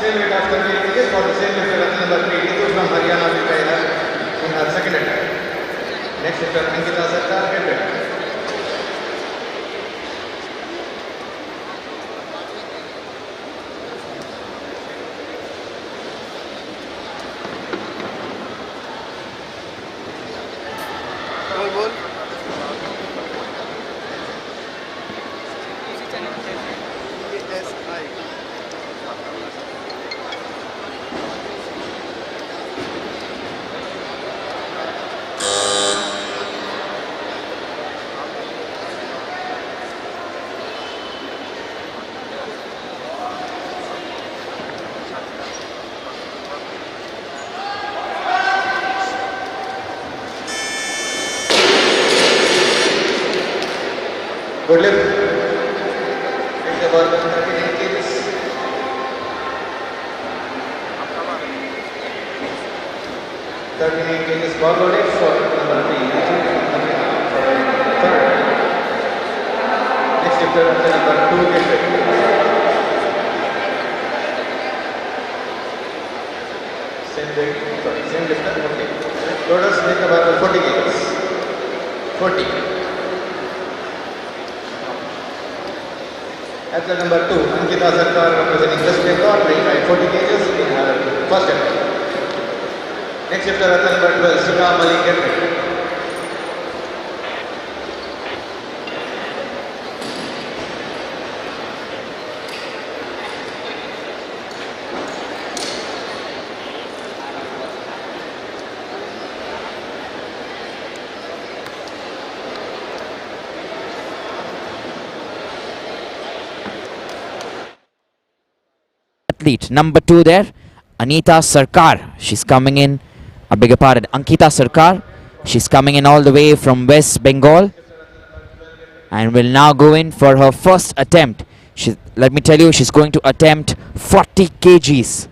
Same weight of 38 kg for the same lifter at number 3, Nitu from Haryana will try her in her second attempt. Next lifter, Ankita Sarkar, get ready. Good lift. Take the ball 39 kgs. Ball loaded for number 3. Third. Next lifter number 2, get ready. Same lifter, okay. Loaders take the ball 40 kgs. 40. Athlete number 2, Ankita Sarkar, representing West Bengal, weighing at 40 kg in her first attempt. Next lifter, athlete number 12, Sika Malik, get ready. Athlete number 2 there, Anita Sarkar. She's coming in, I beg your pardon, Ankita Sarkar. She's coming in all the way from West Bengal and will now go in for her first attempt. Let me tell you, she's going to attempt 40 kgs.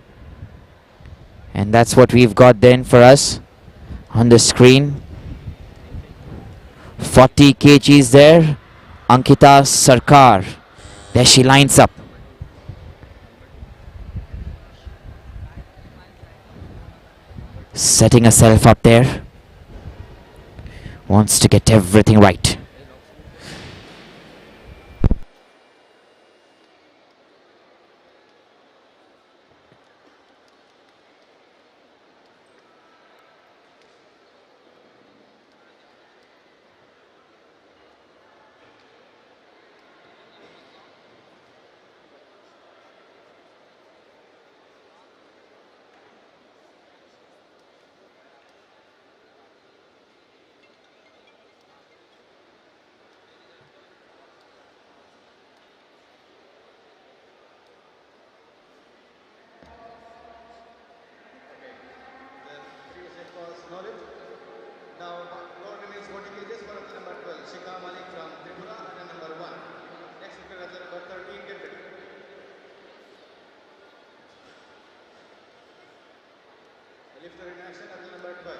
And that's what we've got then for us on the screen. 40 kgs there, Ankita Sarkar. There she lines up. Setting herself up there. Wants to get everything right. Now, gold remains 40 kgs for athlete number 12, Shika Malik from Tripura, and number 1. Next lifter, athlete number 13, get ready. The lifter in action, athlete number 12.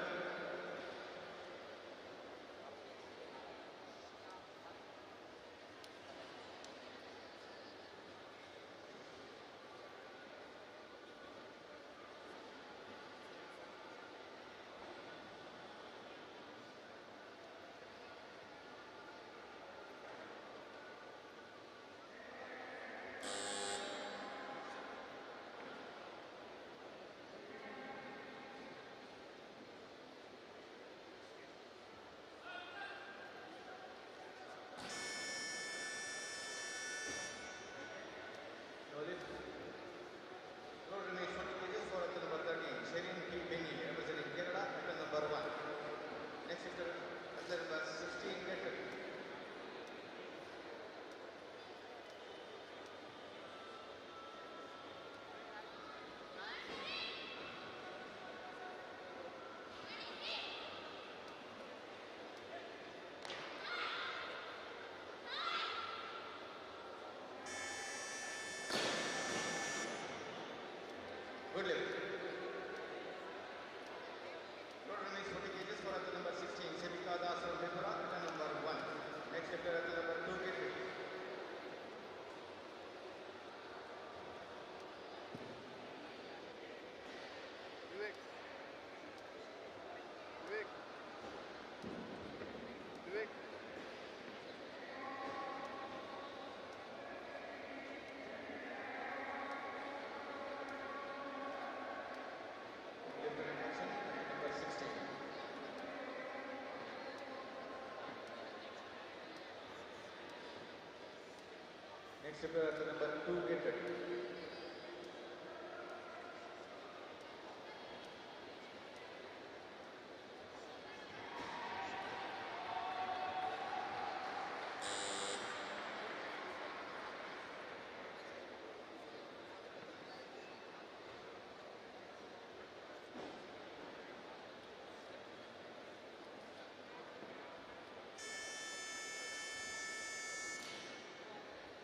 Next shifter at number 2, get ready.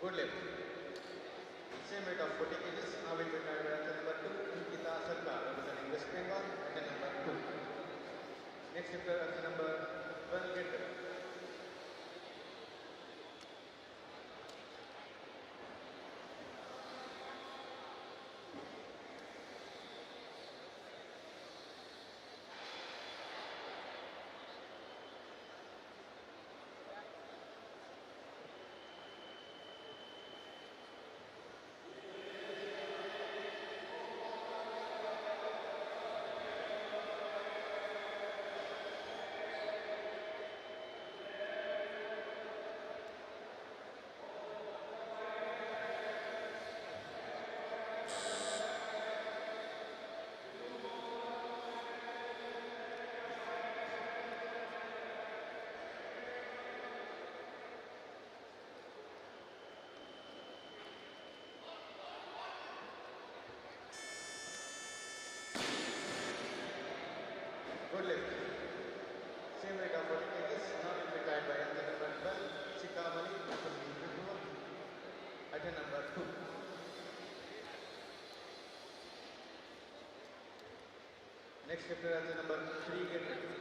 Good left. Same weight of 40 kgs. Now we will try at number 2, Unkita Sarkar, representing West Bengal, at number 2. Next shifter at number 12, get ready. Good left. Same weight of 40 kgs. Now it will be tied by number 12, Chikamali, representing Tripura, at number 2. Next shifter at number 3, get ready.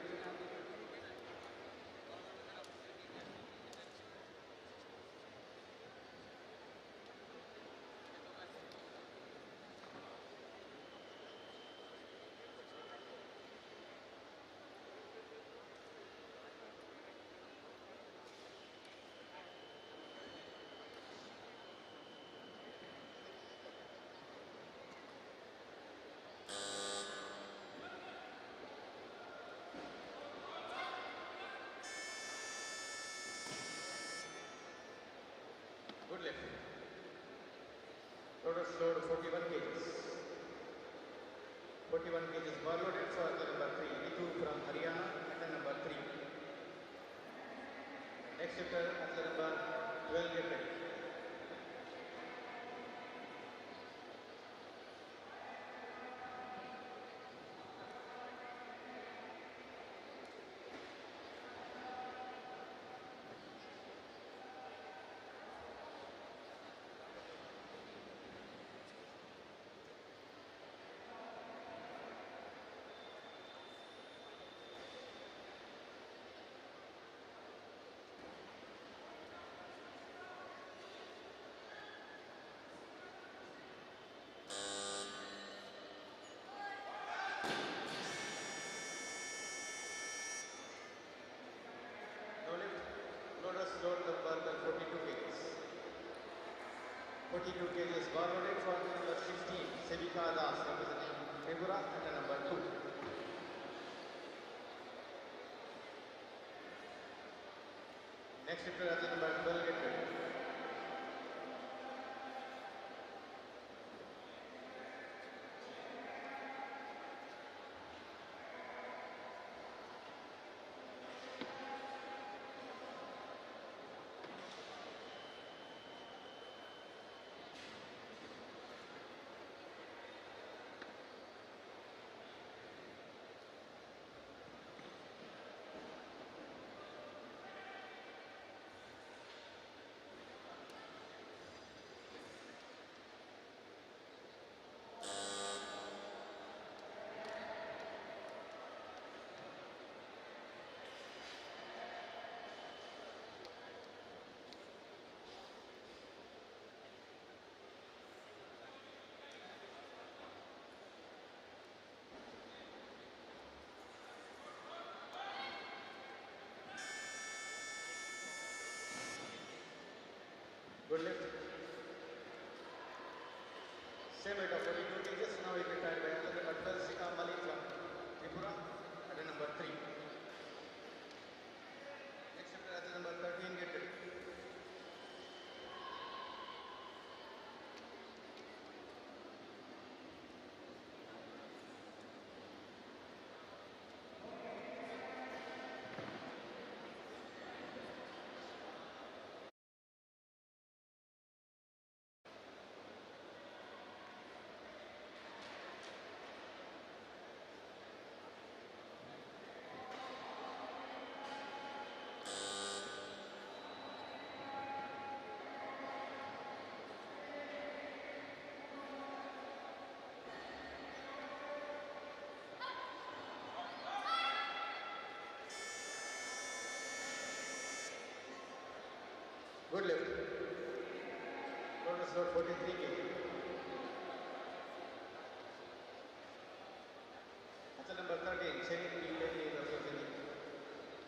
Good left. Total load 41 kgs. 41 kgs bar loaded for the number 3, Ritu from Haryana at the number 3. Next shifter at the number 12, get ready. Load the burger 42 kgs. 42 kgs bar loaded for number 16, Sevika Das, representing Tripura, and number 2. Next shifter at number 12, get ready. Good lift. Same weight of 42 kgs. Now it will be tied by another number 12, Chikamali from Tripura at number 3. Next shifter at number 13, get ready. Good lift. Total load 43 kg. Athlete number 13, Sharon Benny representing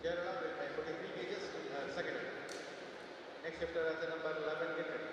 Kerala will try 43 kgs in her second attempt. Next shifter athlete number 11, get ready.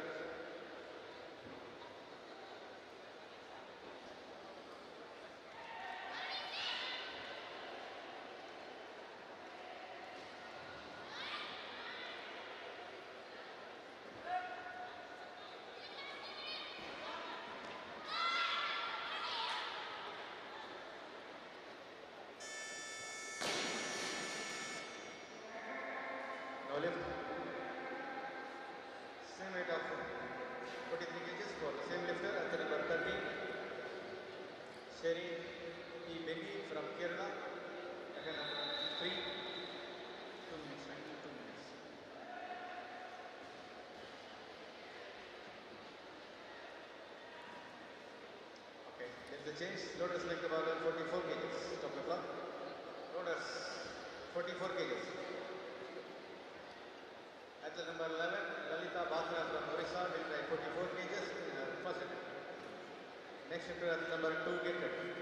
Now lift. Same weight of 43 kgs for the same lifter at the number 13. Sharon Benny from Kerala. At number 3. 2 minutes, 2 minutes. Okay, there's the change. Loaders like the barbell 44 kgs. Stop the clock. Loaders 44 kgs. Athlete number 11, Lalita Batra from Odisha will try 44 kgs in her first attempt. Next shifter athlete number 2, get ready.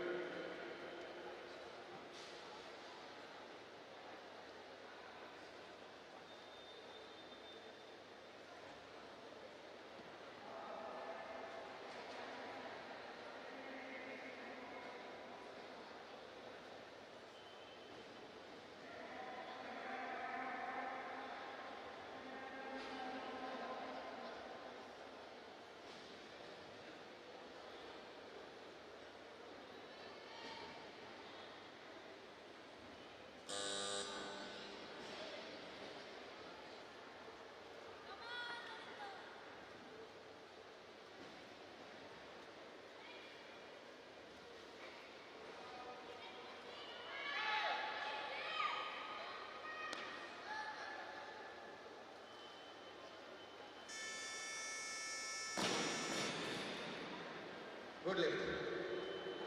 Good lift.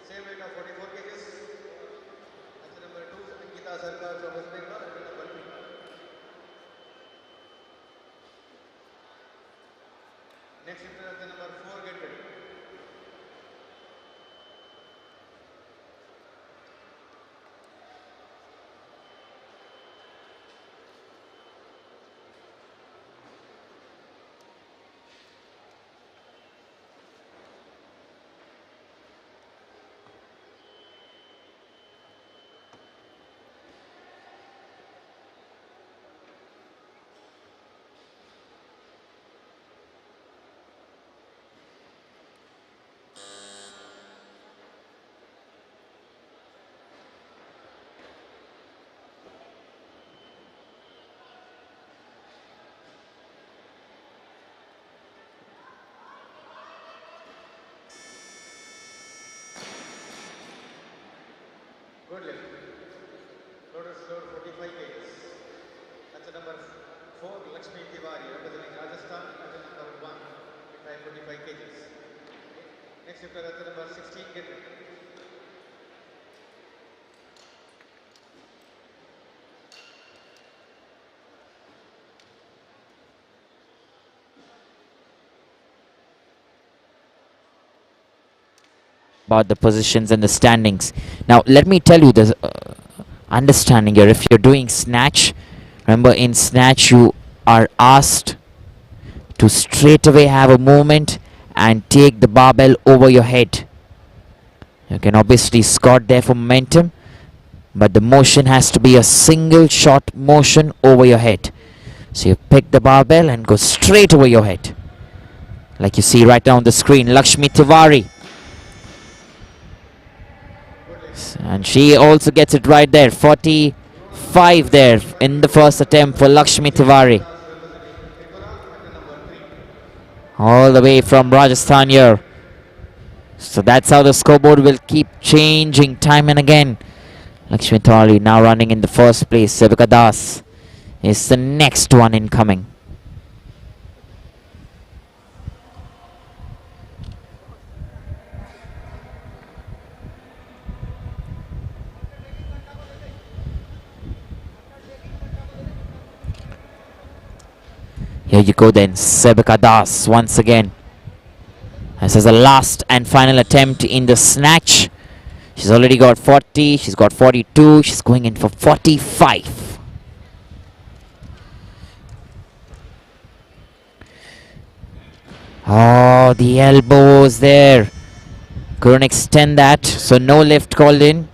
Same weight of 44 kgs. Athlete number 2, Ankita Sarkar from West Bengal. Athlete number 3. Next shifter athlete number 4, get ready. Good lift. Loaders load 45 kgs. Athlete number 4, Lakshmi Tiwari representing Rajasthan. Athlete number 1, we try 45 kgs. Next shifter athlete number 16, get ready. About the positions and the standings. Now let me tell you the understanding here. If you're doing snatch, remember in snatch you are asked to straight away have a movement and take the barbell over your head. You can obviously score there for momentum, but the motion has to be a single shot motion over your head. So you pick the barbell and go straight over your head, like you see right now on the screen. Lakshmi Tiwari, and she also gets it right there. 45 there in the first attempt for Lakshmi Tiwari. All the way from Rajasthan here. So that's how the scoreboard will keep changing time and again. Lakshmitavari now running in the first place. Sevika Das is the next one incoming. Here you go then, Sebika Das once again. This is the last and final attempt in the snatch. She's already got 40, she's got 42, she's going in for 45. Oh, the elbows there. Couldn't extend that, so no lift called in.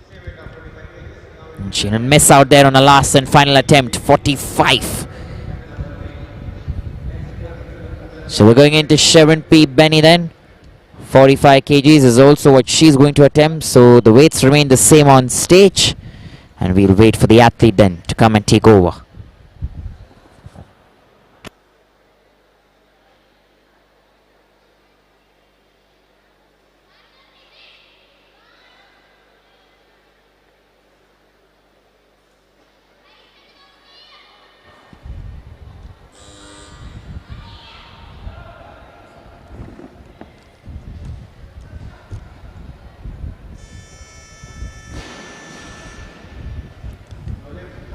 And she didn't miss out there on the last and final attempt, 45. So we're going into Sharon Benny then. 45 kgs is also what she's going to attempt, so the weights remain the same on stage, and we'll wait for the athlete then to come and take over.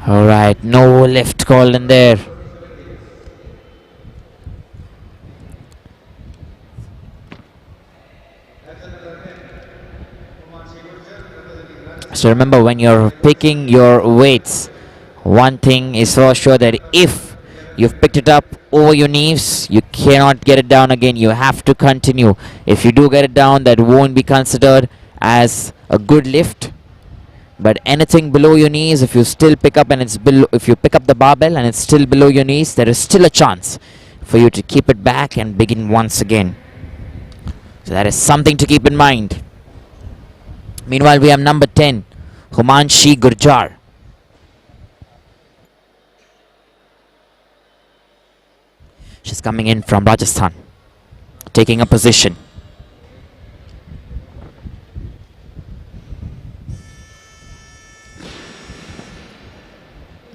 Alright, no lift called in there. So remember, when you're picking your weights, one thing is for sure, that if you've picked it up over your knees, you cannot get it down again. You have to continue. If you do get it down, that won't be considered as a good lift. But anything below your knees, if you still pick up and it's below, if you pick up the barbell and it's still below your knees, there is still a chance for you to keep it back and begin once again. So that is something to keep in mind. Meanwhile, we have number 10, Humanshi Gurjar. She's coming in from Rajasthan, taking a position.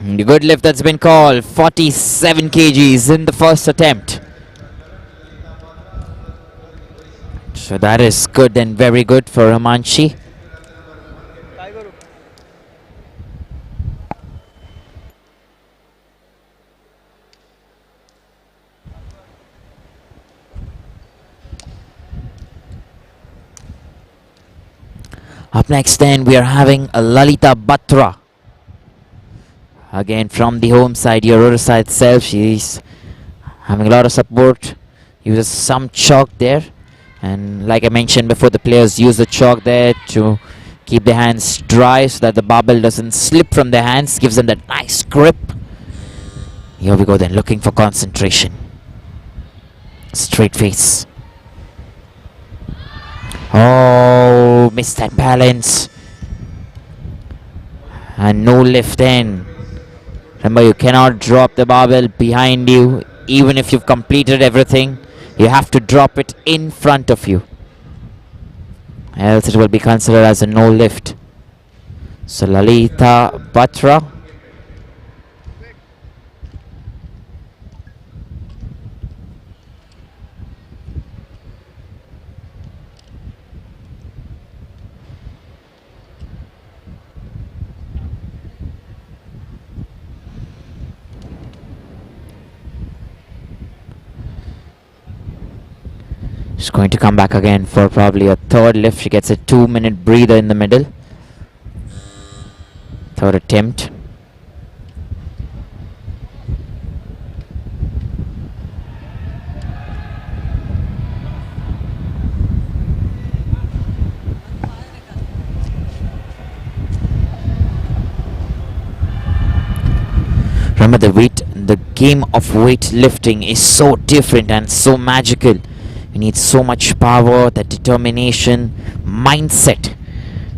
The good lift that's been called, 47 kgs in the first attempt. So that is good and very good for Humanshi. Up next then we are having a Lalita Batra. Again from the home side here, Odisha itself. She's having a lot of support. Uses some chalk there. And like I mentioned before, the players use the chalk there to keep their hands dry so that the barbell doesn't slip from their hands. Gives them that nice grip. Here we go then, looking for concentration. Straight face. Oh, missed that balance. And no lift in. Remember, you cannot drop the barbell behind you. Even if you've completed everything, you have to drop it in front of you, else it will be considered as a no lift. So Lalita Batra. She's going to come back again for probably a third lift. She gets a 2-minute breather in the middle. Third attempt. Remember, the game of weightlifting is so different and so magical. You need so much power, that determination, mindset.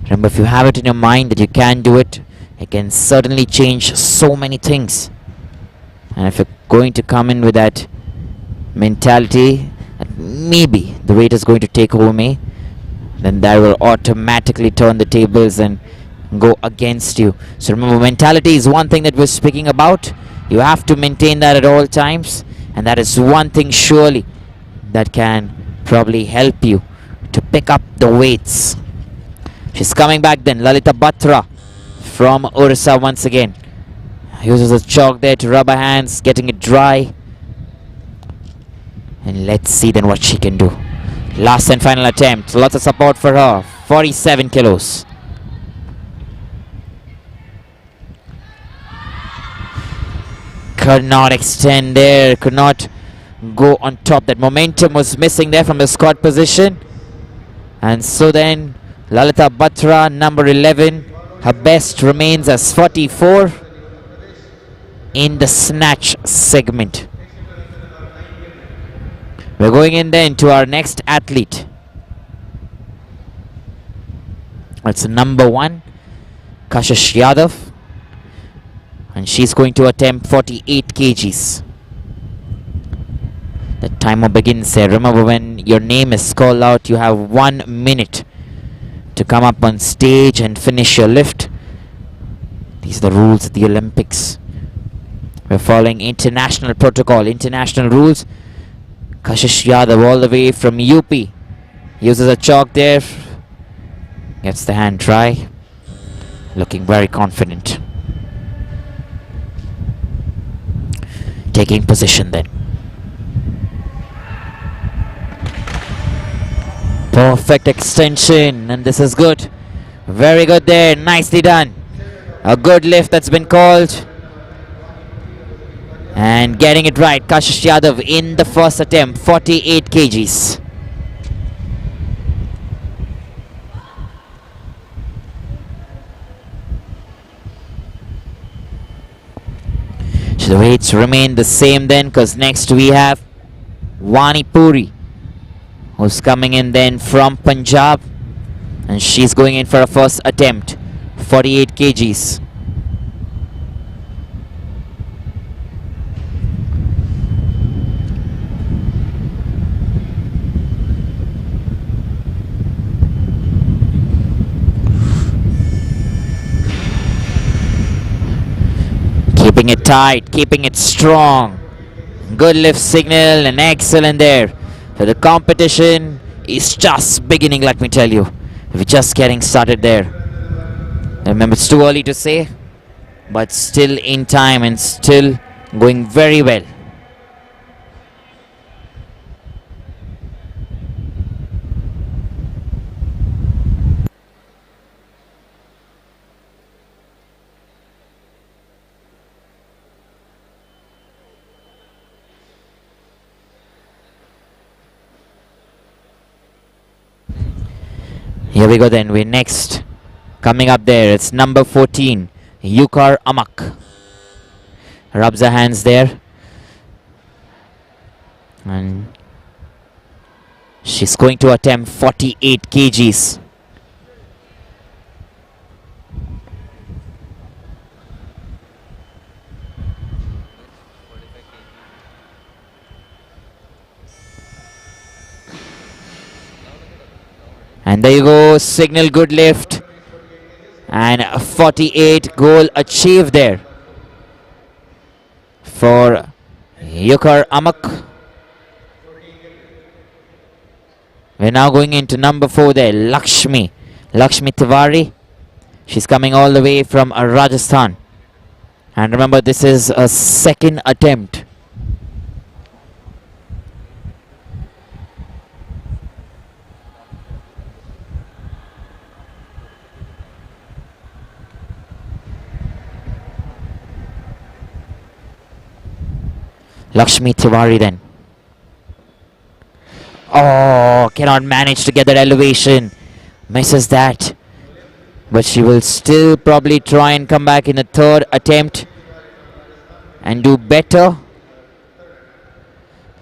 Remember, if you have it in your mind that you can do it, it can certainly change so many things. And if you're going to come in with that mentality that maybe the weight is going to take over me, then that will automatically turn the tables and go against you. So remember, mentality is one thing that we're speaking about. You have to maintain that at all times, and that is one thing surely that can probably help you to pick up the weights. She's coming back then, Lalita Batra from Odisha once again. Uses a chalk there to rub her hands, getting it dry. And let's see then what she can do. Last and final attempt. Lots of support for her. 47 kilos. Could not extend there. Could not go on top. That momentum was missing there from the squat position. And so then Lalita Batra, number 11. Her best remains as 44 in the snatch segment. We're going in then to our next athlete. It's number 1, Kashish Yadav. And she's going to attempt 48 kgs. The timer begins there. Remember, when your name is called out, you have 1 minute to come up on stage and finish your lift. These are the rules of the Olympics. We're following international protocol, international rules. Kashish Yadav all the way from UP uses a chalk there. Gets the hand dry. Looking very confident. Taking position then. Perfect extension, and this is good. Very good there. Nicely done. A good lift that's been called. And getting it right. Kashish Yadav in the first attempt. 48 kgs. So the weights remain the same then, because next we have Wani Puri, who's coming in then from Punjab, and she's going in for a first attempt. 48 kgs. Keeping it tight, keeping it strong. Good lift signal and excellent there. So the competition is just beginning, let me tell you. We're just getting started there. Remember, it's too early to say, but still in time and still going very well. Here we go then. We're next. Coming up there, it's number 14, Yukar Amak. Rubs her hands there. And she's going to attempt 48 kgs. And there you go, signal good lift. And a 48 goal achieved there for Yukar Amak. We're now going into number 4 there, Lakshmi Tiwari. She's coming all the way from Rajasthan. And remember, this is a second attempt. Lakshmi Tiwari then. Oh, cannot manage to get that elevation. Misses that. But she will still probably try and come back in the third attempt and do better.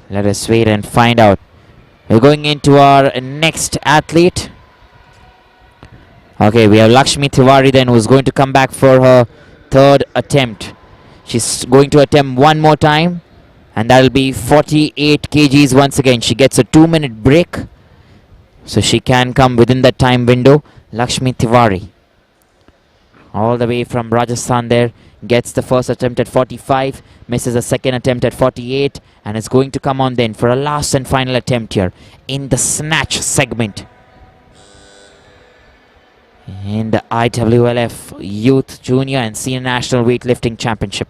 Let us wait and find out. We're going into our next athlete. Okay, we have Lakshmi Tiwari then, who's going to come back for her third attempt. She's going to attempt one more time. And that will be 48 kgs once again. She gets a 2-minute break, so she can come within that time window. Lakshmi Tiwari, all the way from Rajasthan there, gets the first attempt at 45, misses a second attempt at 48, and is going to come on then for a last and final attempt here in the snatch segment in the IWLF Youth, Junior and Senior National Weightlifting Championship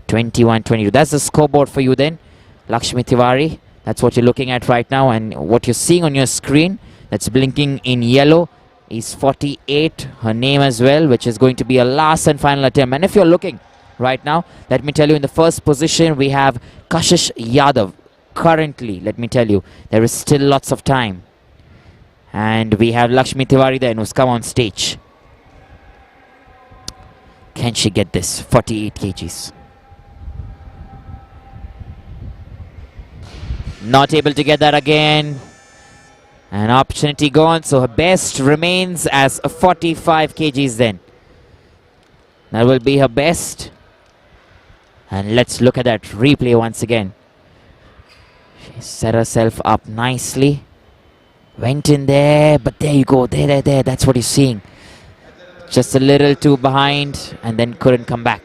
21-22. That's the scoreboard for you then. Lakshmi Tiwari That's what you're looking at right now, and what you're seeing on your screen that's blinking in yellow is 48, her name as well, which is going to be a last and final attempt. And if you're looking right now, let me tell you, in the first position we have Kashish Yadav. Currently, let me tell you, there is still lots of time. And we have Lakshmi Tiwari then, who's come on stage. Can she get this? 48 kgs. Not able to get that again. An opportunity gone, so her best remains as a 45 kgs then. That will be her best. And let's look at that replay once again. She set herself up nicely. Went in there, but there you go, there, that's what you're seeing. Just a little too behind and then couldn't come back.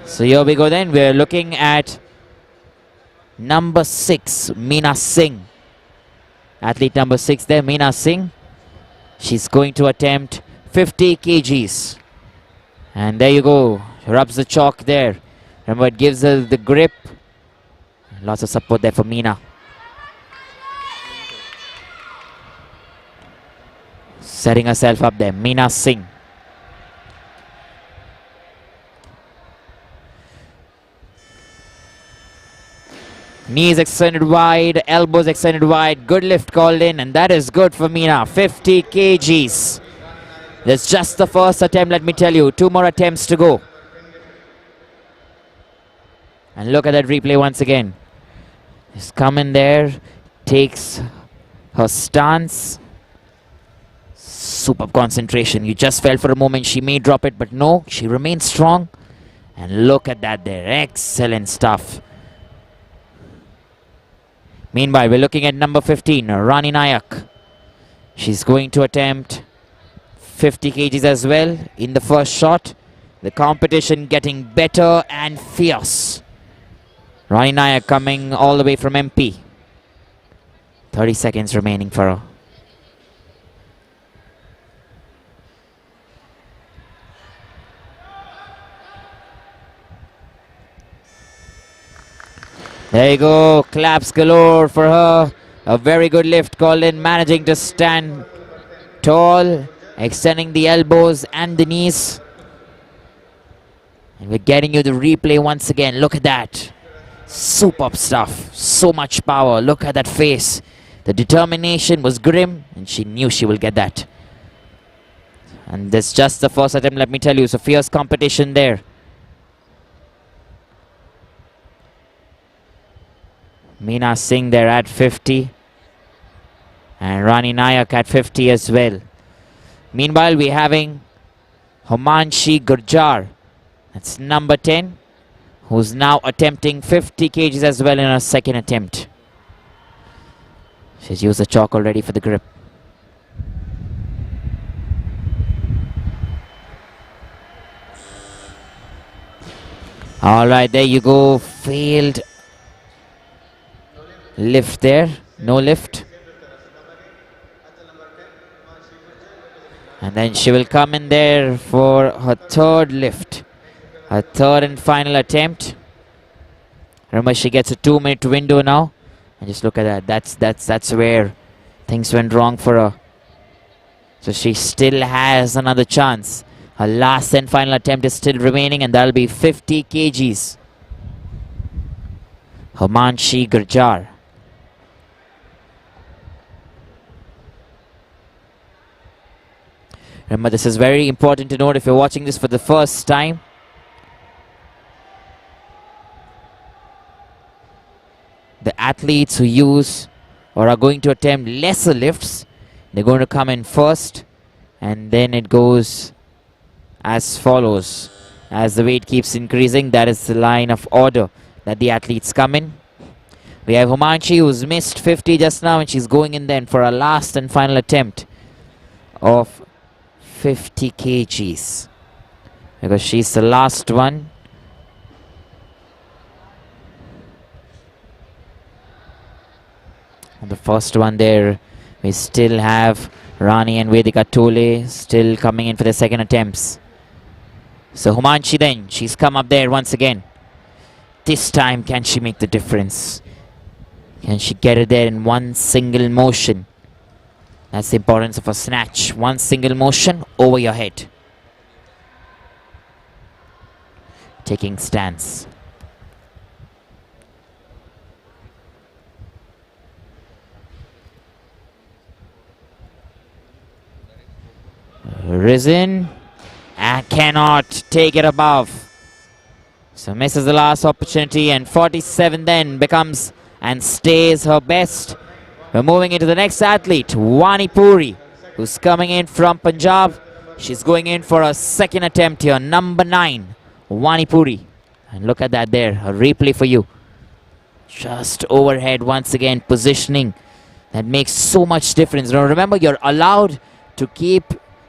So here we go then, we're looking at number 6, Meena Singh. Athlete number 6 there, Meena Singh. She's going to attempt 50 kgs. And there you go, rubs the chalk there. Remember, it gives her the grip. Lots of support there for Meena. Setting herself up there, Meena Singh. Knees extended wide, elbows extended wide, good lift called in, and that is good for Meena. 50 kgs. That's just the first attempt, let me tell you. 2 more attempts to go. And look at that replay once again. Just come in there, takes her stance. Superb concentration. You just felt for a moment she may drop it, but no, she remains strong. And look at that there. Excellent stuff. Meanwhile, we're looking at number 15, Rani Nayak. She's going to attempt 50 kgs as well in the first shot. The competition getting better and fierce. Rani Nayak coming all the way from MP. 30 seconds remaining for her. There you go, claps galore for her. A very good lift called in, managing to stand tall, extending the elbows and the knees. And we're getting you the replay once again. Look at that. Superb stuff. So much power. Look at that face. The determination was grim, and she knew she will get that. And this just the first attempt, let me tell you. It's a fierce competition there. Meena Singh there at 50. And Rani Nayak at 50 as well. Meanwhile, we're having Himanshi Gurjar. That's number 10. Who's now attempting 50 kgs as well in her second attempt. She's used the chalk already for the grip. Alright, there you go. Failed lift there. No lift. And then she will come in there for her third lift. Her third and final attempt. Remember, she gets a 2-minute window now. And just look at that. That's where things went wrong for her. So she still has another chance. Her last and final attempt is still remaining, and that'll be 50 kgs. Himanshi Gurjar. Remember, this is very important to note if you're watching this for the first time. The athletes who use or are going to attempt lesser lifts, they're going to come in first, and then it goes as follows. As the weight keeps increasing, that is the line of order that the athletes come in. We have Himanshi, who's missed 50 just now, and she's going in then for a last and final attempt of 50 kgs. Because she's the last one. The first one there, we still have Rani and Vedika Tole still coming in for the second attempts. So Himanshi then, she's come up there once again. This time, can she make the difference? Can she get it there in one single motion? That's the importance of a snatch. One single motion over your head. Taking stance. Risen and cannot take it above. So misses the last opportunity, and 47 then becomes and stays her best. We're moving into the next athlete, Wani Puri, who's coming in from Punjab. She's going in for a second attempt here, number 9, Wani Puri. And look at that there, a replay for you. Just overhead once again, positioning. That makes so much difference. Now remember, you're allowed to keep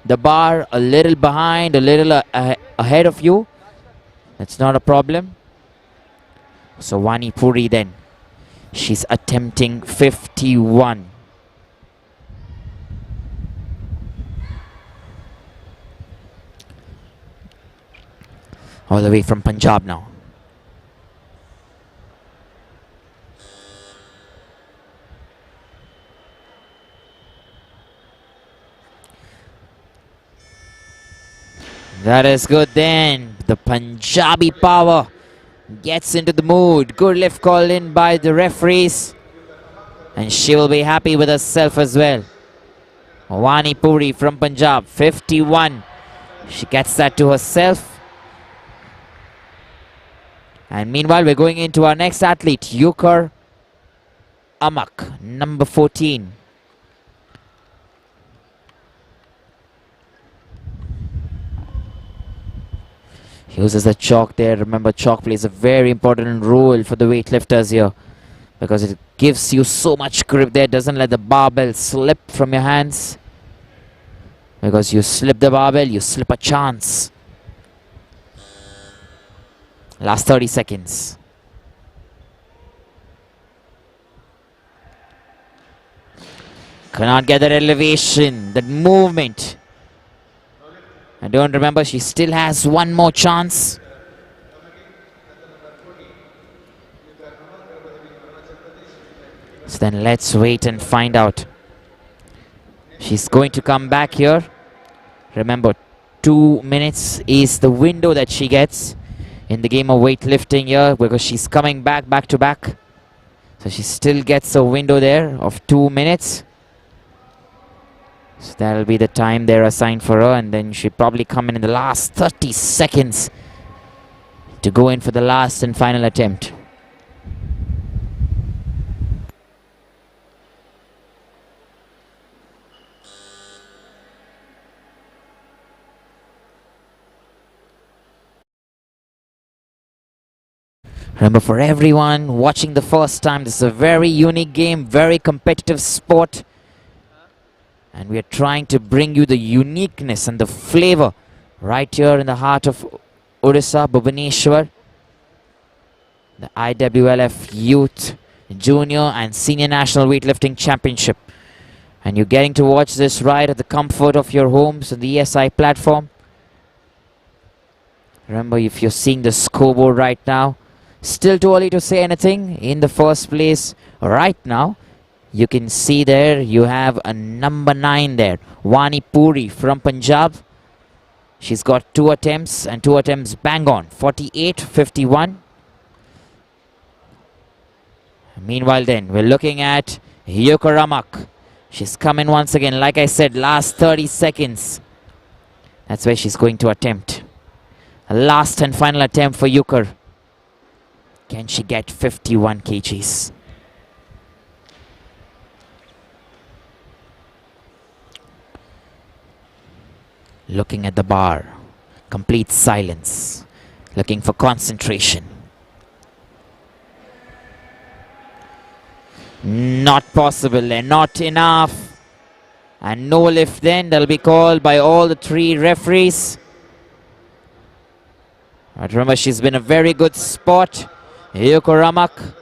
the bar a little behind, a little ahead of you. That's not a problem. So Wani Puri then, she's attempting 51. All the way from Punjab now. That is good then. The Punjabi power gets into the mood. Good lift called in by the referees. And she will be happy with herself as well. Wani Puri from Punjab, 51. She gets that to herself. And meanwhile, we're going into our next athlete, Yukum Dada, number 14. He uses the chalk there. Remember, chalk plays a very important role for the weightlifters here, because it gives you so much grip there. Doesn't let the barbell slip from your hands. Because you slip the barbell, you slip a chance. Last 30 seconds. Cannot get that elevation, that movement. And don't remember, she still has one more chance. So then let's wait and find out. She's going to come back here. Remember, 2 minutes is the window that she gets in the game of weightlifting here, because she's coming back to back. So she still gets a window there of 2 minutes. So that'll be the time they're assigned for her, and then she'll probably come in the last 30 seconds to go in for the last and final attempt. Remember, for everyone watching the first time, this is a very unique game, very competitive sport. And we are trying to bring you the uniqueness and the flavor right here in the heart of Odisha, Bhubaneswar. The IWLF Youth, Junior and Senior National Weightlifting Championship. And you're getting to watch this right at the comfort of your homes on the ESI platform. Remember, if you're seeing the scoreboard right now, still too early to say anything. In the first place right now, you can see there you have a number 9 there, Wani Puri from Punjab. She's got 2 attempts and 2 attempts bang on, 48-51. Meanwhile then, we're looking at Yukum Dada. She's coming once again, like I said, last 30 seconds. That's where she's going to attempt. A last and final attempt for Yukum. Can she get 51 kgs? Looking at the bar, complete silence, looking for concentration. Not possible and not enough. And no lift then, that'll be called by all the 3 referees. But remember, she's been a very good sport, Yukum Dada.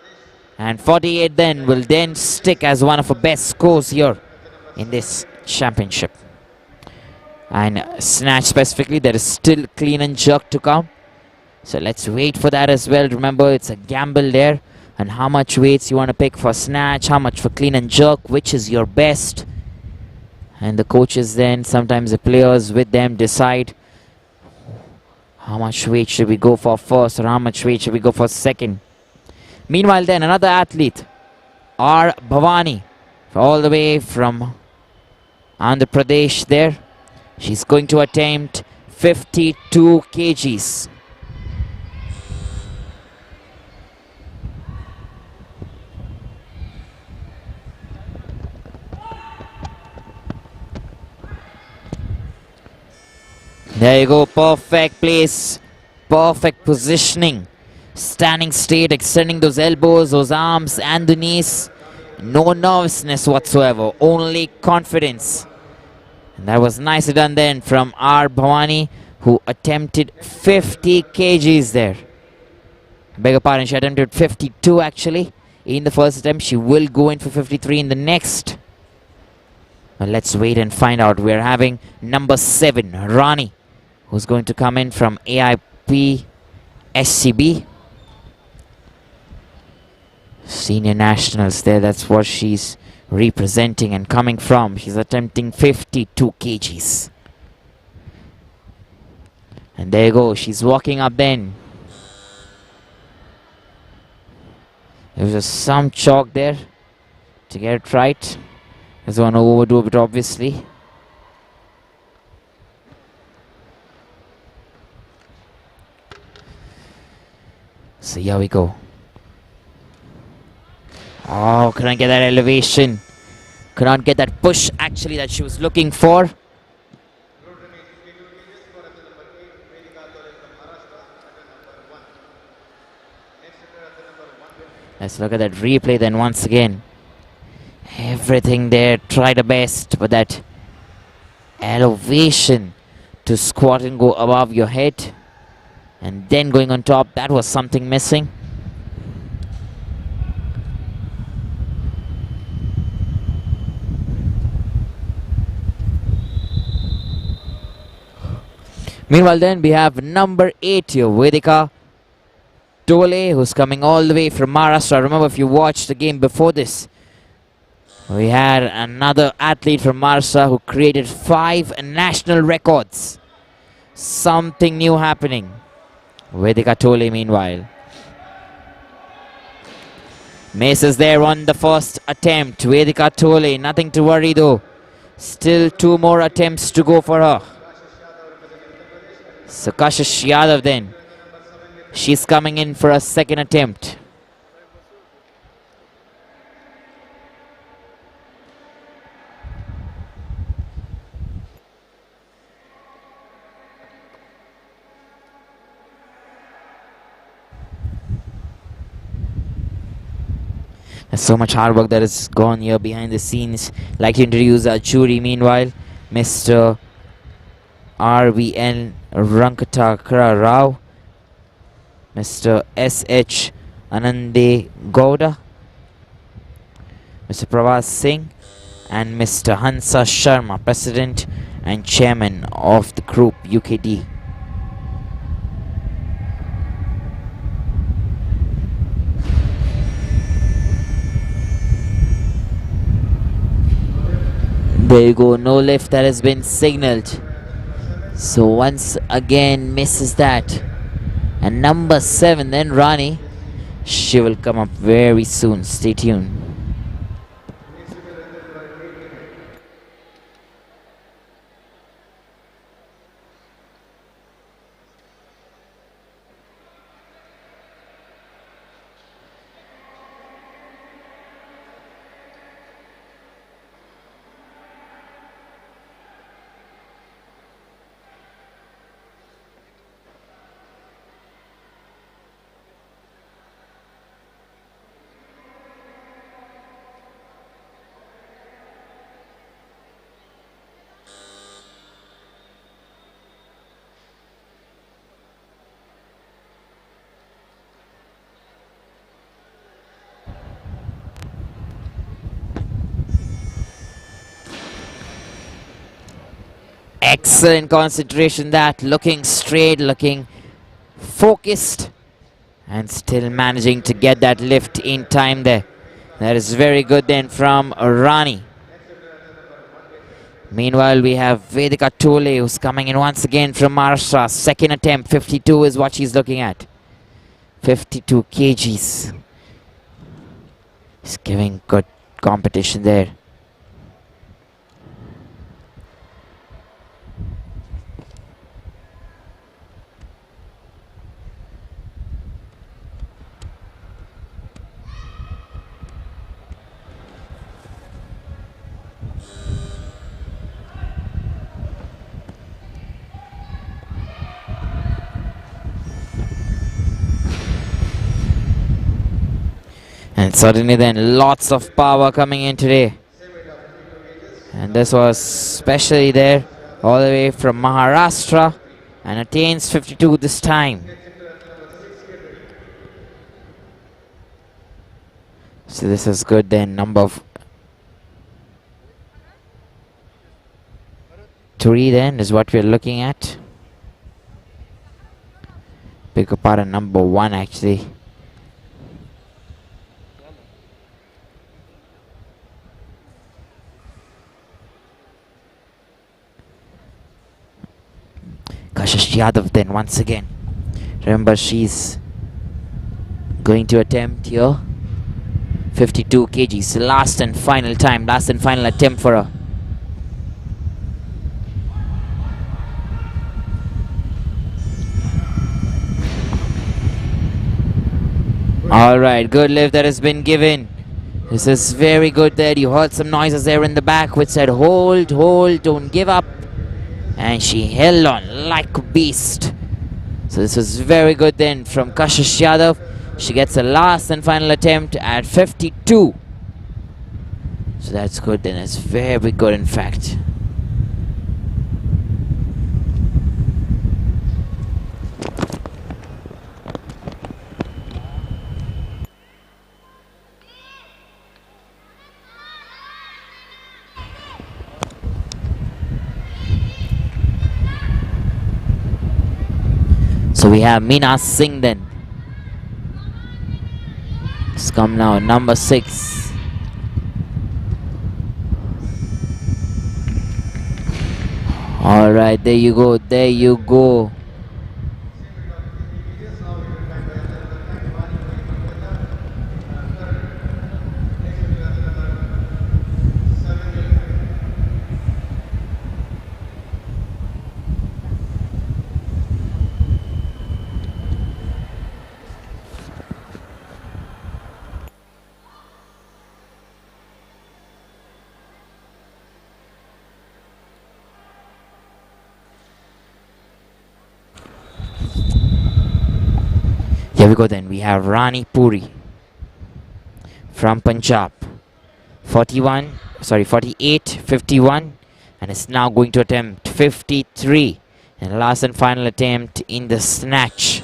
And 48 then will then stick as one of her best scores here in this championship. And snatch specifically, there is still clean and jerk to come. So let's wait for that as well. Remember, it's a gamble there. And how much weights you want to pick for snatch, how much for clean and jerk, which is your best. And the coaches then, sometimes the players with them decide how much weight should we go for first or how much weight should we go for second. Meanwhile then, another athlete, R. Bhavani, all the way from Andhra Pradesh there. She's going to attempt 52 kgs. There you go, perfect place, perfect positioning. Standing straight, extending those elbows, those arms and the knees. No nervousness whatsoever, only confidence. And that was nicely done then from R. Bhavani, who attempted 50 kgs there. Beg your pardon, she attempted 52 actually in the first attempt. She will go in for 53 in the next. Well, let's wait and find out. We're having number 7, Rani, who's going to come in from AIP SCB. Senior Nationals there, that's what she's representing and coming from. She's attempting 52 kgs. And there you go, she's walking up then. There was just some chalk there to get it right. Doesn't want to overdo it obviously. So here we go. Oh, couldn't get that elevation. Could not get that push actually that she was looking for. Let's look at that replay then once again. Everything there, tried her best, but that elevation to squat and go above your head and then going on top, that was something missing. Meanwhile then, we have number 8 here, Vedika Tole, who's coming all the way from Maharashtra. Remember, if you watched the game before this, we had another athlete from Maharashtra who created 5 national records. Something new happening. Vedika Tole meanwhile. Misses there on the first attempt. Vedika Tole, nothing to worry though. Still 2 more attempts to go for her. So Kashish Yadav then. She's coming in for a second attempt. There's so much hard work that has gone here behind the scenes. Like to introduce our jury meanwhile, Mr. RVN Rankatakra Rao, Mr. S.H. Anande Gowda, Mr. Pravas Singh, and Mr. Hansa Sharma, President and Chairman of the group UKD. There you go, no lift that has been signaled. So once again misses that. And number 7 then Rani. She will come up very soon. Stay tuned. Excellent concentration that, looking straight, looking focused, and still managing to get that lift in time there. That is very good then from Rani. Meanwhile, we have Vedika Tole, who's coming in once again from Maharashtra. Second attempt, 52 is what she's looking at. 52 kgs. He's giving good competition there. And suddenly then lots of power coming in today. And this was especially there all the way from Maharashtra and attains 52 this time. So this is good then. Number 3 then is what we're looking at. Pick apart number 1 actually. Kashish Yadav then once again. Remember, she's going to attempt here 52 kgs. Last and final time, last and final attempt for her. Alright, good lift that has been given. This is very good there. You heard some noises there in the back which said hold, hold, don't give up. And she held on like a beast. So this was very good then from Kashish Yadav. She gets a last and final attempt at 52. So that's good then. It's very good in fact. So we have Meena Singh then. Let's come now, number 6. Alright, there you go, there you go. Here we go then. We have Rani Puri from Punjab. 48, 51. And is now going to attempt 53. And last and final attempt in the snatch.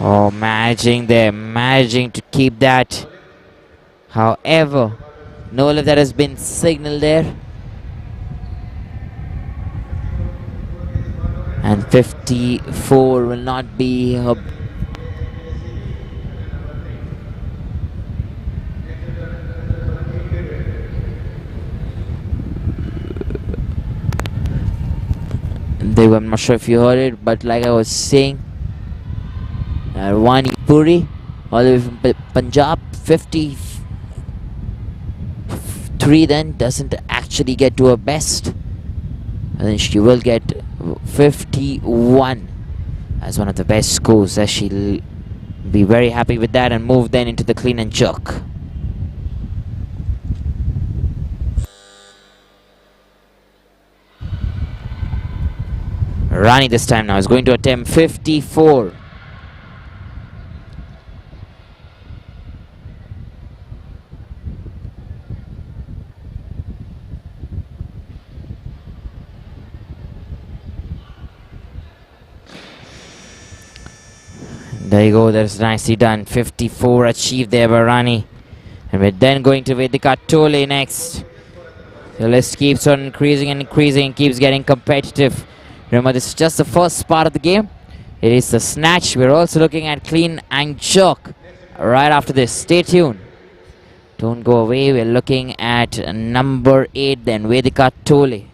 Oh, managing there. Managing to keep that. However, no lift that has been signaled there. And 54 will not be her. I'm not sure if you heard it, but like I was saying, Wani Puri, all the way from Punjab, 53 then doesn't actually get to her best. And then she will get 51 as one of the best scores, as she'll be very happy with that and move then into the clean and jerk. Rani this time now is going to attempt 54. There you go, that's nicely done. 54 achieved there by Rani. And we're then going to Vedika Tole next. The list keeps on increasing and increasing, keeps getting competitive. Remember, this is just the first part of the game. It is the snatch. We're also looking at clean and jerk right after this. Stay tuned. Don't go away. We're looking at number 8 then, Vedika Tole.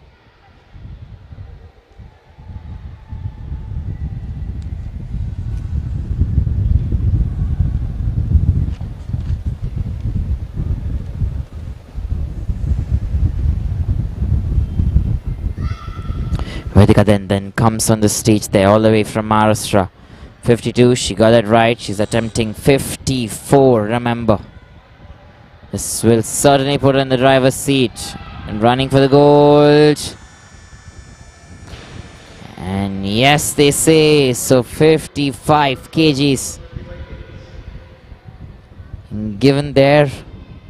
Vedika then comes on the stage there, all the way from Maharashtra. 52, she got it right. She's attempting 54, remember. This will certainly put her in the driver's seat. And running for the gold. And yes, they say, so 55 kgs. Given there.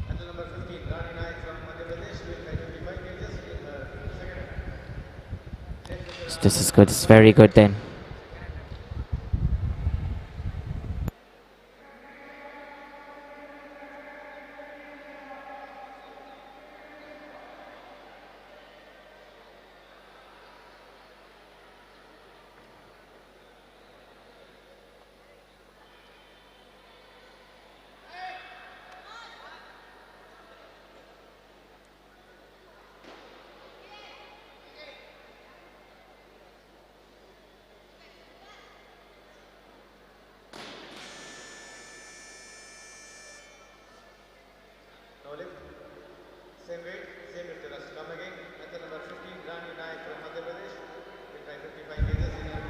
And the number 15, Rani Nayak from Madhya Pradesh, will try 55 kgs in her second. This is good, it's very good then. No lift. Same weight, same lifter. Let's come again. And the number 15, Rani Nayak from Madhya Pradesh, will try 55 kgs in her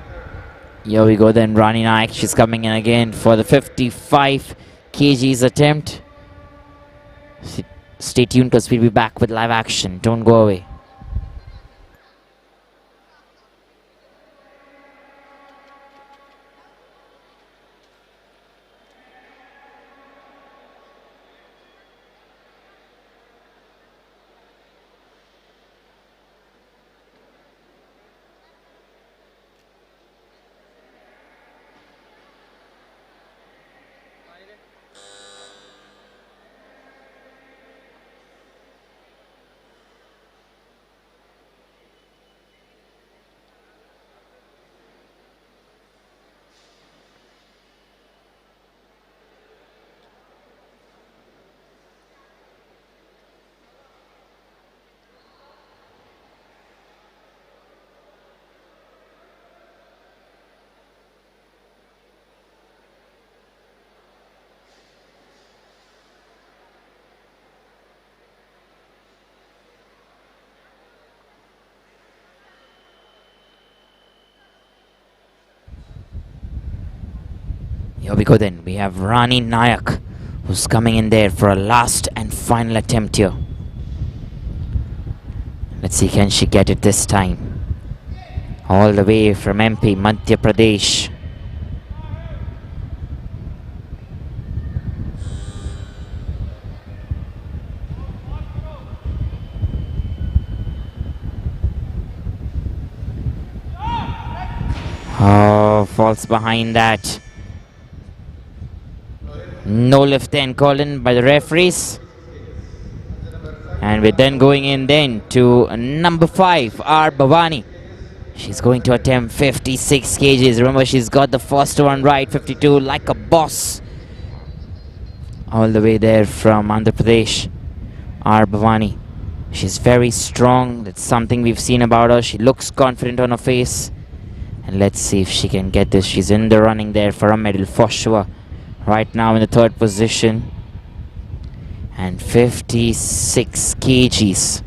third. Here we go then, Rani Nayak. She's coming in again for the 55 kgs attempt. Stay tuned because we'll be back with live action. Don't go away. Here we go then. We have Rani Nayak, who's coming in there for a last and final attempt here. Let's see, can she get it this time? All the way from MP, Madhya Pradesh. Oh, falls behind that. No lift then called in by the referees. And we're then going in then to number 5, R. Bhavani. She's going to attempt 56 kgs. Remember, she's got the first one right, 52, like a boss. All the way there from Andhra Pradesh, R. Bhavani. She's very strong. That's something we've seen about her. She looks confident on her face. And let's see if she can get this. She's in the running there for a medal for sure. Right now in the 3rd position. And 56 kgs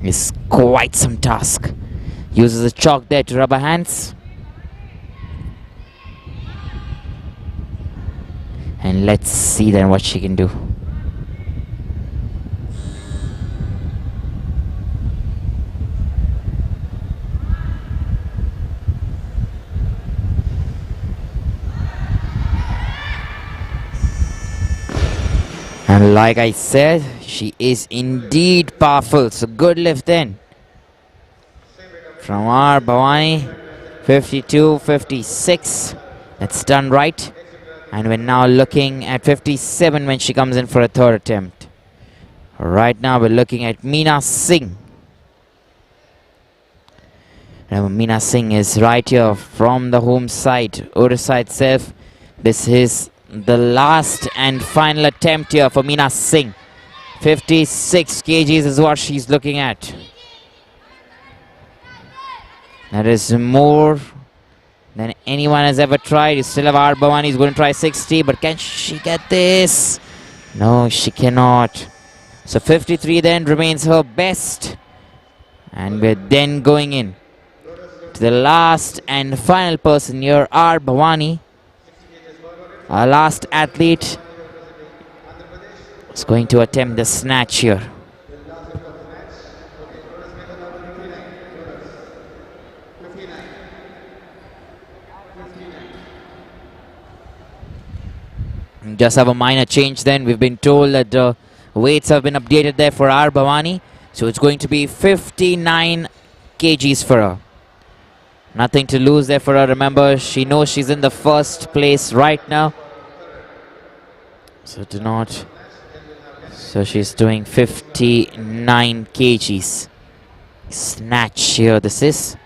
is quite some task. Uses the chalk there to rub her hands. And let's see then what she can do. And like I said, she is indeed powerful. So good lift then. From R. Bhavani, 52, 56. That's done right. And we're now looking at 57 when she comes in for a 3rd attempt. Right now we're looking at Meena Singh. Remember, Meena Singh is right here from the home side, Odisha itself. This is the last and final attempt here for Meena Singh. 56 kgs is what she's looking at. That is more than anyone has ever tried. You still have R. Bhavani is going to try 60, but can she get this? No, she cannot. So 53 then remains her best. And we're then going in to the last and final person here, R. Bhavani. Our last athlete is going to attempt the snatch here. Just have a minor change then. We've been told that the weights have been updated there for R. Bhavani. So it's going to be 59 kgs for her. Nothing to lose there for her. Remember, she knows she's in the first place right now. So do not. So she's doing 59 kgs. Snatch here this is.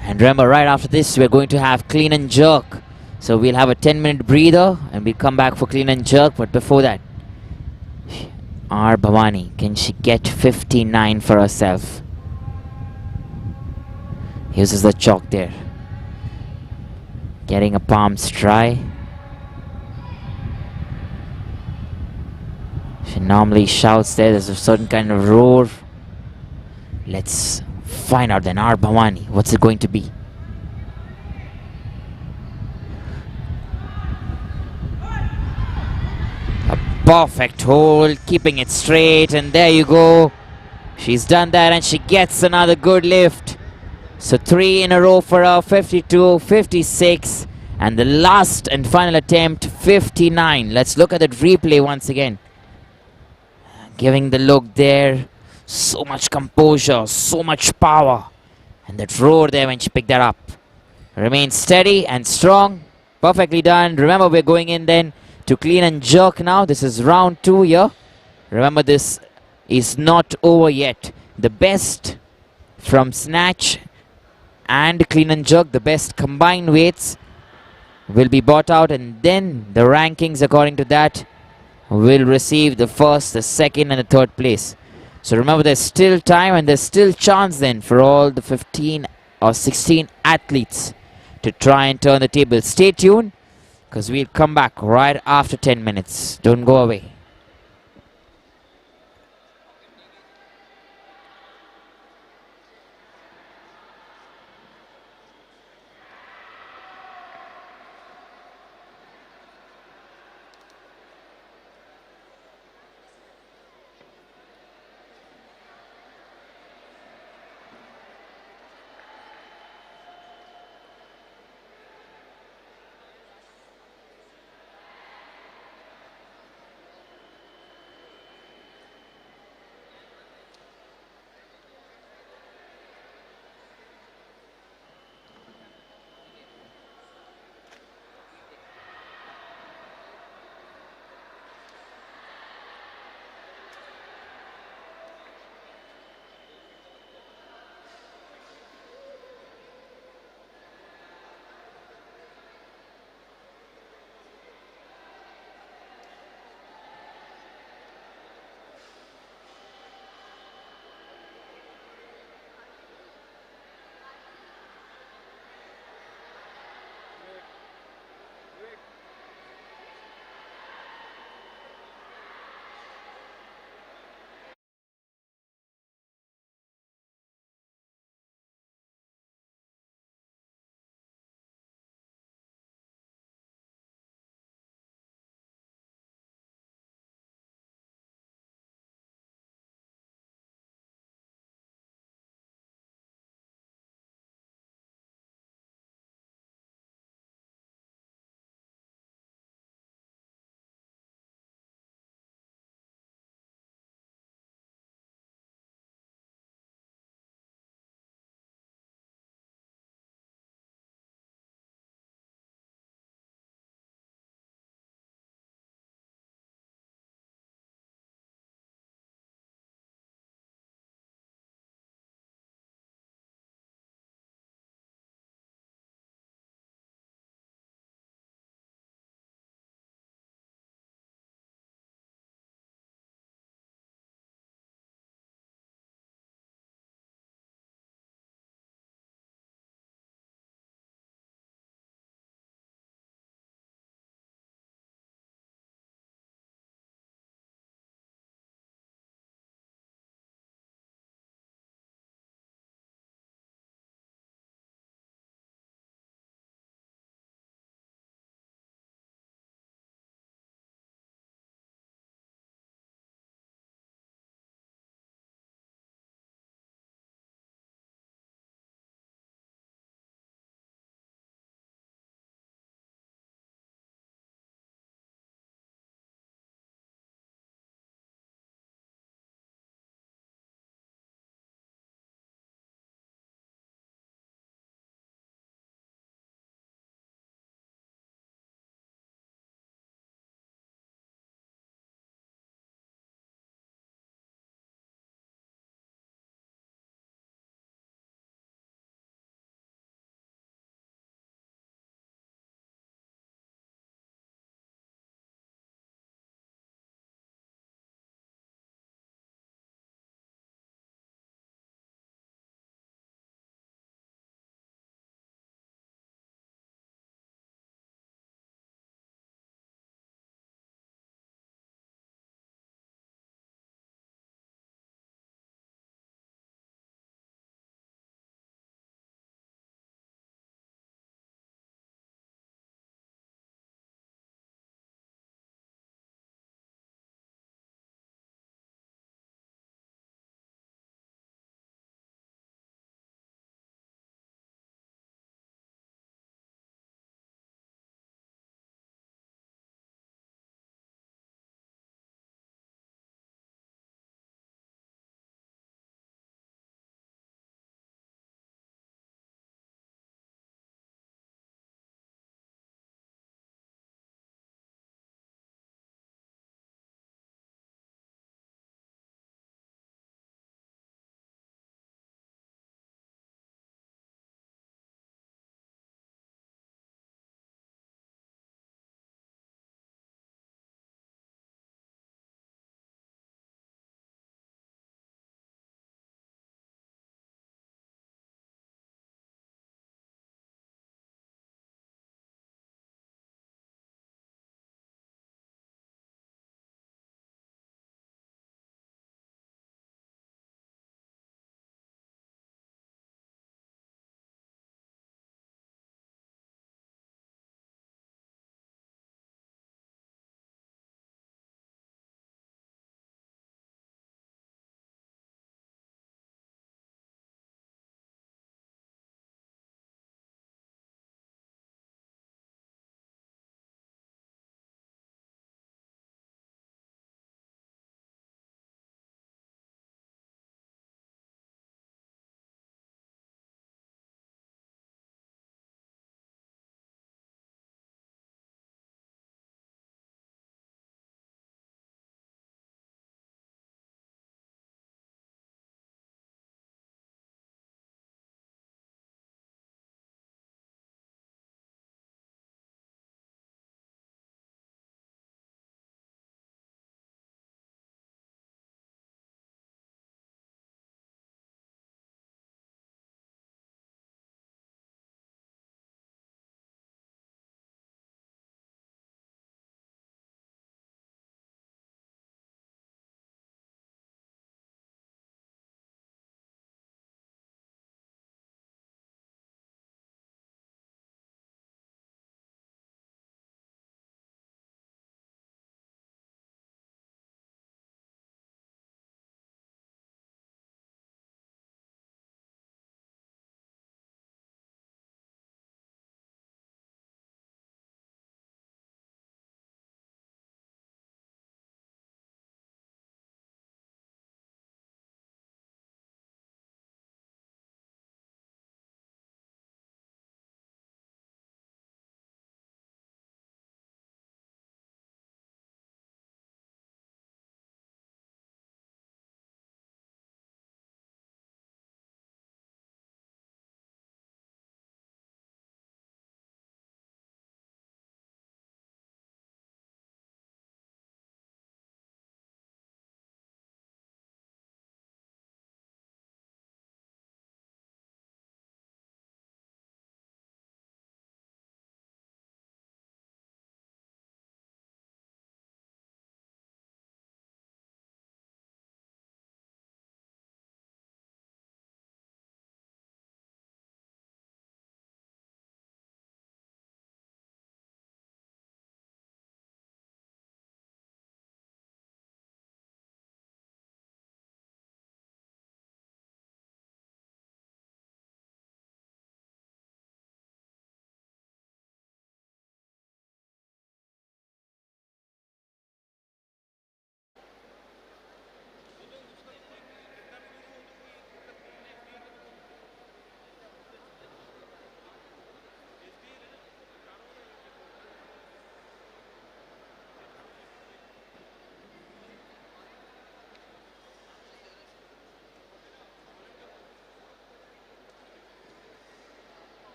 And remember, right after this, we're going to have clean and jerk. So we'll have a 10-minute breather and we'll come back for clean and jerk. But before that, R. Bhavani, can she get 59 for herself? Uses the chalk there. Getting a palms dry. She normally shouts there. There's a certain kind of roar. Let's find out then. R. Bhavani, what's it going to be? A perfect hold, keeping it straight, and there you go. She's done that and she gets another good lift. So 3 in a row for her, 52, 56, and the last and final attempt, 59. Let's look at the replay once again. Giving the look there, so much composure, so much power, and that roar there when she picked that up. Remain steady and strong, perfectly done. Remember, we're going in then to clean and jerk now. This is round 2 here. Remember, this is not over yet. The best from snatch and clean and jerk, the best combined weights will be brought out, and then the rankings according to that will receive the first, the second and the third place. So remember, there's still time and there's still chance then for all the 15 or 16 athletes to try and turn the table. Stay tuned, because we'll come back right after 10 minutes. Don't go away.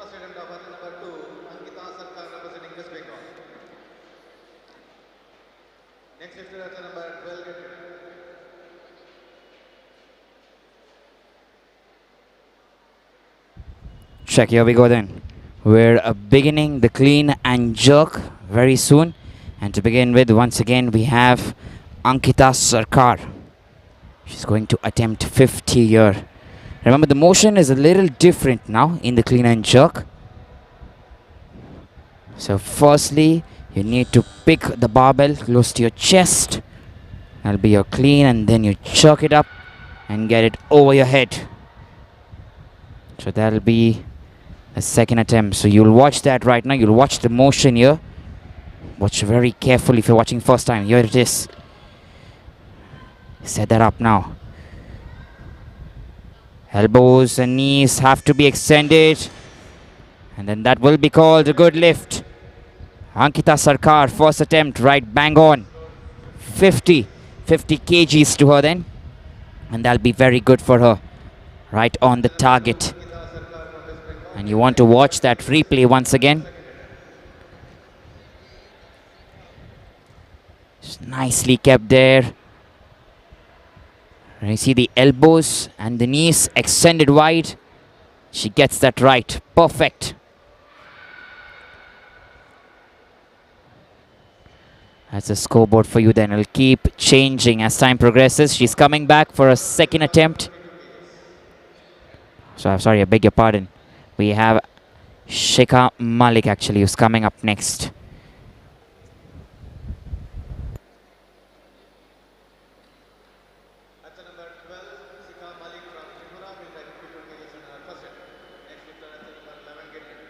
first attempt of athlete number 2, Ankita Sarkar representing West Bengal. Next lifter athlete number 12, get ready. Check, here we go then. We're beginning the clean and jerk very soon. And to begin with, once again, we have Ankita Sarkar. She's going to attempt 50 here. Remember, the motion is a little different now in the clean and jerk. So firstly, you need to pick the barbell close to your chest. That'll be your clean, and then you jerk it up and get it over your head. So that'll be the second attempt. So you'll watch that right now. You'll watch the motion here. Watch very carefully if you're watching first time. Here it is. Set that up now. Elbows and knees have to be extended. And then that will be called a good lift. Ankita Sarkar, first attempt, right bang on. 50 kgs to her then. And that'll be very good for her. Right on the target. And you want to watch that replay once again. Just nicely kept there. And you see the elbows and the knees extended wide. She gets that right. Perfect. That's a scoreboard for you then. It'll keep changing as time progresses. She's coming back for a second attempt. So I'm sorry, I beg your pardon. We have Shikha Malik actually who's coming up next. Athlete number 12, Shikha Malik from Tripura will take 52 kgs in her first attempt. Next lifter athlete number 11, get ready.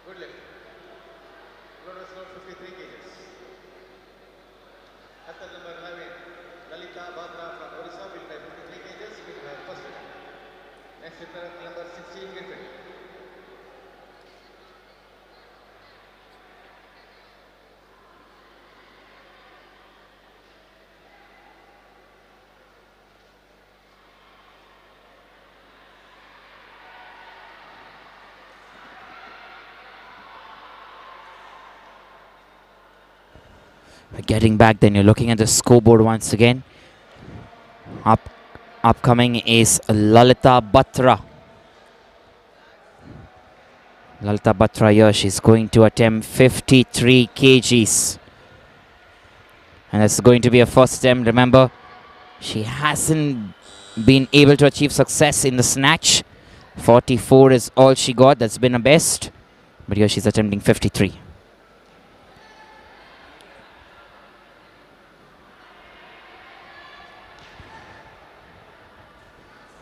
Good lift. Lotus load 53 kgs. Athlete number 11, Lalita Bhadra from Odisha will take 53 kgs with her first attempt. Next lifter athlete number 16, get ready. Getting back then, you're looking at the scoreboard once again. Upcoming is Lalita Batra. Lalita Batra here, she's going to attempt 53 kgs. And that's going to be her first attempt. Remember, she hasn't been able to achieve success in the snatch. 44 is all she got, that's been her best. But here she's attempting 53.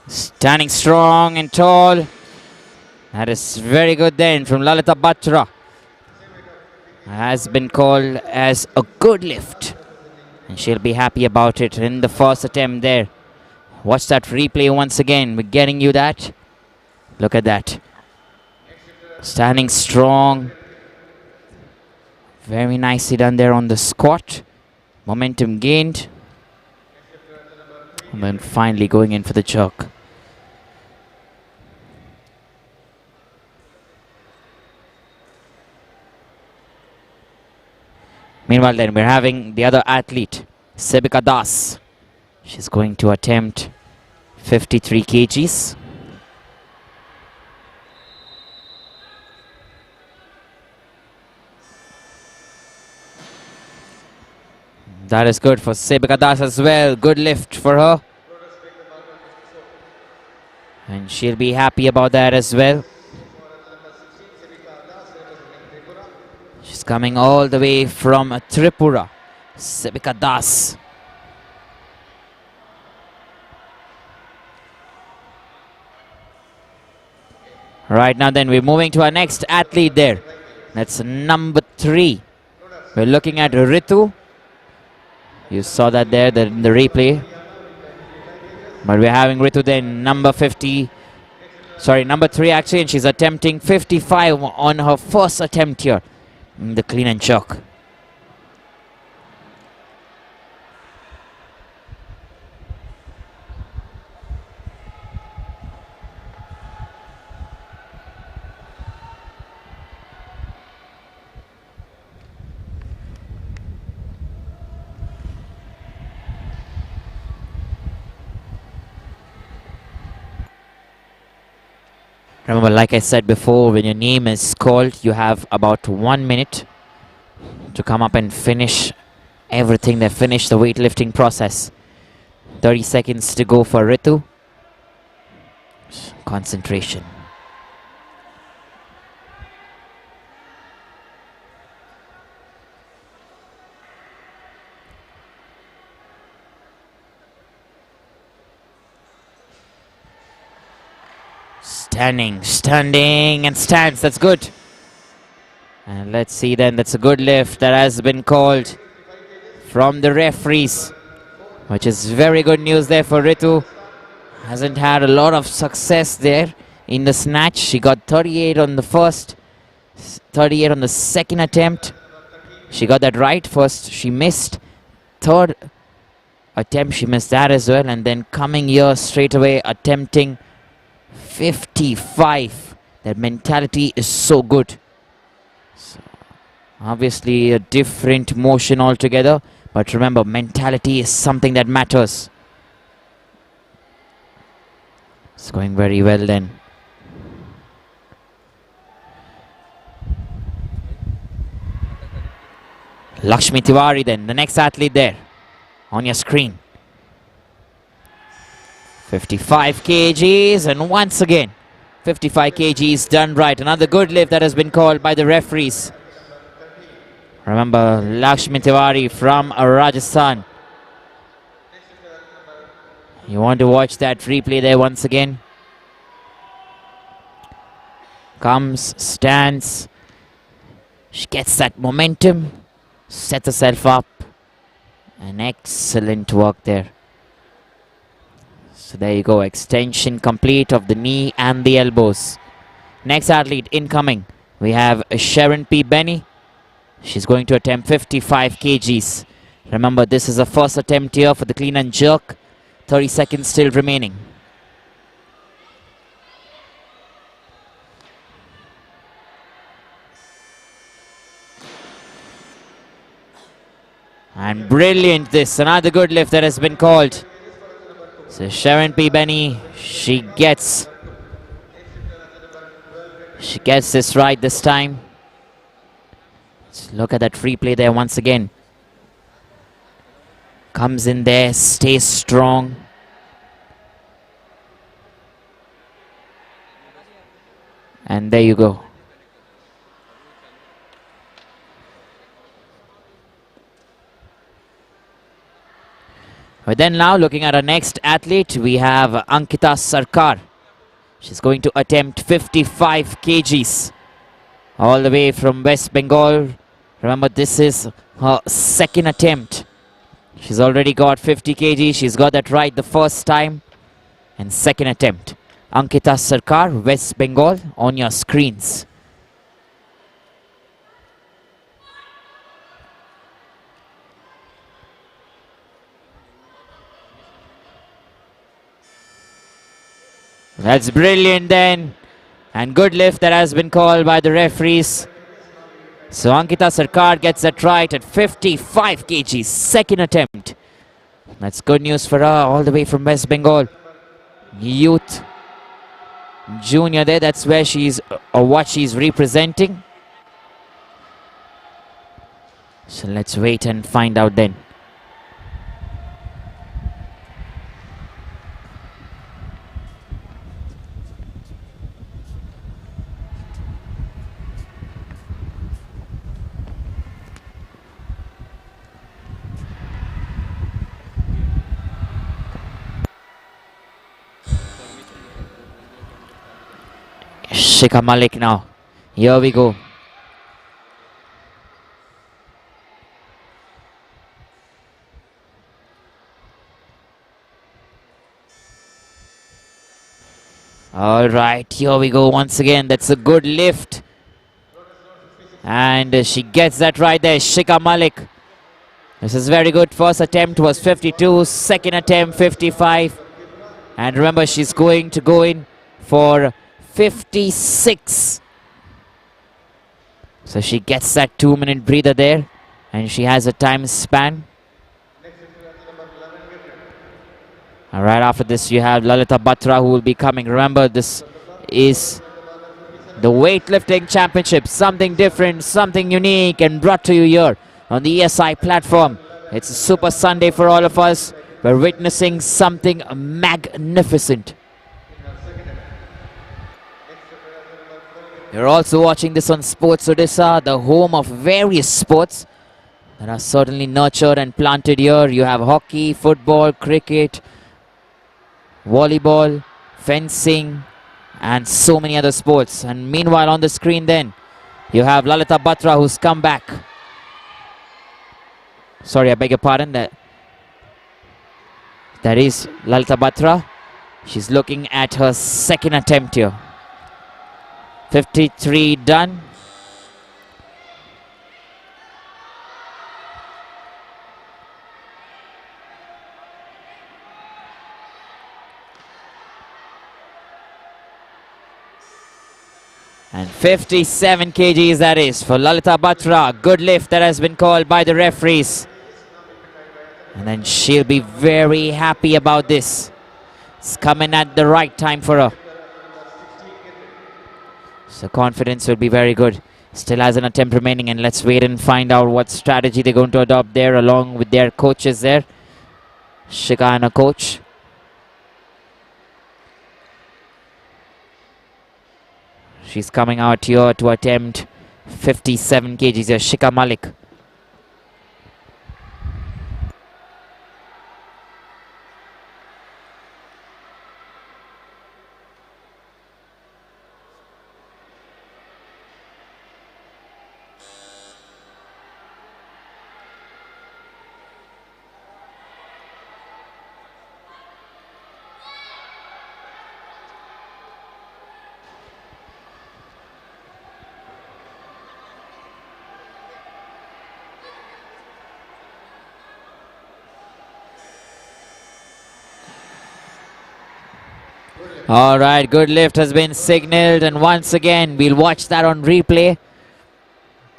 Standing strong and tall. That is very good then from Lalita Batra. Has been called as a good lift. And she'll be happy about it in the first attempt there. Watch that replay once again. We're getting you that. Look at that. Standing strong. Very nicely done there on the squat. Momentum gained. And then finally going in for the jerk. Meanwhile then, we're having the other athlete, Sebika Das. She's going to attempt 53 kgs. That is good for Sebika Das as well. Good lift for her. And she'll be happy about that as well. She's coming all the way from Tripura, Sevika Das. Right now then, we're moving to our next athlete there. That's number 3. We're looking at Ritu. You saw that there in the replay. But we're having Ritu then, number 3 actually, and she's attempting 55 on her first attempt here in the clean and jerk. Remember, like I said before, when your name is called, you have about 1 minute to come up and finish everything. They finish the weightlifting process. 30 seconds to go for Ritu. Concentration. Standing and stands. That's good. And let's see then, that's a good lift that has been called from the referees, which is very good news there for Ritu. Hasn't had a lot of success there in the snatch. She got 38 on the first, 38 on the second attempt. She got that right. First she missed. Third attempt she missed that as well. And then coming here straight away attempting 55. That mentality is so good. So obviously a different motion altogether, but remember, mentality is something that matters. It's going very well then. Lakshmi Tiwari then, the next athlete there on your screen. 55 kgs, and once again 55 kgs done right. Another good lift that has been called by the referees. Remember, Lakshmi Tiwari from Rajasthan. You want to watch that replay there once again. Comes, stands. She gets that momentum, sets herself up. An excellent work there. So there you go, extension complete of the knee and the elbows. Next athlete incoming, we have Sharon Benny. She's going to attempt 55 kgs. Remember, this is the first attempt here for the clean and jerk. 30 seconds still remaining. And brilliant this, another good lift that has been called. So Sharon Benny, she gets this right this time. Let's look at that replay there once again. Comes in there, stays strong. And there you go. But then now looking at our next athlete, we have Ankita Sarkar. She's going to attempt 55 kgs all the way from West Bengal. Remember, this is her second attempt. She's already got 50 kg. She's got that right the first time. And second attempt. Ankita Sarkar, West Bengal, on your screens. That's brilliant then. And good lift that has been called by the referees. So Ankita Sarkar gets that right at 55 kg, second attempt. That's good news for her, all the way from West Bengal. Youth junior there, that's where she's, or what she's representing. So let's wait and find out then. Shikha Malik now. Here we go. All right, here we go once again. That's a good lift. And she gets that right there, Shikha Malik. This is very good. First attempt was 52, second attempt 55. And remember, she's going to go in for 56. So she gets that 2-minute breather there. And she has a time span. And right after this, you have Lalita Batra who will be coming. Remember, this is the Weightlifting Championship. Something different, something unique, and brought to you here on the ESI platform. It's a super Sunday for all of us. We're witnessing something magnificent. You're also watching this on Sports Odisha, the home of various sports that are certainly nurtured and planted here. You have hockey, football, cricket, volleyball, fencing, and so many other sports. And meanwhile on the screen then, you have Lalita Batra who's come back. Sorry, I beg your pardon. That is Lalita Batra. She's looking at her second attempt here. 53 done. And 57 kgs that is for Lalita Batra. Good lift that has been called by the referees. And then she'll be very happy about this. It's coming at the right time for her. So confidence will be very good. Still has an attempt remaining, and let's wait and find out what strategy they're going to adopt there along with their coaches there. Shikha and a coach. She's coming out here to attempt 57 kgs here, Shikha Malik. All right, good lift has been signaled, and once again we'll watch that on replay.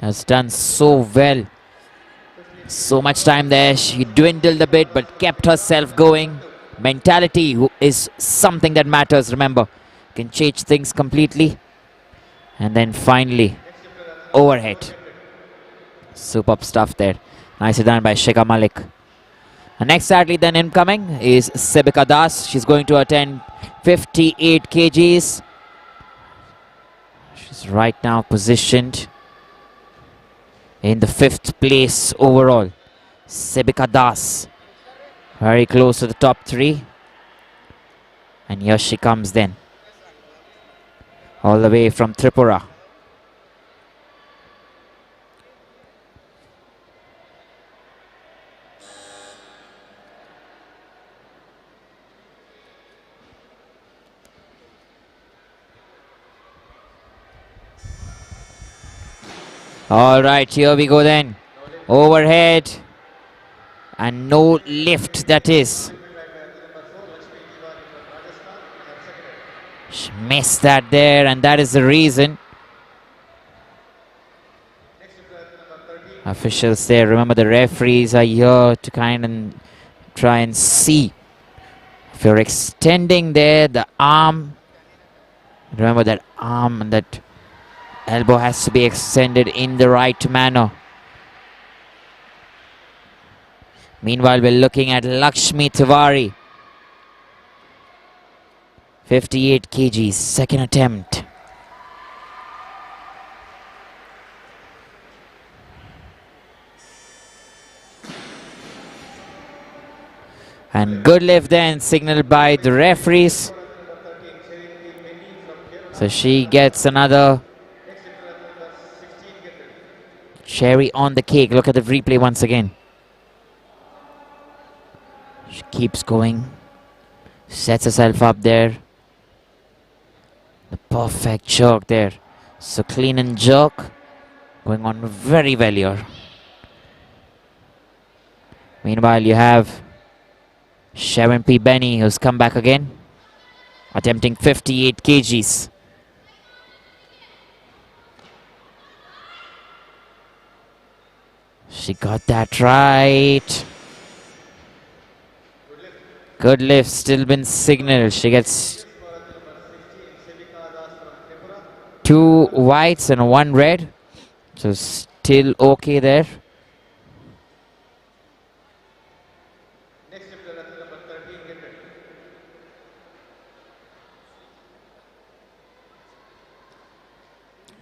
Has done so well. So much time there. She dwindled a bit but kept herself going. Mentality is something that matters, remember. Can change things completely. And then finally, overhead. Superb stuff there. Nicely done by Shikha Malik. The next athlete then incoming is Sebika Das. She's going to attend 58 kgs. She's right now positioned in the 5th place overall. Sebika Das. Very close to the top 3. And here she comes then. All the way from Tripura. All right, here we go then. Overhead. And no lift, that is. She missed that there, and that is the reason. Officials there, remember the referees are here to kind of try and see. If you're extending there, the arm, remember that arm and that elbow has to be extended in the right manner. Meanwhile, we're looking at Lakshmi Tiwari. 58 kgs, second attempt. And good lift then, signaled by the referees. So she gets another Next shifter at number 16, get ready. cherry on the cake. Look at the replay once again. She keeps going. Sets herself up there. The perfect jerk there. So clean and jerk. Going on very well here. Meanwhile, you have Sharon Benny, who's come back again. Attempting 58 kgs. She got that right. Good lift, still been signaled. She gets 2 whites and 1 red. So still okay there. Next shifter at number 13, get ready.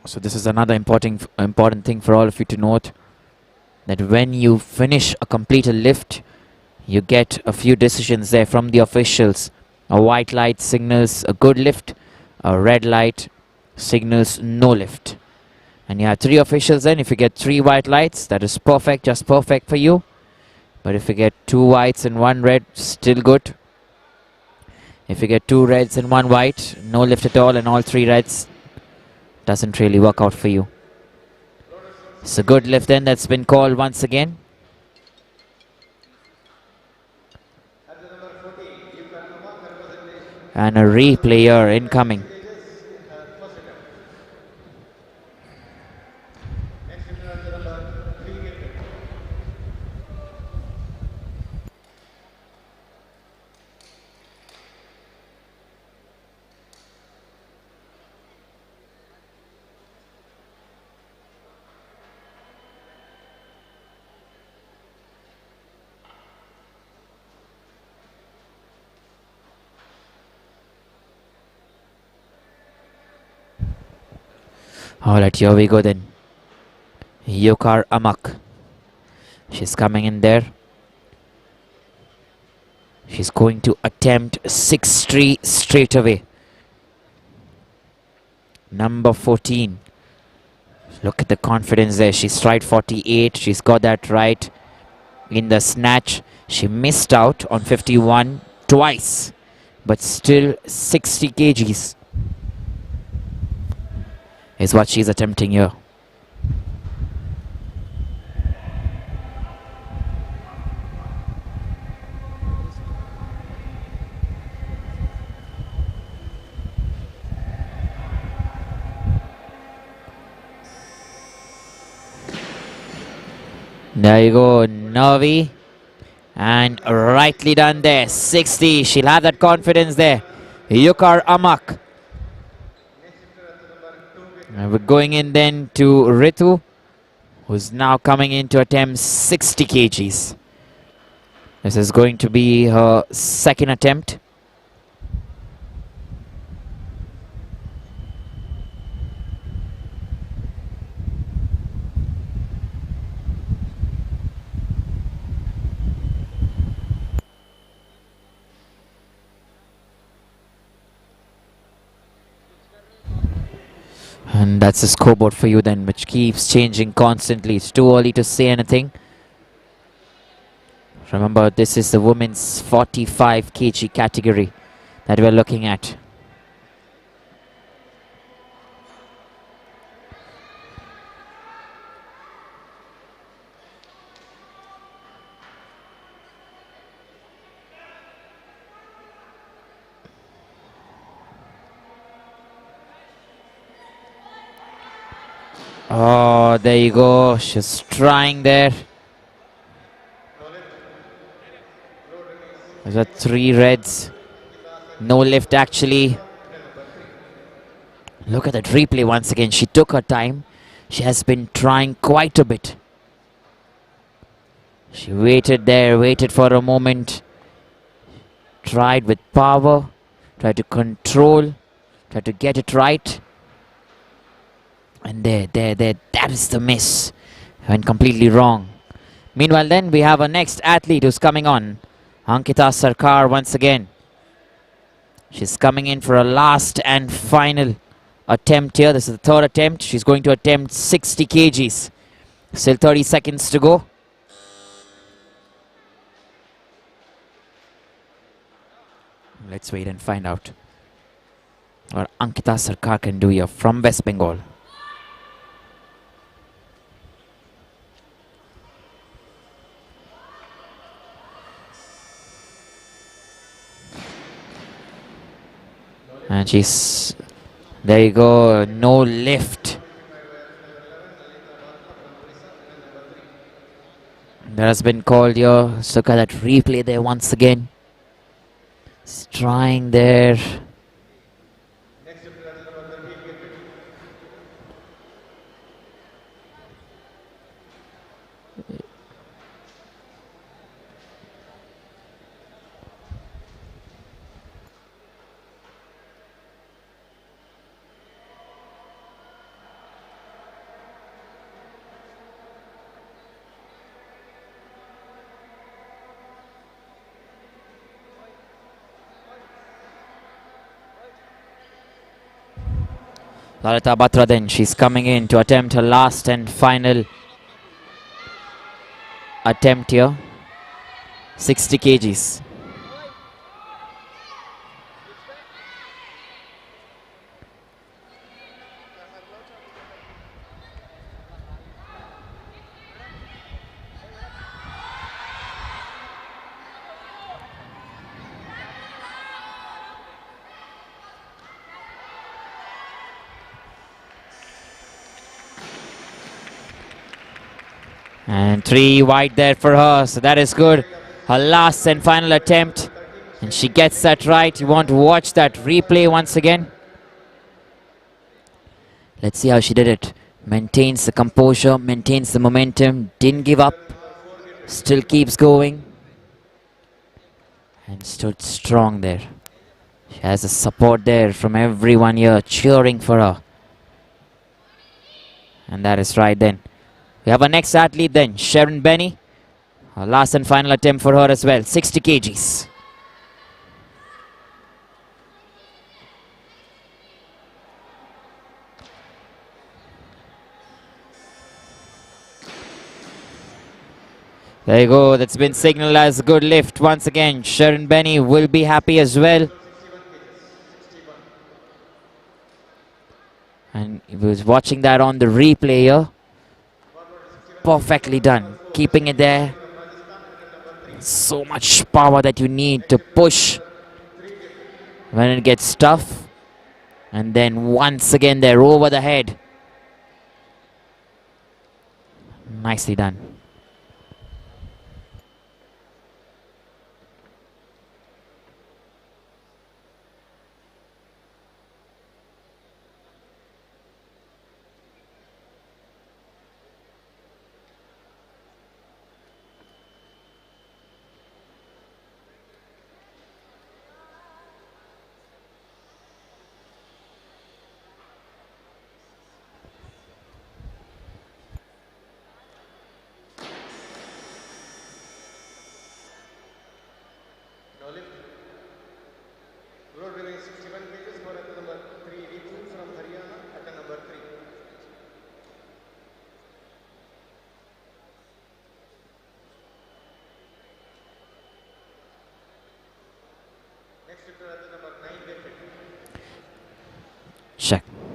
So this is another important thing for all of you to note, that when you finish a completed lift, you get a few decisions there from the officials. A white light signals a good lift, a red light signals no lift. And you have 3 officials then. If you get 3 white lights, that is perfect, just perfect for you. But if you get 2 whites and 1 red, still good. If you get 2 reds and 1 white, no lift at all, and all 3 reds, doesn't really work out for you. It's a good lift then that's been called once again. At the number 14, Yukum Dada representation. And a replayer incoming. First attempt. Next shifter at the number 3, get ready. Alright, here we go then. Yokar Amak. She's coming in there. She's going to attempt 6-3 straight away. Number 14. Look at the confidence there. She's tried 48. She's got that right in the snatch. She missed out on 51 twice, but still 60 kgs is what she's attempting here. There you go, Navi. And rightly done there. 60. She'll have that confidence there. Yukar Amak. And we're going in then to Ritu, who's now coming in to attempt 60 kgs. This is going to be her second attempt. And that's the scoreboard for you then, which keeps changing constantly. It's too early to say anything. Remember, this is the women's 45 kg category that we're looking at. Oh, there you go. She's trying there. There's a 3 reds. No lift actually. Look at that replay once again. She took her time. She has been trying quite a bit. She waited there, waited for a moment. Tried with power. Tried to control. Tried to get it right. And there, that is the miss. Went completely wrong. Meanwhile then, we have our next athlete who's coming on. Ankita Sarkar once again. She's coming in for a last and final attempt here. This is the third attempt. She's going to attempt 60 kgs. Still 30 seconds to go. Let's wait and find out what Ankita Sarkar can do here from West Bengal. And she's, there you go, no lift. That has been called here. So look at that replay there once again. It's trying there. Lalita Batra then, she's coming in to attempt her last and final attempt here. 60 kgs. And 3 wide there for her, so that is good. Her last and final attempt, and she gets that right. You want to watch that replay once again. Let's see how she did it. Maintains the composure, maintains the momentum, didn't give up, still keeps going, and stood strong there. She has the support there from everyone here cheering for her. And that is right then. We have our next athlete then, Sharon Benny. Her last and final attempt for her as well, 60 kgs. There you go, that's been signaled as a good lift once again. Sharon Benny will be happy as well. And he was watching that on the replay here. Perfectly done, keeping it there. So much power that you need to push when it gets tough. And then once again they're over the head. Nicely done.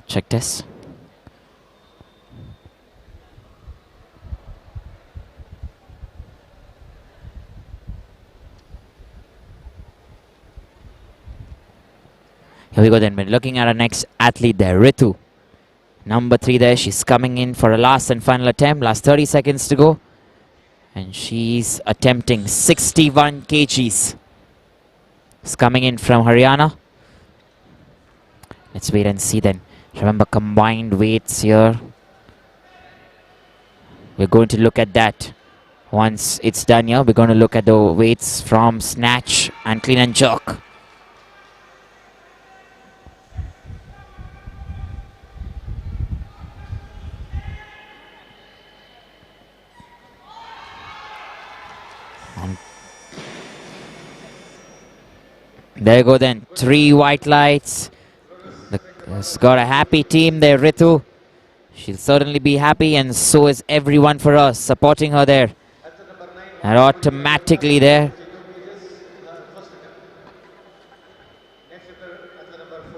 Check this. Here we go then. We're looking at our next athlete there, Ritu. Number 3 there. She's coming in for a last and final attempt. Last 30 seconds to go. And she's attempting 61 kgs. It's coming in from Haryana. Let's wait and see then. Remember, combined weights here. We're going to look at that once it's done here. We're going to look at the weights from snatch and clean and jerk. There you go then. 3 white lights. She's got a happy team there, Ritu. She'll certainly be happy, and so is everyone for us supporting her there. And automatically there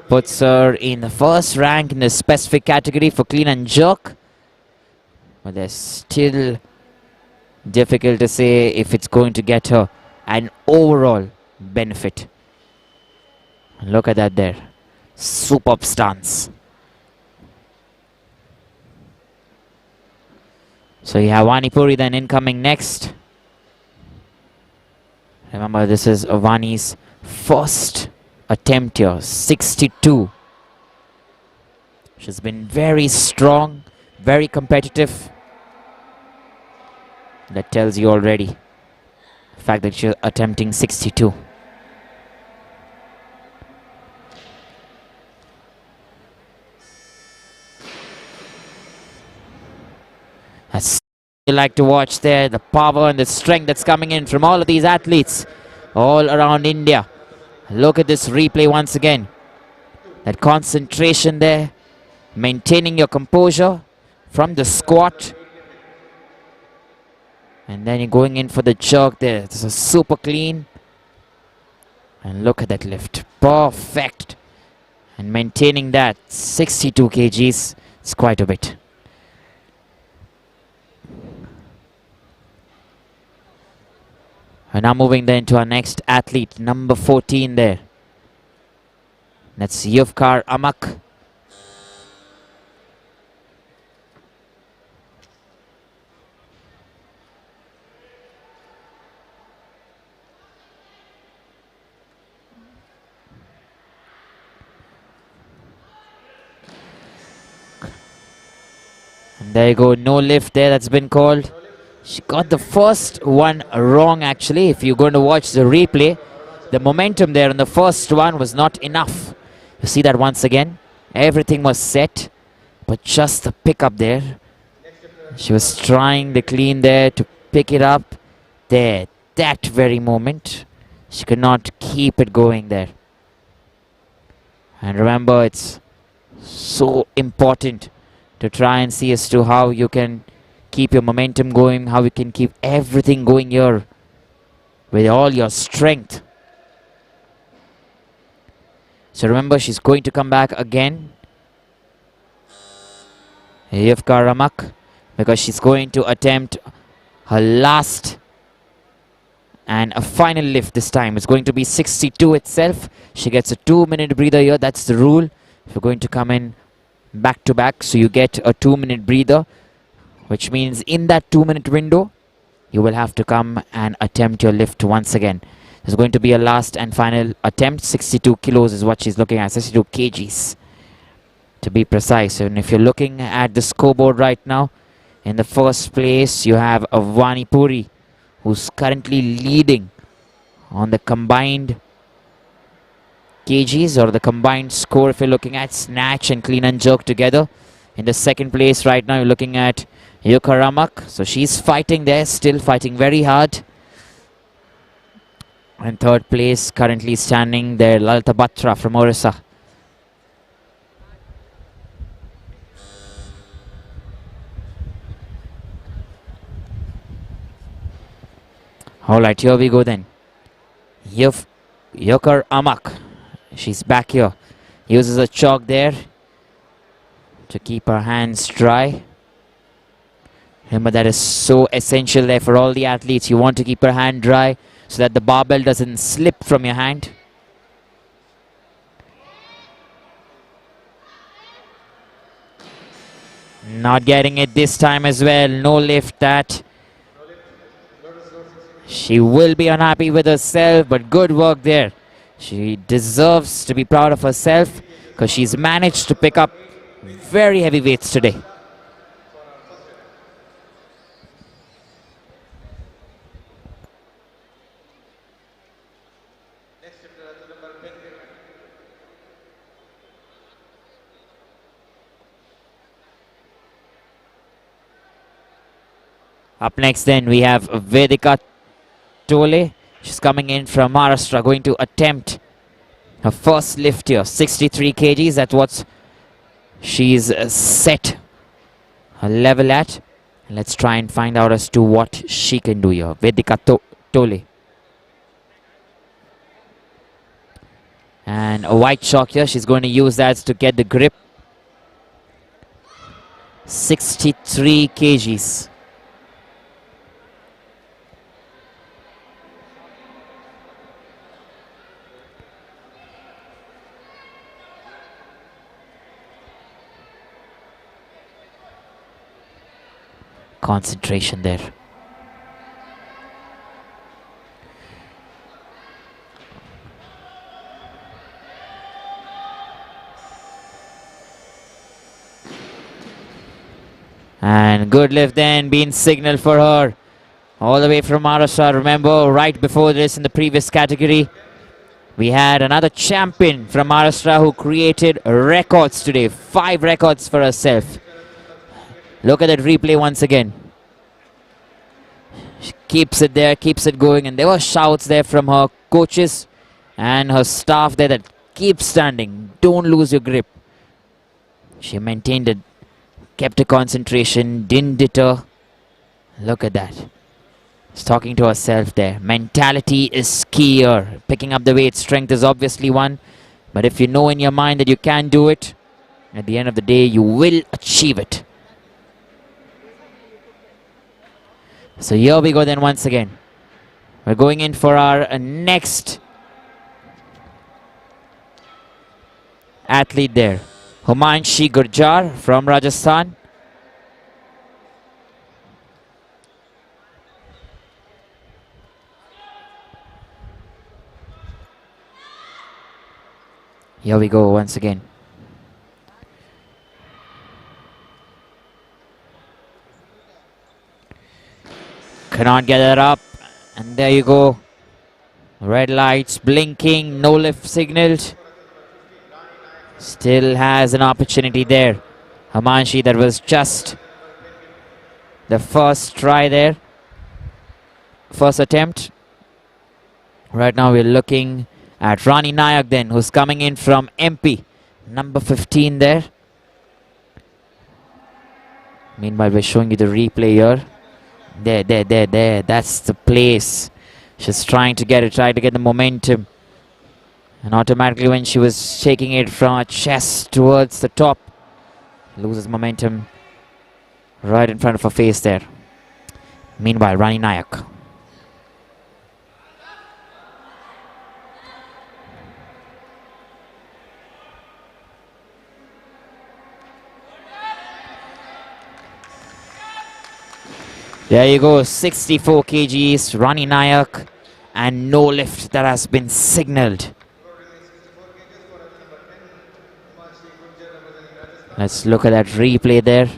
puts her in the first rank in the specific category for clean and jerk. But there's still difficult to say if it's going to get her an overall benefit. Look at that there. Superb stance. So you have Wani Puri then incoming next. Remember, this is Vani's first attempt here, 62. She's been very strong, very competitive. That tells you already the fact that she's attempting 62. That's you like to watch there, the power and the strength that's coming in from all of these athletes all around India. Look at this replay once again. That concentration there, maintaining your composure from the squat. And then you're going in for the jerk there. This is super clean. And look at that lift. Perfect. And maintaining that 62 kgs, it's quite a bit. And now moving then to our next athlete, number 14 there. That's Yuvkar Amak. And there you go, no lift there, that's been called. She got the first one wrong actually. If you're going to watch the replay, the momentum there on the first one was not enough. You see that once again? Everything was set, but just the pickup there. She was trying the clean there to pick it up there. That very moment, she could not keep it going there. And remember, it's so important to try and see as to how you can keep your momentum going, how you can keep everything going here with all your strength. So remember, she's going to come back again, Yuvkar Amak, because she's going to attempt her last and a final lift this time. It's going to be 62 itself. She gets a 2-minute breather here. That's the rule. If you're going to come in back to back, so you get a 2-minute breather, which means in that 2-minute window, you will have to come and attempt your lift once again. There's going to be a last and final attempt. 62 kilos is what she's looking at, 62 kgs to be precise. And if you're looking at the scoreboard right now, in the first place, you have a Wani Puri, who's currently leading on the combined kgs, or the combined score if you're looking at snatch and clean and jerk together. In the second place right now, you're looking at Yuvkar Amak. So she's fighting there, still fighting very hard. And third place currently standing there, Lalita Batra from Odisha. Alright, here we go then. Yuvkar Amak. She's back here. Uses a chalk there to keep her hands dry. Remember, that is so essential there for all the athletes. You want to keep your hand dry so that the barbell doesn't slip from your hand. Not getting it this time as well. No lift that. She will be unhappy with herself, but good work there. She deserves to be proud of herself because she's managed to pick up very heavy weights today. Up next then we have Vedika Tole. She's coming in from Maharashtra, going to attempt her first lift here, 63 kgs. That's what's she's set her level at. Let's try and find out as to what she can do here. Vedika Tole. And a white chalk here. She's going to use that to get the grip. 63 kgs. Concentration there. And good lift then being signaled for her. All the way from Maharashtra. Remember, right before this in the previous category, we had another champion from Maharashtra who created records today. 5 records for herself. Look at that replay once again. She keeps it there, keeps it going. And there were shouts there from her coaches and her staff there that keep standing. Don't lose your grip. She maintained it. Kept her concentration, didn't deter. Look at that. She's talking to herself there. Mentality is key here. Picking up the weight, strength is obviously one. But if you know in your mind that you can do it, at the end of the day, you will achieve it. So here we go then once again. We're going in for our next athlete there. Humanshi Gurjar from Rajasthan. Here we go once again. Cannot get that up. And there you go. Red lights blinking, no lift signaled. Still has an opportunity there. Humanshi, that was just the first try there. First attempt. Right now we're looking at Rani Nayak then, who's coming in from MP. Number 15 there. Meanwhile, we're showing you the replay here. There. That's the place. She's trying to get it, trying to get the momentum. And automatically when she was shaking it from her chest towards the top, loses momentum right in front of her face there. Meanwhile, Rani Nayak. There you go, 64 kgs, Rani Nayak, and no lift that has been signaled. Let's look at that replay there.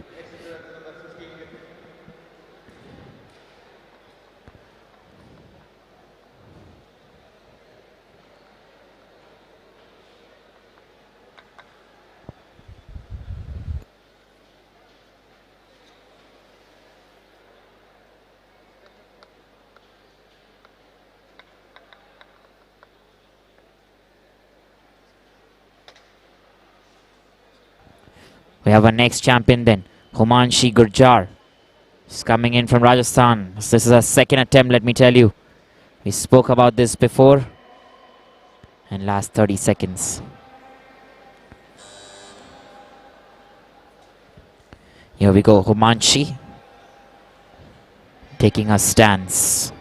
We have our next champion then, Humanshi Gurjar. She's coming in from Rajasthan. This is her second attempt, let me tell you. We spoke about this before. And last 30 seconds. Here we go, Humanshi. Taking her stance.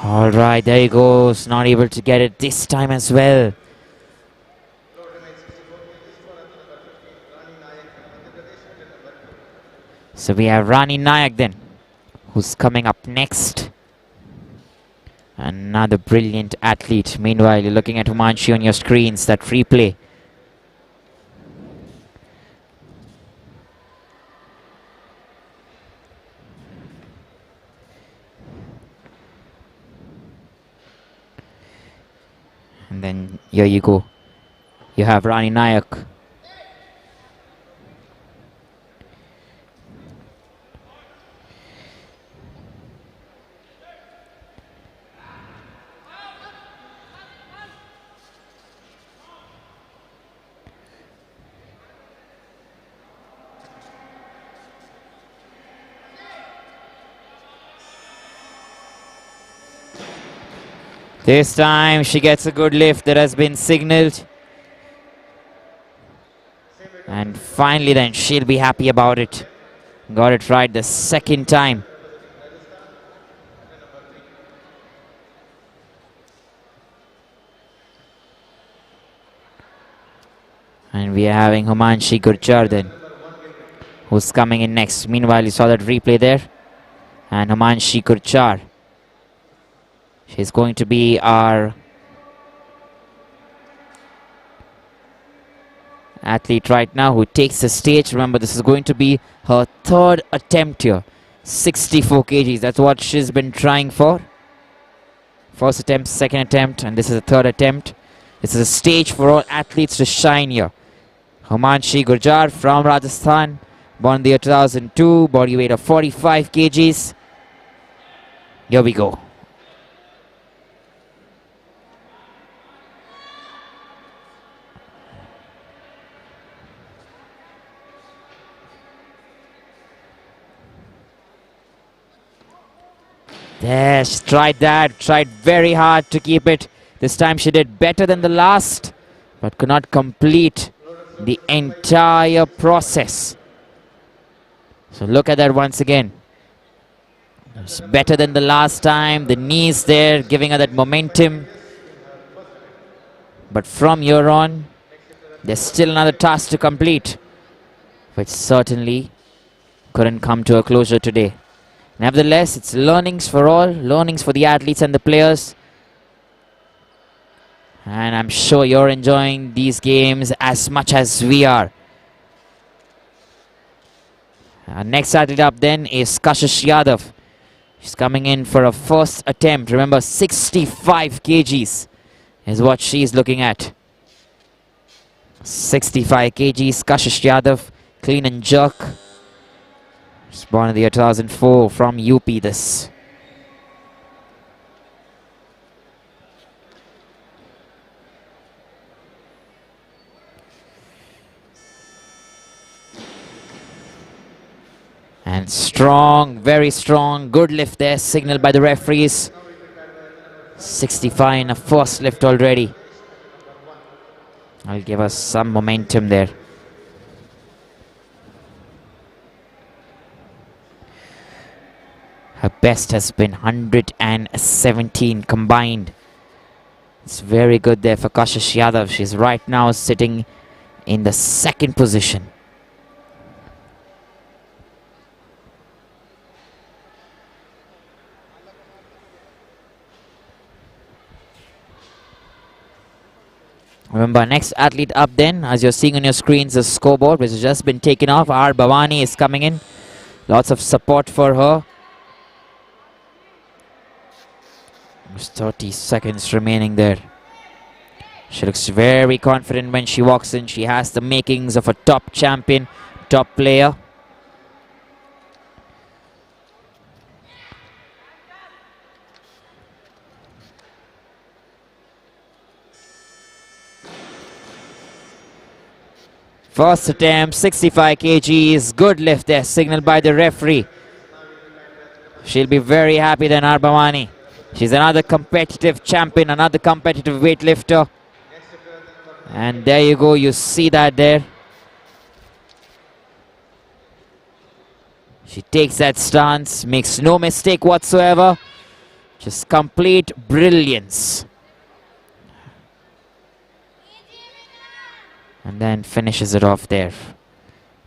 All right, there he goes. Not able to get it this time as well. So we have Rani Nayak then, who's coming up next. Another brilliant athlete. Meanwhile, you're looking at Humanshi on your screens, that replay. And then here you go. You have Rani Nayak. This time she gets a good lift that has been signaled. And finally then she'll be happy about it. Got it right the second time. And we are having Himanshi Gurjar then, who's coming in next. Meanwhile, you saw that replay there. And Himanshi Gurjar. She's going to be our athlete right now who takes the stage. Remember, this is going to be her third attempt here. 64 kgs. That's what she's been trying for. First attempt, second attempt, and this is the third attempt. This is a stage for all athletes to shine here. Himanshi Gurjar from Rajasthan, born in the year 2002, body weight of 45 kgs. Here we go. There, she tried that, tried very hard to keep it. This time she did better than the last, but could not complete the entire process. So look at that once again. It's better than the last time. The knees there, giving her that momentum. But from here on, there's still another task to complete, which certainly couldn't come to a closure today. Nevertheless, it's learnings for all, learnings for the athletes and the players. And I'm sure you're enjoying these games as much as we are. Our next athlete up then is Kashish Yadav. She's coming in for a first attempt. Remember, 65 kgs is what she's looking at. 65 kgs, Kashish Yadav, clean and jerk. She's born in the year 2004 from UP this. And strong, very strong, good lift there, signaled by the referees. 65 in a first lift already. I'll give us some momentum there. Her best has been 117 combined. It's very good there for Kashish Yadav. She's right now sitting in the second position. Remember, next athlete up then, as you're seeing on your screens, the scoreboard, which has just been taken off. Our Bhavani is coming in. Lots of support for her. There's 30 seconds remaining there. She looks very confident when she walks in. She has the makings of a top champion, top player. First attempt, 65 kgs, good lift there, signaled by the referee. She'll be very happy then, Arbhavani. She's another competitive champion, another competitive weightlifter. And there you go, you see that there. She takes that stance, makes no mistake whatsoever. Just complete brilliance. And then finishes it off there.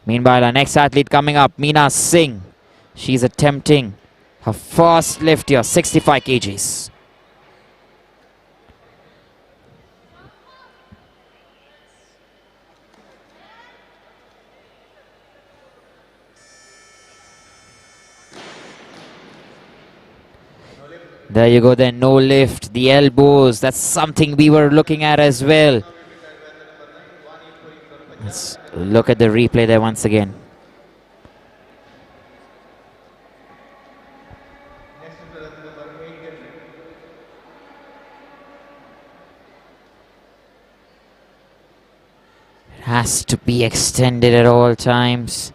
Meanwhile, our next athlete coming up, Meena Singh. She's attempting her first lift here, 65 kgs. There you go then, no lift, the elbows, that's something we were looking at as well. Let's look at the replay there once again. It has to be extended at all times.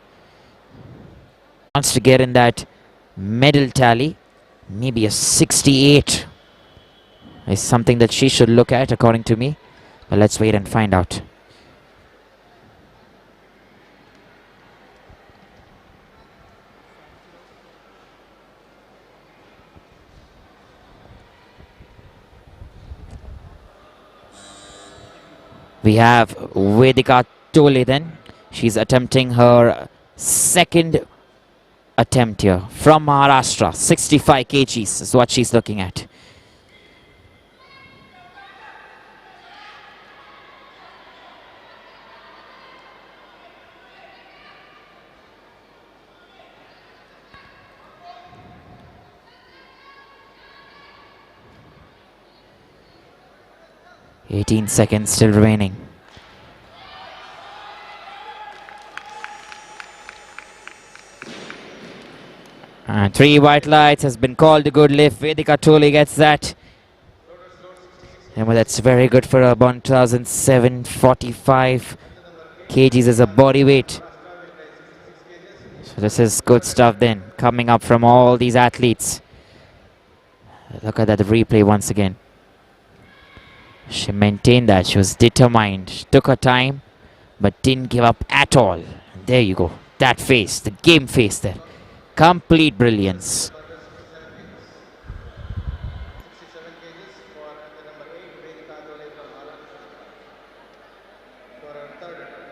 Wants to get in that medal tally, maybe a 68. is something that she should look at, according to me. But let's wait and find out. We have Vedika Tole then. She's attempting her second attempt here from Maharashtra. 65 kgs is what she's looking at. $18 seconds still remaining. And 3 white lights has been called a good lift. Vedika Tole gets that. And that's very good for her. 1,745 kgs as a body weight. So this is good stuff then, coming up from all these athletes. Look at that replay once again. She maintained that. She was determined. She took her time, but didn't give up at all. There you go. That face, the game face there. Complete brilliance. 67 kgs for the number 8, Vedika Tole from Maharashtra. For her third attempt.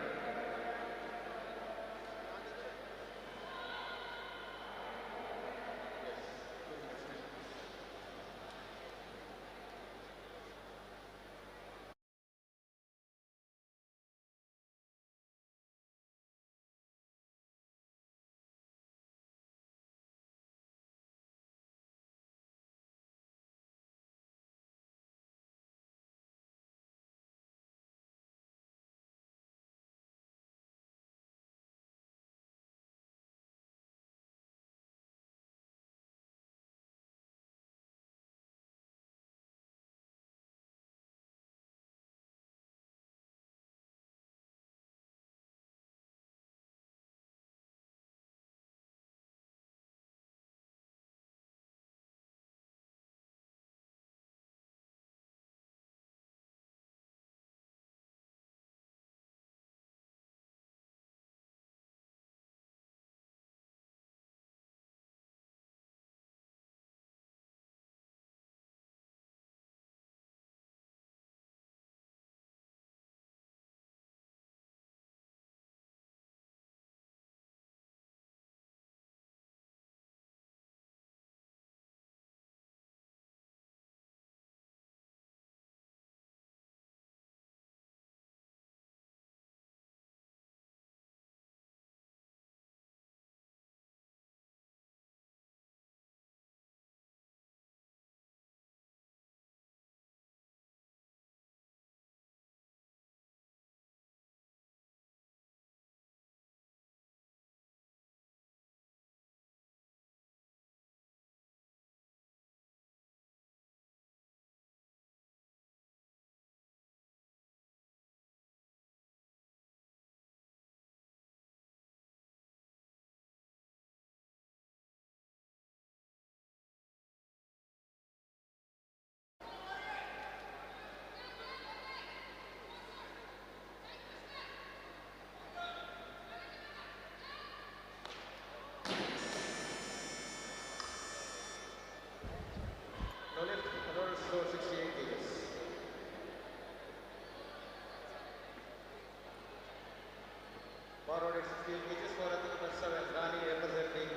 Forward is 16 kgs for athlete number 7, Rani representing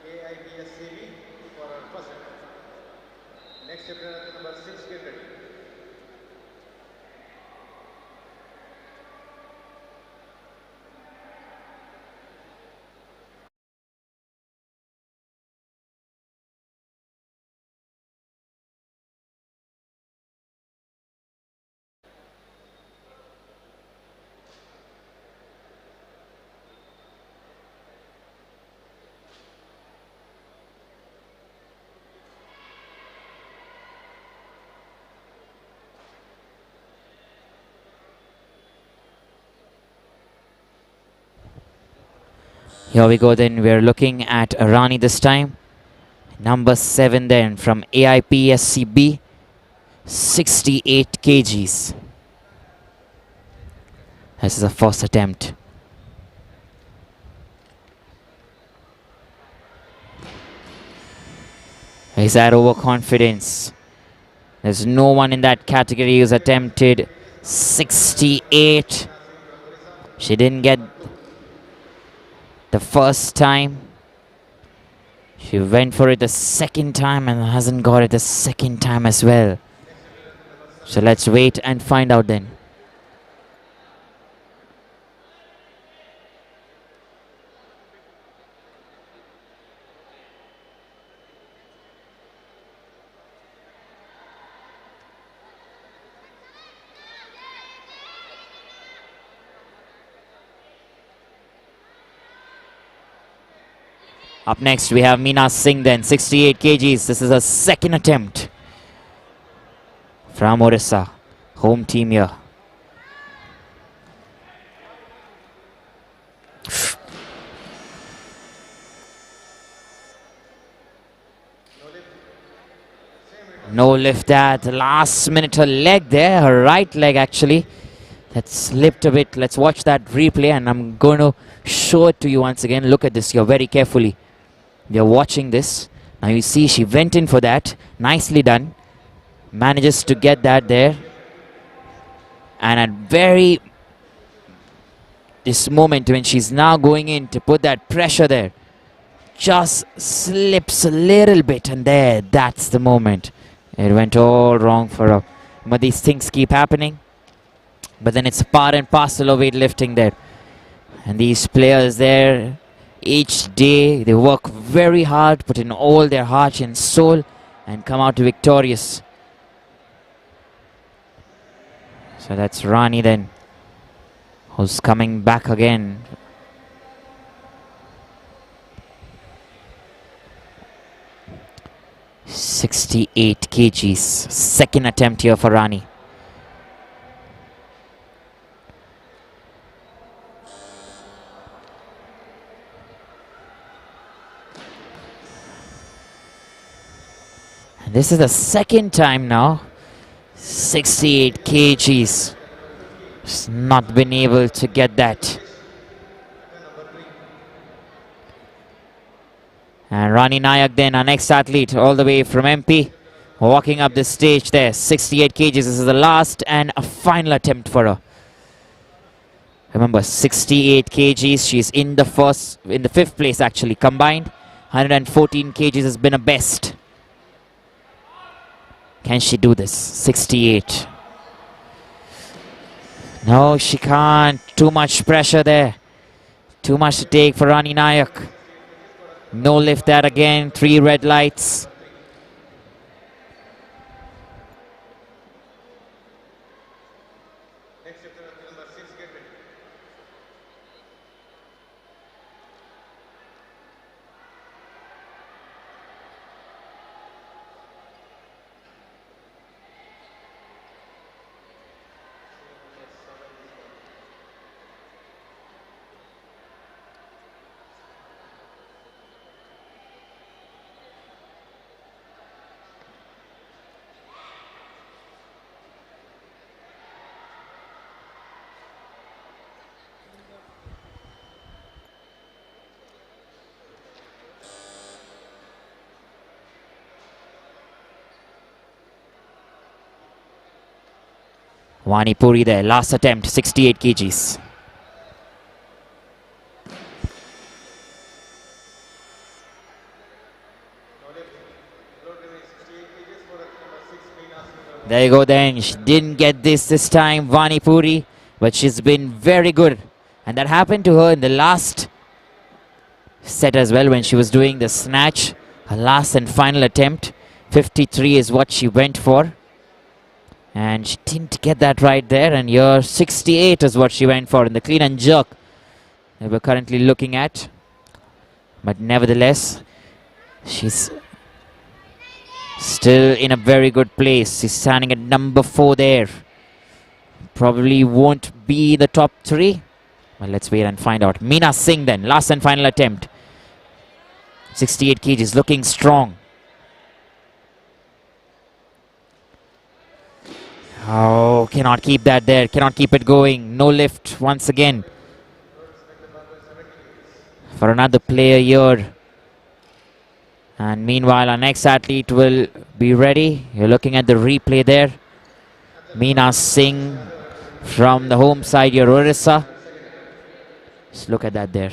AIBSCB for her first attempt. Next chapter athlete number 6, get ready. Here we go then. We're looking at Rani this time. Number 7 then from AIPSCB. 68 kgs. This is the first attempt. Is that overconfidence? There's no one in that category who's attempted 68. She didn't get the first time. She went for it the second time and hasn't got it the second time as well. So let's wait and find out then. Up next we have Meena Singh then, 68 kgs. This is her second attempt from Odisha, home team here. No lift at the last minute. Her leg there, her right leg actually, that slipped a bit. Let's watch that replay and I'm going to show it to you once again. Look at this here very carefully. You're watching this. Now you see she went in for that. Nicely done. Manages to get that there. And at this moment when she's now going in to put that pressure there, just slips a little bit and there, that's the moment. It went all wrong for her. But these things keep happening. But then it's part and parcel of weightlifting there. And these players there, each day they work very hard, put in all their heart and soul and come out victorious. So that's Rani then, who's coming back again. .68 kgs, second attempt here for Rani. This is the second time now. 68 kgs. Just not been able to get that. And Rani Nayak then, our next athlete, all the way from MP, walking up the stage there. 68 kgs. This is the last and a final attempt for her. Remember, 68 kgs. She's in the fifth place actually combined. 114 kgs has been a best. Can she do this? 68. No, she can't. Too much pressure there. Too much to take for Rani Nayak. No lift that again. 3 red lights. Wani Puri there, last attempt, 68 kgs. There you go then, she didn't get this time, Wani Puri, but she's been very good. And that happened to her in the last set as well when she was doing the snatch. Her last and final attempt, 53 is what she went for. And she didn't get that right there, and here 68 is what she went for in the clean and jerk that we're currently looking at. But nevertheless, she's still in a very good place. She's standing at number 4 there. Probably won't be the top 3. Well, let's wait and find out. Meena Singh then, last and final attempt. 68 kgs, looking strong. Oh, cannot keep that there. Cannot keep it going. No lift once again for another player here. And meanwhile, our next athlete will be ready. You're looking at the replay there. Meena Singh from the home side here, Odisha. Just look at that there.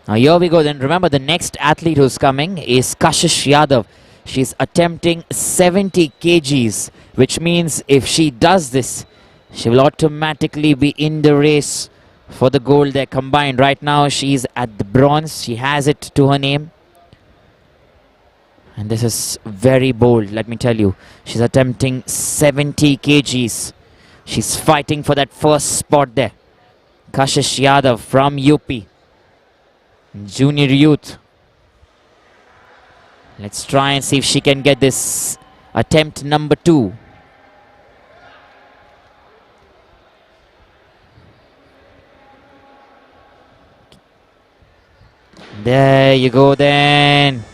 Now here we go then. Remember, the next athlete who's coming is Kashish Yadav. She's attempting 70 kgs, which means if she does this, she will automatically be in the race for the gold there combined. Right now she's at the bronze. She has it to her name. And this is very bold, let me tell you. She's attempting 70 kgs. She's fighting for that first spot there. Kashish Yadav from UP. Junior youth. Let's try and see if she can get this attempt number 2. There you go then.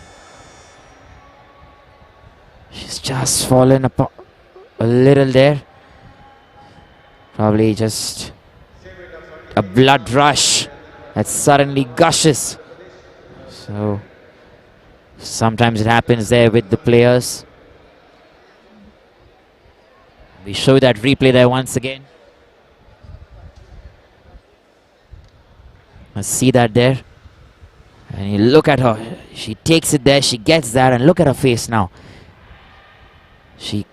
She's just fallen apart a little there. Probably just a blood rush that suddenly gushes. So sometimes it happens there with the players. We show that replay there once again. Let's see that there. And you look at her. She takes it there. She gets that. And look at her face now. She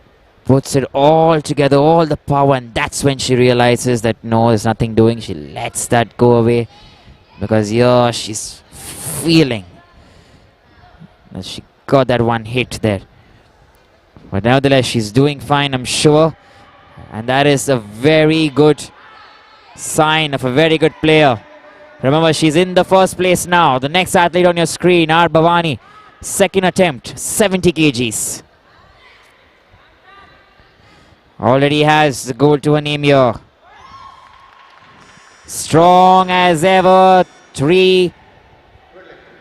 puts it all together, all the power. And that's when she realizes that no, there's nothing doing. She lets that go away. Because yeah, she's feeling that she got that one hit there. But nevertheless, she's doing fine, I'm sure. And that is a very good sign of a very good player. Remember, she's in the first place now. The next athlete on your screen, R. Bhavani. Second attempt, 70 kgs. Already has the gold to her name here. Strong as ever. 3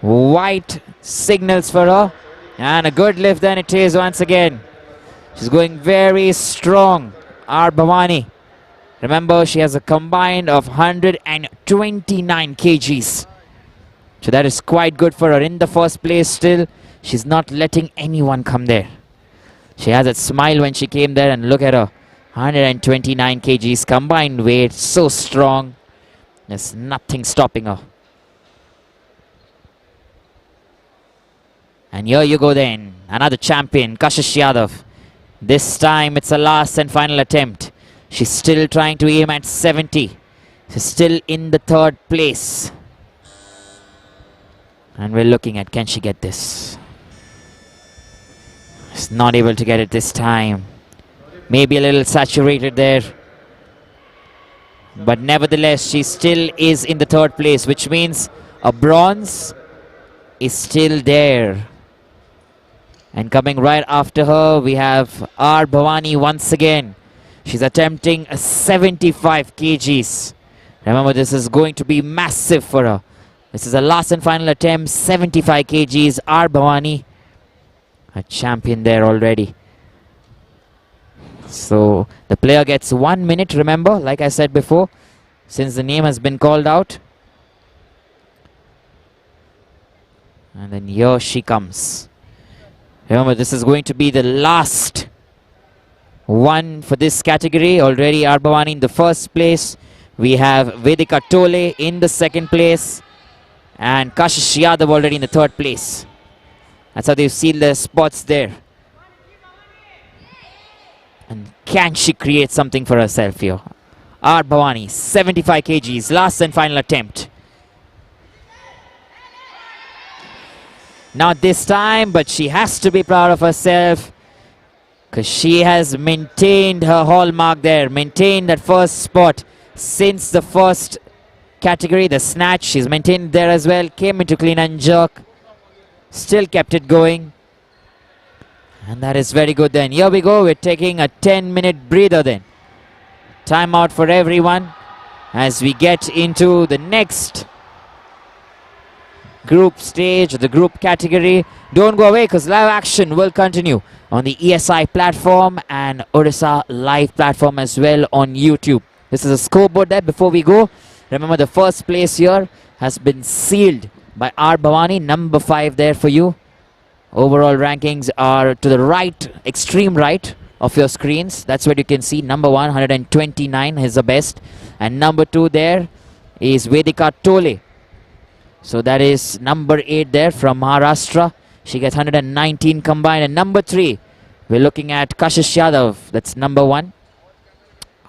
white signals for her. And a good lift then it is once again. She's going very strong. R. Bhavani. Remember, she has a combined of 129 kgs. So that is quite good for her. In the first place still, she's not letting anyone come there. She has that smile when she came there, and look at her. 129 kgs combined weight, so strong. There's nothing stopping her. And here you go then. Another champion, Kashish Yadav. This time it's a last and final attempt. She's still trying to aim at 70. She's still in the third place. And we're looking at, can she get this? She's not able to get it this time. Maybe a little saturated there. But nevertheless, she still is in the third place, which means a bronze is still there. And coming right after her, we have R. Bhavani once again. She's attempting 75 kgs. Remember, this is going to be massive for her. This is a last and final attempt, 75 kgs. R. Bhavani, a champion there already. So the player gets 1 minute, remember, like I said before, since the name has been called out. And then here she comes. Remember, this is going to be the last one for this category. Already R. Bhavani in the first place. We have Vedika Tole in the second place. And Kashish Yadav already in the third place. That's how they've sealed their spots there. And can she create something for herself here? R. Bhavani, 75 kgs, last and final attempt. Not this time, but she has to be proud of herself, because she has maintained her hallmark there, maintained that first spot since the first category, the snatch. She's maintained there as well, came into clean and jerk, still kept it going. And that is very good then. Here we go, we're taking a 10-minute breather then. Time out for everyone. as we get into the next group stage, the group category. Don't go away because live action will continue on the ESI platform and Odisha live platform as well on YouTube. This is a scoreboard there before we go. Remember, the first place here has been sealed by R. Bhavani, number 5 there for you. Overall rankings are to the right, extreme right of your screens. That's what you can see. Number 1, 129 is the best. And number 2 there is Vedika Tole. So that is number 8 there from Maharashtra. She gets 119 combined. And number 3, we're looking at Kashish Yadav. That's number 1,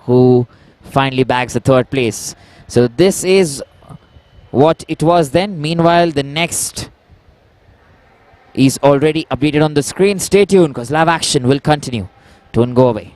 who finally bags the 3rd place. So this is what it was then. Meanwhile, the next is already updated on the screen. Stay tuned because live action will continue. Don't go away.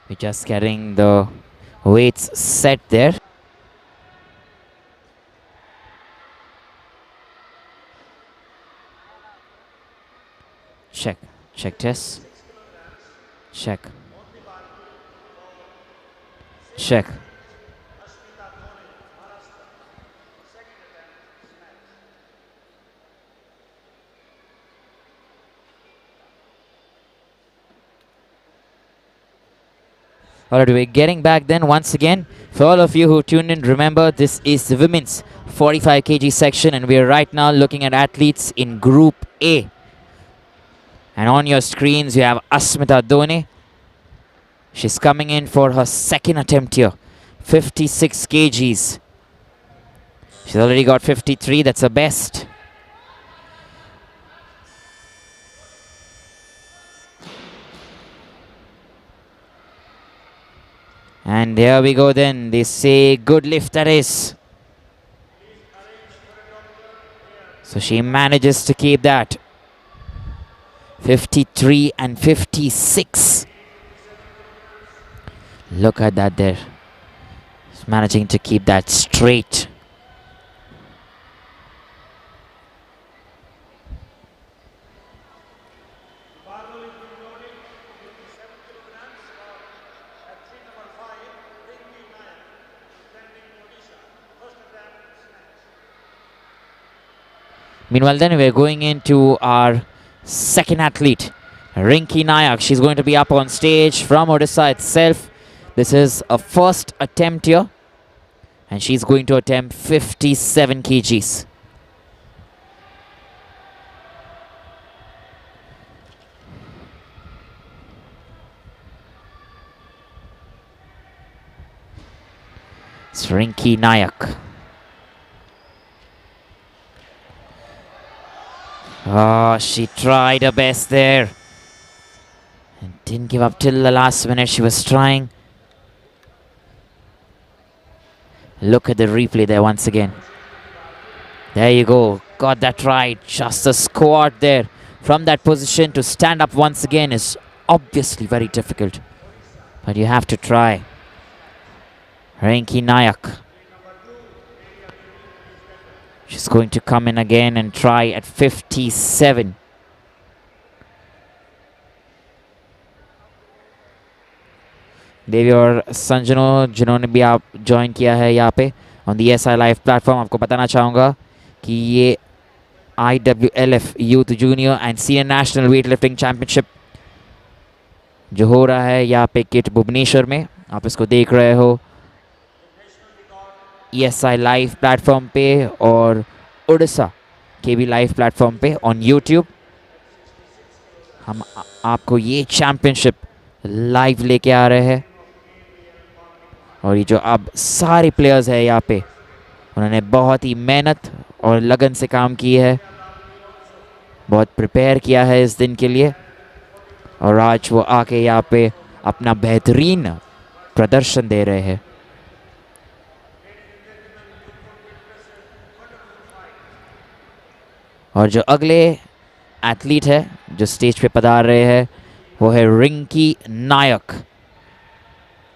We're just getting the weights set there. Check. Check test. Check. Check. Alright, we're getting back then once again. For all of you who tuned in, remember this is the women's 45 kg section and we're right now looking at athletes in Group A. And on your screens you have Asmitadone. She's coming in for her second attempt here. 56 kgs. She's already got 53, that's her best. And here we go then. They say good lift that is. So she manages to keep that. 53 and 56. Look at that there. She's managing to keep that straight. Meanwhile then we're going into our second athlete, Rinky Nayak. She's going to be up on stage from Odisha itself. This is a first attempt here. And she's going to attempt 57 kgs. It's Rinky Nayak. Oh, she tried her best there. And didn't give up till the last minute. She was trying. Look at the replay there once again. There you go. Got that right. Just a squat there. From that position to stand up once again is obviously very difficult. But you have to try. Rinky Nayak. She's going to come in again and try at 57. देवी और संजनो जिन्होंने भी आप join किया है यहाँ पे on the ESI live platform, आपको बताना चाहूँगा कि ये IWLF youth junior and senior national weightlifting championship जो हो रहा है यहाँ पे किट भुवनेश्वर में, आप इसको देख रहे हो ESI लाइव प्लेटफॉर्म पे और उड़ीसा के भी लाइव प्लेटफॉर्म पे ऑन YouTube। हम आपको ये चैम्पियनशिप लाइव लेके आ रहे हैं और ये जो अब सारे प्लेयर्स हैं यहाँ पे उन्होंने बहुत ही मेहनत और लगन से काम की है, बहुत प्रिपेयर किया है इस दिन के लिए और आज वो आके यहाँ पे अपना बेहतरीन प्रदर्शन दे रहे हैं। और जो अगले एथलीट है जो स्टेज पे पधार रहे हैं वो है रिंकी नायक।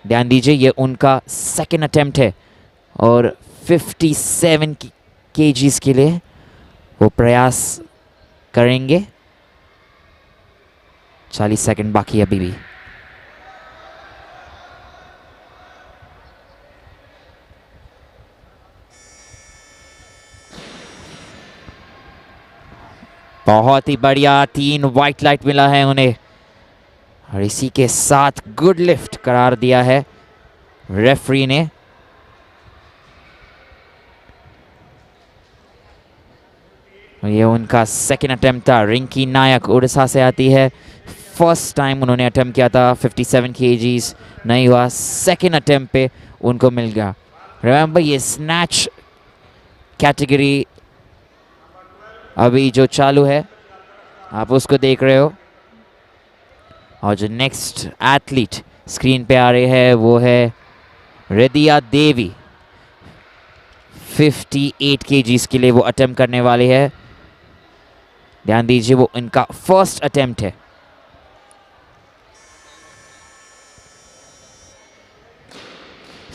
ध्यान दीजिए ये उनका सेकंड अटेम्प्ट है और 57 केजीज के लिए वो प्रयास करेंगे। 40 सेकंड बाकी अभी भी। बहुत ही बढ़िया, 3 वाइट लाइट मिला है उन्हें। और इसी के साथ गुड लिफ्ट करार दिया है रेफरी ने। ये उनका सेकेंड अटेम्प्ट था। रिंकी नायक उड़ीसा से आती है। फर्स्ट टाइम उन्होंने अटेम्प्ट किया था 57 kgs, नहीं हुआ। सेकेंड अटेम्प्ट पे उनको मिल गया। रिमेंबर ये स्नैच कैटेगरी अभी जो चालू है आप उसको देख रहे हो, और जो नेक्स्ट एथलीट स्क्रीन पे आ रहे हैं वो है रिदिया देवी। 58 kgs के लिए वो अटेम्प्ट करने वाले हैं। ध्यान दीजिए वो इनका फर्स्ट अटेम्प्ट है।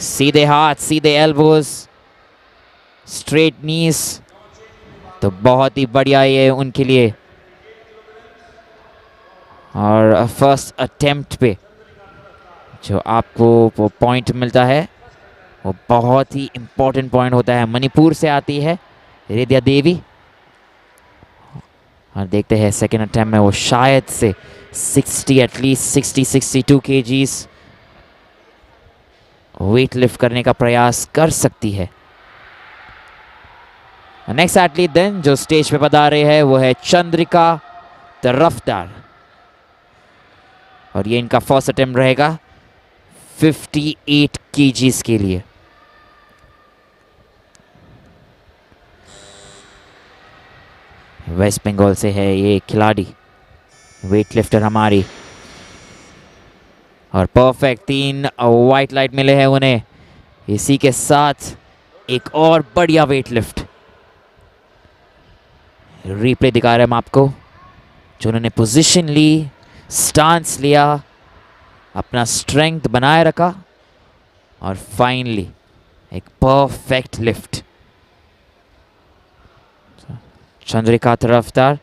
सीधे हाथ, सीधे एल्बोज, स्ट्रेट नीज, तो बहुत ही बढ़िया ये उनके लिए। और फर्स्ट अटेम्प्ट पे जो आपको वो पॉइंट मिलता है वो बहुत ही इम्पोर्टेंट पॉइंट होता है। मणिपुर से आती है रिदिया देवी, और देखते हैं सेकेंड अटेम्प्ट में वो शायद से 60 एटलीस्ट 60-62 kgs वेट लिफ्ट करने का प्रयास कर सकती है। नेक्स्ट एथलीट देन जो स्टेज पे पधारे हैं वो है चंद्रिका तरफदार, और ये इनका फर्स्ट अटेम्प्ट रहेगा 58 kgs के लिए। वेस्ट बंगाल से है ये खिलाड़ी, वेट लिफ्टर हमारी, और परफेक्ट 3 वाइट लाइट मिले हैं उन्हें। इसी के साथ एक और बढ़िया वेट लिफ्ट रिप्ले दिखा रहे हम आपको, जो उन्होंने पोजीशन ली, स्टांस लिया, अपना स्ट्रेंथ बनाए रखा, और फाइनली एक परफेक्ट लिफ्ट। चंद्रिका तरफदार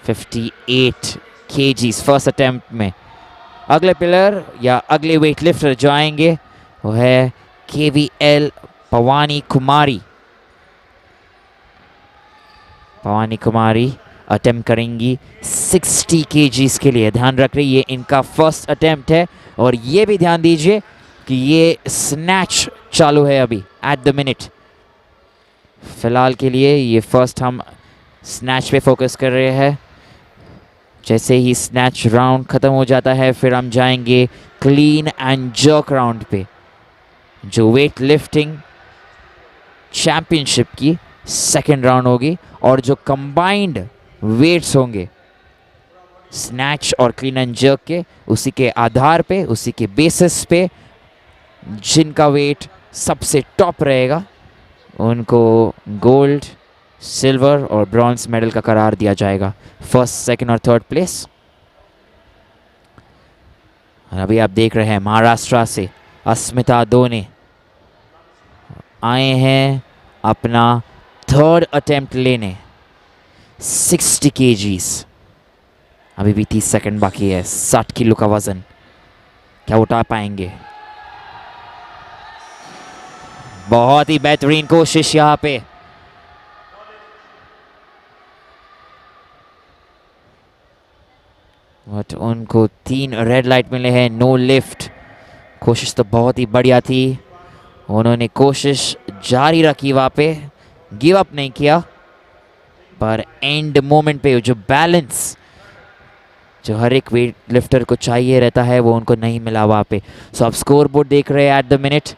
58 kgs फर्स्ट अटेम्प्ट में। अगले प्लेयर या अगले वेट लिफ्टर जो आएंगे वो है KVL भवानी कुमारी। भवानी कुमारी अटेम्प्ट करेंगी 60 kgs के लिए। ध्यान रख रही ये इनका फर्स्ट अटेम्प्ट है, और ये भी ध्यान दीजिए कि ये स्नैच चालू है अभी एट द मिनट। फिलहाल के लिए ये फर्स्ट हम स्नैच पे फोकस कर रहे हैं। जैसे ही स्नैच राउंड ख़त्म हो जाता है फिर हम जाएंगे क्लीन एंड जर्क राउंड पे, जो वेट लिफ्टिंग चैम्पियनशिप की सेकेंड राउंड होगी, और जो कंबाइंड वेट्स होंगे स्नैच और क्लीन एंड जर्क के, उसी के आधार पे, उसी के बेसिस पे जिनका वेट सबसे टॉप रहेगा उनको गोल्ड, सिल्वर और ब्रॉन्ज मेडल का करार दिया जाएगा, फर्स्ट, सेकंड और थर्ड प्लेस। अभी आप देख रहे हैं महाराष्ट्र से अस्मिता दोने आए हैं अपना थर्ड अटेम्प्ट लेने 60 kgs। अभी भी 30 सेकंड बाकी है। 60 किलो का वजन क्या उठा पाएंगे? बहुत ही बेहतरीन कोशिश यहाँ पे। बट उनको 3 रेड लाइट मिले हैं, नो लिफ्ट। कोशिश तो बहुत ही बढ़िया थी, उन्होंने कोशिश जारी रखी, वहाँ पे गिव अप नहीं किया, पर एंड मोमेंट पे जो बैलेंस जो हर एक वेट लिफ्टर को चाहिए रहता है वो उनको नहीं मिला वहाँ पे। सो आप स्कोर बोर्ड देख रहे हैं एट द मिनट,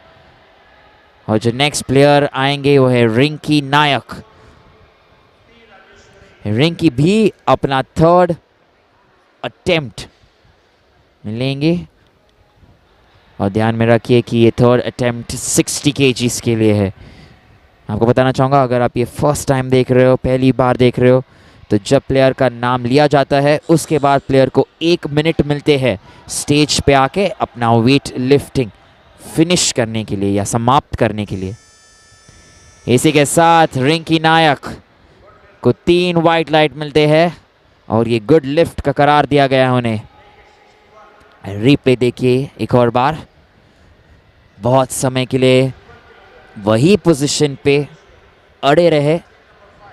और जो नेक्स्ट प्लेयर आएंगे वो है रिंकी नायक। रिंकी भी अपना थर्ड अटेम्प्ट मिलेंगे, और ध्यान में रखिए कि ये थर्ड अटेम्प्ट 60 kgs के लिए है। आपको बताना चाहूँगा, अगर आप ये फर्स्ट टाइम देख रहे हो, पहली बार देख रहे हो, तो जब प्लेयर का नाम लिया जाता है उसके बाद प्लेयर को 1 मिनट मिलते हैं स्टेज पे आके अपना वेट लिफ्टिंग फिनिश करने के लिए या समाप्त करने के लिए। इसी के साथ रिंकी नायक को 3 वाइट लाइट मिलते हैं, और ये गुड लिफ्ट का करार दिया गया उन्हें। रिप्ले देखिए एक और बार। बहुत समय के लिए वही पोजीशन पे अड़े रहे,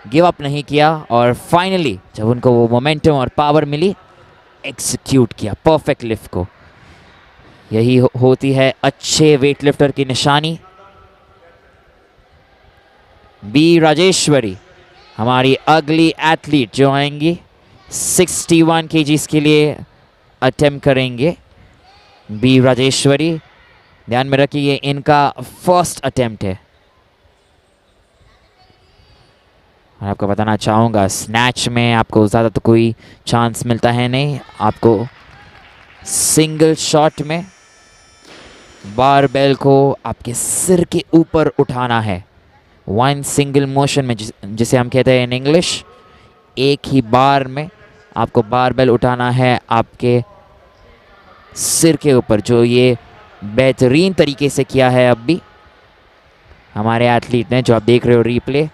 गिव अप नहीं किया और फाइनली जब उनको वो मोमेंटम और पावर मिली, एग्जीक्यूट किया परफेक्ट लिफ्ट को। यही होती है अच्छे वेट लिफ्टर की निशानी। बी राजेश्वरी हमारी अगली एथलीट जो आएंगी 61 केजीज के लिए अटेम्प्ट करेंगे। बी राजेश्वरी, ध्यान में रखिए इनका फर्स्ट अटेम्प्ट है। और आपको बताना चाहूँगा स्नैच में आपको ज़्यादा तो कोई चांस मिलता है नहीं, आपको सिंगल शॉट में बारबेल को आपके सिर के ऊपर उठाना है। वन सिंगल मोशन में, जिसे हम कहते हैं इन इंग्लिश, एक ही बार में आपको बारबेल उठाना है आपके सिर के ऊपर, जो ये बेहतरीन तरीके से किया है अब भी हमारे एथलीट ने, जो आप देख रहे हो रीप्ले।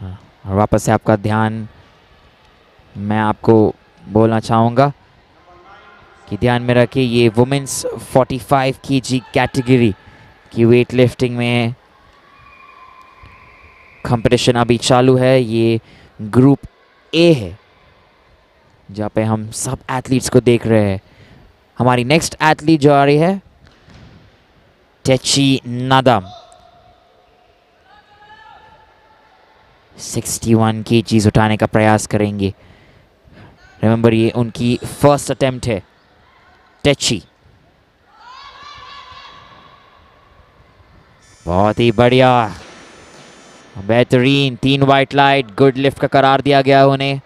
और वापस से आपका ध्यान मैं आपको बोलना चाहूँगा कि ध्यान में रखिए ये वुमेन्स 45 केजी कैटेगरी की वेट लिफ्टिंग में कंपटीशन अभी चालू है। ये ग्रुप ए है जहाँ पे हम सब एथलीट्स को देख रहे हैं। हमारी नेक्स्ट एथलीट जो आ रही है टेची नादम, 61 केजीज उठाने का प्रयास करेंगे। रिमेंबर ये उनकी फर्स्ट अटेम्प्ट है। टेची बहुत ही बढ़िया, बेहतरीन, 3 वाइट लाइट, गुड लिफ्ट का करार दिया गया उन्हें।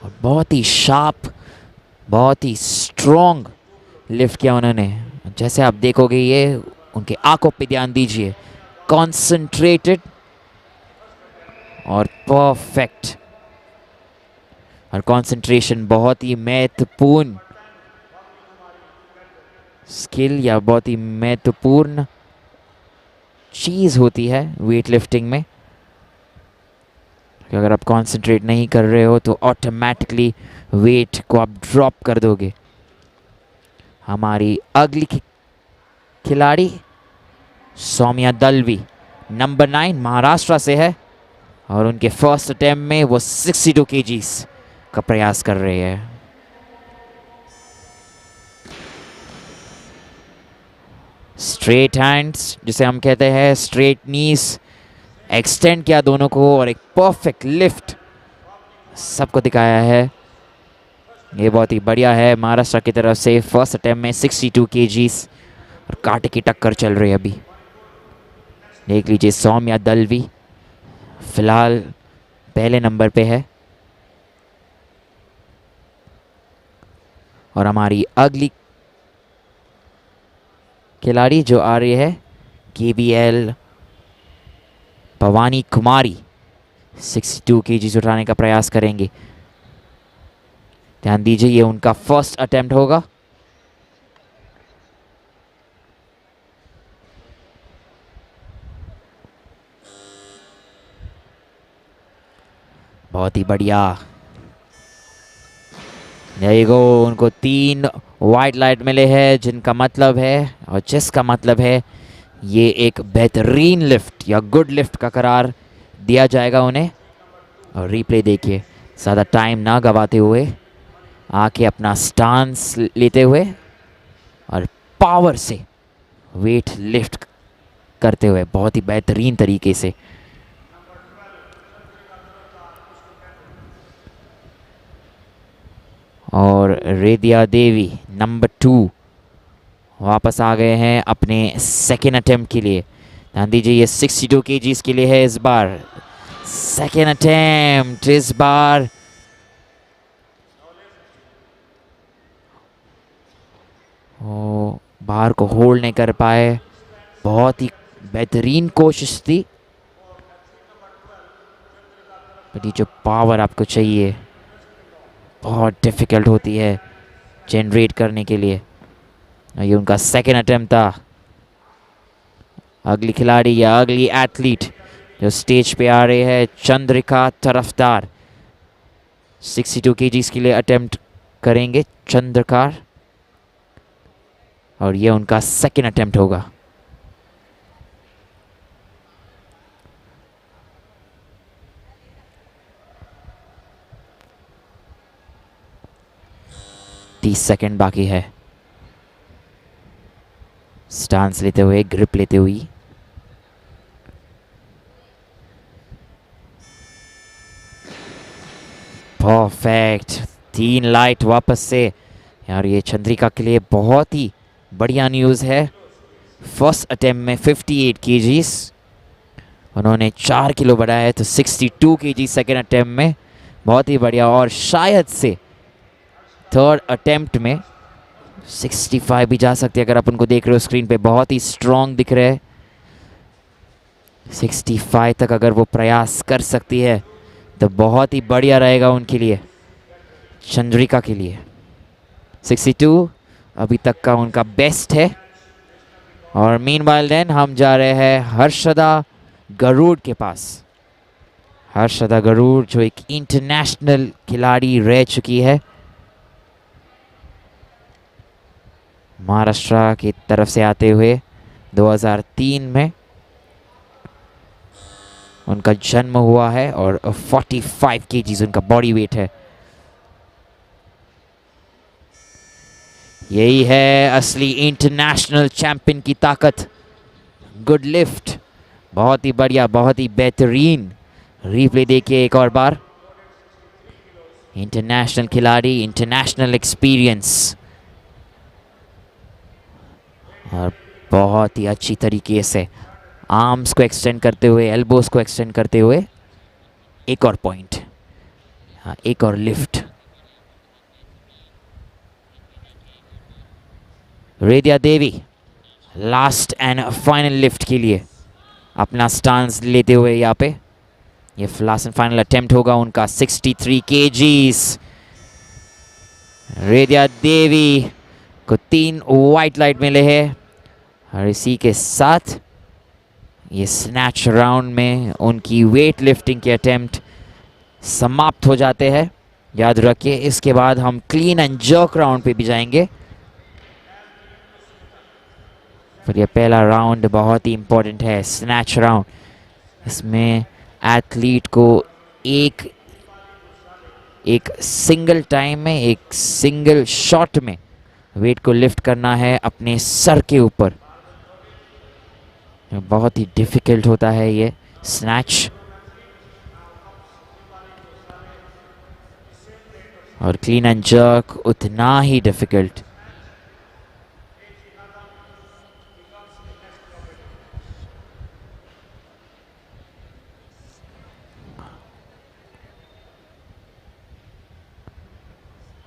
और बहुत ही शार्प, बहुत ही स्ट्रॉन्ग लिफ्ट किया उन्होंने। जैसे आप देखोगे ये उनके आंखों पे ध्यान दीजिए, कॉन्सेंट्रेटेड और परफेक्ट। और कंसंट्रेशन बहुत ही महत्वपूर्ण स्किल या बहुत ही महत्वपूर्ण चीज़ होती है वेट लिफ्टिंग में, कि अगर आप कंसंट्रेट नहीं कर रहे हो तो ऑटोमेटिकली वेट को आप ड्रॉप कर दोगे। हमारी अगली खिलाड़ी सौम्या दलवी, नंबर 9, महाराष्ट्र से है और उनके फर्स्ट अटेम्प्ट में वो 62 केजीज का प्रयास कर रहे हैं। स्ट्रेट हैंड्स जिसे हम कहते हैं, स्ट्रेट नीज एक्सटेंड किया दोनों को और एक परफेक्ट लिफ्ट सबको दिखाया है। ये बहुत ही बढ़िया है महाराष्ट्र की तरफ से। फर्स्ट अटेम्प्ट में 62 केजीज और कांटे की टक्कर चल रही है अभी। देख लीजिए सौम्या दलवी फिलहाल पहले नंबर पे है। और हमारी अगली खिलाड़ी जो आ रही है KBL वानी कुमारी, 62 केजीज उठाने का प्रयास करेंगे। ध्यान दीजिए ये उनका फर्स्ट अटेम्प्ट होगा। बहुत ही बढ़िया, यही गो, उनको 3 वाइट लाइट मिले हैं, जिनका मतलब है और जिसका मतलब है ये एक बेहतरीन लिफ्ट या गुड लिफ्ट का करार दिया जाएगा उन्हें। और रीप्ले देखिए, ज़्यादा टाइम ना गवाते हुए आके अपना स्टांस लेते हुए और पावर से वेट लिफ्ट करते हुए बहुत ही बेहतरीन तरीके से। और रेदिया देवी नंबर 2 वापस आ गए हैं अपने सेकेंड अटेम्प्ट के लिए। ध्यान दीजिए ये 62 केजीज के लिए है इस बार। सेकेंड अटेम्प्ट इस बार वो बार को होल्ड नहीं कर पाए। बहुत ही बेहतरीन कोशिश थी, बट ये जो पावर आपको चाहिए बहुत डिफ़िकल्ट होती है जनरेट करने के लिए। ये उनका सेकेंड अटेम्प्ट था। अगली खिलाड़ी या अगली एथलीट जो स्टेज पे आ रहे हैं चंद्रिका तरफदार, 62 केजीज के लिए अटेम्प्ट करेंगे चंद्रकार। और ये उनका सेकेंड अटेम्प्ट होगा। तीस सेकेंड बाकी है। स्टांस लेते हुए, ग्रिप लेते हुए, परफेक्ट। 3 लाइट वापस से यार, ये चंद्रिका के लिए बहुत ही बढ़िया न्यूज़ है। फर्स्ट अटेम्प्ट में 58 केजीज, उन्होंने 4 किलो बढ़ाया है तो 62 केजी सेकेंड अटेम्प्ट में, बहुत ही बढ़िया। और शायद से थर्ड अटेम्प्ट में 65 भी जा सकते हैं। अगर आप उनको देख रहे हो स्क्रीन पे, बहुत ही स्ट्रॉन्ग दिख रहे हैं। 65 तक अगर वो प्रयास कर सकती है तो बहुत ही बढ़िया रहेगा उनके लिए, चंद्रिका के लिए। 62 अभी तक का उनका बेस्ट है। और मीनवाइल देन हम जा रहे हैं हर्षदा गरुड़ के पास। हर्षदा गरुड़ जो एक इंटरनेशनल खिलाड़ी रह चुकी है, महाराष्ट्र की तरफ से आते हुए 2003 में उनका जन्म हुआ है और 45 केजीज उनका बॉडी वेट है। यही है असली इंटरनेशनल चैंपियन की ताकत। गुड लिफ्ट, बहुत ही बढ़िया, बहुत ही बेहतरीन। रिप्ले देखिए एक और बार। इंटरनेशनल खिलाड़ी, इंटरनेशनल एक्सपीरियंस, और बहुत ही अच्छी तरीके से आर्म्स को एक्सटेंड करते हुए, एल्बोस को एक्सटेंड करते हुए एक और पॉइंट, हाँ एक और लिफ्ट। रेडिया Devi last and final lift के लिए अपना स्टांस लेते हुए यहाँ पे, ये लास्ट एंड फाइनल अटेम्प्ट होगा उनका। 63 केजीज। रेडिया देवी को 3 वाइट लाइट मिले हैं और इसी के साथ ये स्नैच राउंड में उनकी वेट लिफ्टिंग के अटेम्प्ट समाप्त हो जाते हैं। याद रखिए, इसके बाद हम क्लीन एंड जर्क राउंड पे भी जाएंगे। पर ये पहला राउंड बहुत ही इंपॉर्टेंट है, स्नैच राउंड। इसमें एथलीट को एक सिंगल टाइम में, एक सिंगल शॉट में वेट को लिफ्ट करना है अपने सर के ऊपर। बहुत ही डिफिकल्ट होता है ये स्नैच, और क्लीन एंड जर्क उतना ही डिफिकल्ट।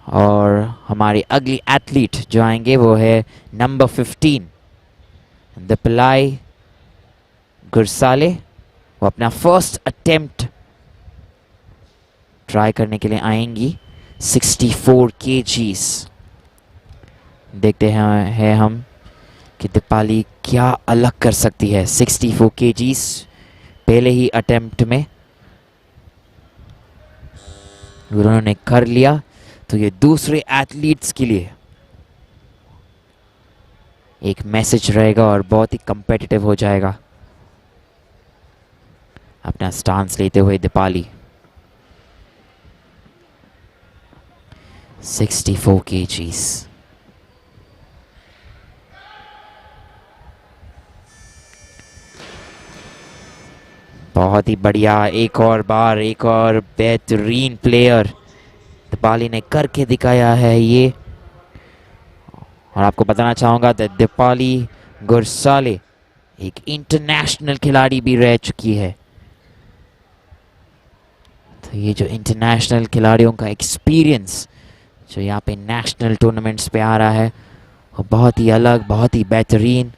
और हमारी अगली एथलीट जो आएंगे वो है नंबर 15 दीपलाई गुरसाले। वो अपना फर्स्ट अटेम्प्ट ट्राई करने के लिए आएंगी। 64 केजीज। देखते हैं हम कि दीपाली क्या अलग कर सकती है। 64 केजीज पहले ही अटेम्प्ट में उन्होंने कर लिया, तो ये दूसरे एथलीट्स के लिए एक मैसेज रहेगा और बहुत ही कंपेटिटिव हो जाएगा। अपना स्टांस लेते हुए दीपाली 64 केजीज। बहुत ही बढ़िया, एक और बार, एक और बेहतरीन प्लेयर दीपाली ने करके दिखाया है ये। और आपको बताना चाहूँगा कि दीपाली गुरसाले एक इंटरनेशनल खिलाड़ी भी रह चुकी है। तो ये जो इंटरनेशनल खिलाड़ियों का एक्सपीरियंस जो यहाँ पे नेशनल टूर्नामेंट्स पे आ रहा है, वो बहुत ही अलग, बहुत ही बेहतरीन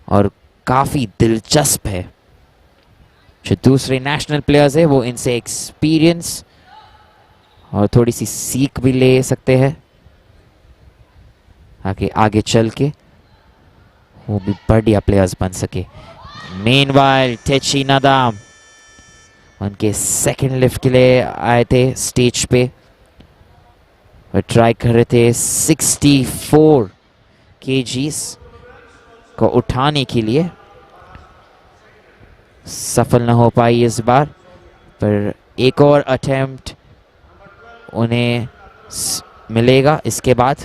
और काफ़ी दिलचस्प है। जो दूसरे नेशनल प्लेयर्स हैं वो इनसे एक्सपीरियंस और थोड़ी सी सीख भी ले सकते हैं, आगे आगे चल के वो भी बढ़िया प्लेयर्स बन सके। मेनवाइल टेची नादाम उनके सेकंड लिफ्ट के लिए आए थे स्टेज पे और ट्राई कर रहे थे 64 केजीज को उठाने के लिए। सफल न हो पाई इस बार, पर एक और अटेम्प्ट उन्हें मिलेगा इसके बाद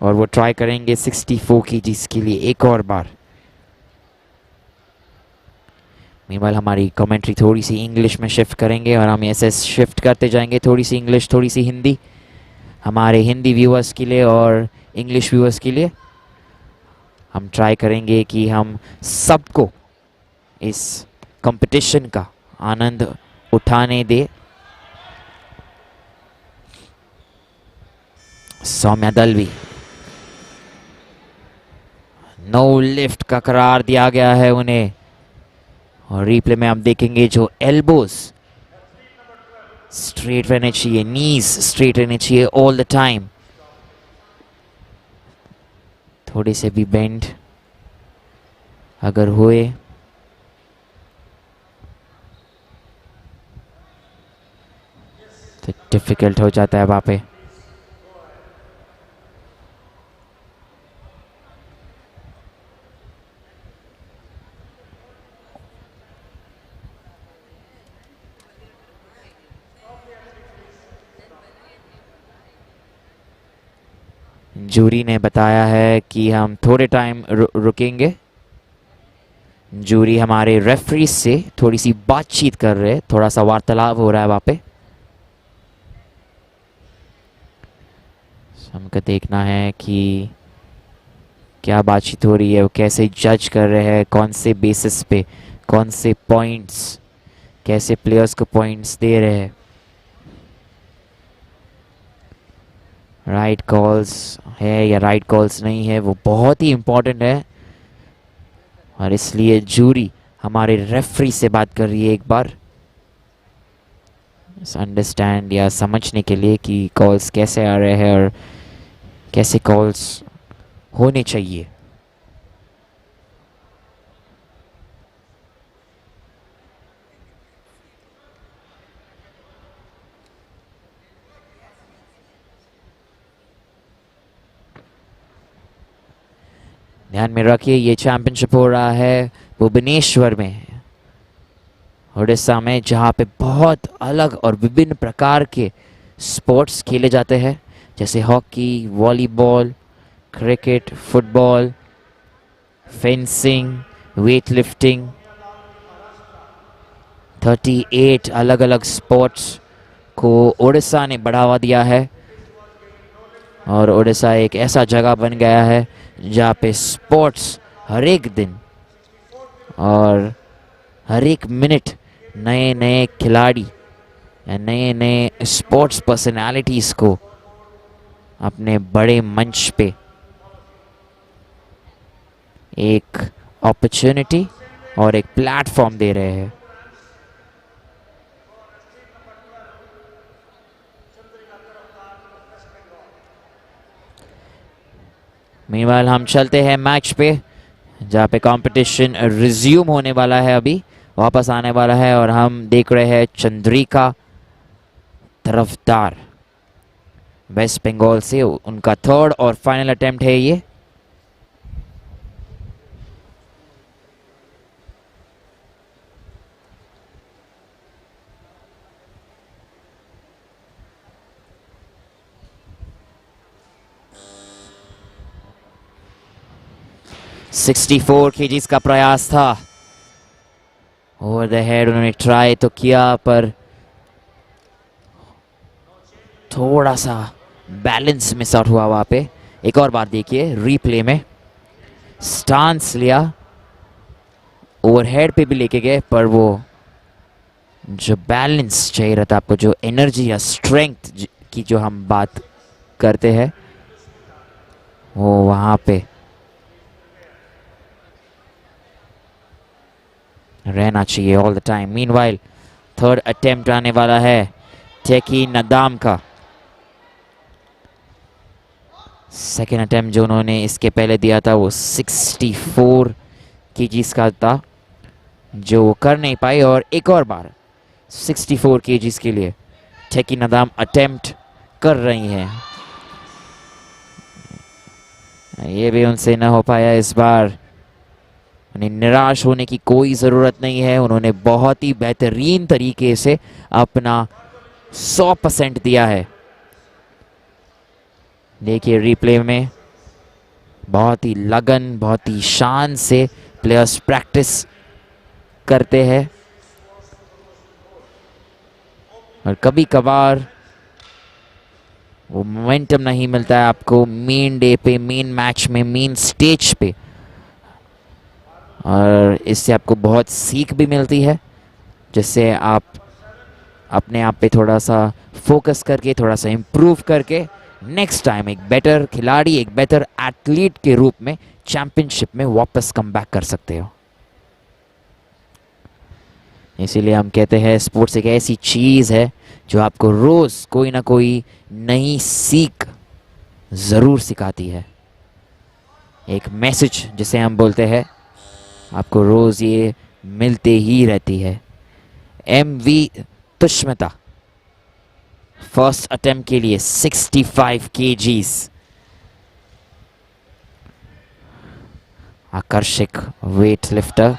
और वो ट्राई करेंगे 64 केजीज के लिए एक और बार। मीनवाइल हमारी कमेंट्री थोड़ी सी इंग्लिश में शिफ्ट करेंगे और हम ऐसे शिफ्ट करते जाएंगे, थोड़ी सी इंग्लिश थोड़ी सी हिंदी, हमारे हिंदी व्यूअर्स के लिए और इंग्लिश व्यूअर्स के लिए। हम ट्राई करेंगे कि हम सबको इस कंपटीशन का आनंद उठाने दे। सौम्या दलवी, नो लिफ्ट का करार दिया गया है उन्हें और रिप्ले में हम देखेंगे जो एल्बोज स्ट्रेट रहने चाहिए, नीज स्ट्रेट रहने चाहिए ऑल द टाइम। थोड़े से भी बेंड अगर हुए तो डिफिकल्ट हो जाता है वहां पे। जूरी ने बताया है कि हम थोड़े टाइम रुकेंगे। जूरी हमारे रेफरी से थोड़ी सी बातचीत कर रहे हैं, थोड़ा सा वार्तालाप हो रहा है वहाँ पे। हमको देखना है कि क्या बातचीत हो रही है, वो कैसे जज कर रहे हैं, कौन से बेसिस पे, कौन से पॉइंट्स, कैसे प्लेयर्स को पॉइंट्स दे रहे हैं। राइट कॉल्स है या राइट कॉल्स नहीं है, वो बहुत ही इम्पोर्टेंट है और इसलिए जूरी हमारे रेफरी से बात कर रही है एक बार अंडरस्टैंड या समझने के लिए कि कॉल्स कैसे आ रहे हैं और कैसे कॉल्स होने चाहिए। ध्यान में रखिए ये चैंपियनशिप हो रहा है भुवनेश्वर में, उड़ीसा में, जहाँ पे बहुत अलग और विभिन्न प्रकार के स्पोर्ट्स खेले जाते हैं, जैसे hockey, volleyball, cricket, football, fencing, weightlifting. 38 अलग अलग स्पोर्ट्स को उड़ीसा ने बढ़ावा दिया है और उड़ीसा एक ऐसा जगह बन गया है जहाँ पे स्पोर्ट्स हर एक दिन और हर एक मिनट नए नए खिलाड़ी या नए नए स्पोर्ट्स पर्सनालिटीज़ को अपने बड़े मंच पे एक अपॉर्चुनिटी और एक प्लेटफॉर्म दे रहे हैं। मीनवाइल हम चलते हैं मैच पे, जहाँ पे कंपटीशन रिज्यूम होने वाला है, अभी वापस आने वाला है और हम देख रहे हैं चंद्रिका तरफदार वेस्ट बंगाल से, उनका थर्ड और फाइनल अटेम्प्ट है ये। सिक्सटी 64 केजीज का प्रयास था, ओवर द हेड उन्होंने ट्राई तो किया पर थोड़ा सा बैलेंस मिस आउट हुआ वहां पे। एक और बार देखिए रीप्ले में, स्टांस लिया, ओवरहेड पे भी लेके गए, पर वो जो बैलेंस चाहिए रहता आपको, जो एनर्जी या स्ट्रेंथ की जो हम बात करते हैं, वो वहां पे रहना चाहिए all the time. Meanwhile third attempt आने वाला है टेकी नदाम का। सेकेंड अटेम्प्ट जो उन्होंने इसके पहले दिया था वो 64 केजीज का था, जो वो कर नहीं पाई, और एक और बार 64 केजीज के लिए टेकी नदाम अटेम्प्ट कर रही हैं। ये भी उनसे न हो पाया इस बार। उन्हें निराश होने की कोई ज़रूरत नहीं है, उन्होंने बहुत ही बेहतरीन तरीके से अपना 100% दिया है। देखिए रिप्ले में बहुत ही लगन, बहुत ही शान से प्लेयर्स प्रैक्टिस करते हैं, और कभी कभार वो मोमेंटम नहीं मिलता है आपको मेन डे पे, मेन मैच में, मेन स्टेज पे, और इससे आपको बहुत सीख भी मिलती है, जिससे आप अपने आप पे थोड़ा सा फोकस करके, थोड़ा सा इम्प्रूव करके नेक्स्ट टाइम एक बेटर खिलाड़ी, एक बेटर एथलीट के रूप में चैंपियनशिप में वापस कम बैक कर सकते हो। इसीलिए हम कहते हैं स्पोर्ट्स एक ऐसी चीज़ है जो आपको रोज़ कोई ना कोई नई सीख ज़रूर सिखाती है। एक मैसेज जिसे हम बोलते हैं, आपको रोज़ ये मिलते ही रहती है। एमवी तुष्मिता फर्स्ट अटेम्प्ट के लिए 65 kgs। आकर्षक वेट लिफ्टर,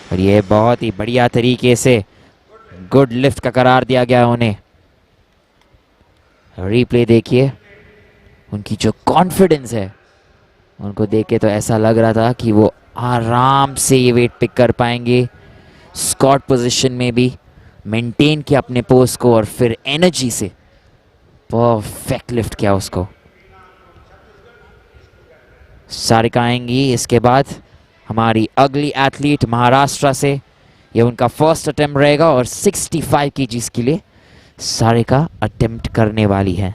और ये बहुत ही बढ़िया तरीके से गुड लिफ्ट का करार दिया गया उन्हें। रिप्ले देखिए, उनकी जो कॉन्फिडेंस है, उनको देख के तो ऐसा लग रहा था कि वो आराम से ये वेट पिक कर पाएंगे। स्क्वाट पोजीशन में भी मेंटेन किया अपने पोज को, और फिर एनर्जी से परफेक्ट लिफ्ट किया उसको। सारिका आएंगी इसके बाद, हमारी अगली एथलीट महाराष्ट्र से। ये उनका फर्स्ट अटेम्प्ट रहेगा, और 65 kgs के लिए सारिका अटेम्प्ट करने वाली है।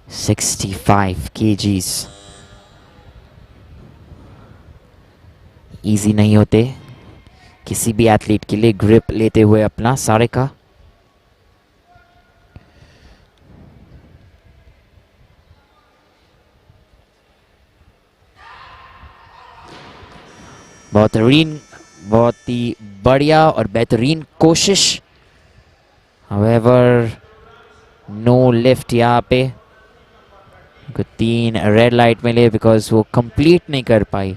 $65 kgs इजी नहीं होते किसी भी एथलीट के लिए ग्रिप लेते हुए अपना। सारिका बहुत ही बढ़िया और बेहतरीन कोशिश। However, नो लिफ्ट यहाँ पे। 3 रेड लाइट मिले बिकॉज वो कंप्लीट नहीं कर पाई।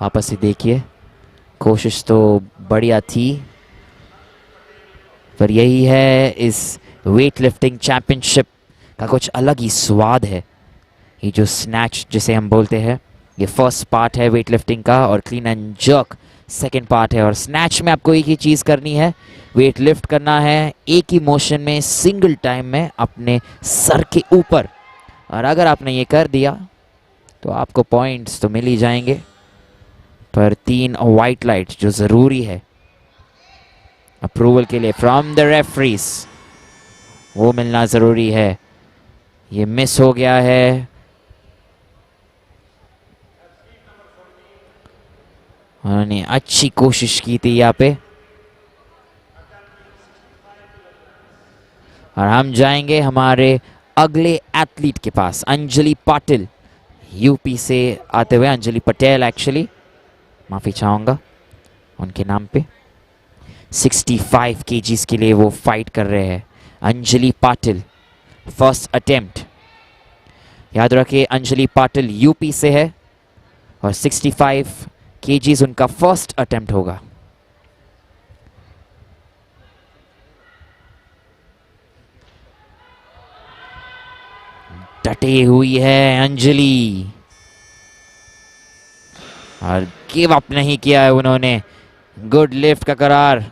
वापस से देखिए, कोशिश तो बढ़िया थी, पर यही है इस वेट लिफ्टिंग चैंपियनशिप का कुछ अलग ही स्वाद है। ये जो स्नैच जिसे हम बोलते हैं, ये फर्स्ट पार्ट है वेट लिफ्टिंग का, और clean and jerk second part है। और स्नैच में आपको एक ही चीज़ करनी है, वेट लिफ्ट करना है एक ही मोशन में, सिंगल टाइम में अपने सर के ऊपर। और अगर आपने ये कर दिया तो आपको पॉइंट्स तो मिल ही जाएंगे, पर 3 वाइट लाइट जो ज़रूरी है अप्रूवल के लिए फ्रॉम द रेफरीज, वो मिलना ज़रूरी है। ये मिस हो गया है। उन्होंने अच्छी कोशिश की थी यहाँ पे। और हम जाएंगे हमारे अगले एथलीट के पास, अंजलि पाटिल, यूपी से आते हुए। अंजलि पटेल एक्चुअली, माफ़ी चाहूँगा उनके नाम पे। 65 kgs के लिए वो फाइट कर रहे हैं। अंजलि पाटिल फर्स्ट अटेम्प्ट, याद रखिए अंजलि पाटिल यूपी से है, और 65 kgs उनका फर्स्ट अटेम्प्ट होगा। डटी हुई है अंजलि, और गिव अप नहीं किया है उन्होंने। गुड लिफ्ट का करार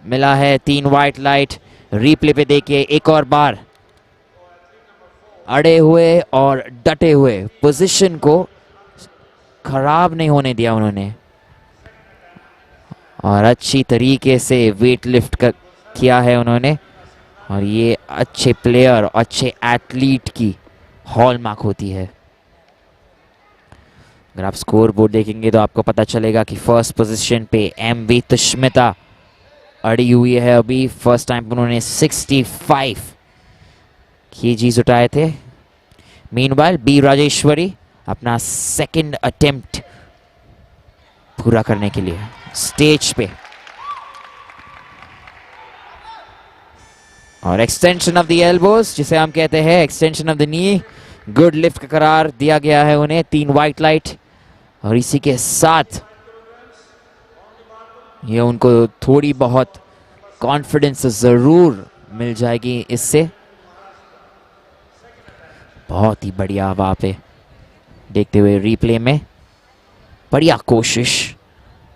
मिला है। 3 वाइट लाइट। रिप्ले पे देखिए एक और बार, अड़े हुए और डटे हुए, पोजीशन को खराब नहीं होने दिया उन्होंने, और अच्छी तरीके से वेट लिफ्ट किया है उन्होंने। और ये अच्छे प्लेयर, अच्छे एथलीट की हॉलमार्क होती है। अगर आप स्कोर बोर्ड देखेंगे तो आपको पता चलेगा कि फर्स्ट पोजीशन पे एमवी तुष्मिता अड़ी हुई है। अभी फर्स्ट टाइम उन्होंने 65 kgs उठाए थे। मीनवाइल बी राजेश्वरी अपना सेकंड अटेम्प्ट पूरा करने के लिए स्टेज पे, और एक्सटेंशन ऑफ द एल्बोज जिसे हम कहते हैं extension of the knee, good lift का करार दिया गया है उन्हें, 3 वाइट लाइट। और इसी के साथ ये उनको थोड़ी बहुत कॉन्फिडेंस जरूर मिल जाएगी इससे। बहुत ही बढ़िया वहां पे देखते हुए रिप्ले में, बढ़िया कोशिश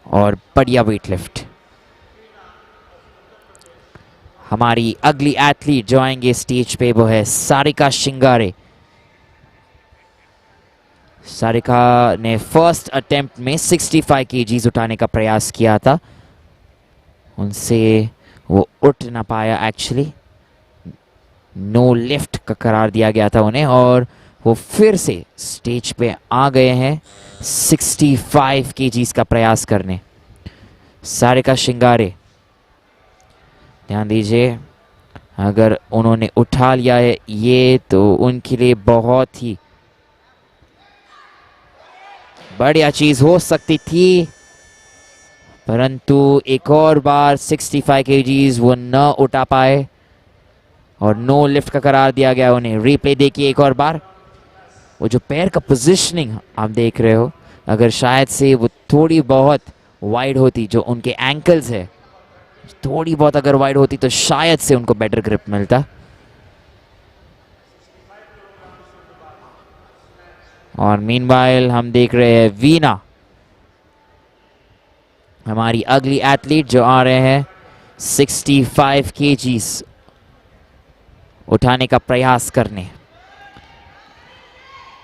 और बढ़िया वेट लिफ्ट। हमारी अगली एथलीट जो आएंगे स्टेज पे वो है सारिका शिंगारे। सारिका ने फर्स्ट अटेम्प्ट में 65 केजीज उठाने का प्रयास किया था, उनसे वो उठ ना पाया, एक्चुअली नो लिफ्ट का करार दिया गया था उन्हें, और वो फिर से स्टेज पे आ गए हैं 65 केजीज का प्रयास करने। सारिका शिंगारे, ध्यान दीजिए, अगर उन्होंने उठा लिया है ये तो उनके लिए बहुत ही बढ़िया चीज हो सकती थी, परंतु एक और बार 65 केजीज वो न उठा पाए और नो लिफ्ट का करार दिया गया उन्हें। रिप्ले देखिए एक और बार, वो जो पैर का पोजीशनिंग आप देख रहे हो, अगर शायद से वो थोड़ी बहुत वाइड होती, जो उनके एंकल्स है थोड़ी बहुत अगर वाइड होती तो शायद से उनको बेटर ग्रिप मिलता। और मीनवाइल हम देख रहे हैं वीना, हमारी अगली एथलीट जो आ रहे हैं 65 केजीज उठाने का प्रयास करने।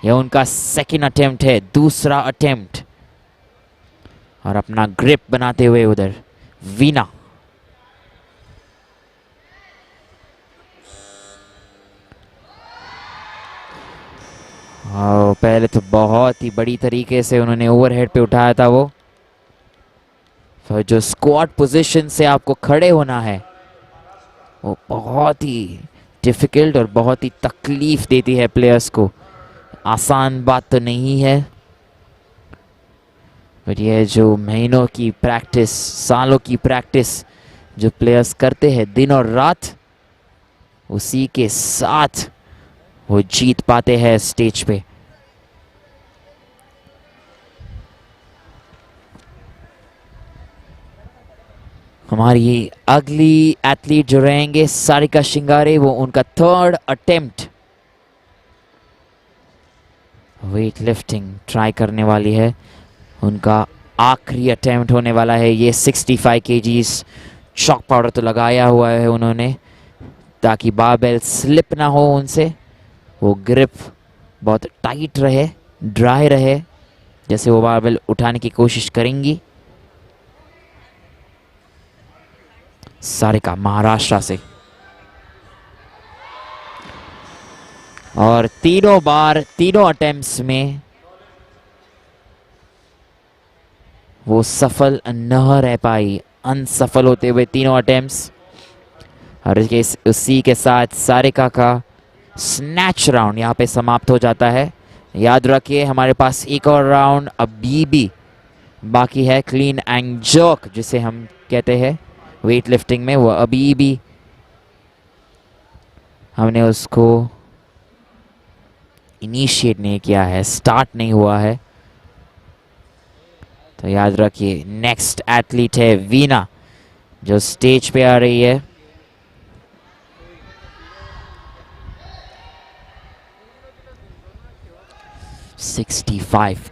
यह उनका सेकंड अटेम्प्ट है, दूसरा अटेम्प्ट, और अपना ग्रिप बनाते हुए उधर वीना। पहले तो बहुत ही बड़ी तरीके से उन्होंने ओवरहेड पे उठाया था वो, तो जो स्क्वाट पोजीशन से आपको खड़े होना है वो बहुत ही डिफिकल्ट और बहुत ही तकलीफ देती है प्लेयर्स को, आसान बात तो नहीं है। पर यह जो महीनों की प्रैक्टिस, सालों की प्रैक्टिस जो प्लेयर्स करते हैं दिन और रात, उसी के साथ वो जीत पाते हैं स्टेज पे। हमारी अगली एथलीट जो रहेंगे सारिका शिंगारे, वो उनका third attempt weight lifting try करने वाली है, उनका आखिरी अटेम्प्ट होने वाला है ये 65 केजीज। चॉक पाउडर तो लगाया हुआ है उन्होंने ताकि बारबेल स्लिप ना हो उनसे, वो ग्रिप बहुत टाइट रहे, ड्राई रहे, जैसे वो बारबेल उठाने की कोशिश करेंगी। सारिका महाराष्ट्र से, और तीनों अटेम्प्ट्स में वो सफल न रह पाई, अनसफल होते हुए तीनों अटेम्प्ट्स। और उसी के साथ सारिका का स्नैच राउंड यहाँ पे समाप्त हो जाता है। याद रखिए हमारे पास एक और राउंड अभी भी बाकी है, क्लीन एंड जर्क जिसे हम कहते हैं वेट लिफ्टिंग में, वो अभी भी हमने उसको इनिशिएट नहीं किया है, स्टार्ट नहीं हुआ है। तो याद रखिए नेक्स्ट एथलीट है वीना जो स्टेज पे आ रही है।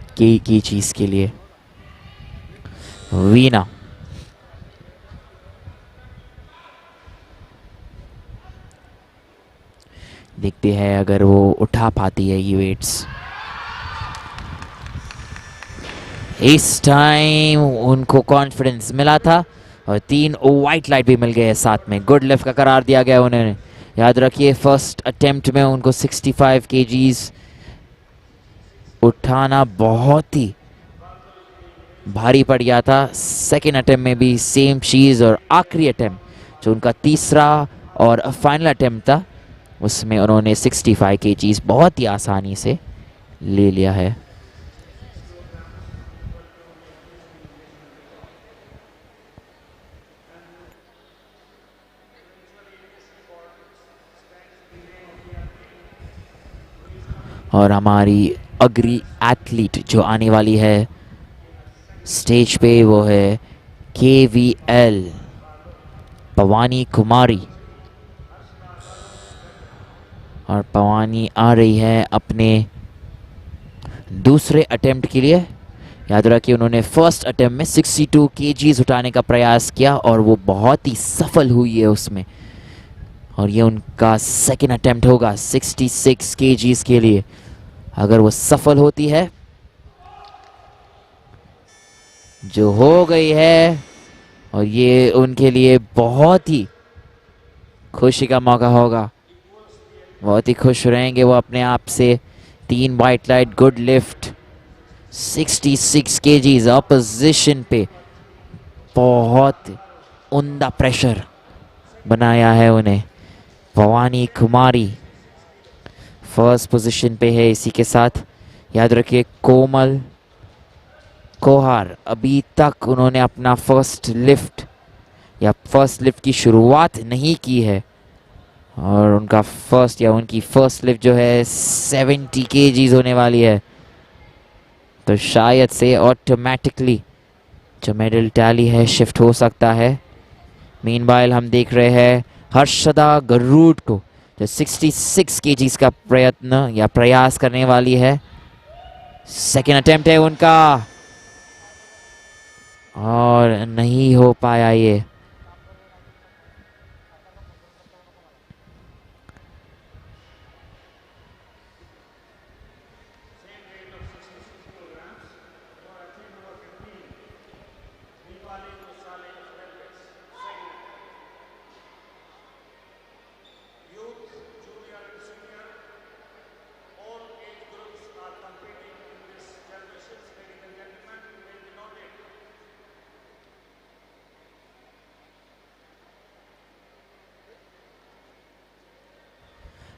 की चीज के लिए वीना। देखते हैं अगर वो उठा पाती है ये वेट्स। इस टाइम उनको कॉन्फिडेंस मिला था और 3 वाइट लाइट भी मिल गए साथ में। गुड लिफ्ट का करार दिया गया उन्होंने। याद रखिए फर्स्ट अटेम्प्ट में उनको 65 केजीज उठाना बहुत ही भारी पड़ गया था। सेकेंड अटेम्प्ट में भी सेम चीज़, और आखिरी अटेम्प्ट जो उनका तीसरा और फाइनल अटेम्प्ट था उसमें उन्होंने 65 kgs बहुत ही आसानी से ले लिया है। और हमारी अग्री एथलीट जो आने वाली है स्टेज पे वो है KVL भवानी कुमारी। और भवानी आ रही है अपने दूसरे अटेम्प्ट के लिए। याद रखिए उन्होंने फर्स्ट अटेम्प्ट में 62 kgs उठाने का प्रयास किया और वो बहुत ही सफल हुई है उसमें। और ये उनका सेकेंड अटेम्प्ट होगा 66 kgs के लिए। अगर वो सफल होती है, जो हो गई है, और ये उनके लिए बहुत ही खुशी का मौका होगा। बहुत ही खुश रहेंगे वो अपने आप से। 3 white light good lift 66 kgs opposition पे बहुत उम्दा प्रेशर बनाया है उन्हें। भवानी कुमारी फर्स्ट पोजीशन पे है। इसी के साथ याद रखिए कोमल कोहार अभी तक उन्होंने अपना फर्स्ट लिफ्ट की शुरुआत नहीं की है। और उनका उनकी फर्स्ट लिफ्ट जो है 70 kgs होने वाली है। तो शायद से ऑटोमेटिकली जो मेडल टैली है शिफ्ट हो सकता है। मीनवाइल हम देख रहे हैं हर्षदा गरुड को जो 66 kgs का प्रयास करने वाली है। सेकेंड अटेम्प्ट है उनका और नहीं हो पाया ये।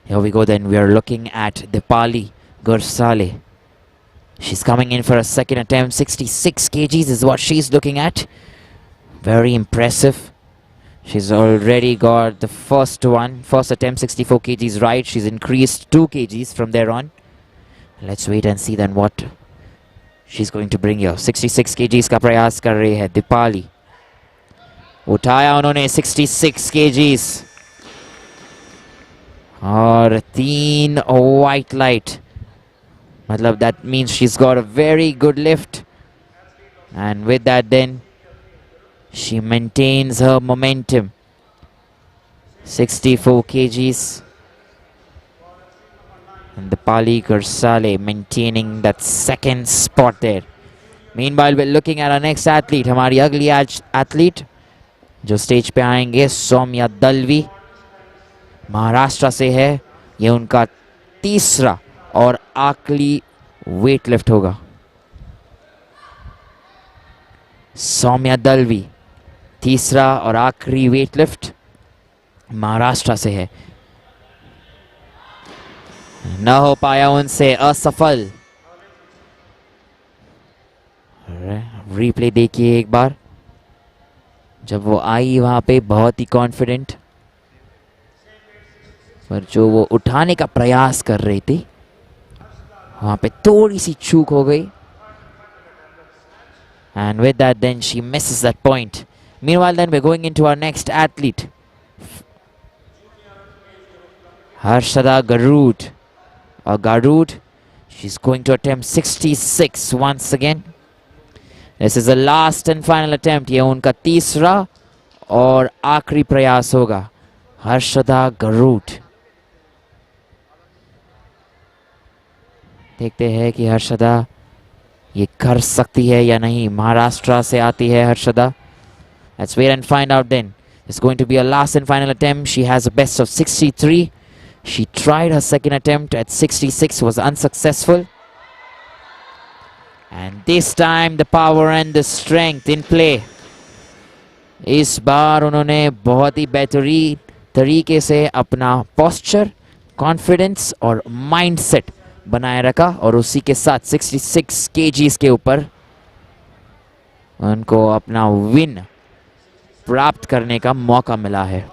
Here we go then. We are looking at Dipali Gursale. She's coming in for a second attempt. 66 kgs is what she's looking at. Very impressive. She's already got the first attempt 64 kgs right. She's increased 2 kgs from there on. Let's wait and see then what she's going to bring here. 66 kgs का प्रयास कर रही है दीपाली। उठाया उन्होंने 66 kgs और 3 white light, मतलब that means she's got a very good lift, and with that then she maintains her momentum. 64 kgs and Dipali Gursale maintaining that second spot there. Meanwhile we're looking at our next athlete, हमारी अगली athlete जो stage पे आएंगे सौम्या दलवी महाराष्ट्र से है। ये उनका तीसरा और आखिरी वेट लिफ्ट होगा। सौम्या दलवी तीसरा और आखिरी वेट लिफ्ट महाराष्ट्र से है। न हो पाया उनसे, असफल। रिप्ले देखिए एक बार। जब वो आई वहां पे बहुत ही कॉन्फिडेंट, पर जो वो उठाने का प्रयास कर रही थी वहां पे थोड़ी सी चूक हो गई। And with that then she misses that point. Meanwhile then we're going into our next athlete, Harshada Garud. Garud, she's going to attempt 66 once again. This is the last and final attempt. ये उनका तीसरा और आखिरी प्रयास होगा। हर्षदा गरुड। देखते हैं कि हर्षदा ये कर सकती है या नहीं। महाराष्ट्र से आती है Harshada. Let's wait and find out then. It's going to be a last and final attempt. She has a best of 63. She tried her second attempt at 66, was unsuccessful. And this time the power and the strength in play. इस बार उन्होंने बहुत ही बेहतरीन तरीके से अपना posture confidence और mindset बनाए रखा और उसी के साथ 66 केजीज के ऊपर उनको अपना विन प्राप्त करने का मौका मिला है।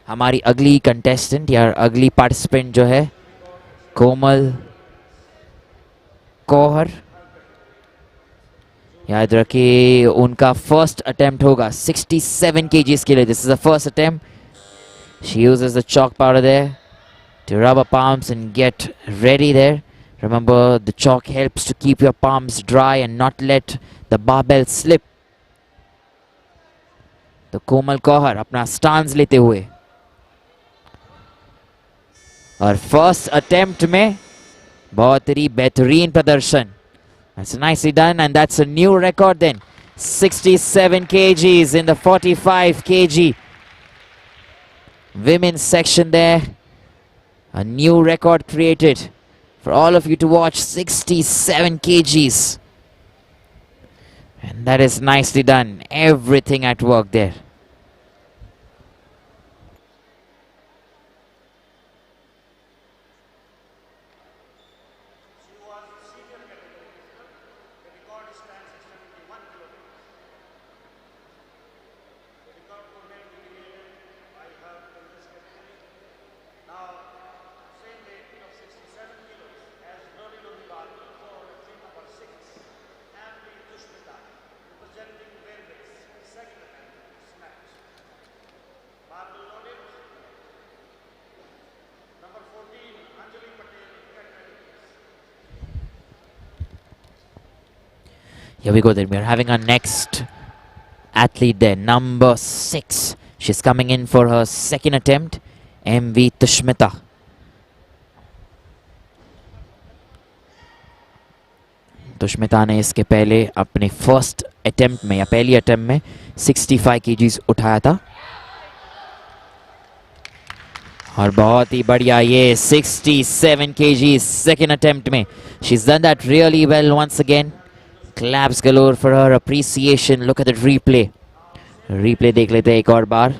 हमारी अगली कंटेस्टेंट या अगली पार्टिसिपेंट जो है कोमल कौहर, याद रखिए उनका फर्स्ट अटेम्प्ट होगा 67 kgs के लिए। This is the first attempt. She uses the chalk powder there to rub her palms and get ready there. Remember, the chalk helps to keep your palms dry and not let the barbell slip. तो कोमल कौहर अपना stance लेते हुए और first attempt में बहुत ही बेहतरीन प्रदर्शन। That's nicely done and that's a new record then. 67 kgs in the 45 kg women's section there. A new record created for all of you to watch. 67 kgs. And that is nicely done. Everything at work there. Here we go then. We are having our next athlete there. Number 6. She's coming in for her second attempt. MV Tushmita. तुष्मिता ने इसके पहले अपने first attempt में या पहली attempt में 65 kgs उठाया था और बहुत ही बढ़िया ये 67 kgs सेकेंड अटेम्प्ट में। She's done that really well once again. Claps galore for her appreciation. Look at the replay. Replay देख लेते हैं एक और बार।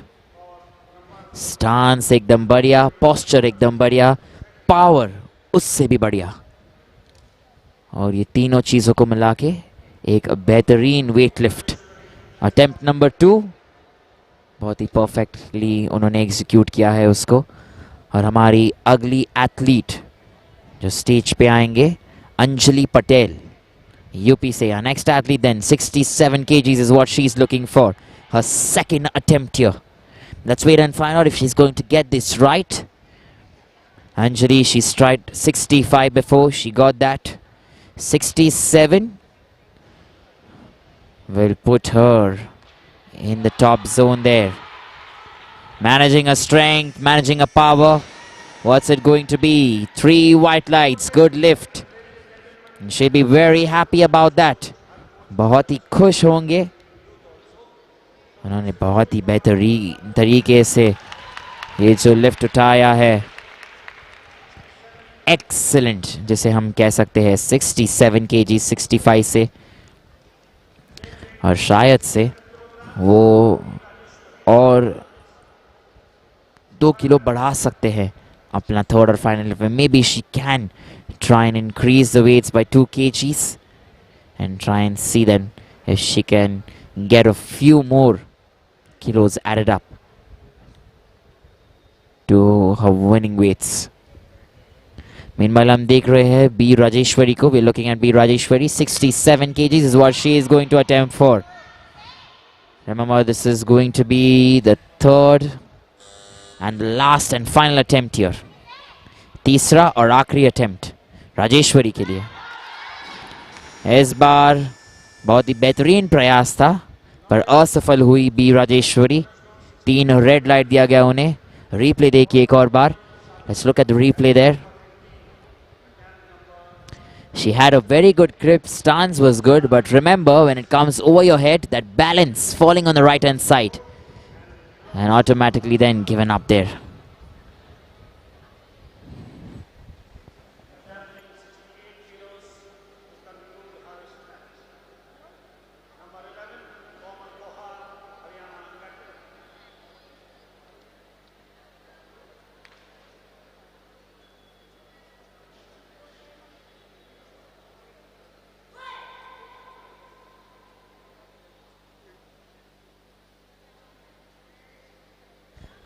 स्टांस एकदम बढ़िया, पोस्चर एकदम बढ़िया, पावर उससे भी बढ़िया और ये तीनों चीजों को मिला के एक बेहतरीन वेट लिफ्ट। अटेम्प्ट नंबर 2 बहुत ही परफेक्टली उन्होंने एग्जीक्यूट किया है उसको। और हमारी अगली एथलीट जो स्टेज पे आएंगे अंजलि पटेल यूपी से। Our next athlete then, 67 kgs is what she's looking for. Her second attempt here. Let's wait and find out if she's going to get this right. Anjali, she's tried 65 before. She got that. 67 will put her in the top zone there. Managing her strength, managing her power. What's it going to be? 3 white lights. Good lift. And she'll be very happy about that. बहुत ही खुश होंगे। उन्होंने बहुत ही बेहतरीन तरीके से ये जो लिफ्ट उठाया है, एक्सीलेंट जिसे हम कह सकते हैं 67 kg 65 से, और शायद से वो और 2 किलो बढ़ा सकते हैं अपना थर्ड और फाइनल लिफ्ट में। May be she can try and increase the weights by 2 kgs and try and see then if she can get a few more kilos added up to her winning weights. Meanwhile, हम देख रहे हैं B Rajeshwari को. We're looking at B Rajeshwari. 67 kgs is what she is going to attempt for. Remember, this is going to be the third and last and final attempt here. तीसरा और आखिरी attempt Rajeshwari के लिए। इस बार बहुत ही बेहतरीन प्रयास था पर असफल हुई बी राजेश्वरी। 3 रेड लाइट दिया गया उन्हें। रीप्ले देखिए एक और बार। Let's look at the replay there. She had a very good grip, stance was good, but remember when it comes over your head, that balance falling on the right hand side and automatically then given up there.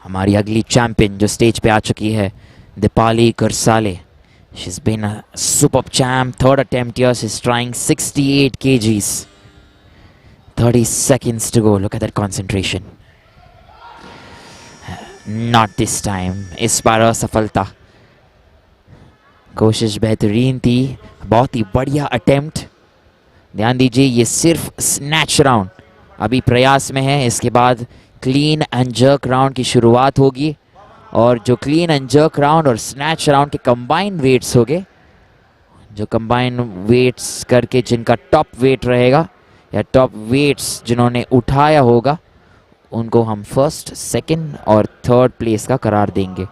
हमारी अगली champion जो stage पे आ चुकी है, Deepali करसाले. She's been a superb champ. Third attempt here. She's trying 68 kgs. 30 seconds to go. Look at that concentration. Not this time. इस बार असफलता. कोशिश बेहतरीन थी. बहुत ही बढ़िया अटेम्प्ट. ध्यान दीजिए ये सिर्फ स्नैच राउंड अभी प्रयास में है. इसके बाद क्लीन एंड जर्क राउंड की शुरुआत होगी और जो क्लीन एंड जर्क राउंड और स्नैच राउंड के कंबाइन वेट्स होंगे, जो कंबाइन वेट्स करके जिनका टॉप वेट रहेगा या टॉप वेट्स जिन्होंने उठाया होगा उनको हम फर्स्ट, सेकंड और थर्ड प्लेस का करार देंगे.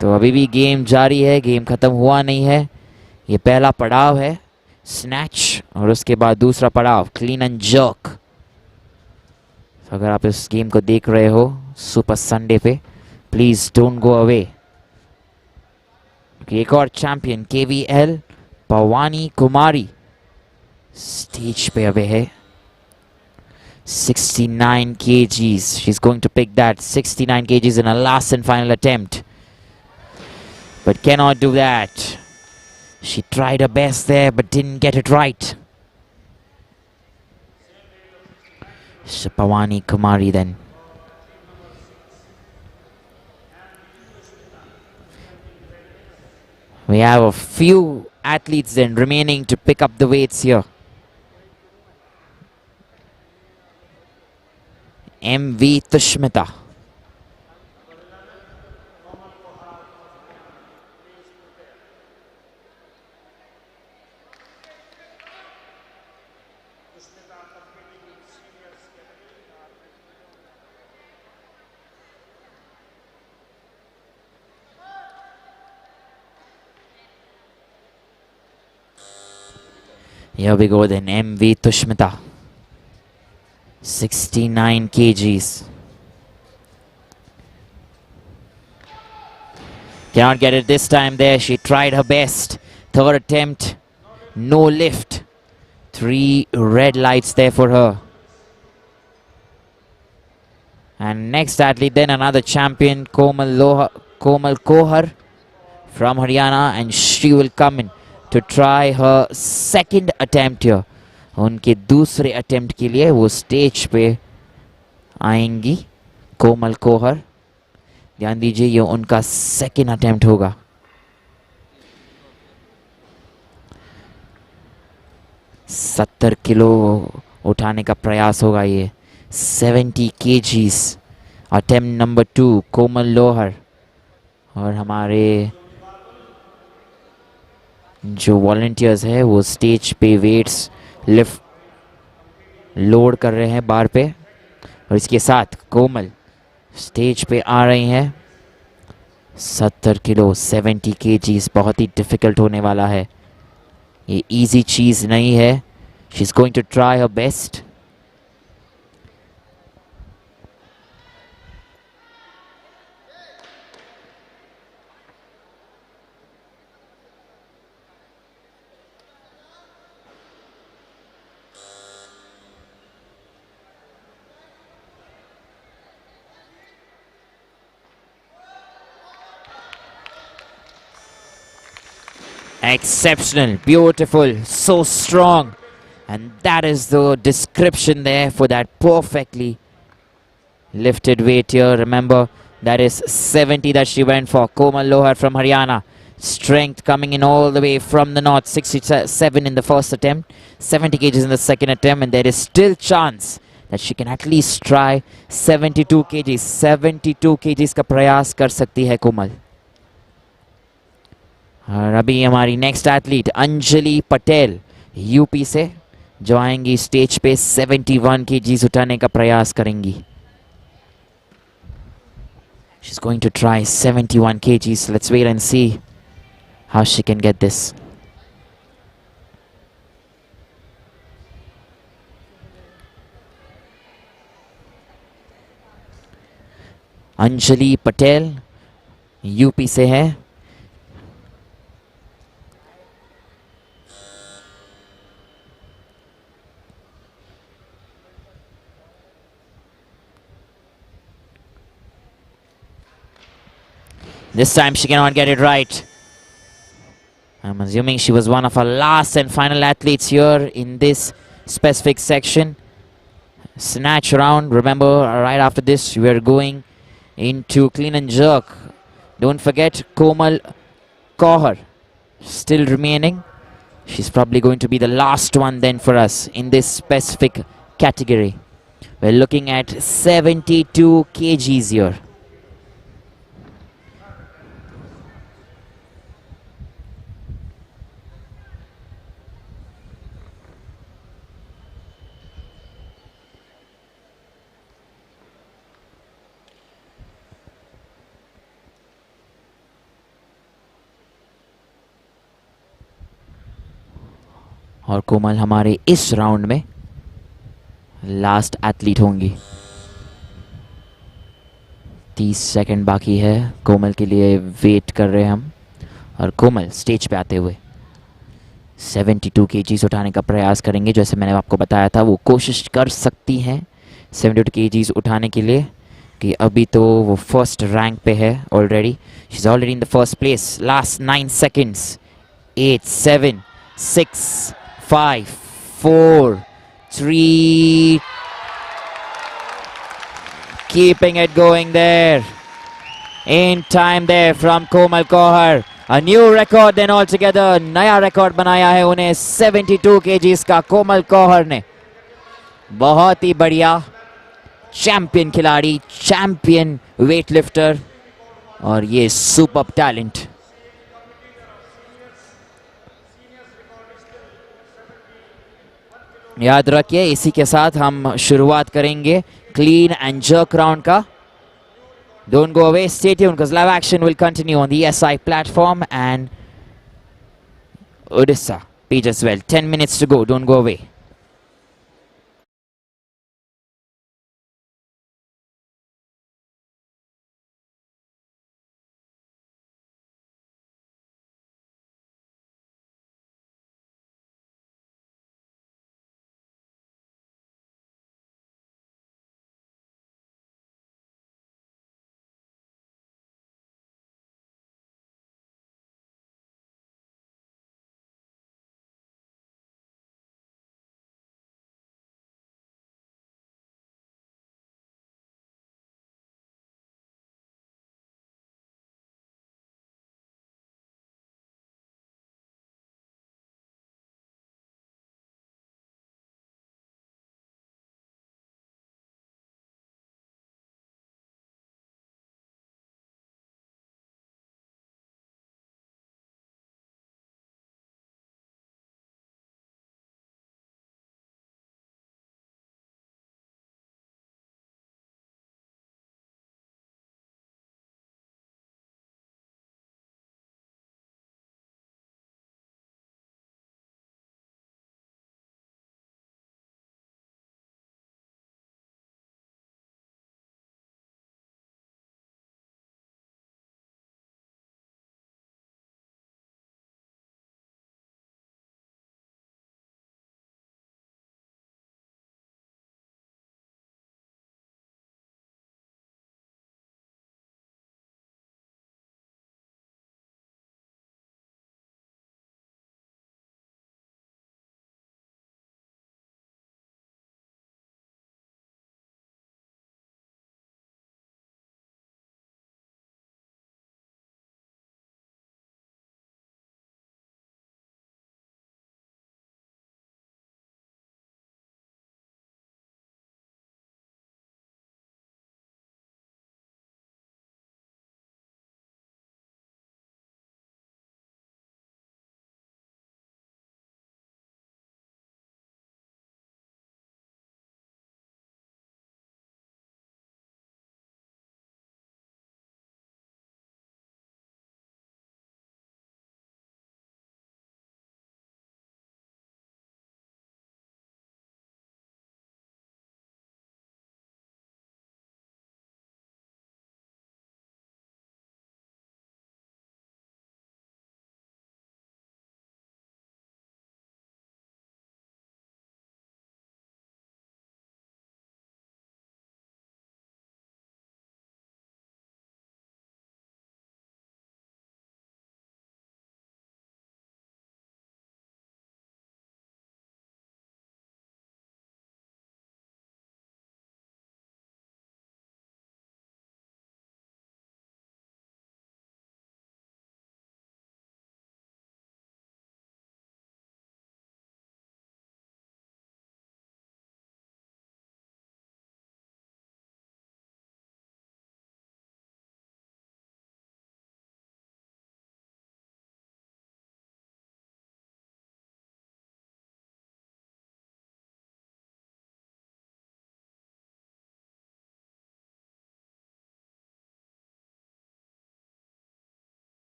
तो अभी भी गेम जारी है, गेम ख़त्म हुआ नहीं है. ये पहला पड़ाव है स्नैच और उसके बाद दूसरा पड़ाव क्लीन एंड जर्क. तो अगर आप इस गेम को देख रहे हो सुपर संडे पे, प्लीज़ डोंट गो अवे. एक और चैंपियन KVL भवानी कुमारी स्टेज पे अवे है. 69 kgs. She's going to pick that 69 kgs in her last and final attempt. But cannot do that. She tried her best there but didn't get it right. So Bhavani Kumari then. We have a few athletes then remaining to pick up the weights here. MV Tushmita. Here we go then, MV Tushmita. 69 kgs. Cannot get it this time there. She tried her best. Third attempt. No lift. 3 red lights there for her. And next athlete then another champion, Komal Kohar from Haryana, and she will come in to try her second attempt here. उनके दूसरे attempt के लिए वो stage पे आएंगी कोमल कोहर. ध्यान दीजिए ये उनका सेकंड अटेम्प्ट होगा. सत्तर किलो उठाने का प्रयास होगा ये. 70 kgs. अटेम्प्ट नंबर 2 कोमल लोहर. और हमारे जो वॉलंटियर्स है वो स्टेज पे वेट्स लिफ्ट लोड कर रहे हैं बार पे. और इसके साथ कोमल स्टेज पे आ रही हैं. 70 किलो 70 kgs बहुत ही डिफ़िकल्ट होने वाला है. ये इजी चीज़ नहीं है. She is going to try her best. Exceptional, beautiful, so strong. And that is the description there for that perfectly lifted weight here. Remember, that is 70 that she went for. Komal Lohar from Haryana. Strength coming in all the way from the north. 67 in the first attempt. 70 kgs in the second attempt. And there is still chance that she can at least try 72 kgs. 72 kgs का प्रयास कर सकती है कोमल. और अभी हमारी next athlete Anjali Patel UP से जो आएंगी स्टेज पे 71 केजीज उठाने का प्रयास करेंगी. She's going to try 71 kgs. Let's wait and see how she can get this. Anjali Patel UP से है. This time she cannot get it right. I'm assuming she was one of our last and final athletes here in this specific section. Snatch round. Remember, right after this, we are going into clean and jerk. Don't forget Komal Kauhar still remaining. She's probably going to be the last one then for us in this specific category. We're looking at 72 kgs here. और कोमल हमारे इस round में last athlete होंगी. 30 second बाकी है. कोमल के लिए wait कर रहे हैं हम. और कोमल स्टेज पे आते हुए 72 केजीज उठाने का प्रयास करेंगे. जैसे मैंने आपको बताया था वो कोशिश कर सकती हैं 72 केजीज उठाने के लिए, कि अभी तो वो फर्स्ट रैंक पे है already. She is already in the first place. Last 9 seconds. 8 7 6 5 4 3. Keeping it going there. In time there from Komal Kauhar. A new record then altogether. नया record बनाया है उन्हें 72 kgs का कोमल कौहर ने. बहुत ही बढ़िया. चैंपियन खिलाड़ी, चैंपियन वेटलिफ्टर और ये सुपर टैलेंट. याद रखिए इसी के साथ हम शुरुआत करेंगे क्लीन एंड जर्क राउंड का. Don't go away, stay tuned because live action will continue on the ESI platform and Odisha page as well. 10 minutes to go, don't go away.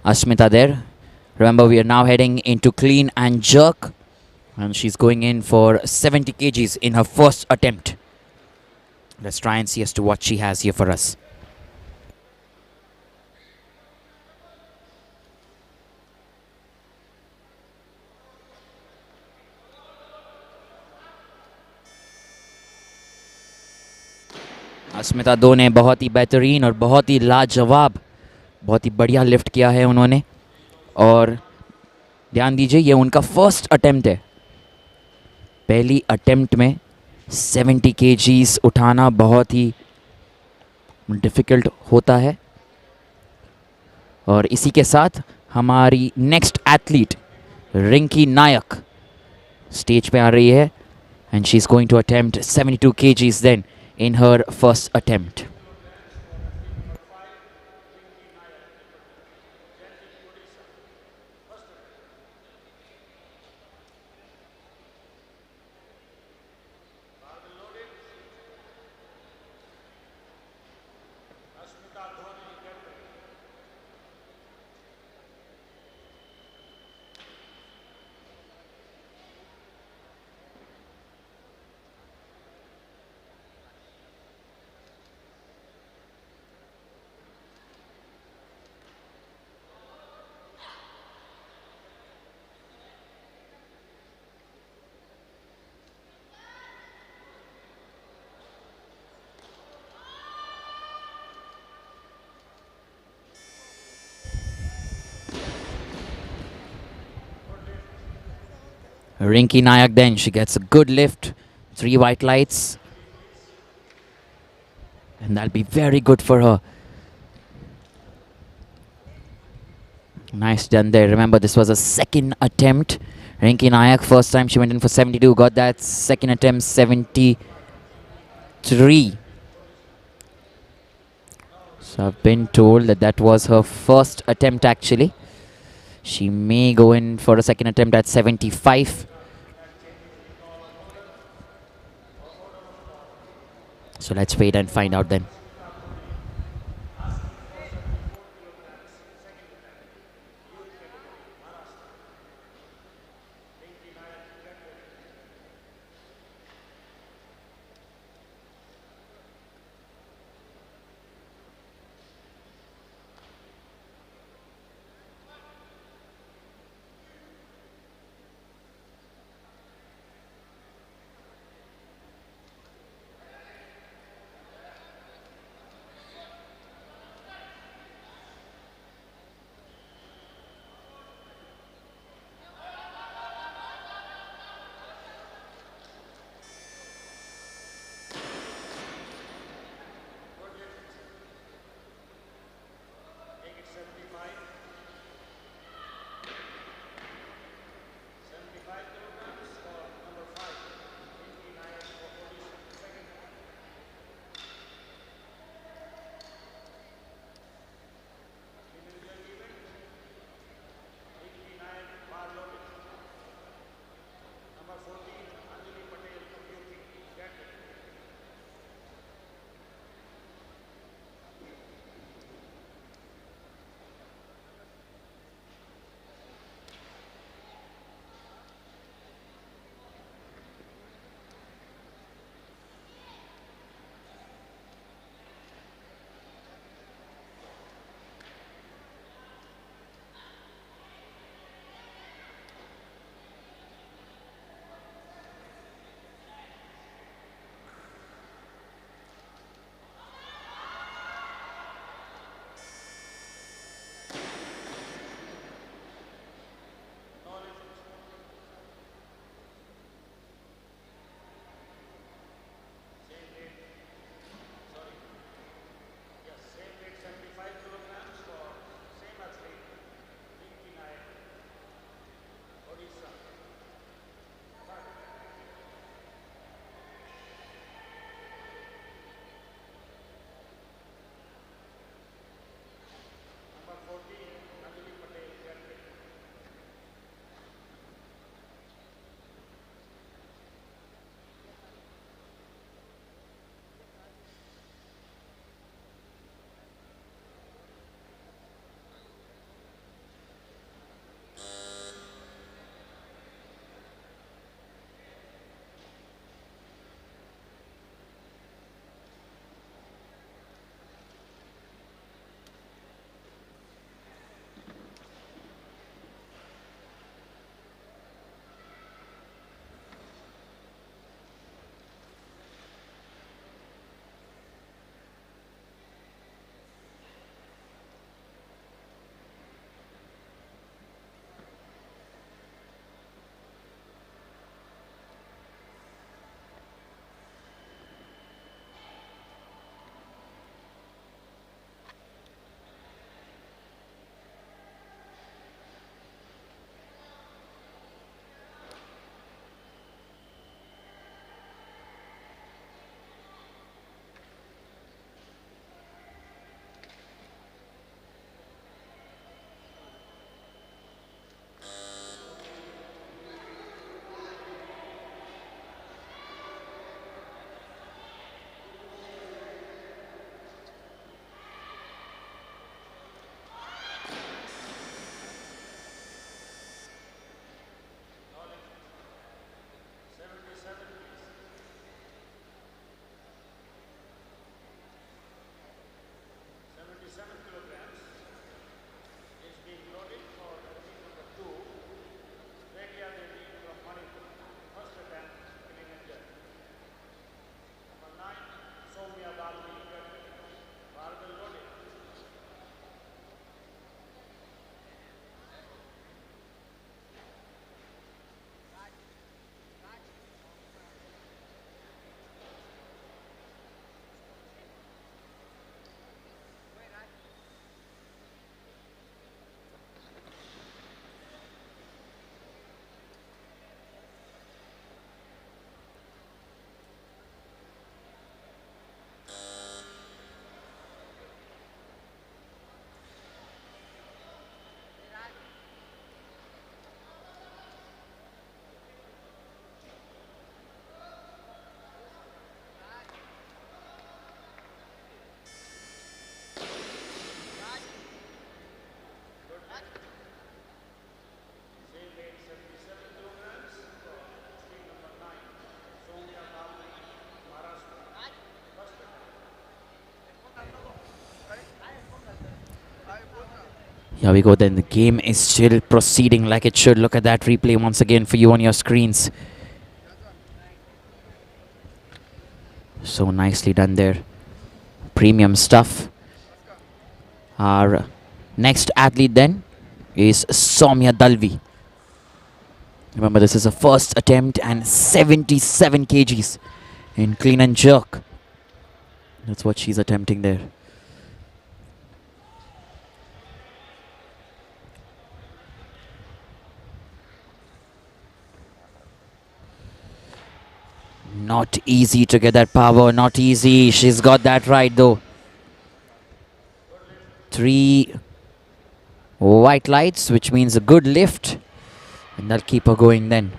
Ashmita there. Remember, we are now heading into clean and jerk. And she's going in for 70 kgs in her first attempt. Let's try and see as to what she has here for us. अस्मिता दो ने बहुत ही बेहतरीन और बहुत ही लाजवाब, बहुत ही बढ़िया lift किया है उन्होंने. और ध्यान दीजिए, ये उनका फर्स्ट अटेम्प्ट है. पहली अटेम्प्ट में 70 kgs उठाना बहुत ही डिफ़िकल्ट होता है. और इसी के साथ हमारी next athlete Rinki Nayak stage पे आ रही है. And she is going to attempt 72 kgs then in her first attempt. Rinky Nayak then, she gets a good lift, 3 white lights. And that'll be very good for her. Nice done there. Remember, this was a second attempt. Rinky Nayak, first time she went in for 72, got that. Second attempt, 73. So I've been told that that was her first attempt actually. She may go in for a second attempt at 75. So let's wait and find out then. Here we go then. The game is still proceeding like it should. Look at that replay once again for you on your screens. So nicely done there. Premium stuff. Our next athlete then is Somia Dalvi. Remember, this is her first attempt and 77 kgs in clean and jerk. That's what she's attempting there. Not easy to get that power, not easy. She's got that right though. 3 white lights, which means a good lift. And that'll keep her going then.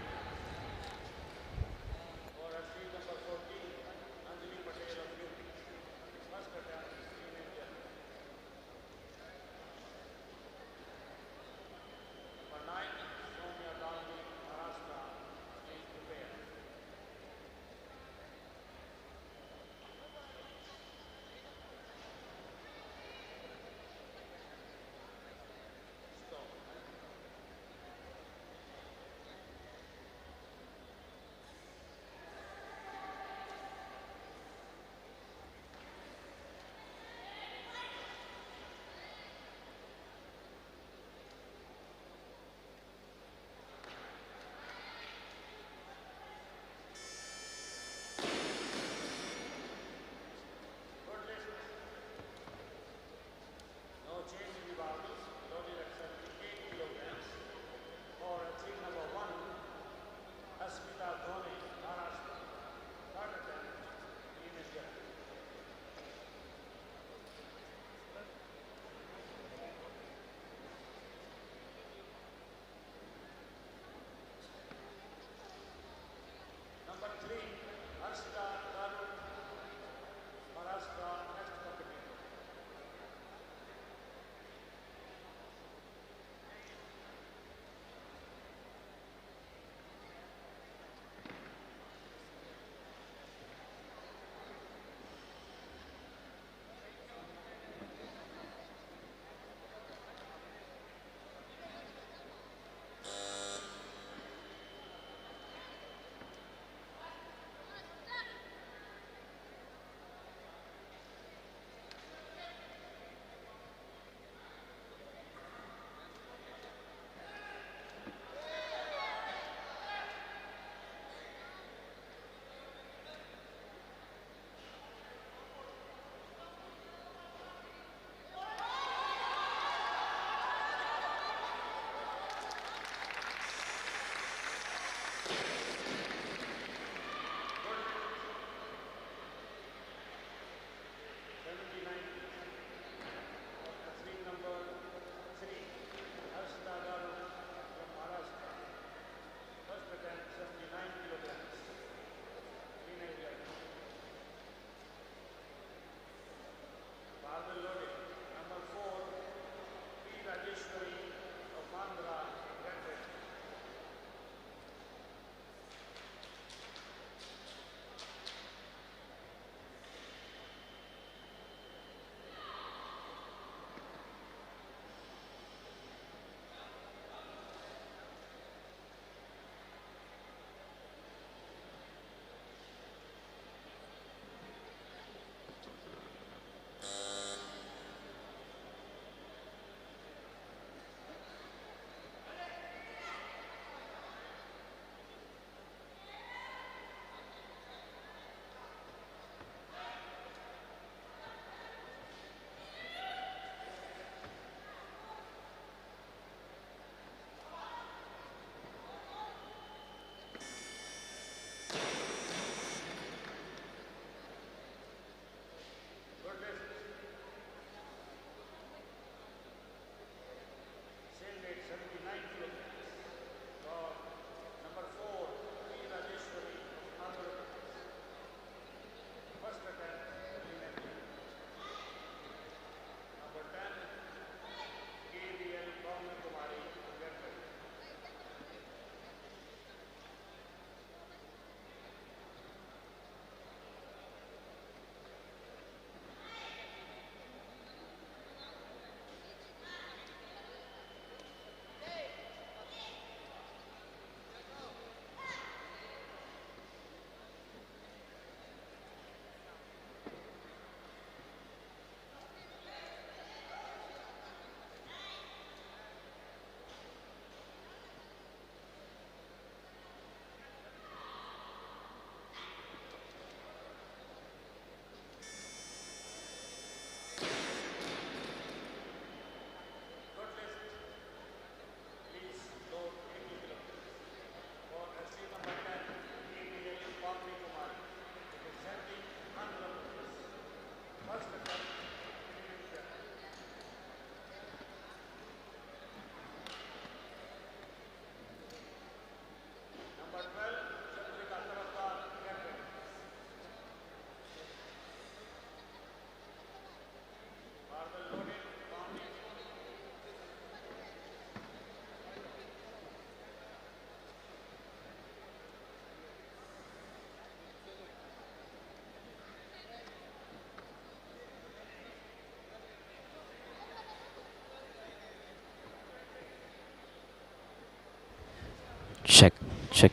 check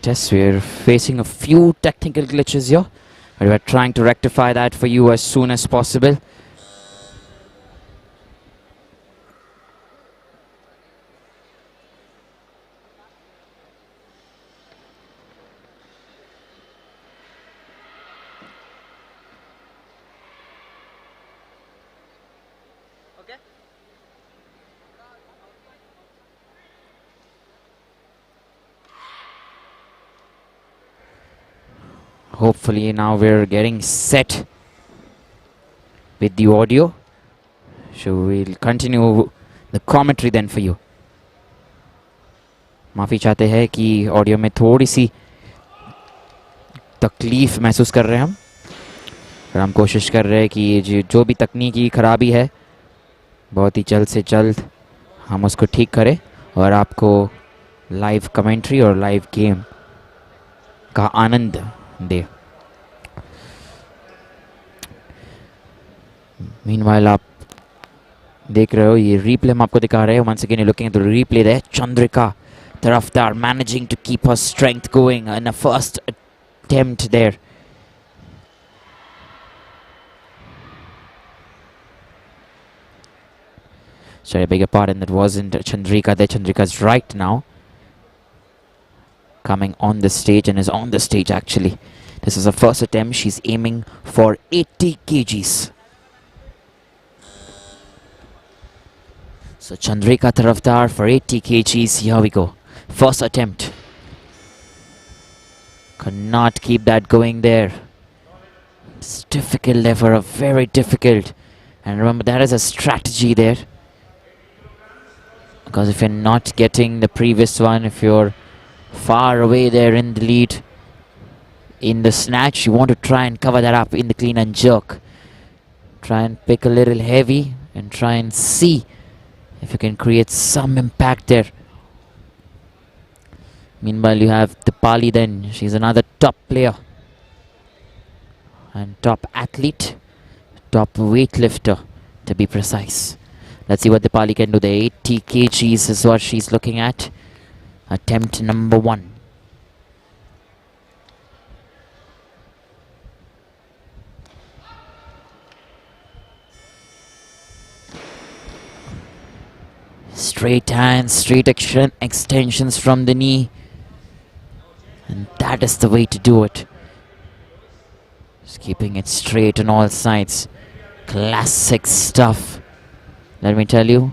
test. We're facing a few technical glitches here, but we're trying to rectify that for you as soon as possible. Hopefully now we're getting set with the audio. So we'll continue the commentary then for you. माफ़ी चाहते हैं कि audio में थोड़ी सी तकलीफ महसूस कर रहे हैं हम, पर हम कोशिश कर रहे हैं कि ये जो भी तकनीकी खराबी है बहुत ही जल्द से जल्द हम उसको ठीक करें और आपको लाइव कमेंट्री और लाइव गेम का आनंद दे. मीनवाइल आप देख रहे हो ये रीप्ले हम आपको दिखा रहे हैं. Once again looking at the replay there. Chandrika Taraftar managing to keep her strength going in a first attempt there. Sorry, I beg your pardon, that wasn't Chandrika there. Chandrika's right now coming on the stage and is on the stage actually. This is her first attempt. She's aiming for 80 kgs. So Chandrika Taraftar for 80 kgs. Here we go. First attempt. Cannot keep that going there. It's difficult there for her, very difficult. And remember, that is a strategy there. Because if you're not getting the previous one, if you're far away there in the lead, in the snatch, you want to try and cover that up in the clean and jerk. Try and pick a little heavy and try and see if you can create some impact there. Meanwhile, you have Dipali then. She's another top player and top athlete, top weightlifter to be precise. Let's see what Dipali can do. The 80 kgs is what she's looking at. Attempt number 1. Straight hands, straight extensions from the knee. And that is the way to do it. Just keeping it straight on all sides. Classic stuff, let me tell you.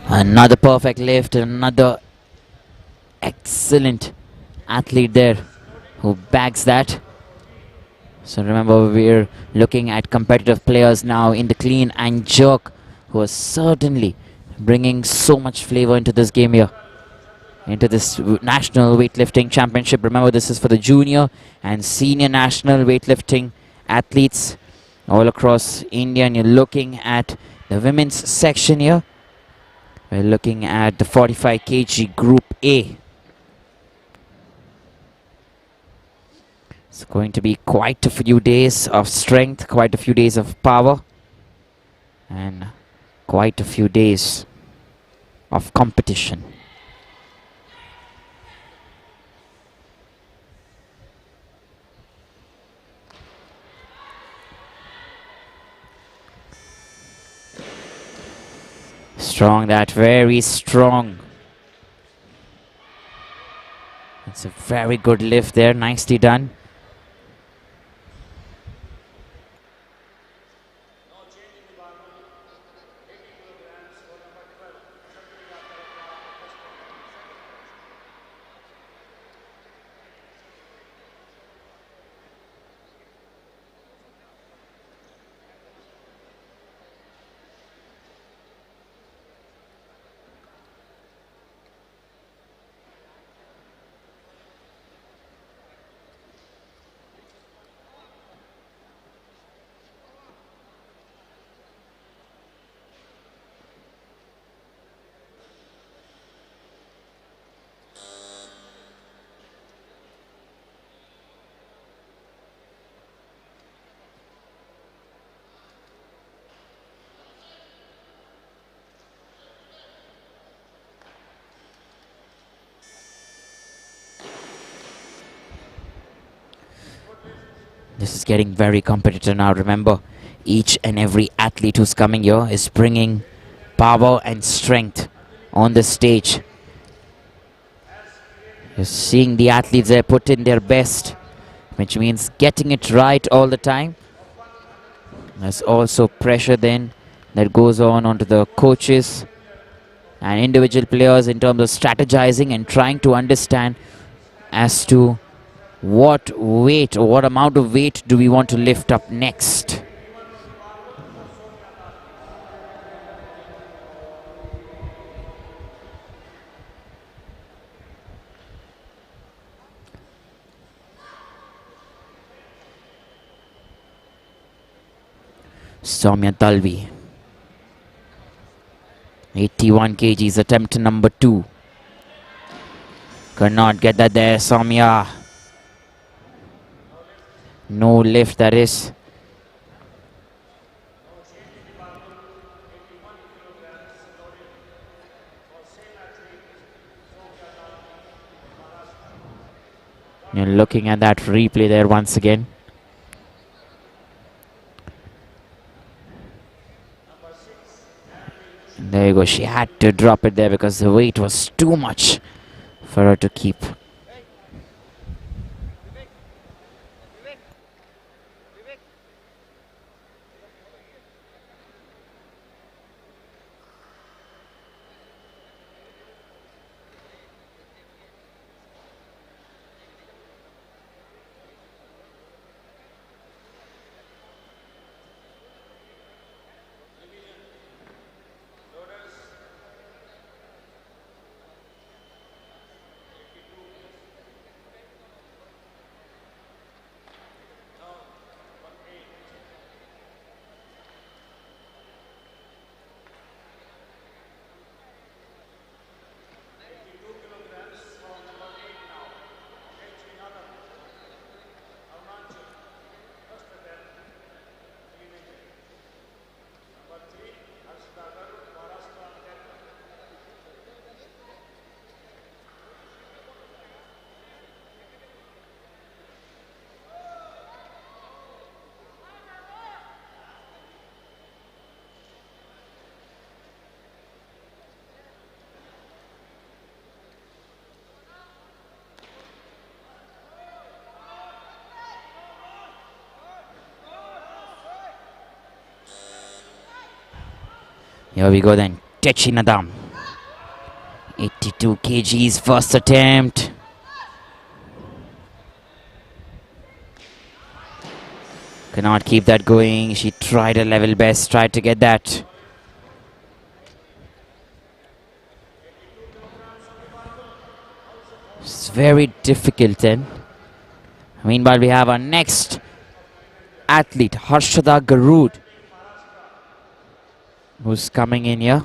Another perfect lift, another excellent athlete there who bags that. So remember, we're looking at competitive players now in the clean and jerk who are certainly bringing so much flavor into this game here, into this National Weightlifting Championship. Remember, this is for the junior and senior national weightlifting athletes all across India, and you're looking at the women's section here. We're looking at the 45 kg Group A. It's going to be quite a few days of strength, quite a few days of power, and quite a few days of competition. Strong, that very strong. It's a very good lift there, nicely done. This is getting very competitive now. Remember, each and every athlete who's coming here is bringing power and strength on the stage. You're seeing the athletes there put in their best, which means getting it right all the time. There's also pressure then that goes on onto the coaches and individual players in terms of strategizing and trying to understand as to what weight or what amount of weight do we want to lift up next. Somia Dalvi, 81 kgs, attempt number 2. Could not get that there, Somia. No lift, that is. You're looking at that replay there once again. There you go. She had to drop it there because the weight was too much for her to keep. Here we go then. Techinadam. 82 kgs, first attempt. Cannot keep that going. She tried her level best, tried to get that. It's very difficult then. Meanwhile, we have our next athlete, Harshada Garud, who's coming in here.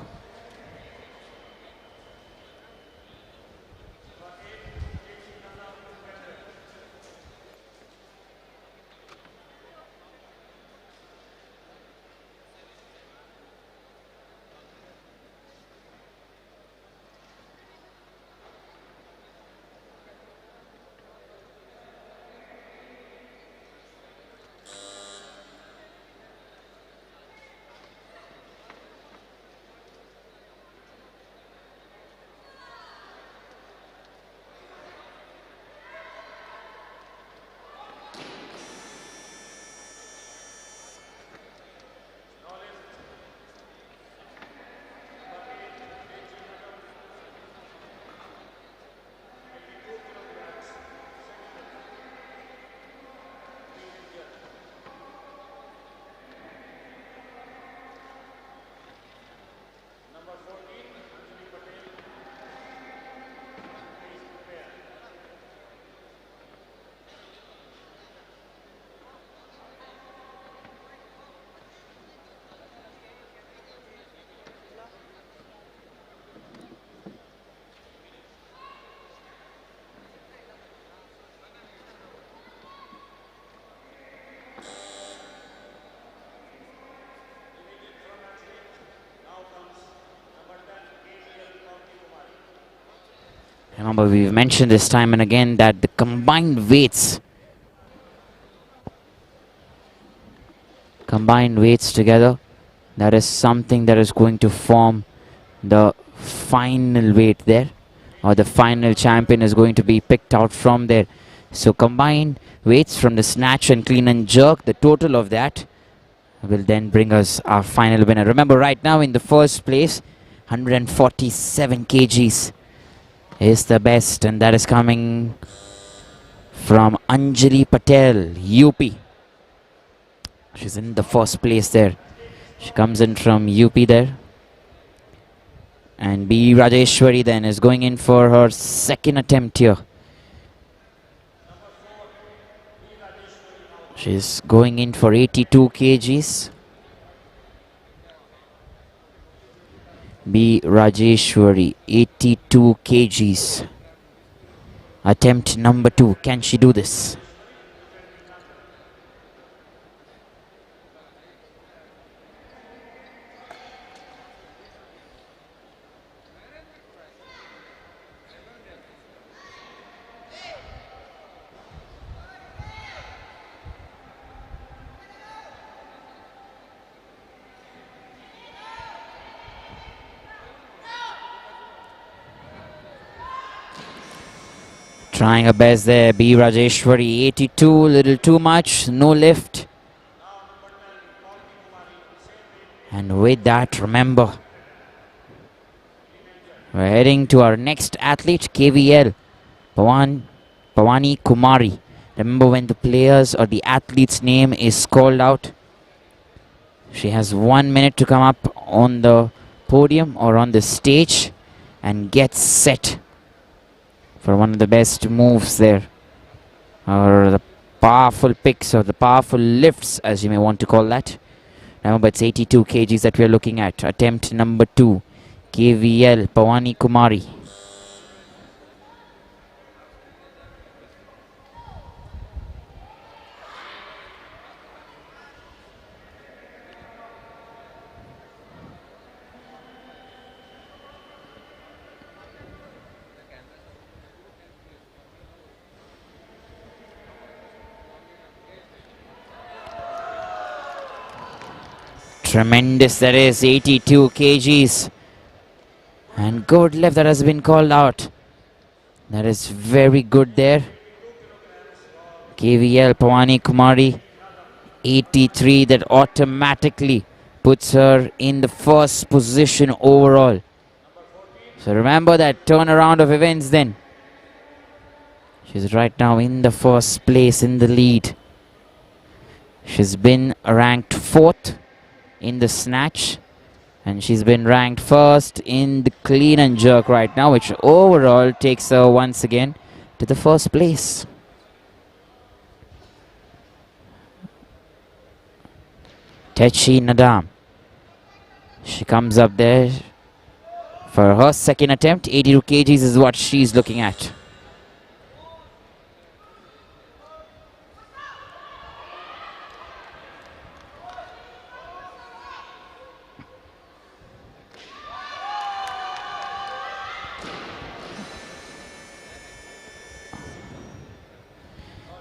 Remember, we've mentioned this time and again that the combined weights combined weights together. That is something that is going to form the final weight there, or the final champion is going to be picked out from there. So combined weights from the snatch and clean and jerk, the total of that will then bring us our final winner. Remember, right now in the first place, 147 kgs is the best, and that is coming from Anjali Patel, UP. She's in the first place there. She comes in from UP there. And B. Rajeshwari then is going in for her second attempt here. She's going in for 82 kgs. B. Rajeshwari, 82 kgs. Attempt number 2. Can she do this? Trying her best there, B. Rajeshwari, 82, little too much, no lift. And with that, remember, we're heading to our next athlete, KVL, Wani Kumari. Remember, when the players or the athlete's name is called out, she has 1 minute to come up on the podium or on the stage and get set for one of the best moves there, or the powerful picks or the powerful lifts, as you may want to call that. Remember, it's 82 kgs that we're looking at. Attempt number 2, KVL, Wani Kumari. Tremendous, that is, 82 kgs. And good lift that has been called out. That is very good there. KVL, Wani Kumari, 83. That automatically puts her in the first position overall. So remember that turnaround of events then. She's right now in the first place in the lead. She's been ranked 4th in the snatch, and she's been ranked 1st in the clean and jerk right now, which overall takes her once again to the first place. Techi Nadam, she comes up there for her second attempt. 82 kgs is what she's looking at.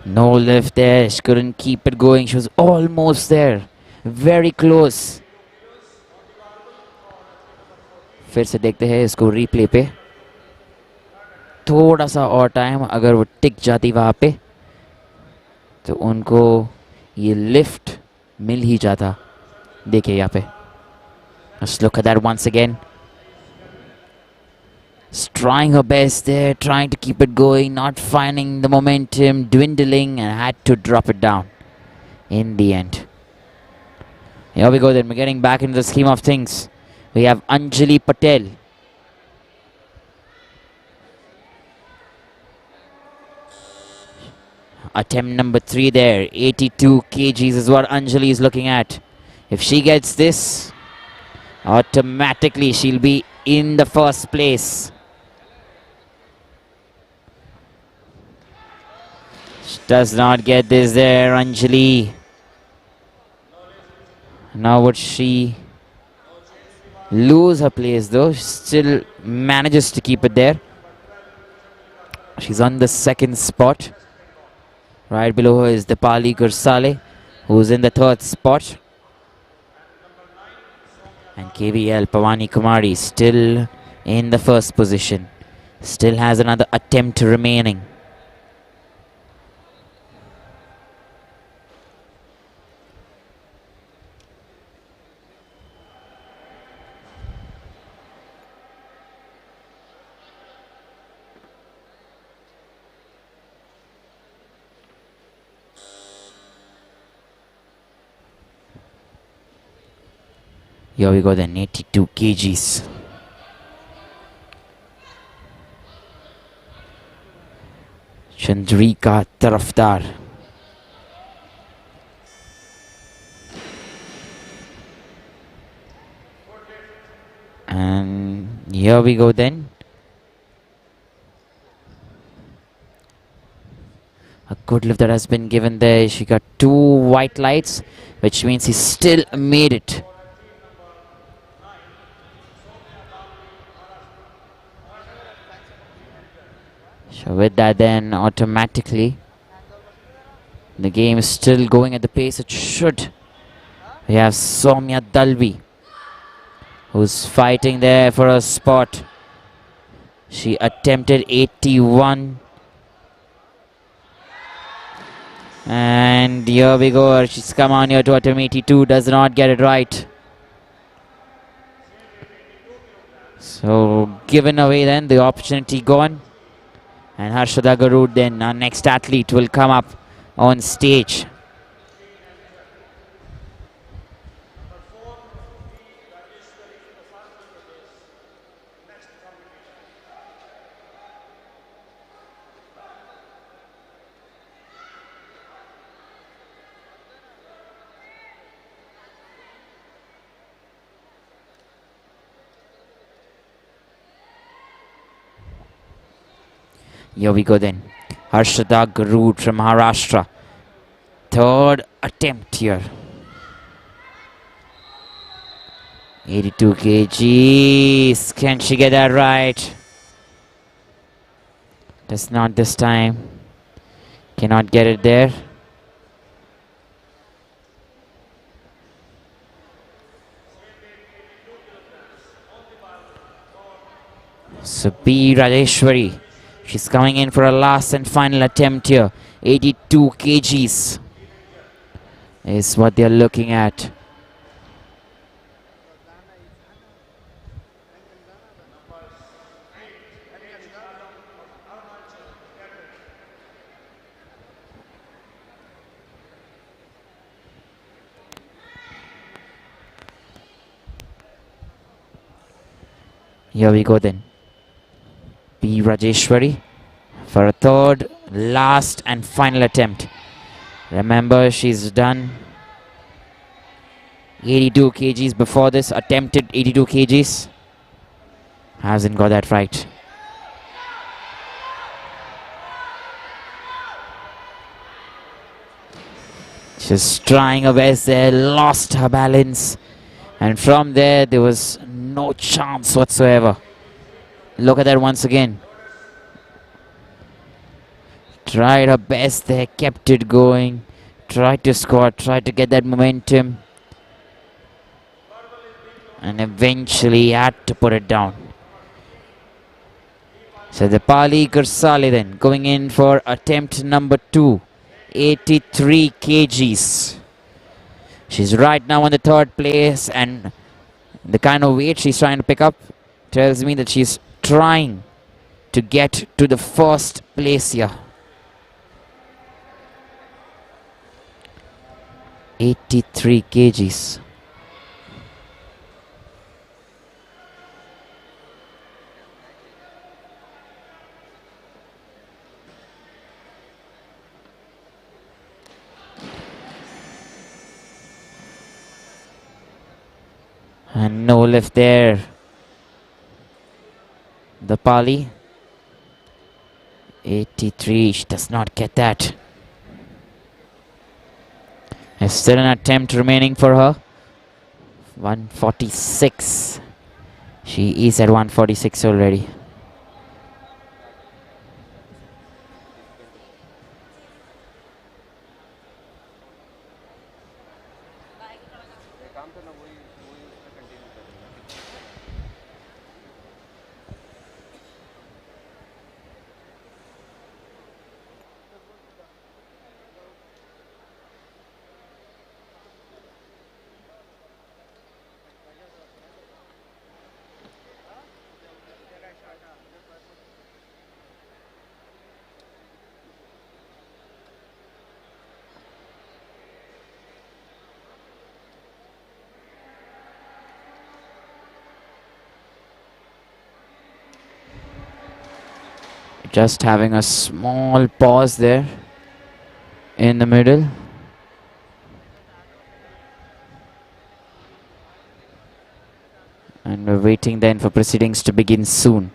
No lift there, she couldn't keep it going. She was almost there, very close. फिर से देखते हैं इसको replay पे. थोड़ा सा और time अगर वो टिक जाती वहाँ पे तो उनको ये लिफ्ट मिल ही जाता. देखिए यहाँ पे. Let's look at that once again. Trying her best there, trying to keep it going, not finding the momentum, dwindling, and had to drop it down in the end. Here we go then, we're getting back into the scheme of things. We have Anjali Patel. Attempt number 3 there, 82 kgs is what Anjali is looking at. If she gets this, automatically she'll be in the first place. She does not get this there, Anjali. Now would she lose her place though? She still manages to keep it there. She's on the 2nd spot. Right below her is Dipali Gursale, who's in the 3rd spot. And KVL Pawani Kumari still in the first position. Still has another attempt remaining. Here we go then, 82 kgs. Chandrika Tarafdar. And here we go then. A good lift that has been given there. She got 2 white lights, which means he still made it. So with that then automatically the game is still going at the pace it should. We have Somia Dalvi who's fighting there for a spot. She attempted 81. And here we go. She's come on here to attempt 82. Does not get it right. So given away then, the opportunity gone. And Harshada Garud then, our next athlete, will come up on stage. Here we go then. Harshada Garud from Maharashtra. Third attempt here. 82 kgs. Can she get that right? Does not this time. Cannot get it there. So B. Rajeshwari. She's coming in for a last and final attempt here. 82 kgs is what they're looking at. Here we go then. B. Rajeshwari for a third, last and final attempt. Remember, she's done 82 kgs before this, attempted 82 kgs. Hasn't got that right. She's trying her best there, lost her balance. And from there was no chance whatsoever. Look at that once again. Tried her best there, kept it going. Tried to score, tried to get that momentum. And eventually had to put it down. So the Pali Kursali then going in for attempt number 2. 83 kgs. She's right now in the third place, and the kind of weight she's trying to pick up tells me that she's trying to get to the first place here. 83 kgs. And no lift there. The Pali. 83. She does not get that. There's still an attempt remaining for her. 146. She is at 146 already. Just having a small pause there in the middle. And we're waiting then for proceedings to begin soon.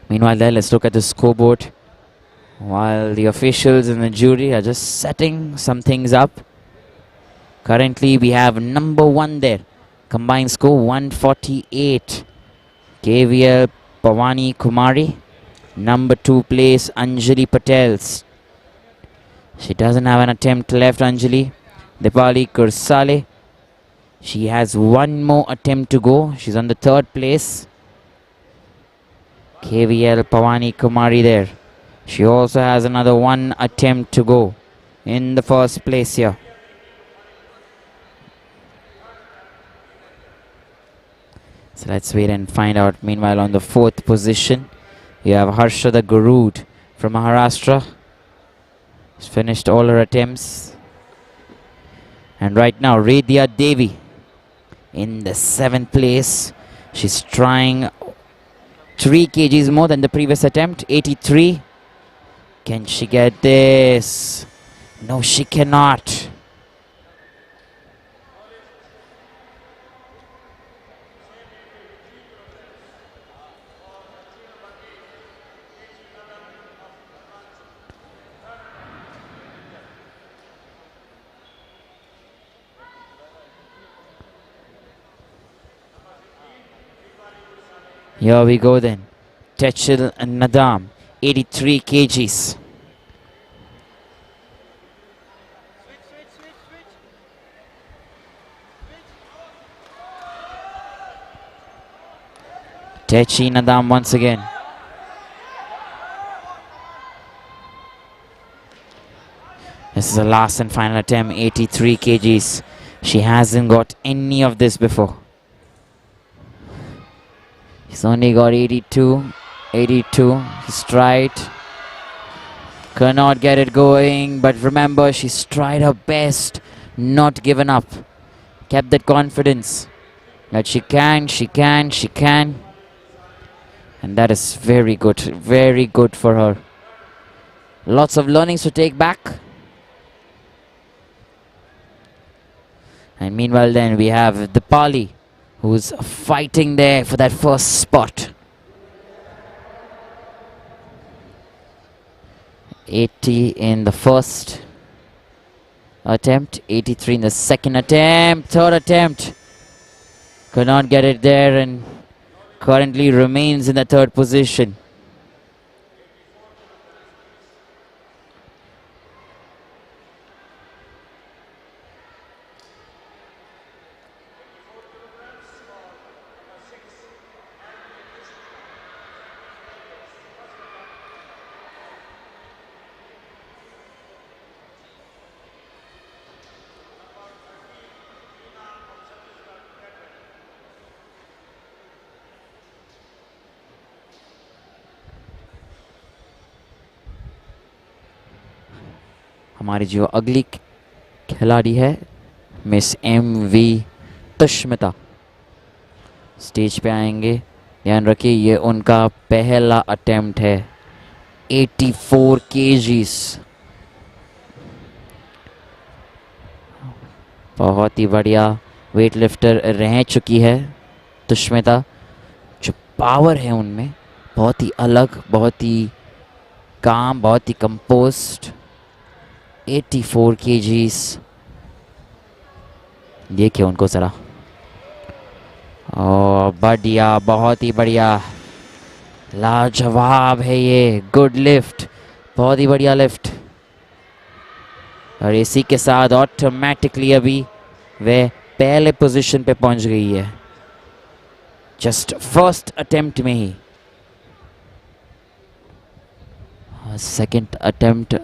Meanwhile there, let's look at the scoreboard. While the officials and the jury are just setting some things up. Currently we have number 1 there. Combined score 148. KVL Wani Puri. Number 2 place Anjali Patel. She doesn't have an attempt left, Anjali. Dipali Kursale. She has one more attempt to go. She's on the 3rd place. KVL Wani Puri there. She also has another 1 attempt to go in the 1st place here. So let's wait and find out. Meanwhile, on the 4th position, you have Harshada Garud from Maharashtra. She's finished all her attempts. And right now, Redya Devi in the 7th place. She's trying 3 kgs more than the previous attempt, 83. Can she get this? No, she cannot. Here we go then. Techil Nadam, 83 kgs. Techi Nadam once again. This is the last and final attempt, 83 kgs. She hasn't got any of this before. He's only got 82. 82. He's tried. Cannot get it going. But remember, she's tried her best. Not given up. Kept that confidence. That she can, she can, she can. And that is very good. Very good for her. Lots of learnings to take back. And meanwhile then we have Dipali, who's fighting there for that first spot. 80 in the first attempt, 83 in the second attempt, third attempt. Could not get it there and currently remains in the 3rd position. हमारी जो अगली खिलाड़ी है miss MV. तुष्मिता stage पे आएंगे. ध्यान रखिए ये उनका पहला अटेम्प्ट है. 84 kgs. बहुत ही बढ़िया वेट लिफ्टर रह चुकी है तुष्मिता. जो पावर है उनमें बहुत ही अलग, बहुत ही काम, बहुत ही कंपोज्ड. 84 kgs. देखिए उनको ज़रा. ओ बढ़िया, बहुत ही बढ़िया, लाजवाब है ये. गुड लिफ्ट, बहुत ही बढ़िया लिफ्ट. और इसी के साथ ऑटोमेटिकली अभी वह पहले पोजीशन पे पहुंच गई है. जस्ट फर्स्ट अटेम्प्ट में ही. सेकंड अटेम्प्ट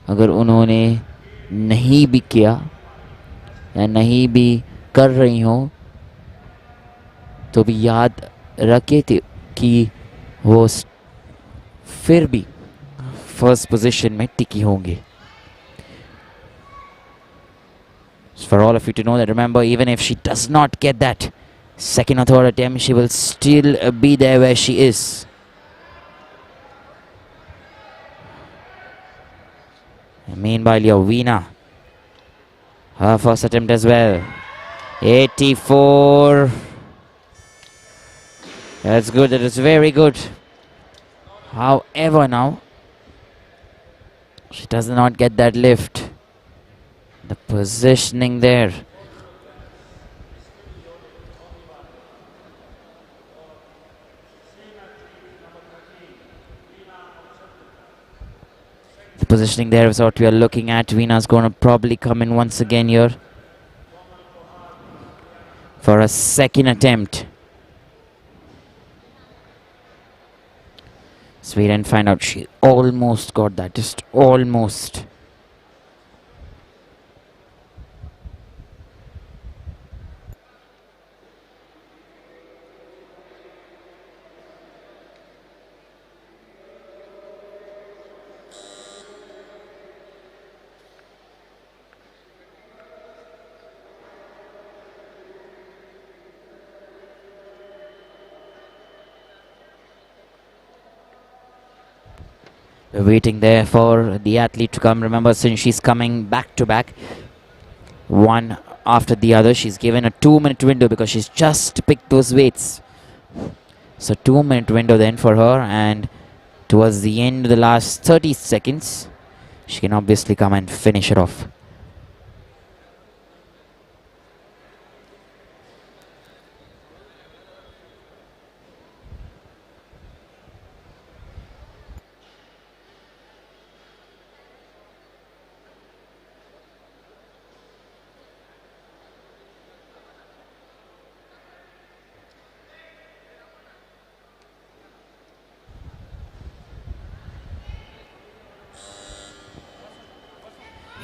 अगर उन्होंने नहीं भी किया या नहीं भी कर रही हो तो भी याद रखे थे कि वो फिर भी फर्स्ट पोजीशन में टिकी होंगे. For all of you to know that, remember, even if she does not get that second or third attempt, she will still be there where she is. And meanwhile, your Veena, her first attempt as well. 84. That's good. That is very good. However, now she does not get that lift. The positioning there. The positioning there is what we are looking at. Veena's going to probably come in once again here for a second attempt. So we didn't find out. She almost got that. Just almost. We're waiting there for the athlete to come. Remember, since she's coming back to back, one after the other, she's given a 2-minute window because she's just picked those weights. So 2-minute window then for her, and towards the end of the last 30 seconds, she can obviously come and finish it off.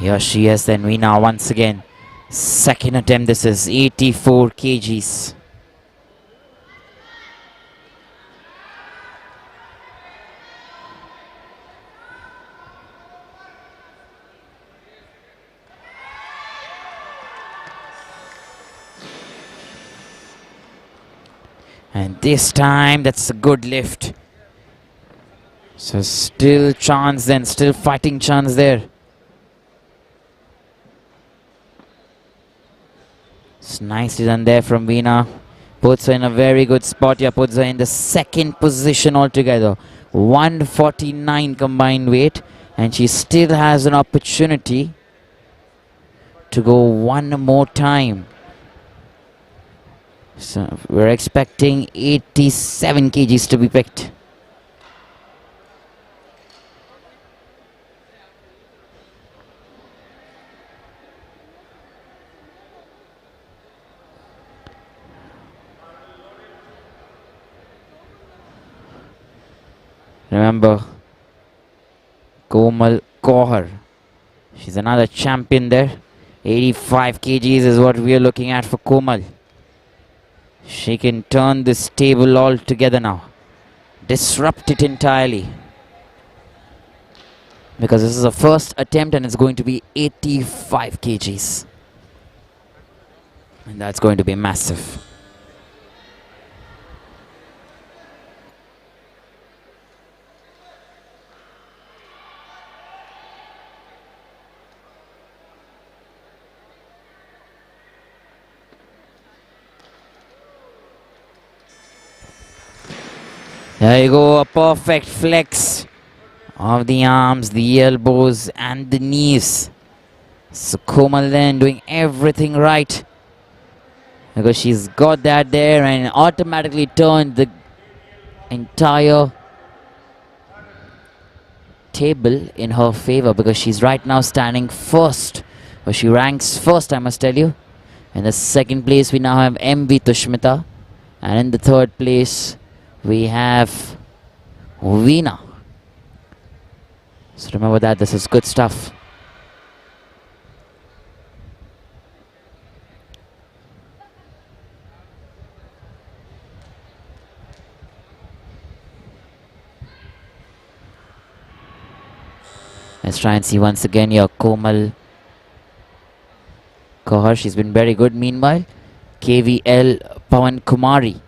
Here she is then, Veena once again. Second attempt, this is 84 kgs. And this time, that's a good lift. So still chance then, still fighting chance there. It's nicely done there from Veena. Puts her in a very good spot here. Puts her in the second position altogether. 149 combined weight. And she still has an opportunity to go one more time. So we're expecting 87 kgs to be picked. Remember, Komal Kohar. She's another champion there. 85 kgs is what we are looking at for Komal. She can turn this table all together now. Disrupt it entirely. Because this is a first attempt and it's going to be 85 kgs. And that's going to be massive. There you go, a perfect flex of the arms, the elbows and the knees. So Komal then doing everything right. Because she's got that there and automatically turned the entire table in her favor. Because she's right now standing first. Or she ranks first, I must tell you. In the second place we now have MV Tushmita. And in the third place we have Veena. So remember that, this is good stuff. Let's try and see once again your Komal Kohar. She's been very good. Meanwhile, KVL Pawan Kumari.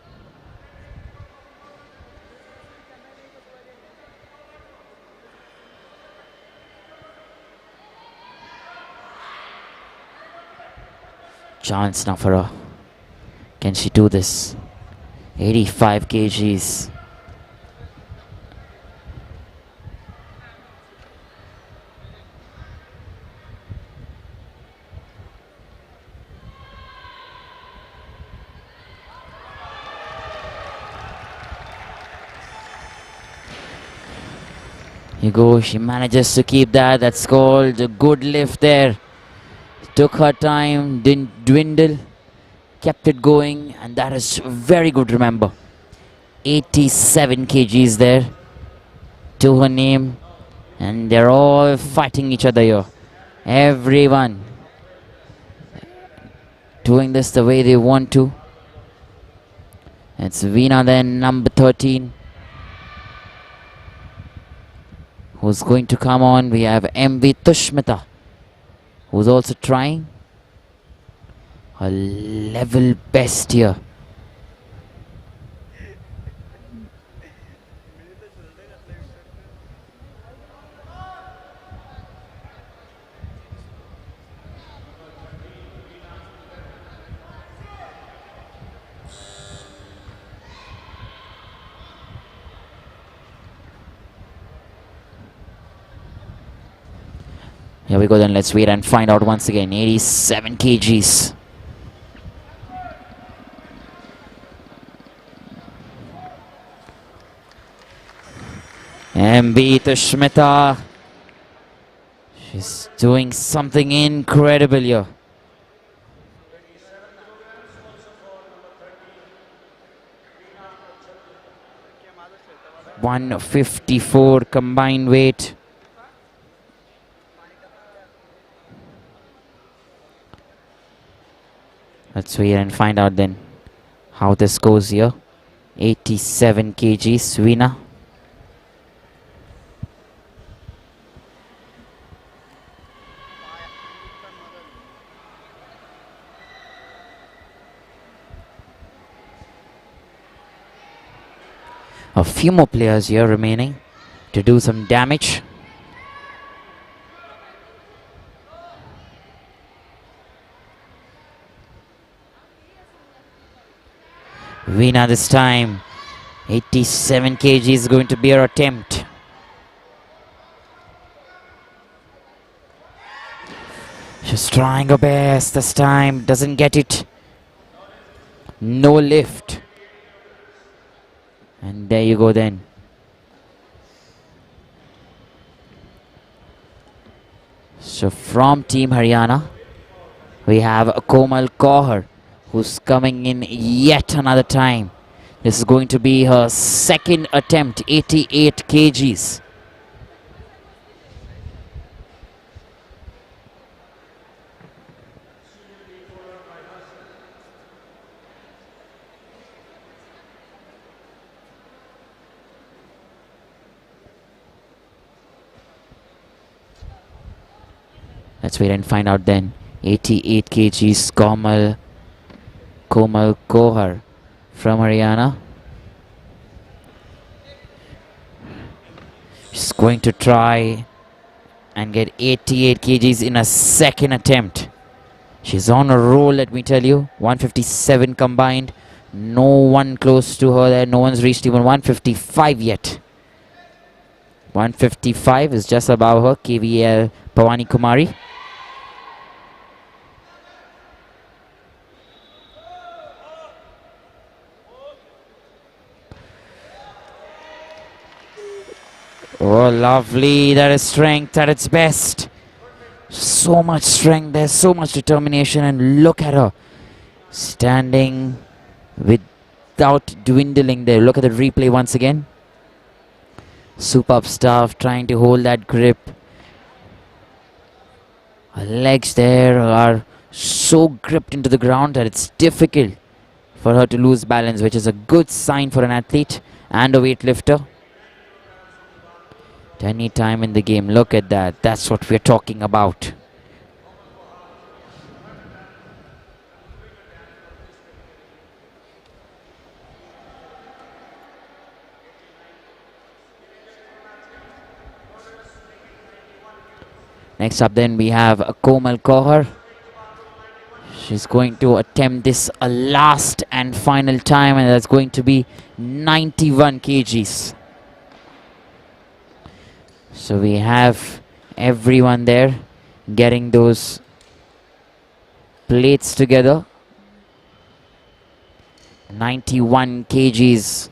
Chance now for her. Can she do this? 85 kgs. Here you go, she manages to keep that. That's called a good lift there. Took her time, didn't dwindle, kept it going, and that is very good, remember. 87 kgs there to her name, and they're all fighting each other here. Everyone doing this the way they want to. It's Veena then, number 13. Who's going to come on? We have MV Tushmita, who's also trying a level best here. Here we go then, let's wait and find out once again. 87 kgs. MB Tushmita. She's doing something incredible here. 154 combined weight. Let's wait and find out then how this goes here. 87 kgs, Veena. A few more players here remaining to do some damage. Veena this time, 87 kg is going to be her attempt. She's trying her best this time, doesn't get it. No lift. And there you go then. So from Team Haryana, we have Komal Kaur, who's coming in yet another time. This is going to be her second attempt, 88 kgs. Let's wait and find out then. 88 kgs, Komal Kaur from Haryana. She's going to try and get 88 kgs in a second attempt. She's on a roll, let me tell you. 157 combined. No one close to her there. No one's reached even 155 yet. 155 is just above her. KVL Pawani Kumari. Oh, lovely. That is strength at its best. So much strength. There's so much determination. And look at her. Standing without dwindling there. Look at the replay once again. Superb stuff, trying to hold that grip. Her legs there are so gripped into the ground that it's difficult for her to lose balance, which is a good sign for an athlete and a weightlifter. At any time in the game, look at that. That's what we're talking about. Next up then we have Komal Kohar. She's going to attempt this a last and final time, and that's going to be 91 kgs. So we have everyone there getting those plates together. 91 kgs.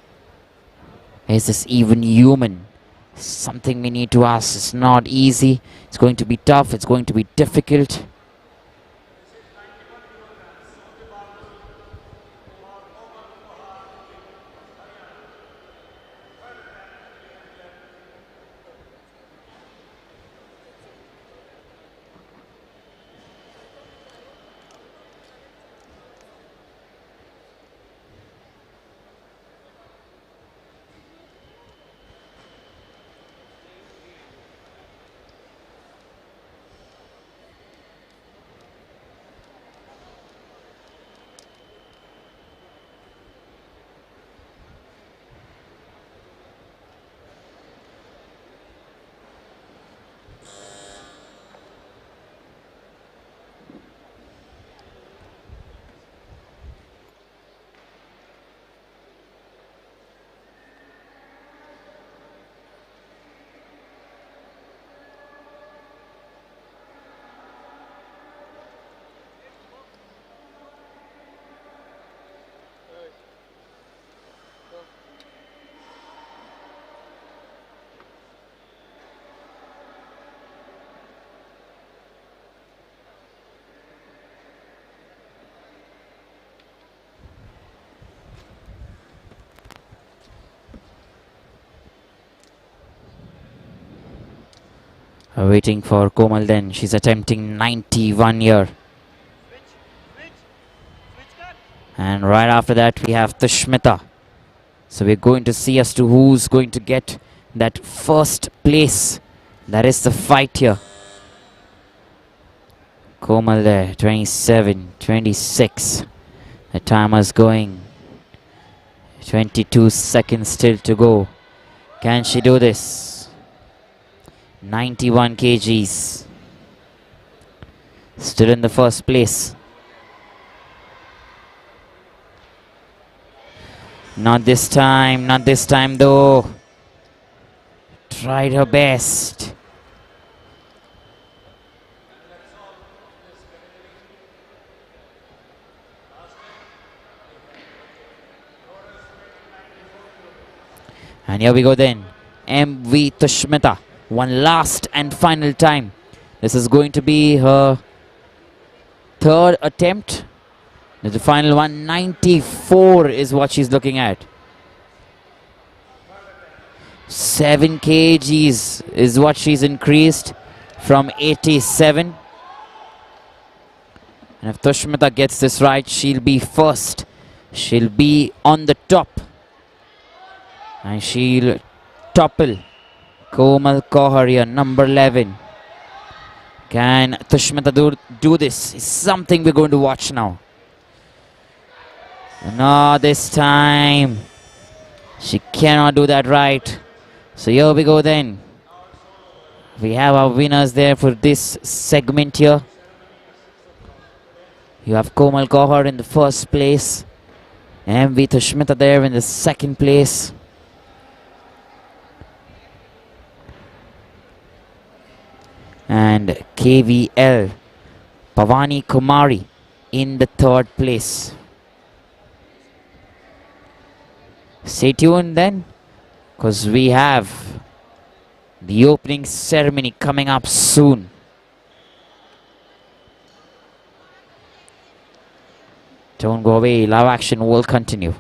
Is this even human? Something we need to ask. It's not easy. It's going to be tough. It's going to be difficult. Waiting for Komal then. She's attempting 91 here. And right after that we have Tushmita. So we're going to see as to who's going to get that first place. That is the fight here. Komal there, 27, 26. The timer's going. 22 seconds still to go. Can she do this? 91 kgs. Still in the first place. Not this time, not this time though. Tried her best. And here we go then. MV Tushmita. One last and final time. This is going to be her third attempt. The final one, 94 is what she's looking at. 7 kgs is what she's increased from 87. And if Tushmita gets this right, she'll be first. She'll be on the top. And she'll topple Komal Kohar, number 11. Can Tushmita do this? It's something we're going to watch now. No, this time she cannot do that right. So here we go then. We have our winners there for this segment here. You have Komal Kohar in the first place. MV Tushmita there in the second place. And KVL Pavani Kumari in the third place. Stay tuned then, because we have the opening ceremony coming up soon. Don't go away, live action will continue.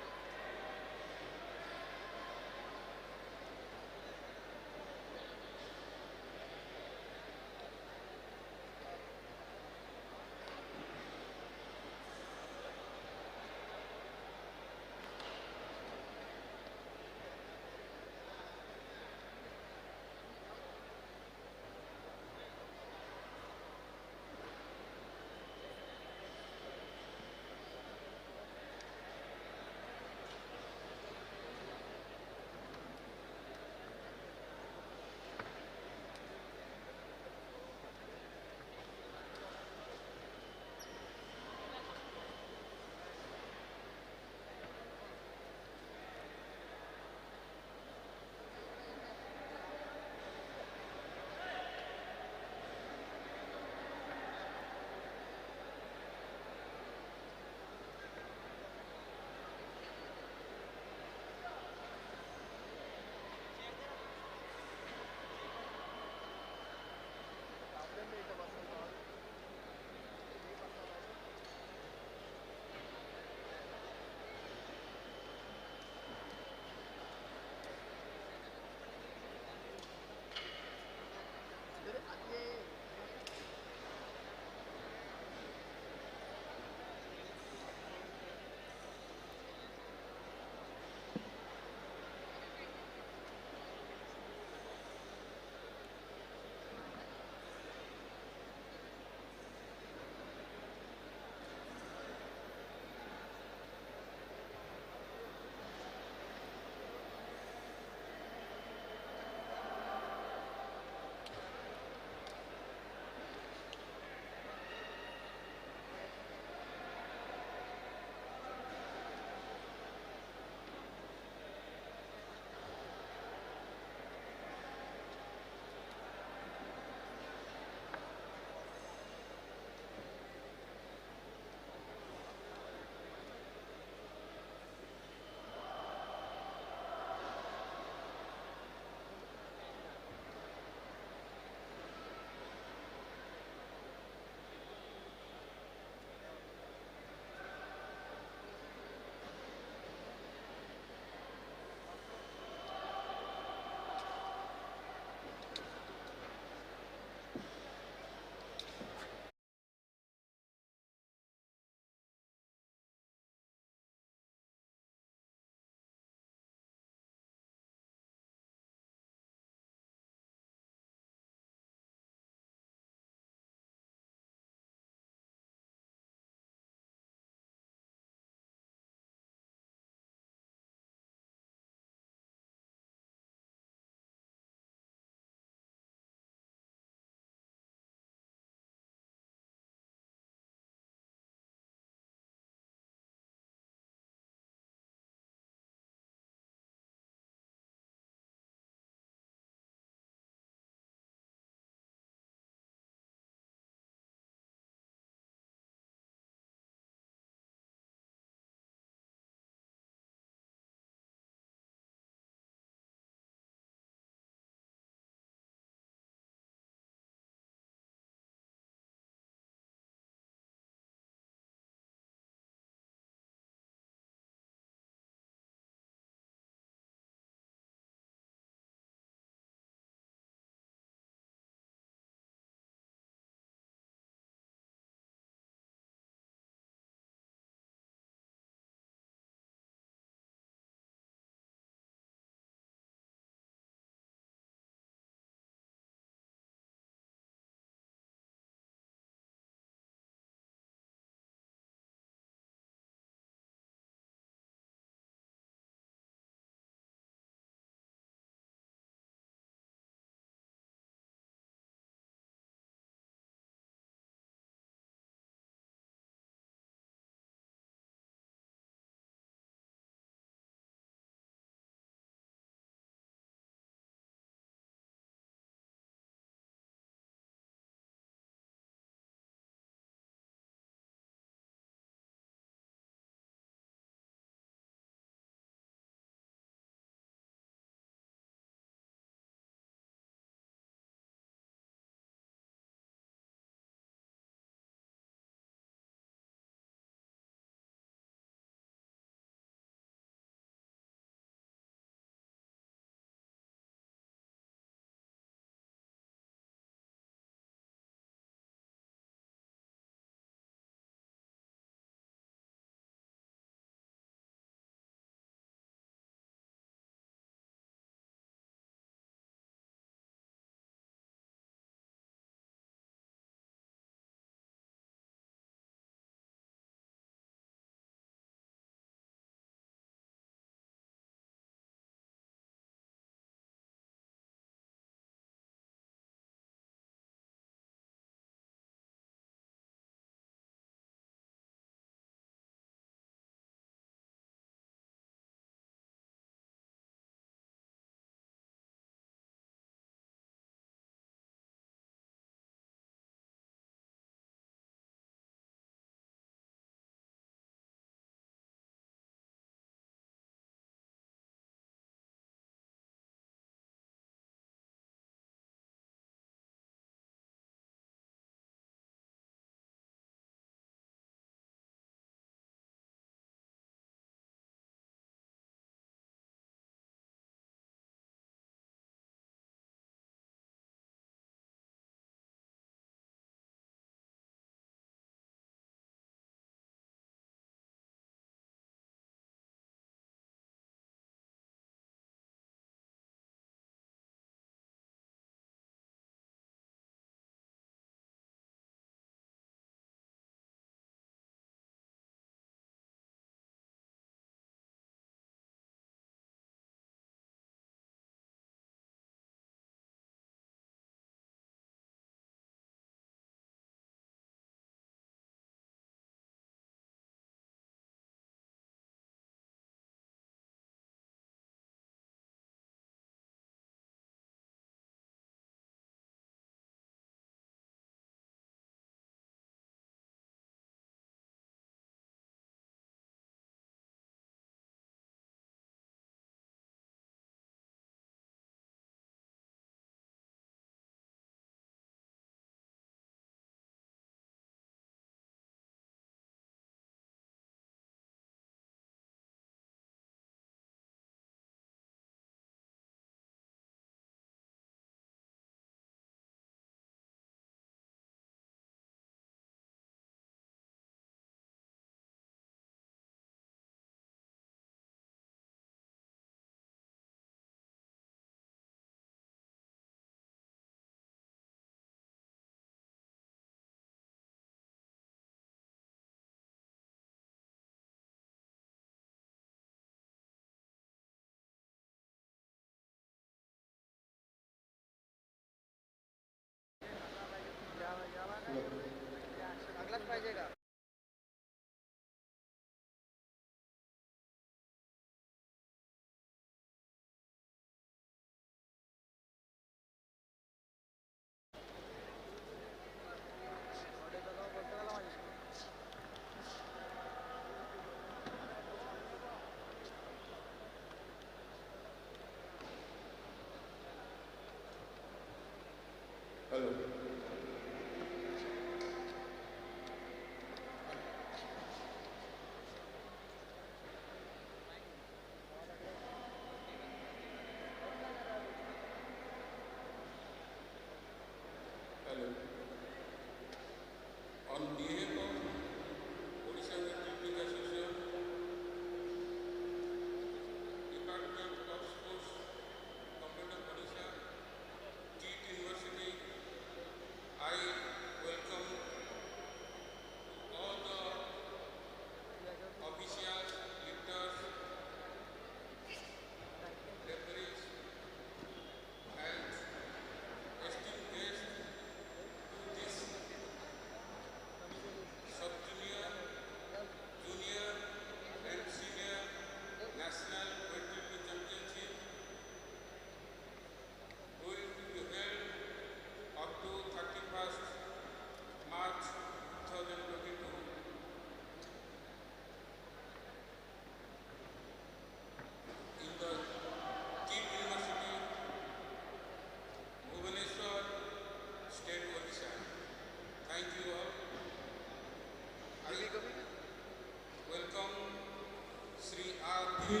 Commissioner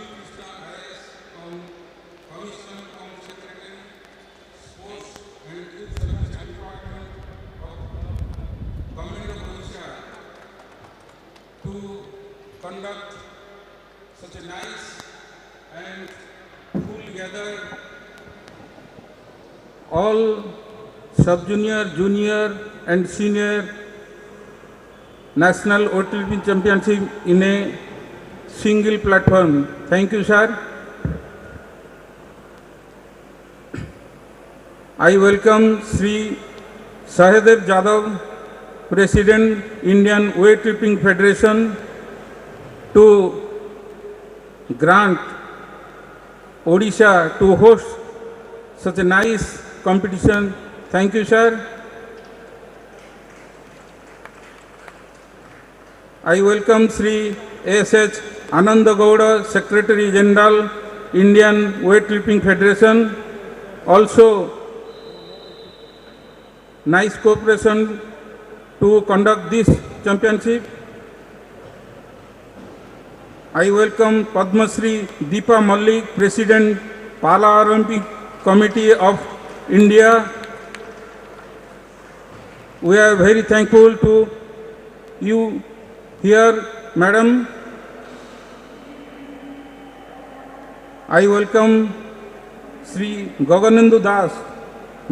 Secretary, Sports and Youth Service Department of Government of Odisha to conduct such a nice and full gathered all sub-junior, junior and senior National Weightlifting Championship in a single platform. Thank you, sir. I welcome Sri Sharon Yadav, President, Indian Weightlifting Federation, to grant Odisha to host such a nice competition. Thank you, sir. I welcome Sri S.H. Ananda Gowda, Secretary General, Indian Weightlifting Federation. Also, nice cooperation to conduct this championship. I welcome Padma Shri Deepa Malik, President, Paralympic Committee of India. We are very thankful to you here, Madam. I welcome Sri Gaganendu Das,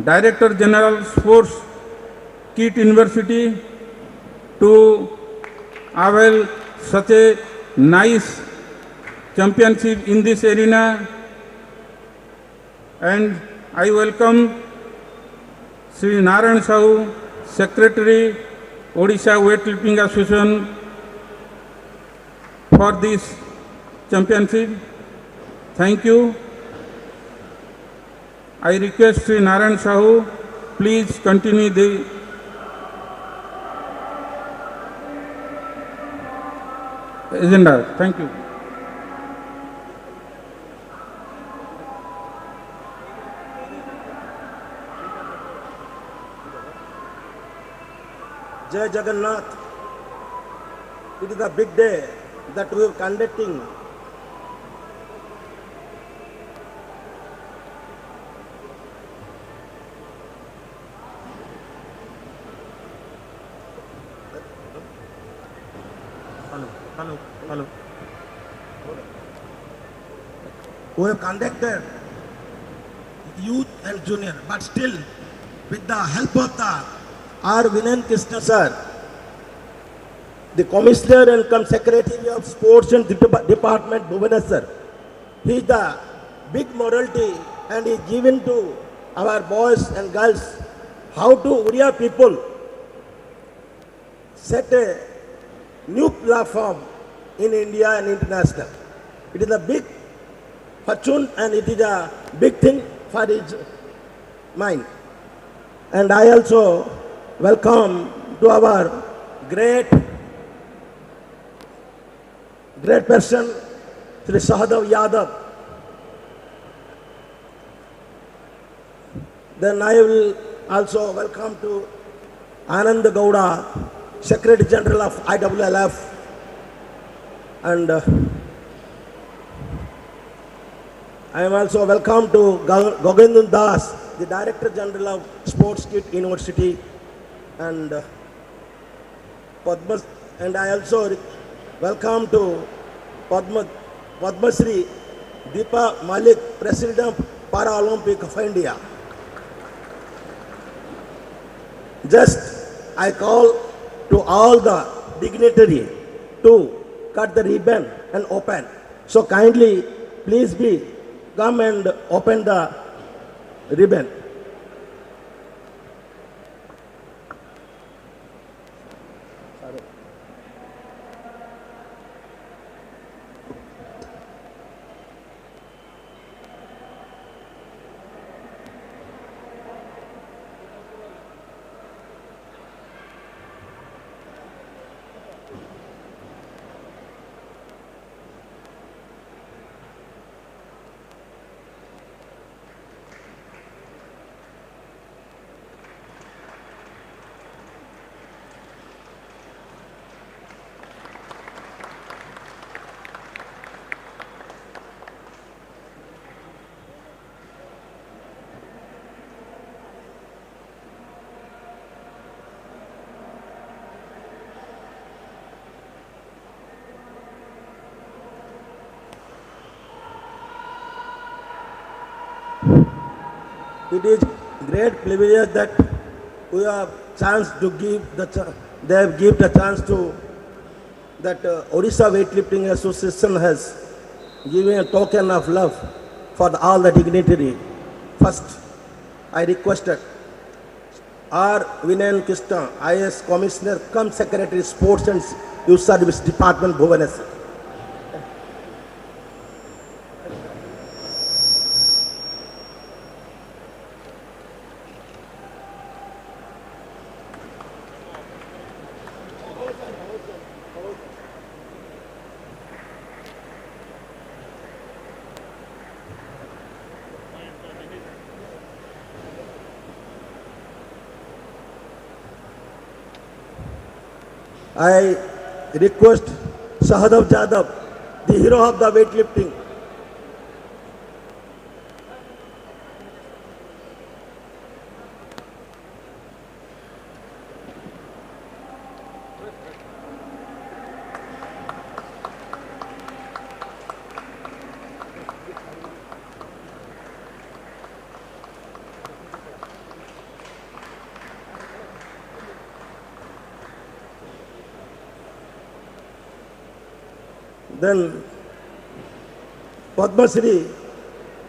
Director General Sports Kit University, to avail such a nice championship in this arena. And I welcome Sri Narayan Sahu, Secretary, Odisha Weightlifting Association, for this championship. Thank you. I request Sri Narayan Sahu, please continue the agenda. Thank you. Jai Jagannath. It is a big day that we are conducting Hello. We have conducted youth and junior, but still with the help of the R. Vinan Krishna sir, the Commissioner and Secretary of Sports and Department, Bhubaneswar. He is the big morality and is given to our boys and girls how to Oriya people set a new platform in India and international. It is a big fortune and it is a big thing for his mind. And I also welcome to our great person, Sri Sharon Yadav. Then I will also welcome to Ananda Gowda, Secretary General of IWLF, and I am also welcome to Gaganendu Das, the Director General of Sports Kit University, and and I also welcome to Padma Shri Deepa Malik, President of Paralympic of India. Just I call to all the dignitary to cut the ribbon and open. So kindly, please come and open the ribbon. It is great privilege that we have chance to give they have given the chance to that Odisha Weightlifting Association has given a token of love for all the dignitary. First, I requested R. Vinan Krishna, IS Commissioner, cum Secretary Sports and Youth Service Department, Bhubaneswar. I request Sharon Yadav, the hero of the weightlifting. Then Padma Shri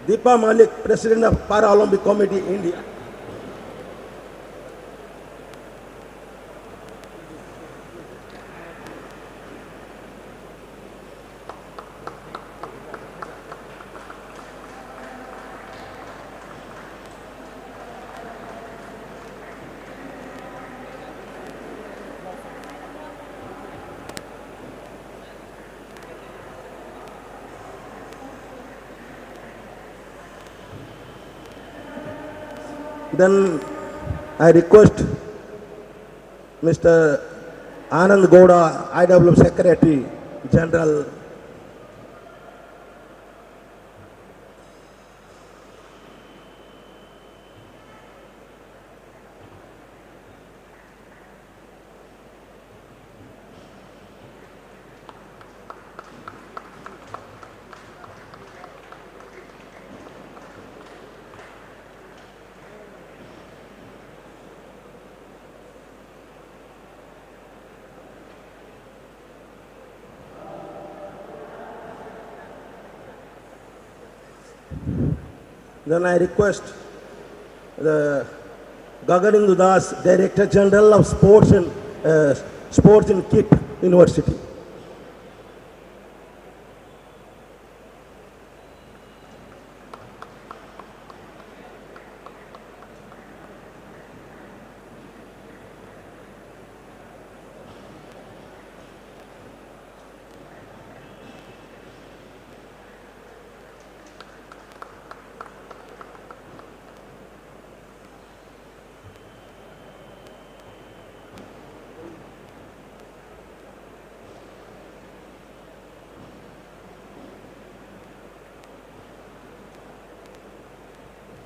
Deepa Malik, President of Paralympic Committee, India. Then I request Mr. Anand Gowda, IWF Secretary General. Then I request the Gagan Das, Director General of Sports in KIT University.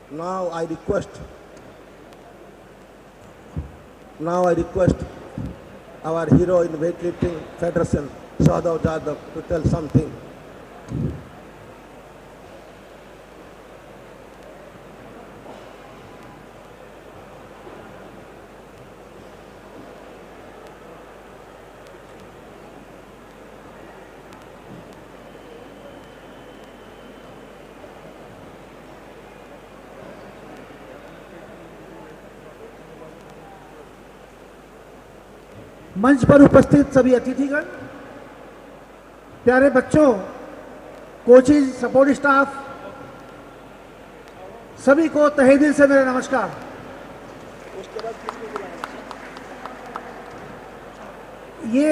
Now I request our hero in weightlifting federation, Sharon Yadav, to tell something. मंच पर उपस्थित सभी अतिथिगण, प्यारे बच्चों, coaches, support staff, सभी को तहे दिल से मेरा नमस्कार। ये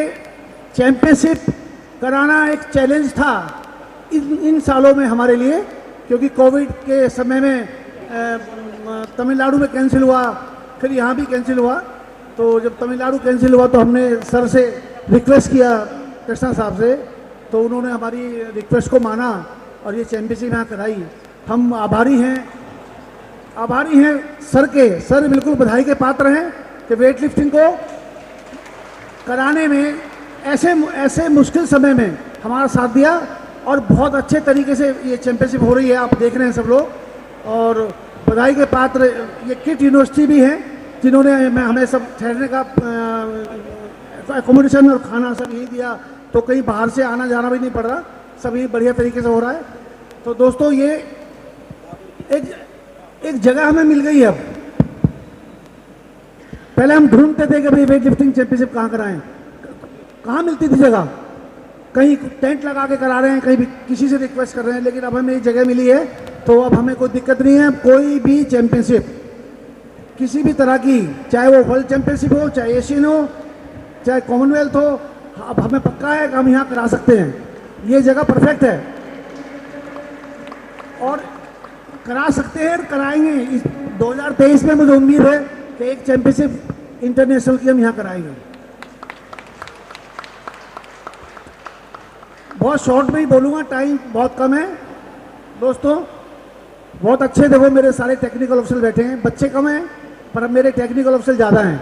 चैंपियनशिप कराना एक चैलेंज था इन सालों में हमारे लिए, क्योंकि कोविड के समय में तमिलनाडु में कैंसिल हुआ, फिर यहाँ भी कैंसिल हुआ। तो जब तमिलनाडु कैंसिल हुआ तो हमने सर से रिक्वेस्ट किया, कृष्णा साहब से, तो उन्होंने हमारी रिक्वेस्ट को माना और ये चैंपियनशिप यहाँ कराई। हम आभारी हैं सर के। सर बिल्कुल बधाई के पात्र हैं कि वेट लिफ्टिंग को कराने में ऐसे मुश्किल समय में हमारा साथ दिया और बहुत अच्छे तरीके से ये चैंपियनशिप हो रही है, आप देख रहे हैं सब लोग। और बधाई के पात्र ये किट यूनिवर्सिटी भी है, जिन्होंने हमें सब ठहरने का एकोमोडेशन और खाना सब यही दिया, तो कहीं बाहर से आना जाना भी नहीं पड़ रहा, सभी बढ़िया तरीके से हो रहा है। तो दोस्तों ये एक जगह हमें मिल गई है। अब पहले हम ढूंढते थे कि भाई वेट लिफ्टिंग चैंपियनशिप कहाँ कराएं, कहाँ मिलती थी जगह, कहीं टेंट लगा के करा रहे हैं, कहीं भी किसी से रिक्वेस्ट कर रहे हैं, लेकिन अब हमें एक जगह मिली है, तो अब हमें कोई दिक्कत नहीं है। कोई भी चैंपियनशिप किसी भी तरह की, चाहे वो वर्ल्ड चैंपियनशिप हो, चाहे एशियन हो, चाहे कॉमनवेल्थ हो, अब हमें पक्का है कि हम यहाँ करा सकते हैं। ये जगह परफेक्ट है और करा सकते हैं, कराएंगे। इस 2023 में मुझे उम्मीद है कि एक चैंपियनशिप इंटरनेशनल की हम यहाँ कराएंगे। बहुत शॉर्ट में ही बोलूँगा, टाइम बहुत कम है। दोस्तों बहुत अच्छे, देखो मेरे सारे टेक्निकल ऑफिसर बैठे हैं, बच्चे कम हैं पर अब मेरे टेक्निकल ऑफिसर ज़्यादा हैं।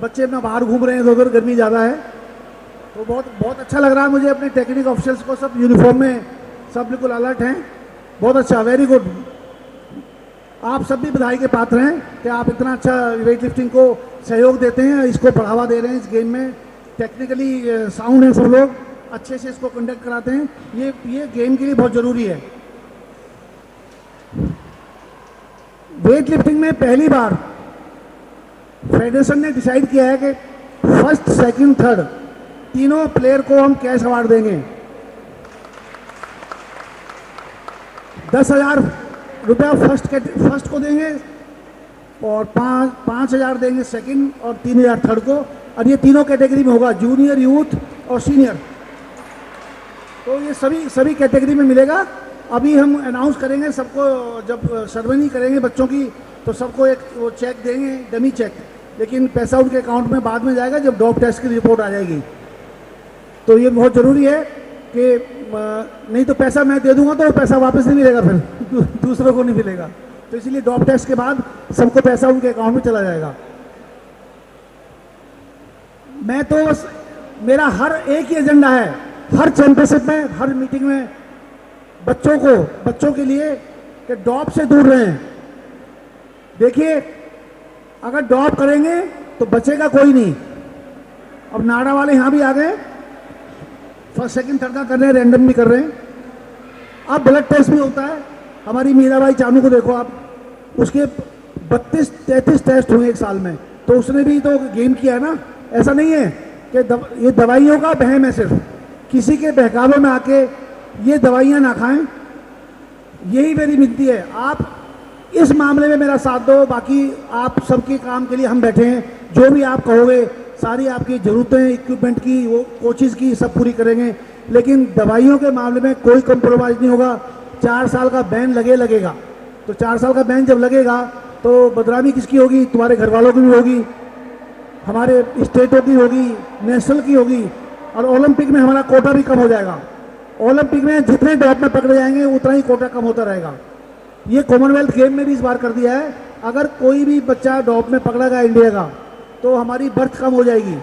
बच्चे अपना बाहर घूम रहे हैं, उधर गर्मी ज़्यादा है, तो बहुत अच्छा लग रहा है मुझे अपने टेक्निकल ऑफिसर्स को, सब यूनिफॉर्म में, सब बिल्कुल अलर्ट हैं। बहुत अच्छा, वेरी गुड। आप सब भी बधाई के पात्र हैं कि आप इतना अच्छा वेट लिफ्टिंग को सहयोग देते हैं, इसको बढ़ावा दे रहे हैं। इस गेम में टेक्निकली साउंड है, सब लोग अच्छे से इसको कंडक्ट कराते हैं। ये गेम के लिए बहुत ज़रूरी है। वेट लिफ्टिंग में पहली बार फेडरेशन ने डिसाइड किया है कि फर्स्ट, सेकंड, थर्ड तीनों प्लेयर को हम कैश अवार्ड देंगे। 10,000 रुपया फर्स्ट को देंगे और 5,000 देंगे सेकंड और 3,000 थर्ड को। और ये तीनों कैटेगरी में होगा, जूनियर, यूथ और सीनियर। तो ये सभी कैटेगरी में मिलेगा। अभी हम अनाउंस करेंगे सबको, जब सर्वनी करेंगे बच्चों की, तो सबको एक वो चेक देंगे, डमी चेक, लेकिन पैसा उनके अकाउंट में बाद में जाएगा जब डॉप टेस्ट की रिपोर्ट आ जाएगी। तो ये बहुत ज़रूरी है कि नहीं तो पैसा मैं दे दूंगा तो वो पैसा वापस नहीं मिलेगा, फिर दूसरों को नहीं मिलेगा। तो इसलिए डॉप टेस्ट के बाद सबको पैसा उनके अकाउंट में चला जाएगा। मैं तो बस, मेरा हर एक ही एजेंडा है, हर चैंपियनशिप में, हर मीटिंग में बच्चों के लिए कि डॉप से दूर रहें। देखिए अगर डॉप करेंगे तो बचेगा कोई नहीं। अब नाड़ा वाले यहाँ भी आ गए, फर्स्ट सेकंड थर्ड का कर रहे हैं, रैंडम भी कर रहे हैं। अब ब्लड टेस्ट भी होता है। हमारी मीराबाई चानू को देखो आप, उसके 32-33 टेस्ट हुए एक साल में, तो उसने भी तो गेम किया है ना। ऐसा नहीं है कि ये दवाइयों का बहम है, सिर्फ किसी के बहकावे में आके ये दवाइयाँ ना खाएं। यही मेरी विनती है, आप इस मामले में मेरा साथ दो। बाकी आप सबके काम के लिए हम बैठे हैं, जो भी आप कहोगे सारी आपकी ज़रूरतें, इक्विपमेंट की, वो कोचेज़ की, सब पूरी करेंगे। लेकिन दवाइयों के मामले में कोई कंप्रोमाइज़ नहीं होगा। 4 साल का बैन लगेगा। तो 4 साल का बैन जब लगेगा तो बदनामी किसकी होगी? तुम्हारे घर वालों की भी होगी, हमारे स्टेटों की होगी, नेशनल की होगी, और ओलंपिक में हमारा कोटा भी कम हो जाएगा। ओलंपिक में जितने डॉप में पकड़े जाएंगे उतना ही कोटा कम होता रहेगा। ये कॉमनवेल्थ गेम में भी इस बार कर दिया है, अगर कोई भी बच्चा डॉप में पकड़ा गया इंडिया का तो हमारी बर्थ कम हो जाएगी।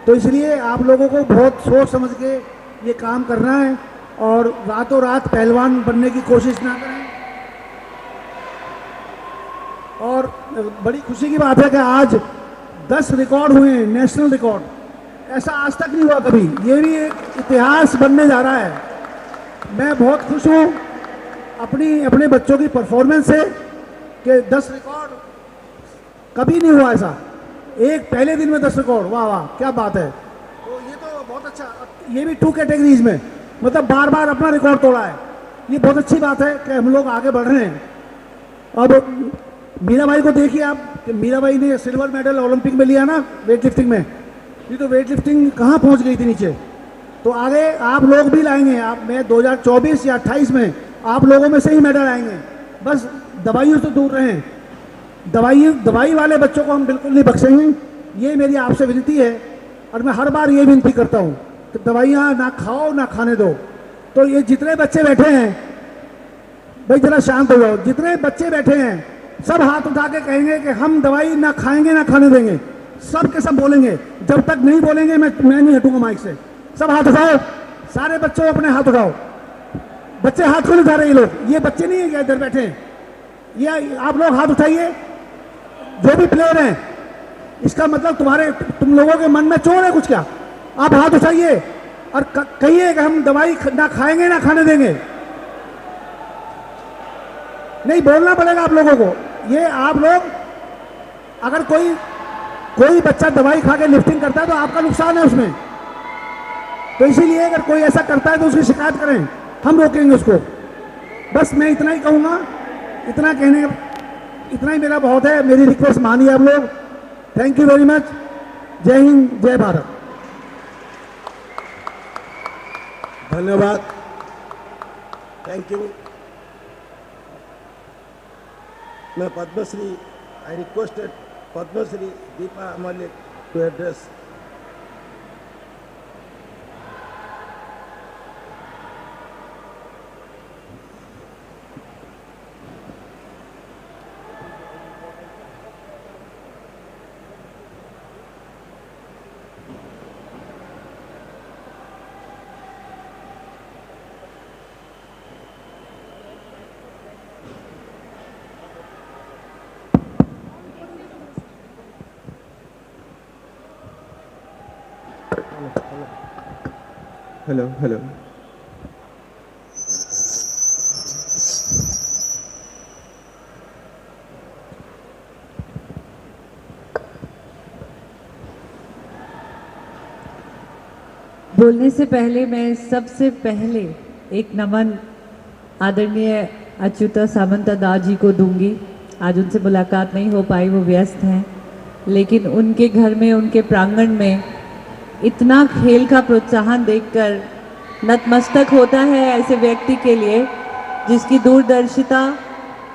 तो इसलिए आप लोगों को बहुत सोच समझ के ये काम करना है और रातों रात पहलवान बनने की कोशिश ना करें। और बड़ी खुशी की बात है कि आज 10 रिकॉर्ड हुए हैं, नेशनल रिकॉर्ड। ऐसा आज तक नहीं हुआ कभी, ये भी एक इतिहास बनने जा रहा है। मैं बहुत खुश हूँ अपने बच्चों की परफॉर्मेंस से कि 10 रिकॉर्ड कभी नहीं हुआ ऐसा, एक पहले दिन में 10 रिकॉर्ड। वाह वाह, क्या बात है। तो ये तो बहुत अच्छा, ये भी 2 कैटेगरीज में, मतलब बार बार अपना रिकॉर्ड तोड़ा है। ये बहुत अच्छी बात है कि हम लोग आगे बढ़ रहे हैं। अब मीराबाई को देखिए आप, मीराबाई ने सिल्वर मेडल ओलंपिक में लिया ना वेट लिफ्टिंग में। ये तो वेट लिफ्टिंग कहाँ पहुँच गई थी नीचे। तो आगे आप लोग भी लाएंगे, मैं 2024 या 28 में आप लोगों में से ही मेडल आएंगे। बस दवाइयों से दूर रहें। दवाई वाले बच्चों को हम बिल्कुल नहीं बख्शेंगे, ये मेरी आपसे विनती है। और मैं हर बार ये विनती करता हूँ कि दवाइयाँ ना खाओ ना खाने दो। तो ये जितने बच्चे बैठे हैं, भाई जरा शांत हो जाओ। जितने बच्चे बैठे हैं सब हाथ उठा के कहेंगे कि हम दवाई ना खाएंगे ना खाने देंगे। सब के सब बोलेंगे, जब तक नहीं बोलेंगे मैं नहीं हटूंगा माइक से। सब हाथ उठाओ, सारे बच्चों अपने हाथ उठाओ। बच्चे हाथ क्यों उठा रहे हैं? ये लोग, ये बच्चे नहीं है क्या इधर बैठे हैं? ये आप लोग हाथ उठाइए, जो भी प्लेयर हैं, इसका मतलब तुम लोगों के मन में चोर है कुछ क्या? आप हाथ उठाइए और कहिए कि हम दवाई ना खाएंगे ना खाने देंगे। नहीं, बोलना पड़ेगा आप लोगों को। ये आप लोग, अगर कोई बच्चा दवाई खा के लिफ्टिंग करता है तो आपका नुकसान है उसमें। तो इसीलिए अगर कोई ऐसा करता है तो उसकी शिकायत करें, हम रोकेंगे उसको। बस मैं इतना ही कहूँगा, इतना ही मेरा बहुत है। मेरी रिक्वेस्ट मानिए आप लोग। Thank you very much. Jai Hind, Jai Bharat. धन्यवाद, थैंक यू। मैं Padmashri, I requested Padmashri Deepa Malik to address. Hello hello. बोलने से पहले मैं सबसे पहले एक नमन आदरणीय अच्युता सामंत दा जी को दूंगी। आज उनसे मुलाकात नहीं हो पाई, वो व्यस्त हैं, लेकिन उनके घर में, उनके प्रांगण में इतना खेल का प्रोत्साहन देखकर नतमस्तक होता है ऐसे व्यक्ति के लिए जिसकी दूरदर्शिता,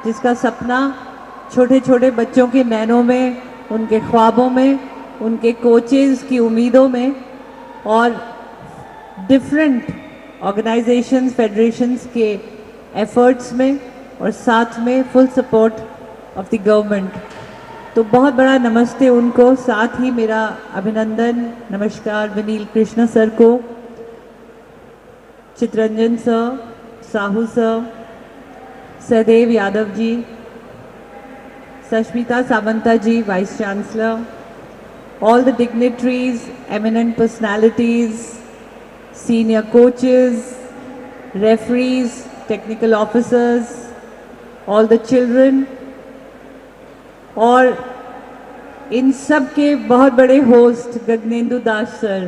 जिसका सपना छोटे छोटे बच्चों के नैनों में, उनके ख्वाबों में, उनके कोचेज़ की उम्मीदों में और डिफरेंट ऑर्गेनाइजेशंस, फेडरेशंस के एफर्ट्स में और साथ में full support of the government. तो बहुत बड़ा नमस्ते उनको। साथ ही मेरा अभिनंदन, नमस्कार विनील कृष्ण सर को, Chitranjan sir, Sahu sir, Sahdev Yadav ji, Sasmita Samanta ji, vice chancellor, all the dignitaries, eminent personalities, senior coaches, referees, technical officers, all the children, और इन सब के बहुत बड़े होस्ट गगनेंदु दास सर,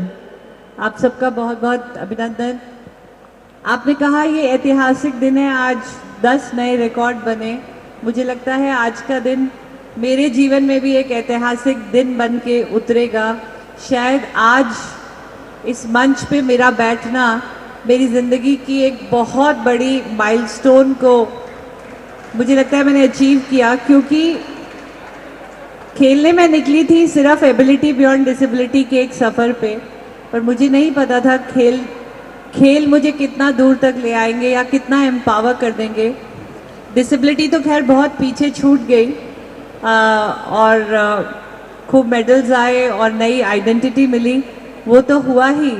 आप सबका बहुत बहुत अभिनंदन। आपने कहा ये ऐतिहासिक दिन है, आज 10 नए रिकॉर्ड बने। मुझे लगता है आज का दिन मेरे जीवन में भी एक ऐतिहासिक दिन बन के उतरेगा। शायद आज इस मंच पे मेरा बैठना मेरी ज़िंदगी की एक बहुत बड़ी माइलस्टोन को मुझे लगता है मैंने अचीव किया, क्योंकि खेलने में निकली थी सिर्फ एबिलिटी बियॉन्ड डिसेबिलिटी के एक सफ़र पे, पर मुझे नहीं पता था खेल मुझे कितना दूर तक ले आएंगे या कितना एम्पावर कर देंगे। डिसेबिलिटी तो खैर बहुत पीछे छूट गई और खूब मेडल्स आए और नई आइडेंटिटी मिली, वो तो हुआ ही,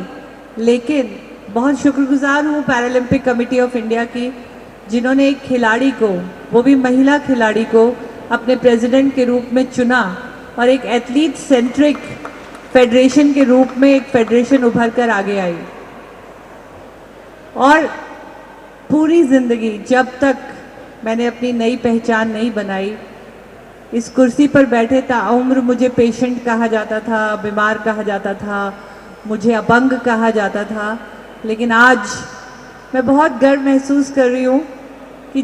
लेकिन बहुत शुक्रगुजार हूँ पैरालंपिक कमेटी ऑफ इंडिया की, जिन्होंने एक खिलाड़ी को, वो भी महिला खिलाड़ी को, अपने प्रेसिडेंट के रूप में चुना और एक एथलीट सेंट्रिक फेडरेशन के रूप में एक फेडरेशन उभर कर आगे आई। और पूरी ज़िंदगी जब तक मैंने अपनी नई पहचान नहीं बनाई, इस कुर्सी पर बैठे ताउम्र मुझे पेशेंट कहा जाता था, बीमार कहा जाता था, मुझे अपंग कहा जाता था, लेकिन आज मैं बहुत गर्व महसूस कर रही हूँ कि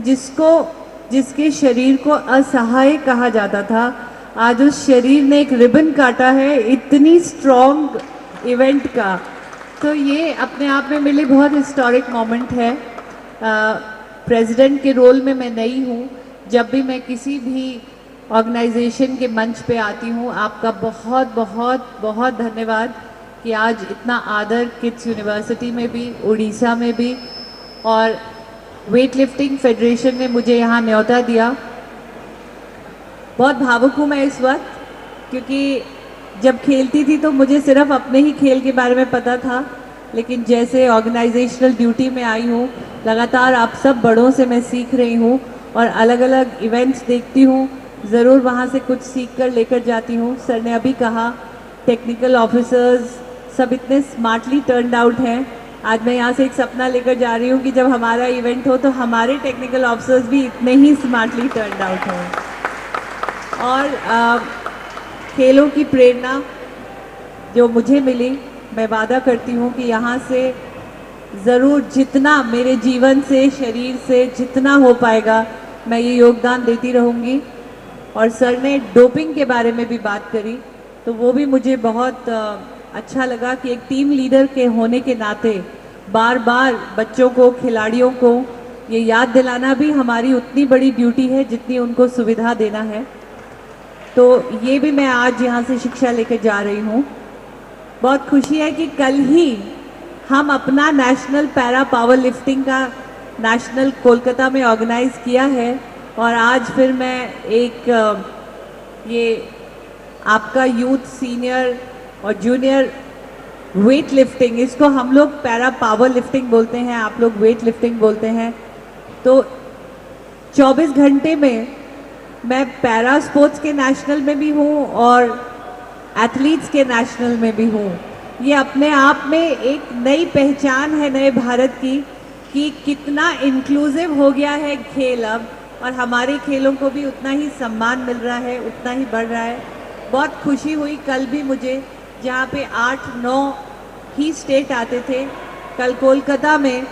जिसके शरीर को असहाय कहा जाता था, आज उस शरीर ने एक रिबन काटा है इतनी स्ट्रॉन्ग इवेंट का। तो ये अपने आप में मेरे लिए बहुत हिस्टोरिक मोमेंट है। प्रेसिडेंट के रोल में मैं नई हूँ, जब भी मैं किसी भी ऑर्गेनाइजेशन के मंच पे आती हूँ, आपका बहुत बहुत बहुत धन्यवाद कि आज इतना आदर किड्स यूनिवर्सिटी में भी, उड़ीसा में भी, और वेट लिफ्टिंग फेडरेशन ने मुझे यहाँ न्योता दिया। बहुत भावुक हूँ मैं इस वक्त, क्योंकि जब खेलती थी तो मुझे सिर्फ अपने ही खेल के बारे में पता था, लेकिन जैसे ऑर्गेनाइजेशनल ड्यूटी में आई हूँ, लगातार आप सब बड़ों से मैं सीख रही हूँ और अलग अलग इवेंट्स देखती हूँ, ज़रूर वहाँ से कुछ सीख कर लेकर जाती हूँ। सर ने अभी कहा टेक्निकल ऑफिसर्स सब इतने स्मार्टली टर्न्ड आउट हैं। आज मैं यहाँ से एक सपना लेकर जा रही हूँ कि जब हमारा इवेंट हो तो हमारे टेक्निकल ऑफिसर्स भी इतने ही स्मार्टली टर्न्ड आउट हों। और खेलों की प्रेरणा जो मुझे मिली, मैं वादा करती हूँ कि यहाँ से ज़रूर जितना मेरे जीवन से, शरीर से जितना हो पाएगा मैं ये योगदान देती रहूँगी। और सर ने डोपिंग के बारे में भी बात करी, तो वो भी मुझे बहुत अच्छा लगा कि एक टीम लीडर के होने के नाते बार बार बच्चों को, खिलाड़ियों को ये याद दिलाना भी हमारी उतनी बड़ी ड्यूटी है जितनी उनको सुविधा देना है। तो ये भी मैं आज यहाँ से शिक्षा लेकर जा रही हूँ। बहुत खुशी है कि कल ही हम अपना नेशनल पैरा पावर लिफ्टिंग का नेशनल कोलकाता में ऑर्गेनाइज किया है, और आज फिर मैं एक ये आपका यूथ, सीनियर और जूनियर वेट लिफ्टिंग, इसको हम लोग पैरा पावर लिफ्टिंग बोलते हैं, आप लोग वेट लिफ्टिंग बोलते हैं। तो 24 घंटे में मैं पैरा स्पोर्ट्स के नेशनल में भी हूँ और एथलीट्स के नेशनल में भी हूँ। ये अपने आप में एक नई पहचान है नए भारत की कि कितना इंक्लूसिव हो गया है खेल अब, और हमारे खेलों को भी उतना ही सम्मान मिल रहा है, उतना ही बढ़ रहा है। बहुत खुशी हुई कल भी मुझे, जहाँ पे 8-9 ही स्टेट आते थे, कल कोलकाता में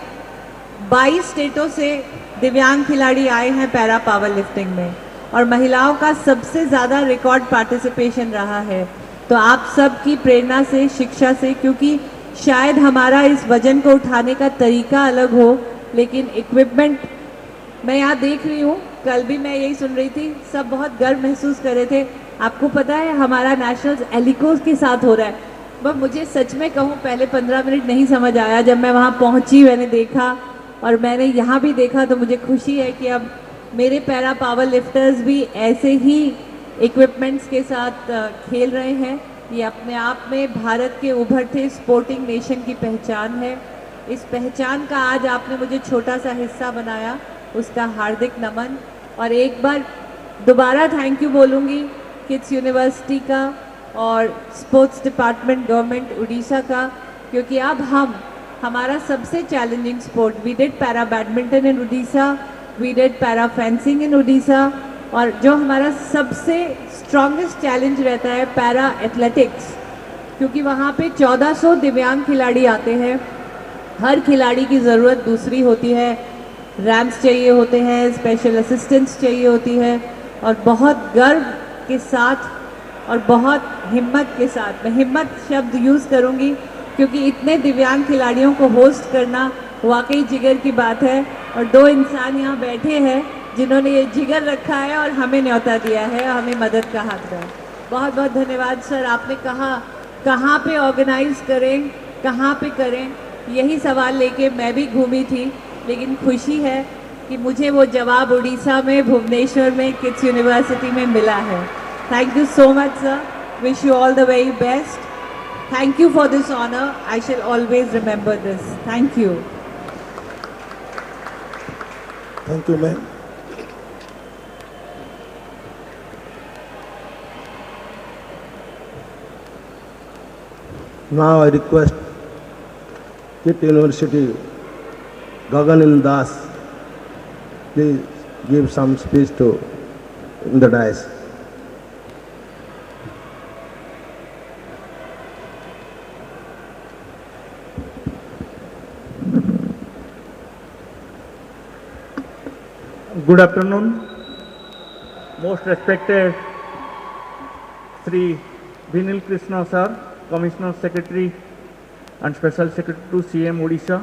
22 स्टेटों से दिव्यांग खिलाड़ी आए हैं पैरा पावर लिफ्टिंग में, और महिलाओं का सबसे ज़्यादा रिकॉर्ड पार्टिसिपेशन रहा है। तो आप सब की प्रेरणा से, शिक्षा से, क्योंकि शायद हमारा इस वजन को उठाने का तरीका अलग हो, लेकिन इक्विपमेंट मैं यहाँ देख रही हूँ, कल भी मैं यही सुन रही थी, सब बहुत गर्व महसूस कर रहे थे। आपको पता है हमारा नेशनल्स एलिकोस के साथ हो रहा है। बस मुझे सच में कहूँ, पहले 15 मिनट नहीं समझ आया, जब मैं वहाँ पहुँची मैंने देखा और मैंने यहाँ भी देखा, तो मुझे खुशी है कि अब मेरे पैरा पावर लिफ्टर्स भी ऐसे ही इक्विपमेंट्स के साथ खेल रहे हैं। ये अपने आप में भारत के उभरते स्पोर्टिंग नेशन की पहचान है। इस पहचान का आज आपने मुझे छोटा सा हिस्सा बनाया, उसका हार्दिक नमन। और एक बार दोबारा थैंक यू बोलूँगी किड्स यूनिवर्सिटी का और स्पोर्ट्स डिपार्टमेंट गवर्नमेंट उड़ीसा का, क्योंकि अब हमारा सबसे challenging sport, we did para badminton in Orissa, we did para fencing in Orissa, और जो हमारा सबसे स्ट्रॉन्गेस्ट चैलेंज रहता है पैरा एथलेटिक्स, क्योंकि वहाँ पे 1400 दिव्यांग खिलाड़ी आते हैं। हर खिलाड़ी की ज़रूरत दूसरी होती है, रैम्प्स चाहिए होते हैं, स्पेशल असिस्टेंट्स चाहिए होती है, और बहुत गर्व के साथ और बहुत हिम्मत के साथ, मैं हिम्मत शब्द यूज़ करूँगी क्योंकि इतने दिव्यांग खिलाड़ियों को होस्ट करना वाकई जिगर की बात है। और 2 इंसान यहाँ बैठे हैं जिन्होंने ये जिगर रखा है और हमें न्योता दिया है, हमें मदद का हाथ दिया। बहुत बहुत धन्यवाद सर। आपने कहा कहाँ पे ऑर्गेनाइज करें, कहाँ पे करें, यही सवाल लेके मैं भी घूमी थी, लेकिन खुशी है कि मुझे वो जवाब उड़ीसा में, भुवनेश्वर में, किड्स यूनिवर्सिटी में मिला है। Thank you so much sir, wish you all the very best. Thank you for this honour, I shall always remember this. Thank you. Thank you ma'am. Now I request KIT University Gagan Das, please give some speech to the dais. Good afternoon, most respected Sri Vinil Krishna sir, Commissioner Secretary and Special Secretary to CM Odisha,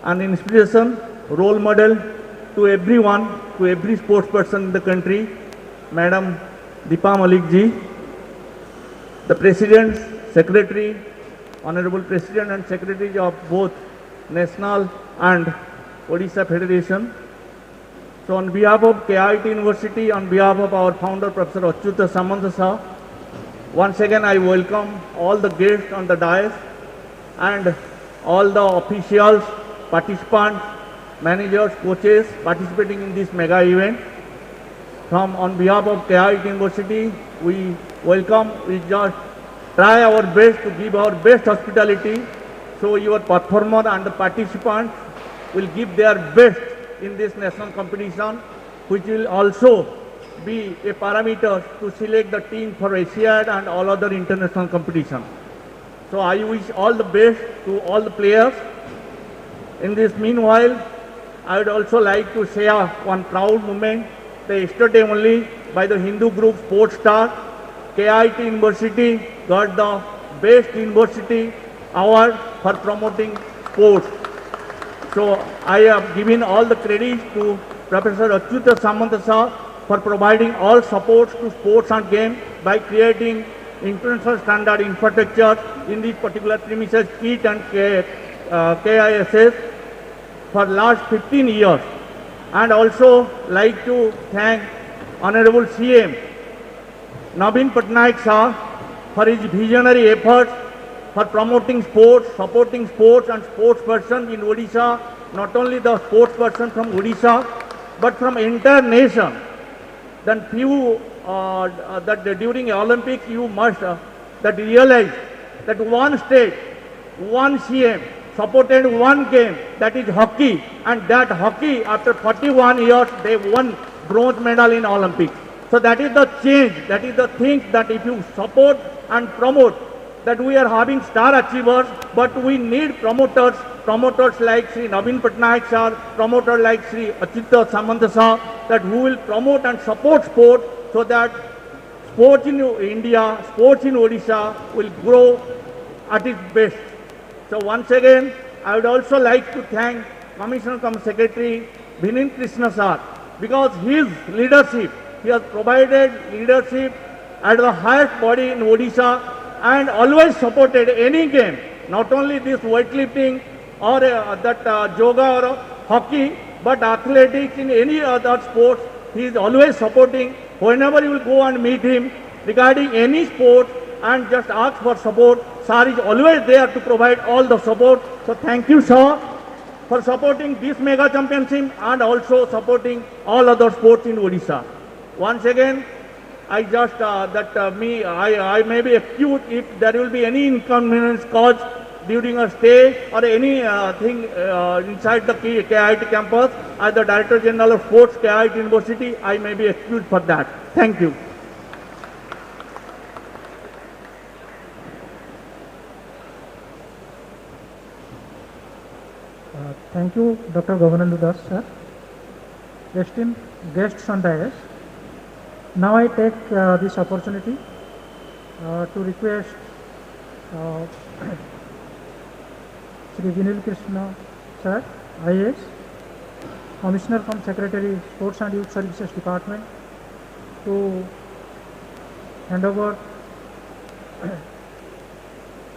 an inspiration, role model to everyone, to every sports person in the country, Madam Deepa Malik ji, the President, Secretary, Honorable President and Secretary of both National and Odisha Federation. So on behalf of KIT University, on behalf of our founder Professor Achyuta Samanta Sir, once again I welcome all the guests on the dais and all the officials, participants managers, coaches participating in this mega event. On behalf of KIT University, we welcome, we just try our best to give our best hospitality, so your performer and the participants will give their best in this national competition, which will also be a parameter to select the team for ASIAD and all other international competitions. So I wish all the best to all the players. In this meanwhile, I would also like to share one proud moment. Yesterday only, by the Hindu group Sports Star, KIT University got the Best University Award for promoting sports. So I have given all the credit to Professor Achyuta Samantasa for providing all supports to sports and games by creating international standard infrastructure in this particular premises, KIT and KISS for last 15 years. And also like to thank Honorable CM Naveen Patnaik Sir for his visionary efforts for promoting sports, supporting sports and sports persons in Odisha, not only the sports person from Odisha, but from entire nation. Then few that during Olympics you must that realize that one state, one CM supported one game, that is hockey, and that hockey after 41 years they won bronze medal in Olympics. So that is the change, that is the thing that if you support and promote, that we are having star achievers, but we need promoters like Sri Naveen Patnaik Sir, promoters like Sri Achyuta Samantasa, that who will promote and support sport, so that sports in India, sports in Odisha will grow at its best. So once again, I would also like to thank Commissioner Cum Secretary Binin Krishna Sir, because his leadership, he has provided leadership at the highest body in Odisha and always supported any game, not only this weightlifting or yoga or hockey, but athletics in any other sports. He is always supporting. Whenever you will go and meet him regarding any sport and just ask for support, Sir is always there to provide all the support. So thank you, Sir, for supporting this mega championship and also supporting all other sports in Odisha. Once again, I just I may be accused if there will be any inconvenience caused during a stay or any thing inside the KIT campus. As the Director General of Sports, KIT University, I may be accused for that. Thank you. Thank you, Dr. Governandu Das, sir. Esteemed guests on dais, now I take this opportunity to request Sri Vinil Krishna Sir, IAS, Commissioner from Secretary Sports and Youth Services Department, to hand over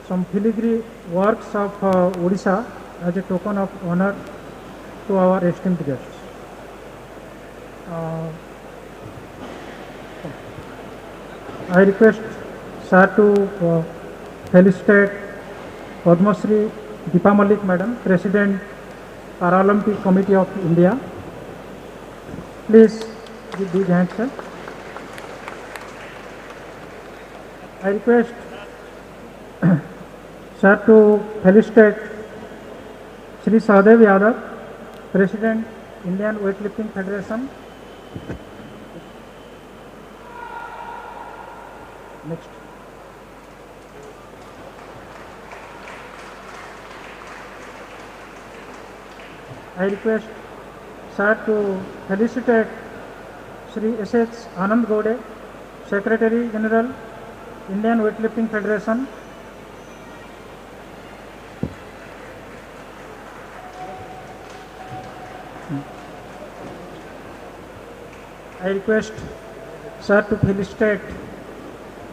some filigree works of Odisha as a token of honor to our esteemed guests. I request Sir to felicitate Padma Shri Deepa Malik Madam, President, Paralympic Committee of India. Please give big hands, sir. I request Sir to felicitate Shri Sahadev Yadav, President, Indian Weightlifting Federation. Next. I request Sir to felicitate Shri S.H. Anand Gode, Secretary General, Indian Weightlifting Federation. I request Sir to felicitate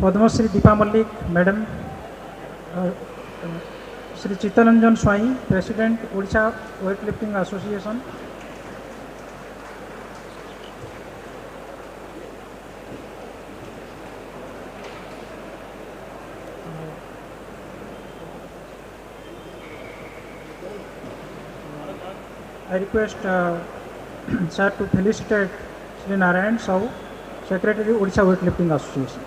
Padma Shri Deepa Malik Madam, Shri Chittaranjan Swai, President, Odisha Weightlifting Association. I request sir to felicitate Sri Narayan Sahu, Secretary Odisha Weightlifting Association.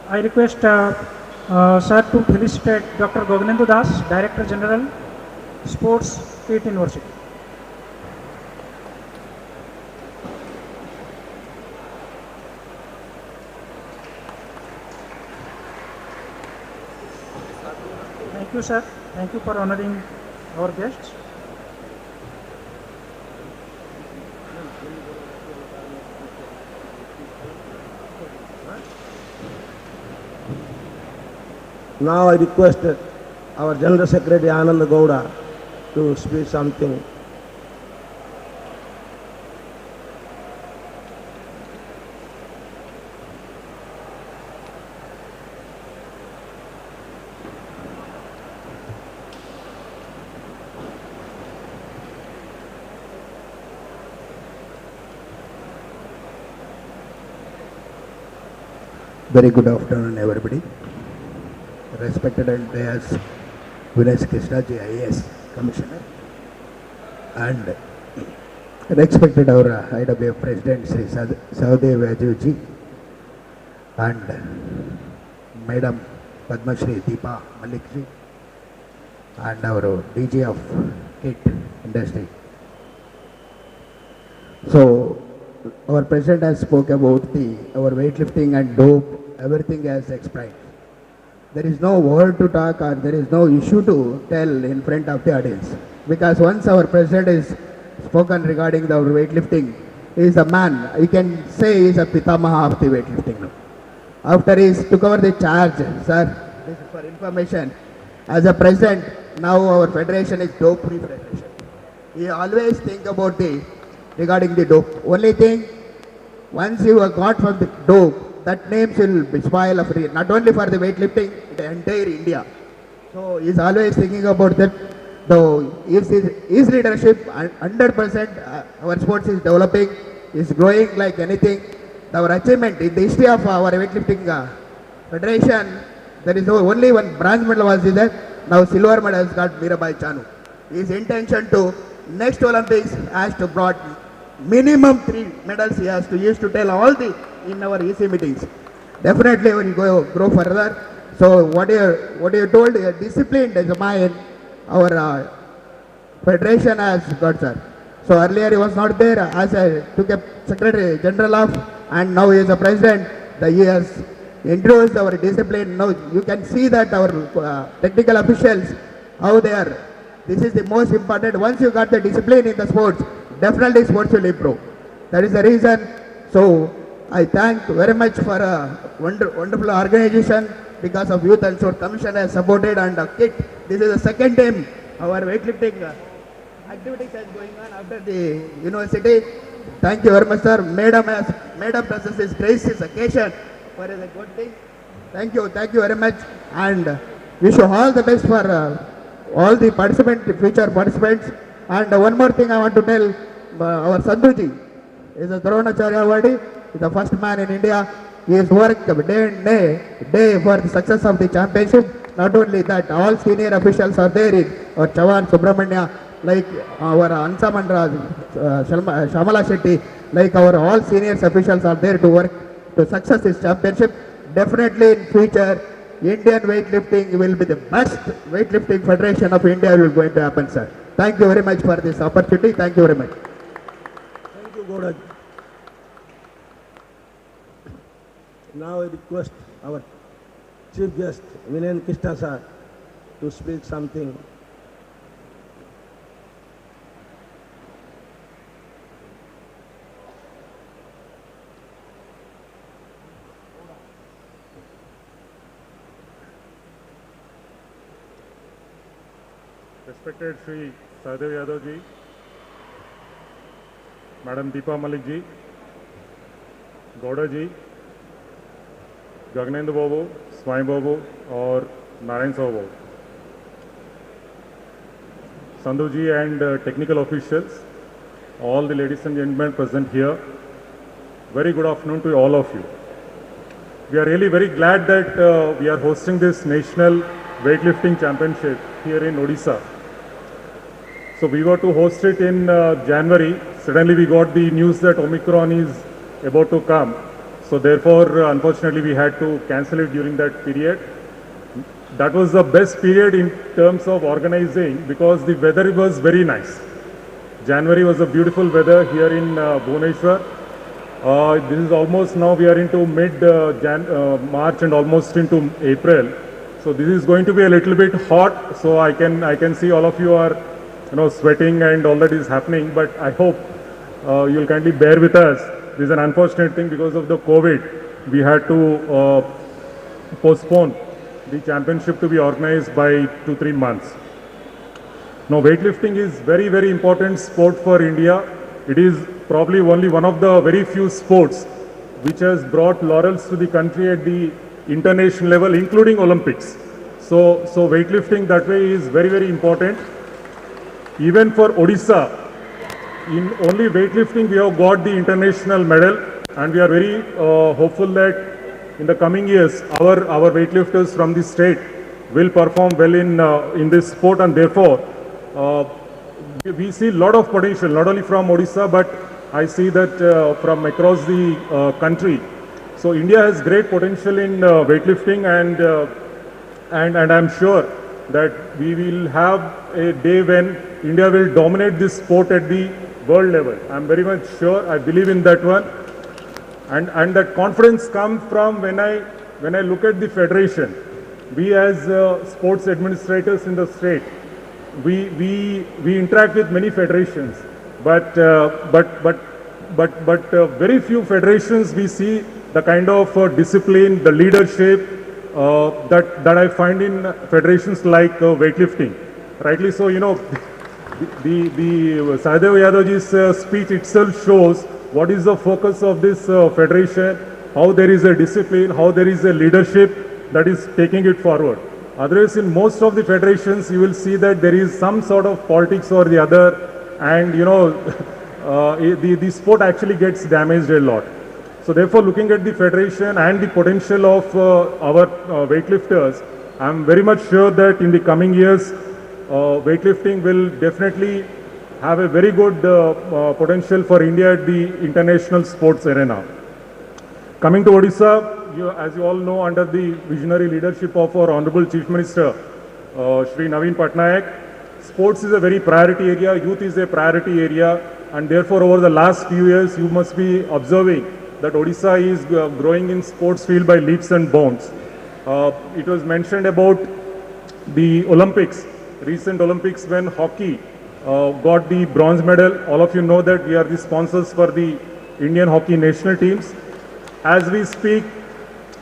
I request sir to felicitate Dr. Govinendu Das, Director General, Sports, State University. Thank you, sir. Thank you for honoring our guests. Now I request our General Secretary Anand Gowda to speak something. Very good afternoon, everybody. Respected elders, Vijay Prajapati, IAS Commissioner, and respected our IWF President Sri Sahadev Vajivji, and Madam Padma Shri Deepa Malikji, and our DG of KIT industry. So, our President has spoke about our weightlifting and dope, everything has explained. There is no word to talk or there is no issue to tell in front of the audience. Because once our President is spoken regarding our weightlifting, he is a man, you can say he is a Pitamaha of the weightlifting now. After he took over the charge, sir, this is for information, as a President, now our federation is dope-free federation. We always think about regarding the dope. Only thing, once you are got from the dope, that names will be spoiled of not only for the weightlifting, the entire India. So he is always thinking about that. Though his leadership, 100% our sports is developing, is growing like anything. Our achievement in the history of our weightlifting federation, there is only one bronze medal was there. Now silver medal has got Mirabai Chanu. His intention to next Olympics has to brought minimum 3 medals. He has to use to tell all in our EC meetings. Definitely we will grow further. So what you told, discipline is mine. Our federation has got, sir. So earlier he was not there as I took a Secretary General of, and now he is a President. He has introduced our discipline. Now you can see that our technical officials, how they are. This is the most important. Once you got the discipline in the sports, definitely sports will improve. That is the reason. So I thank very much for a wonderful organization. Because of Youth and Sport Commission has supported and KIT. This is the second time our weightlifting activities is going on after the university. Thank you very much, sir. Madam presents this gracious occasion for a good thing. Thank you very much, and wish you all the best for all the future participants. And one more thing I want to tell, our Sandhuji is a Dronacharya Awardee. He is the first man in India. He has worked day and day for the success of the championship. Not only that, all senior officials are there in our Chavan Subramanya, like our Ansamandra, Shamala Shetty, like our all senior officials are there to work to success this championship. Definitely in future, Indian weightlifting will be the best weightlifting federation of India will going to happen, sir. Thank you very much for this opportunity. Thank you very much. Thank you, Gowda. Now I request our chief guest, Mina Singh sir, to speak something. Respected Sri Sahadev Yadav ji, Madam Deepa Malik ji, Gowda ji, Gagnendu Babu, Swami Babu और Narayan Sahu, Sandhu ji and technical officials, all the ladies and gentlemen present here, very good afternoon to all of you. We are really very glad that we are hosting this National Weightlifting Championship here in Odisha. So we were to host it in January. Suddenly we got the news that Omicron is about to come. So therefore, unfortunately, we had to cancel it during that period. That was the best period in terms of organizing because the weather was very nice. January was a beautiful weather here in Bhubaneswar. This is almost now we are into mid-March and almost into April. So this is going to be a little bit hot. So I can see all of you are sweating and all that is happening. But I hope you'll kindly bear with us. This is an unfortunate thing because of the COVID. We had to postpone the championship to be organized by 2-3 months. Now weightlifting is very, very important sport for India. It is probably only one of the very few sports which has brought laurels to the country at the international level, including Olympics. So weightlifting that way is very, very important. Even for Odisha, in only weightlifting we have got the international medal, and we are very hopeful that in the coming years our weightlifters from the state will perform well in this sport, and therefore we see a lot of potential not only from Odisha but I see that from across the country. So India has great potential in weightlifting, and I'm sure that we will have a day when India will dominate this sport at the world level. I'm very much sure. I believe in that one, and that confidence comes from when I look at the federation. We as sports administrators in the state, we interact with many federations, but very few federations we see the kind of discipline, the leadership that I find in federations like weightlifting. Rightly so, the Sharon Yadavji's speech itself shows what is the focus of this federation, how there is a discipline, how there is a leadership that is taking it forward. Otherwise, in most of the federations, you will see that there is some sort of politics or the other, and the sport actually gets damaged a lot. So therefore, looking at the federation and the potential of our weightlifters, I am very much sure that in the coming years, weightlifting will definitely have a very good potential for India at the international sports arena. Coming to Odisha, as you all know, under the visionary leadership of our Honorable Chief Minister, Shri Naveen Patnaik, sports is a very priority area, youth is a priority area, and therefore over the last few years you must be observing that Odisha is growing in sports field by leaps and bounds. It was mentioned about the Olympics, recent Olympics when hockey got the bronze medal. All of you know that we are the sponsors for the Indian hockey national teams. As we speak,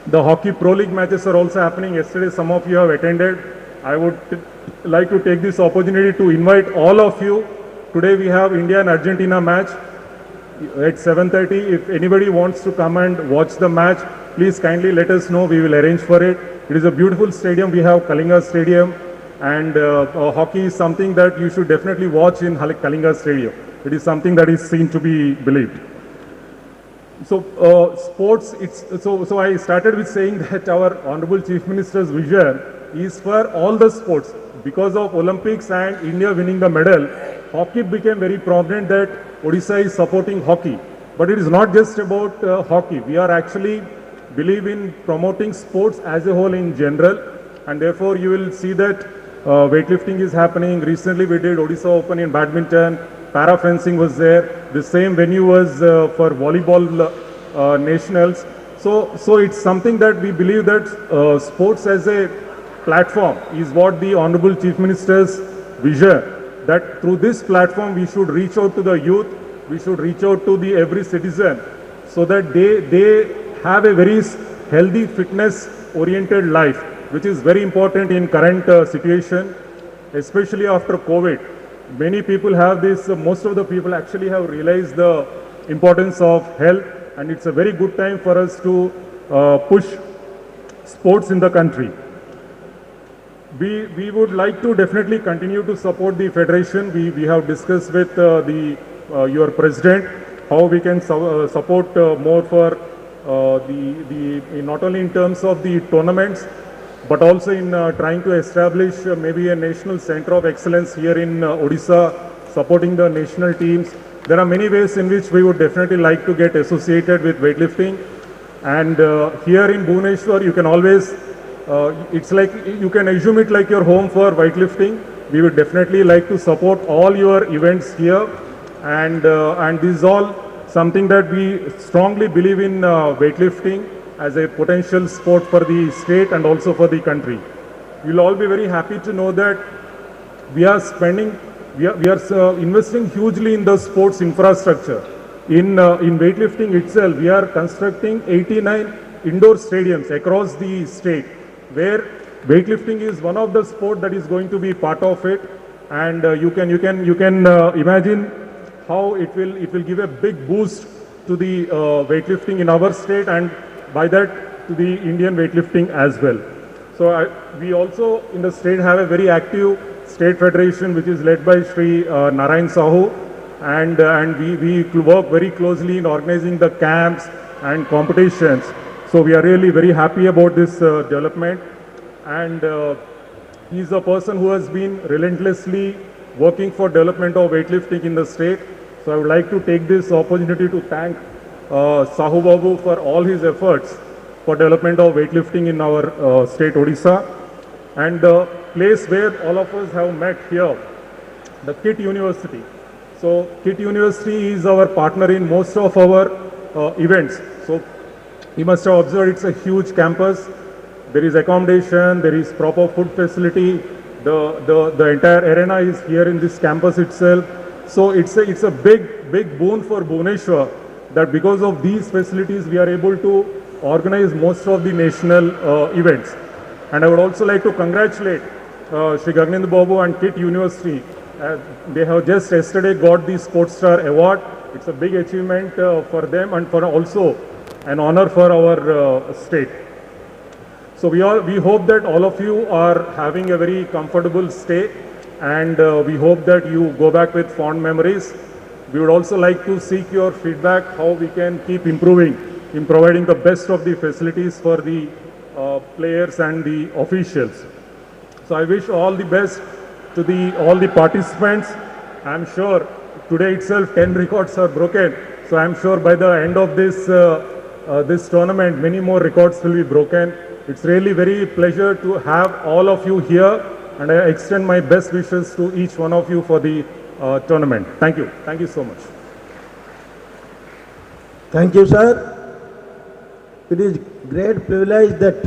the hockey pro league matches are also happening. Yesterday some of you have attended. I would like to take this opportunity to invite all of you. Today we have India and Argentina match at 7:30. If anybody wants to come and watch the match, please kindly let us know. We will arrange for it. It is a beautiful stadium. We have Kalinga Stadium, and hockey is something that you should definitely watch in Kalinga Stadium. It is something that is seen to be believed. So sports, so I started with saying that our Honorable Chief Minister's vision is for all the sports. Because of Olympics and India winning the medal, hockey became very prominent that Odisha is supporting hockey. But it is not just about hockey. We are actually believe in promoting sports as a whole in general, and therefore you will see that weightlifting is happening. Recently we did Odisha Open in badminton, para fencing was there. The same venue was for volleyball nationals. So it's something that we believe that sports as a platform is what the Honorable Chief Minister's vision, that through this platform we should reach out to the youth, we should reach out to the every citizen so that they have a very healthy fitness oriented life, which is very important in current situation, especially after COVID. Many people have this, most of the people actually have realized the importance of health, and it's a very good time for us to push sports in the country. We would like to definitely continue to support the federation. We have discussed with your president how we can support more for not only in terms of the tournaments, but also in trying to establish maybe a national center of excellence here in Odisha, supporting the national teams. There are many ways in which we would definitely like to get associated with weightlifting. And here in Bhubaneswar, you can always, it's like, you can assume it like your home for weightlifting. We would definitely like to support all your events here. And this is all something that we strongly believe in weightlifting as a potential sport for the state and also for the country. You'll all be very happy to know that we are investing hugely in the sports infrastructure. In weightlifting itself, we are constructing 89 indoor stadiums across the state, where weightlifting is one of the sport that is going to be part of it. And you can imagine how it will give a big boost to the weightlifting in our state, and by that to the Indian weightlifting as well. So we also in the state have a very active state federation which is led by Shri Narayan Sahu, and we work very closely in organizing the camps and competitions. So we are really very happy about this development, and he is a person who has been relentlessly working for development of weightlifting in the state. So I would like to take this opportunity to thank Sahu Babu for all his efforts for development of weightlifting in our state Odisha. And the place where all of us have met here, the KIT University. So KIT University is our partner in most of our events. So you must have observed it's a huge campus. There is accommodation, there is proper food facility. The entire arena is here in this campus itself. So it's a big boon for Bhubaneswar that because of these facilities we are able to organize most of the national events. And I would also like to congratulate Shri Gagnendu Babu and KIT University. They have just yesterday got the Sports Star Award. It's a big achievement for them, and for also an honor for our state. So we hope that all of you are having a very comfortable stay, and we hope that you go back with fond memories. We would also like to seek your feedback how we can keep improving in providing the best of the facilities for the players and the officials. So I wish all the best to all the participants. I'm sure today itself 10 records are broken. So I'm sure by the end of this tournament, many more records will be broken. It's really very pleasure to have all of you here, and I extend my best wishes to each one of you for the tournament. Thank you. Thank you so much. Thank you, sir. It is great privilege that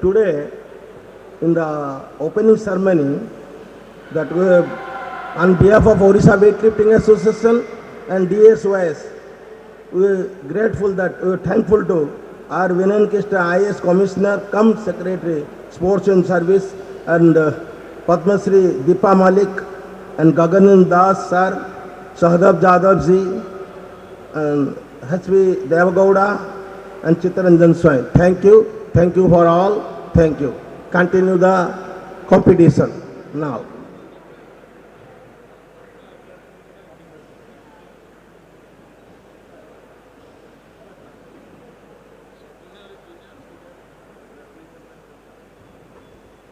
today in the opening ceremony that we have, on behalf of Odisha Weightlifting Association and DSOS, we are grateful that we are thankful to our Vinan Krishna IS Commissioner cum Secretary Sports and Service, and Padma Shri Deepa Malik and Gaganand Das sir, Shahadab Jadhav ji, and H.V. Devagowda and Chittaranjan Swai. Thank you for all. Thank you. Continue the competition now.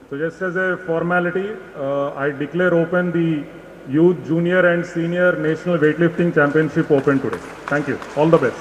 So just as a formality, I declare open the Youth, Junior and Senior National Weightlifting Championship open today. Thank you. All the best.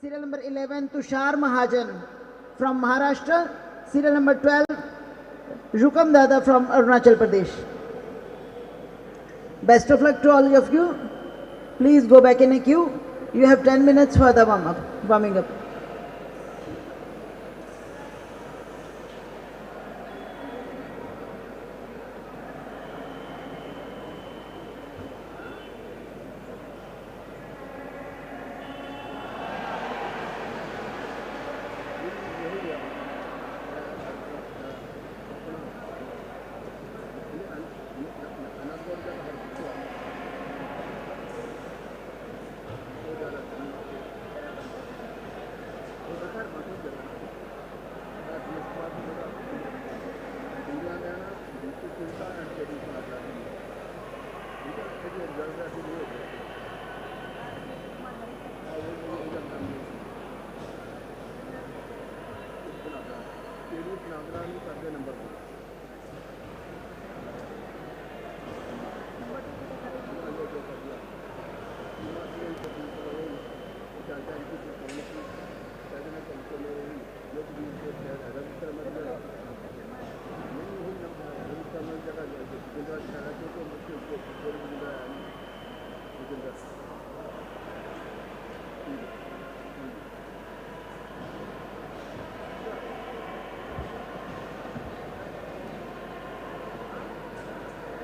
Serial number 11, Tashar Mahajan from Maharashtra. Serial number 12, Yukum Dada from Arunachal Pradesh. Best of luck to all of you. Please go back in a queue. You have 10 minutes for the warming up.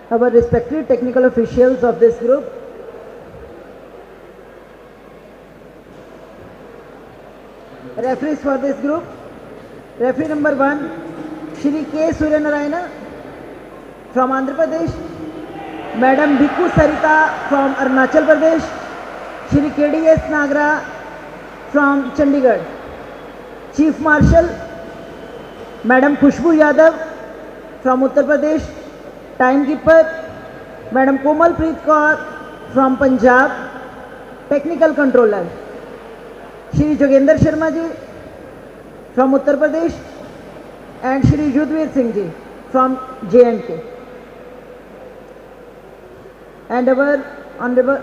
Our respected technical officials of this group, referees for this group, referee number 1, Shri K. Surya Narayana from Andhra Pradesh, Madam Bhikkhu Sarita from Arunachal Pradesh, Shri K.D.S. Nagra from Chandigarh, Chief Marshal, Madam Khushbu Yadav from Uttar Pradesh, Timekeeper, Madam Komal Preet Kaur from Punjab, Technical Controller, Shri Jogendra Sharma ji from Uttar Pradesh and Shri Yudhvir Singh ji from J&K. And our honorable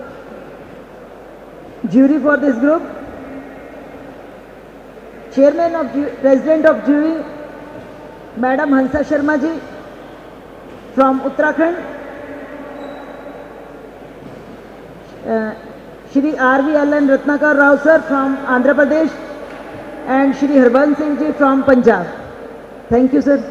jury for this group, Chairman of President of Jury, Madam Hansa Sharma ji from Uttarakhand, Shri R.V.L.N. Ratnakar Rao sir from Andhra Pradesh and Shri Harban Singh ji from Punjab. Thank you, sir.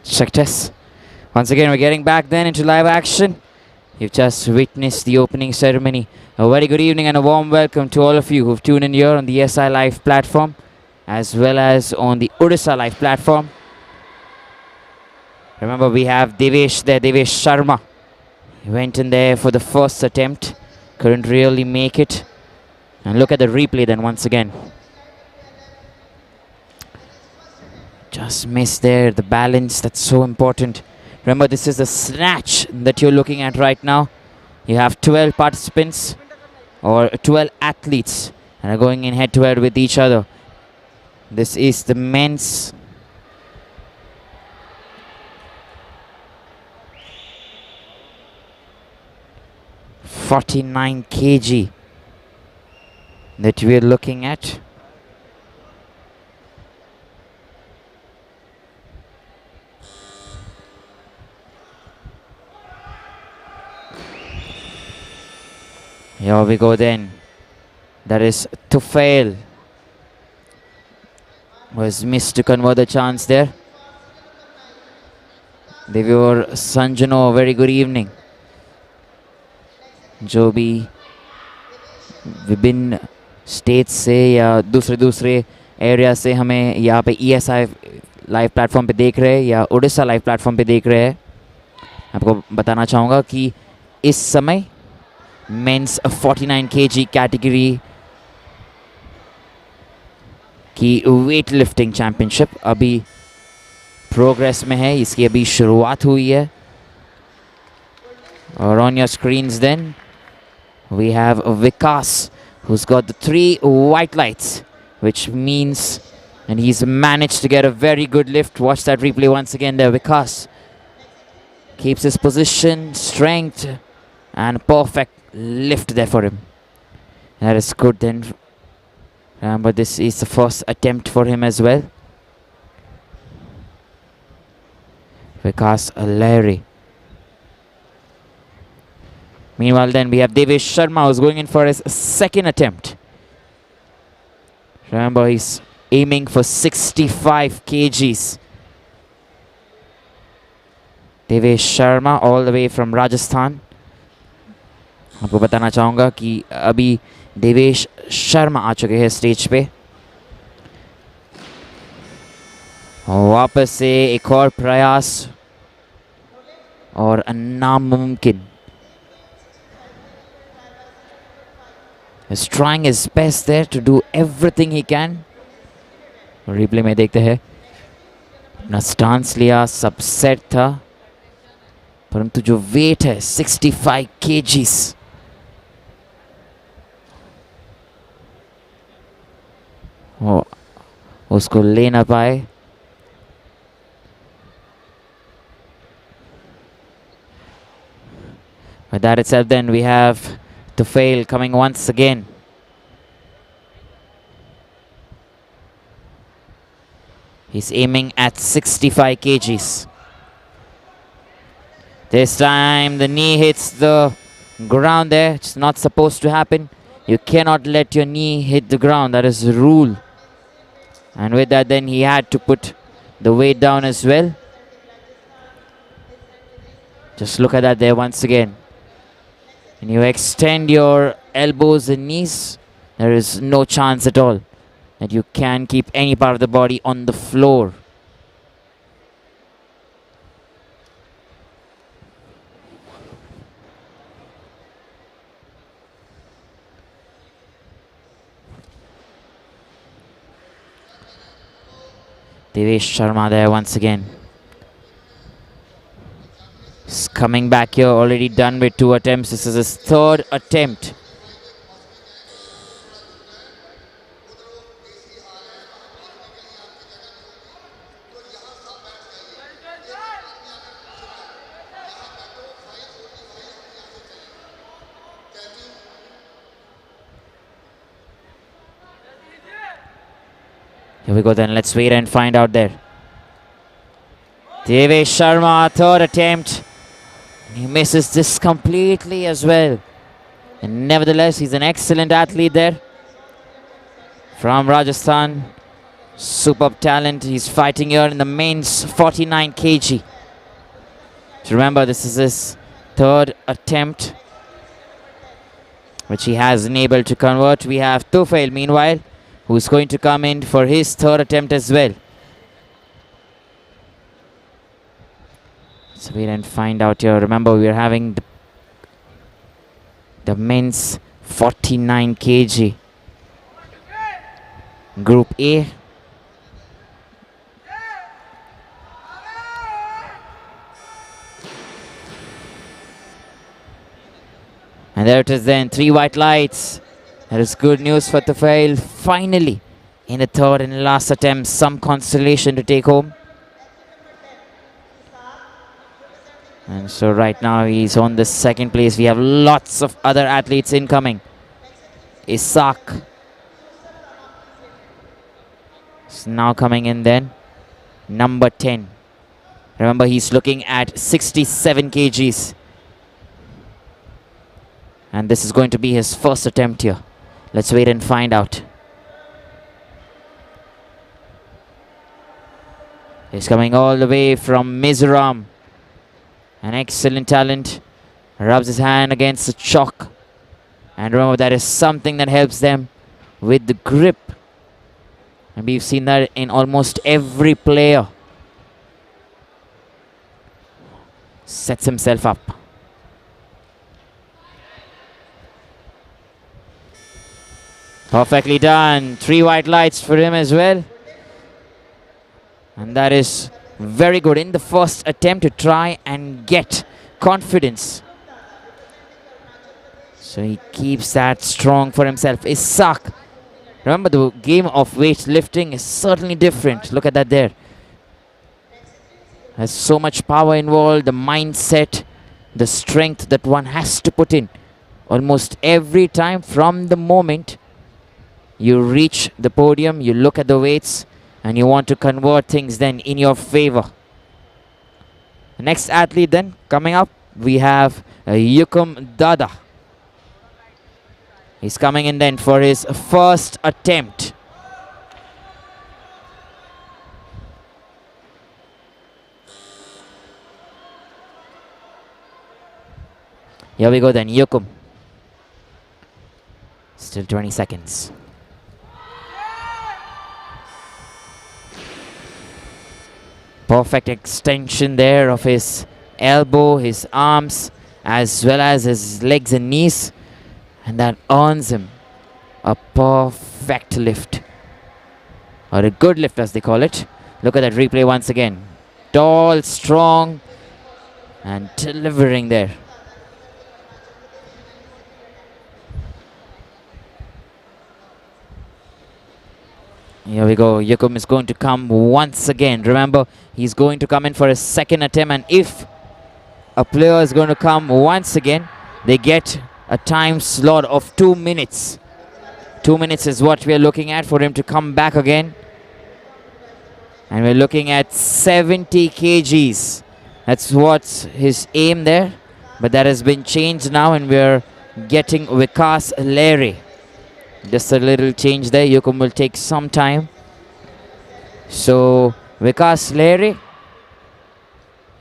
Check test. Once again, we're getting back then into live action. You've just witnessed the opening ceremony. A very good evening and a warm welcome to all of you who've tuned in here on the ESI Live platform, as well as on the Odisha Live platform. Remember, we have Devesh there, Devesh Sharma. He went in there for the first attempt, couldn't really make it. And look at the replay then once again. Just missed there, the balance, that's so important. Remember, this is the snatch that you're looking at right now. You have 12 participants or 12 athletes and are going in head to head with each other. This is the men's .49 kg that we are looking at. Here we go then. That is Tufail. Was missed to convert the chance there. Devyor Sanjano, very good evening. जो भी विभिन्न state से या दूसरे area से हमें यहाँ पे ESI लाइव प्लेटफॉर्म पे देख रहे हैं या उड़ीसा लाइव प्लेटफॉर्म पे देख रहे हैं, आपको बताना चाहूँगा कि इस समय मेंस 49 kg कैटेगरी की वेट लिफ्टिंग चैम्पियनशिप अभी प्रोग्रेस में है. इसकी अभी शुरुआत हुई है. और on your screens then we have Vikas, who's got the 3 white lights, which means, and he's managed to get a very good lift. Watch that replay once again there. Vikas keeps his position, strength, and perfect lift there for him. That is good then. Remember, this is the first attempt for him as well. Vikas Larry. Meanwhile then we have Devesh Sharma, who's going in for his second attempt. Remember, he's aiming for 65 kgs. Devesh Sharma all the way from Rajasthan. आपको बताना चाहूँगा कि अभी देवेश शर्मा आ चुके हैं stage पे. वापस से एक और प्रयास और नामुमकिन. He's trying his best there to do everything he can. Replay में देखते हैं. अपना स्टांस लिया, सब सेट था, परंतु जो वेट है 65 kgs, वो उसको ले ना पाए. With that itself then we have Tufail coming once again. He's aiming at 65 kgs. This time the knee hits the ground there. It's not supposed to happen. You cannot let your knee hit the ground. That is the rule. And with that then he had to put the weight down as well. Just look at that there once again. When you extend your elbows and knees, there is no chance at all that you can keep any part of the body on the floor. Devesh Sharma there once again. He's coming back here, already done with 2 attempts. This is his 3rd attempt. Here we go then, let's wait and find out there. Devesh Sharma, 3rd attempt. He misses this completely as well. And nevertheless, he's an excellent athlete there. From Rajasthan. Superb talent. He's fighting here in the men's 49 kg. So remember, this is his third attempt, which he has been able to convert. We have Tufail, meanwhile, who's going to come in for his third attempt as well. So we didn't find out here. Remember, we are having the men's 49 kg. Group A. And there it is then, 3 white lights. That is good news for Tufail. Finally, in the third and last attempt, some consolation to take home. And so right now he's on the second place. We have lots of other athletes incoming. Isak is now coming in then. Number 10. Remember, he's looking at 67 kgs. And this is going to be his first attempt here. Let's wait and find out. He's coming all the way from Mizoram. An excellent talent. Rubs his hand against the chalk. And remember, that is something that helps them with the grip. And we've seen that in almost every player. Sets himself up. Perfectly done. 3 white lights for him as well. And that is very good in the first attempt to try and get confidence. So he keeps that strong for himself. Isak. Remember, the game of weightlifting is certainly different. Look at that there. There's so much power involved, the mindset, the strength that one has to put in. Almost every time from the moment you reach the podium, you look at the weights, and you want to convert things then in your favor. The next athlete then coming up, we have Yukum Dada. He's coming in then for his first attempt. Here we go then, Yukum. Still 20 seconds. Perfect extension there of his elbow, his arms, as well as his legs and knees. And that earns him a perfect lift. Or a good lift as they call it. Look at that replay once again. Tall, strong, and delivering there. Here we go. Yukum is going to come once again. Remember, he's going to come in for a second attempt. And if a player is going to come once again, they get a time slot of 2 minutes. 2 minutes is what we are looking at for him to come back again. And we're looking at 70 kgs. That's what's his aim there. But that has been changed now, and we're getting Vikas Lehre. Just a little change there. Yukum will take some time. So Vikas Lehre,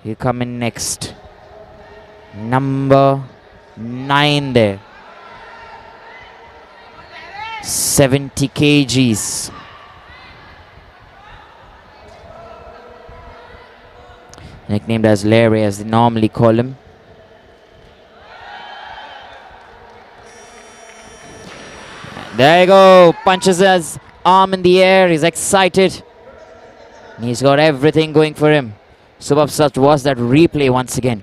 he'll come in next. Number 9 there. 70 kgs. Nicknamed as Lehre, as they normally call him. There you go. Punches his arm in the air. He's excited. And he's got everything going for him. Superb such was that replay once again.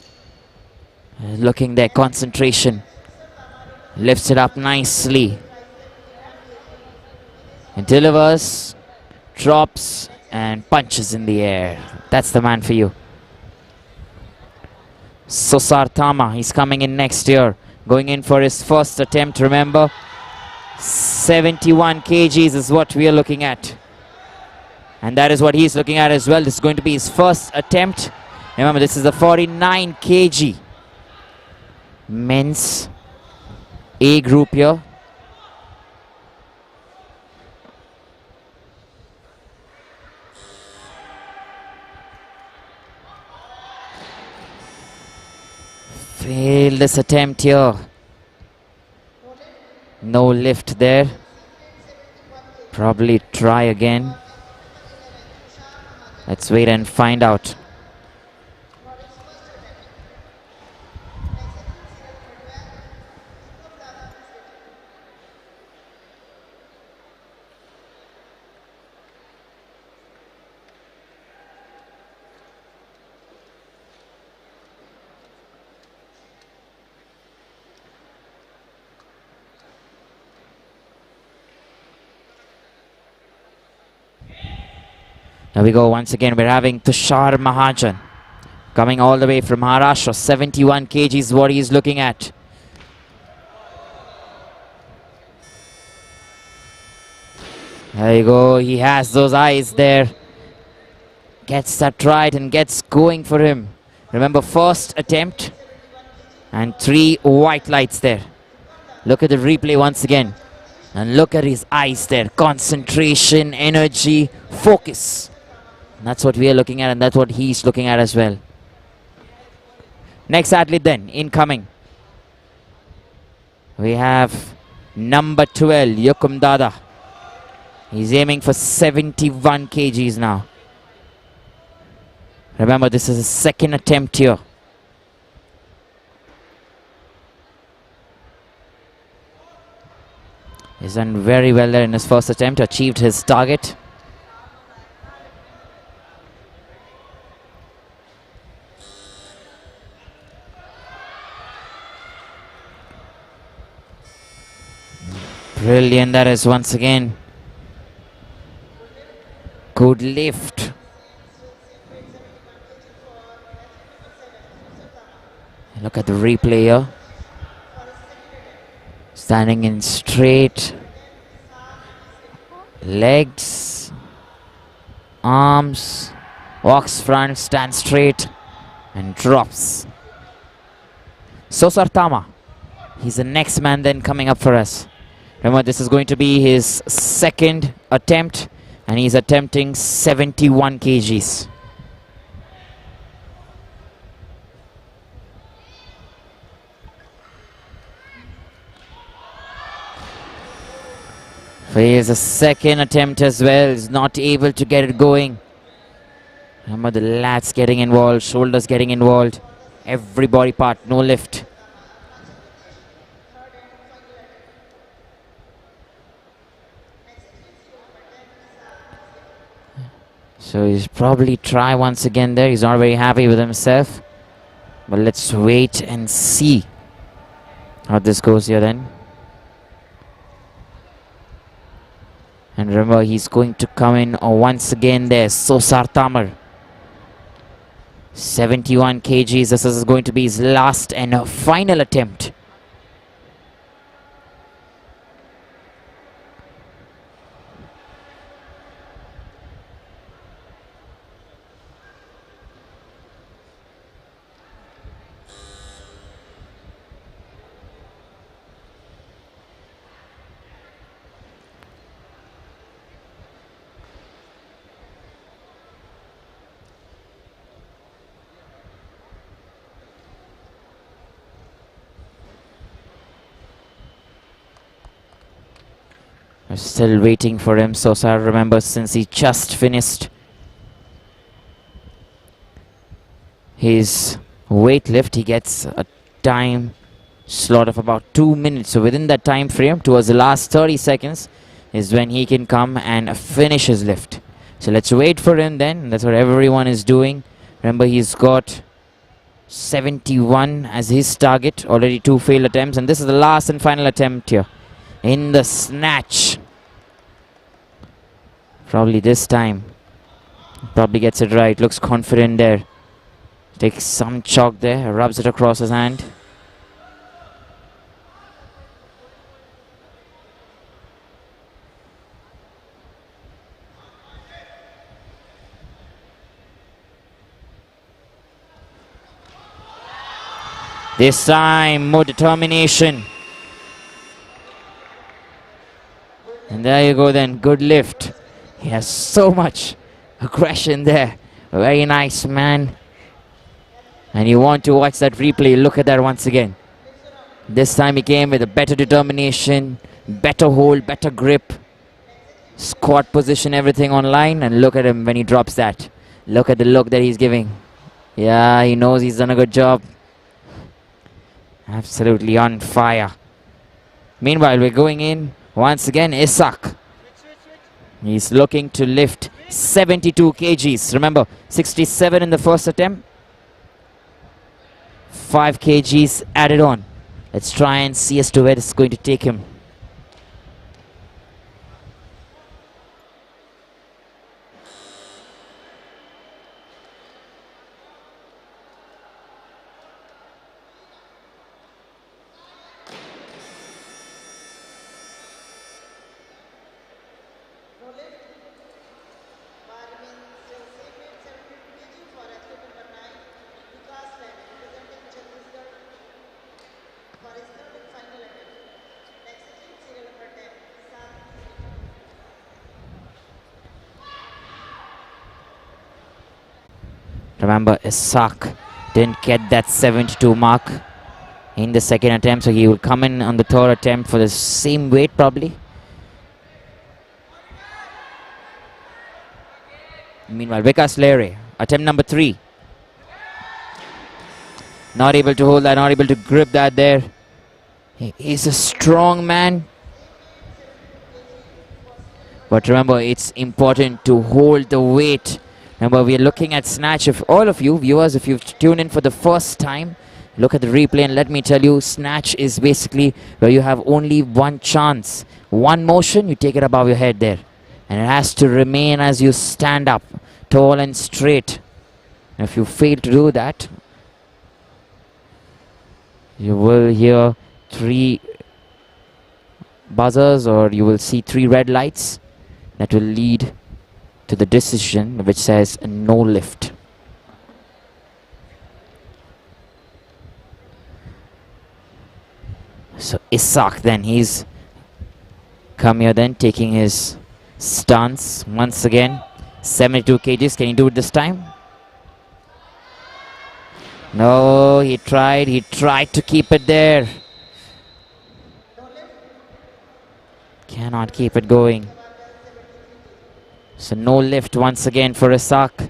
Looking there, concentration. Lifts it up nicely. And delivers, drops, and punches in the air. That's the man for you. Sosar Tama, he's coming in next year. Going in for his first attempt, remember. 71 kgs is what we are looking at. And that is what he's looking at as well. This is going to be his first attempt. Remember, this is the 49 kg men's A group here. Failed this attempt here. No lift there. Probably try again. Let's wait and find out. There we go once again. We're having Tashar Mahajan coming all the way from Maharashtra. 71 kg is what he's looking at. There you go. He has those eyes there. Gets that right and gets going for him. Remember, first attempt and 3 white lights there. Look at the replay once again. And look at his eyes there. Concentration, energy, focus. And that's what we are looking at, and that's what he's looking at as well. Next athlete then, incoming. We have number 12, Yukum Dada. He's aiming for 71 kgs now. Remember, this is his second attempt here. He's done very well there in his first attempt, achieved his target. Brilliant, that is once again. Good lift. Look at the replay here. Standing in straight. Legs. Arms. Walks front, stands straight. And drops. Sosartama. He's the next man then coming up for us. Remember, this is going to be his second attempt, and he's attempting 71 kgs. So here's a second attempt as well. He's not able to get it going. Remember, the lats getting involved, shoulders getting involved. Every body part, no lift. So he's probably try once again there. He's not very happy with himself. But let's wait and see how this goes here then. And remember, he's going to come in once again there. Sosar Tamar. 71 kgs. This is going to be his last and final attempt. We're still waiting for him. Sosar, remember, since he just finished his weight lift, he gets a time slot of about 2 minutes. So within that time frame, towards the last 30 seconds, is when he can come and finish his lift. So let's wait for him then. That's what everyone is doing. Remember, he's got 71 as his target. Already 2 failed attempts. And this is the last and final attempt here. In the snatch. Probably this time. Probably gets it right. Looks confident there. Takes some chalk there. Rubs it across his hand. This time, more determination. And there you go then, good lift. He has so much aggression there. Very nice, man. And you want to watch that replay, look at that once again. This time he came with a better determination, better hold, better grip, squat position, everything online, and look at him when he drops that. Look at the look that he's giving. Yeah, he knows he's done a good job. Absolutely on fire. Meanwhile, we're going in once again. Isak. He's looking to lift 72 kgs. Remember, 67 in the first attempt. 5 kgs added on. Let's try and see as to where this is going to take him. Remember, Isak didn't get that 72 mark in the second attempt, so he will come in on the third attempt for the same weight probably. Meanwhile, Vikas Lere, attempt number 3. Not able to hold that, not able to grip that there. He's a strong man. But remember, it's important to hold the weight. Remember, we are looking at snatch. If all of you viewers, if you've tuned in for the first time, look at the replay and let me tell you, snatch is basically where you have only one chance. One motion, you take it above your head there. And it has to remain as you stand up, tall and straight. And if you fail to do that, you will hear 3 buzzers, or you will see 3 red lights that will lead to the decision which says no lift. So Isak then, he's come here then, taking his stance once again. 72 kgs, can he do it this time? No, he tried to keep it there. Cannot keep it going. So no lift once again for Isak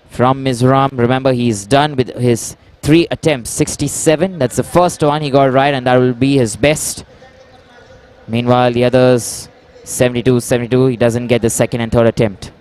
from Mizoram. Remember, he's done with his 3 attempts. 67, that's the first one he got right, and that will be his best. Meanwhile, the others, 72, 72, he doesn't get the second and third attempt.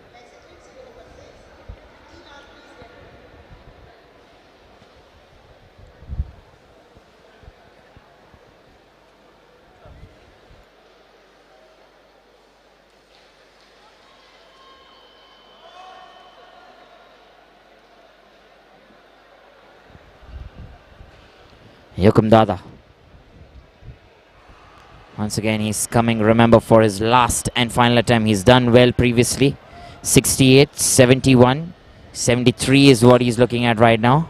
Yukum Dada. Once again, he's coming, remember, for his last and final attempt. He's done well previously. 68, 71, 73 is what he's looking at right now.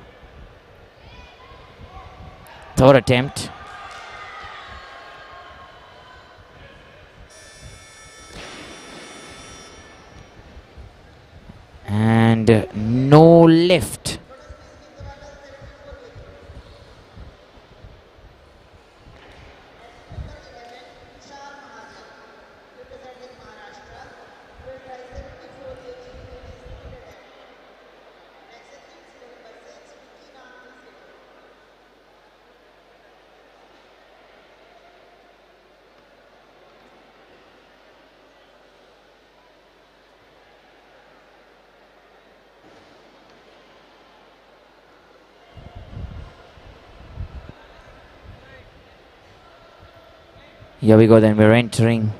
Third attempt. And no lift. Here we go then, we're entering.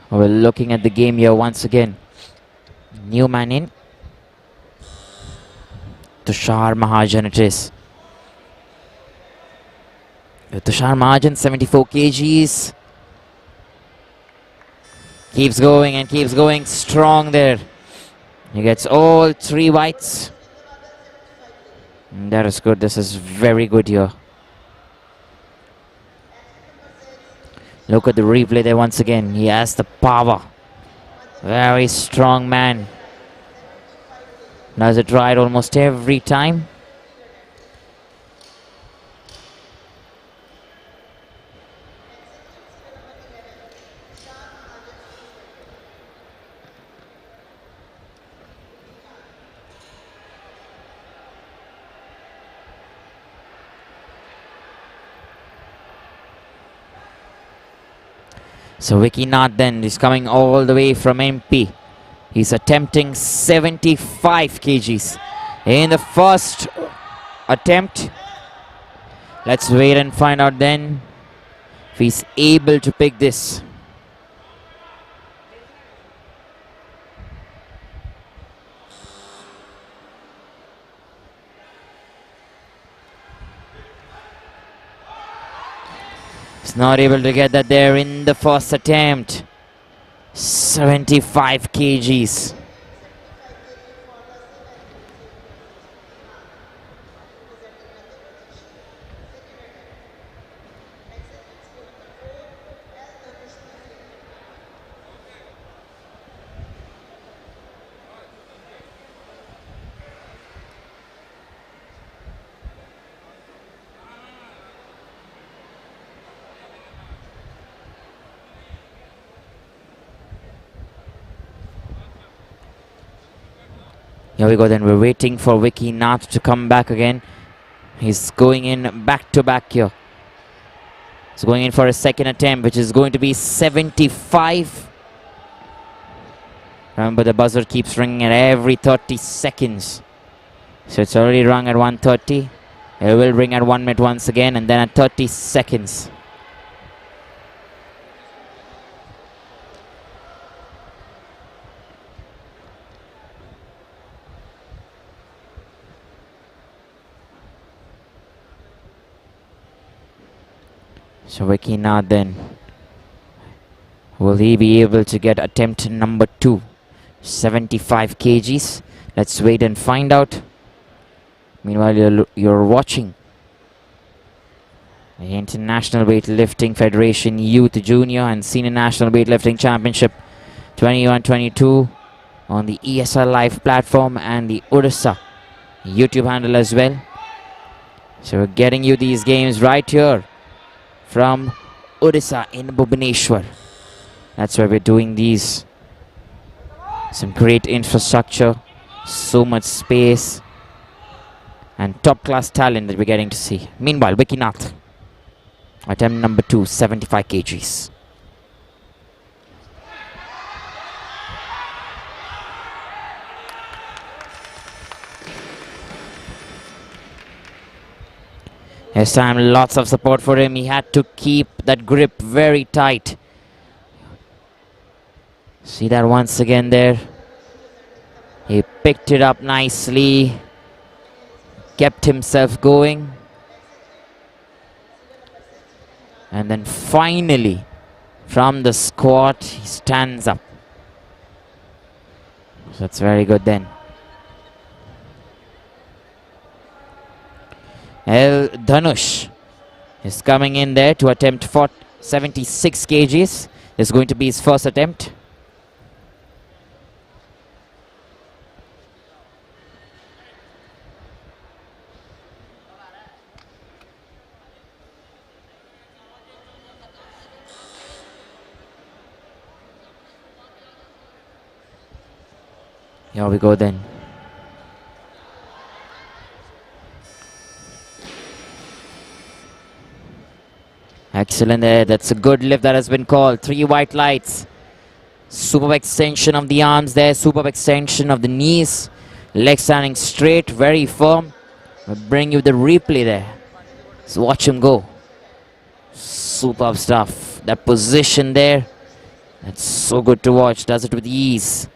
We're looking at the game here once again. New man in. Tashar Mahajan it is. Tashar Mahajan, 74 kgs. Keeps going and keeps going strong there. He gets all 3 whites. And that is good, this is very good here. Look at the replay there once again. He has the power. Very strong man. Does it right almost every time. So Vicky Nath then is coming all the way from MP. He's attempting 75 kgs in the first attempt. Let's wait and find out then if he's able to pick this. He's not able to get that there in the first attempt. 75 kgs. Here we go then, we're waiting for Vicky Nath to come back again. He's going in back to back here. He's going in for a second attempt, which is going to be 75. Remember, the buzzer keeps ringing at every 30 seconds. So it's already rung at 1:30. It will ring at 1 minute once again, and then at 30 seconds. So Vicky Nath then, will he be able to get attempt number 2? 75 kgs. Let's wait and find out. Meanwhile, you're watching the International Weightlifting Federation Youth, Junior and Senior National Weightlifting Championship 21-22 on the ESI Live platform and the Odisha YouTube handle as well. So we're getting you these games right here from Odisha in Bhubaneswar. That's where we're doing these. Some great infrastructure, so much space, and top class talent that we're getting to see. Meanwhile, Vicky Nath, attempt number 2, 75 kgs. This time, lots of support for him. He had to keep that grip very tight. See that once again there. He picked it up nicely. Kept himself going. And then finally, from the squat, he stands up. So that's very good then. El Dhanush is coming in there to attempt 76 kgs. This is going to be his first attempt. Here we go then. Excellent there. That's a good lift that has been called. 3 white lights. Superb extension of the arms there. Superb extension of the knees. Legs standing straight, very firm. We'll bring you the replay there. So watch him go. Superb stuff. That position there. That's so good to watch. Does it with ease.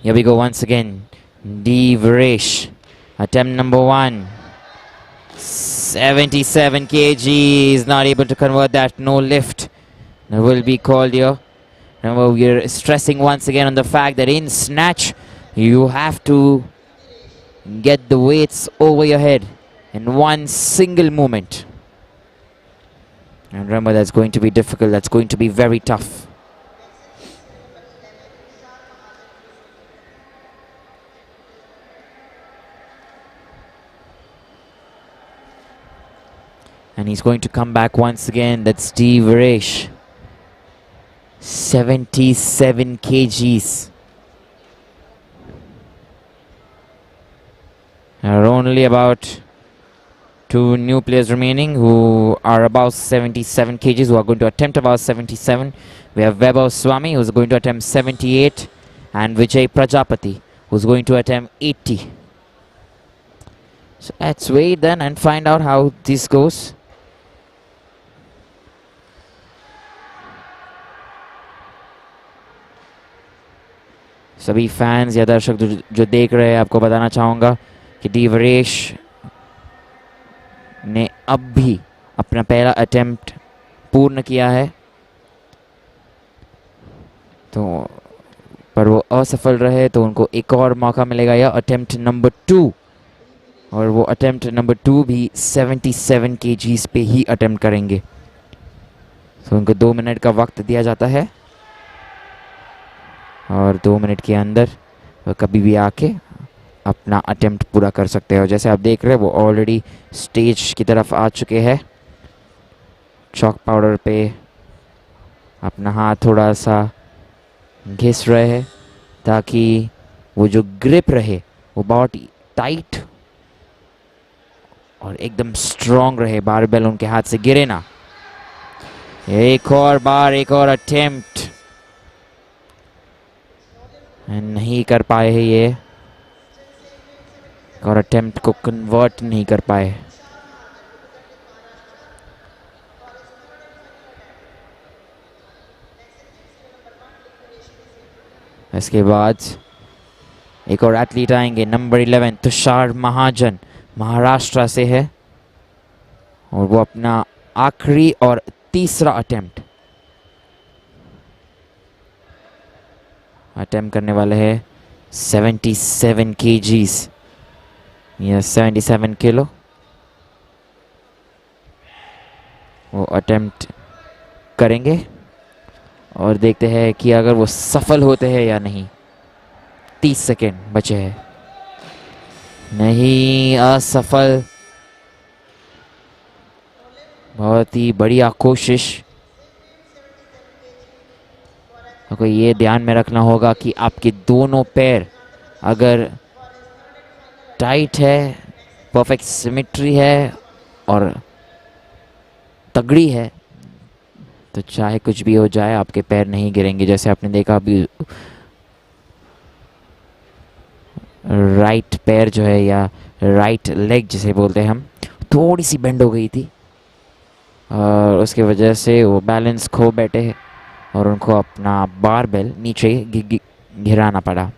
Here we go once again. D. Viresh. Attempt number 1. 77 kg. Is not able to convert that. No lift. That will be called here. Remember, we are stressing once again on the fact that in snatch, you have to get the weights over your head in one single movement. And remember, that's going to be difficult. That's going to be very tough. And he's going to come back once again. That's Steve Viresh. 77 kgs. There are only about 2 new players remaining who are above 77 kgs, who are going to attempt about 77. We have Vaibhav Swami, who's going to attempt 78, and Vijay Prajapati, who's going to attempt 80. So let's wait then and find out how this goes. सभी fans या दर्शक जो देख रहे हैं, आपको बताना चाहूँगा कि डी विरेश ने अब भी अपना पहला अटेम्प्ट पूर्ण किया है, तो पर वो असफल रहे तो उनको एक और मौका मिलेगा, या अटेम्प्ट नंबर 2, और वो अटेम्प्ट नंबर 2 भी 77 kgs पे ही अटेम्प्ट करेंगे। तो उनको 2 मिनट का वक्त दिया जाता है और 2 मिनट के अंदर वो कभी भी आके अपना अटेम्प्ट पूरा कर सकते हैं। और जैसे आप देख रहे हैं, वो ऑलरेडी स्टेज की तरफ आ चुके हैं। चॉक पाउडर पे अपना हाथ थोड़ा सा घिस रहे हैं ताकि वो जो ग्रिप रहे वो बहुत टाइट और एकदम स्ट्रॉन्ग रहे, बारबेल उनके हाथ से गिरे ना। एक और बार, एक और अटेम्प्ट, नहीं कर पाए हैं ये, और अटेम्प्ट को कन्वर्ट नहीं कर पाए। इसके बाद एक और एथलीट आएंगे, नंबर 11 तुषार महाजन, महाराष्ट्र से है, और वो अपना आखिरी और तीसरा अटेम्प्ट करने वाले हैं। 77 kgs या 77 किलो वो अटेम्प्ट करेंगे, और देखते हैं कि अगर वो सफल होते हैं या नहीं। 30 सेकेंड बचे हैं। नहीं, असफल। बहुत ही बढ़िया कोशिश। आपको ये ध्यान में रखना होगा कि आपके दोनों पैर अगर टाइट है, परफेक्ट सिमेट्री है और तगड़ी है, तो चाहे कुछ भी हो जाए आपके पैर नहीं गिरेंगे। जैसे आपने देखा अभी राइट पैर जो है, या राइट लेग जिसे बोलते हैं हम, थोड़ी सी बेंड हो गई थी और उसकी वजह से वो बैलेंस खो बैठे हैं और उनको अपना बारबेल नीचे गिराना पड़ा।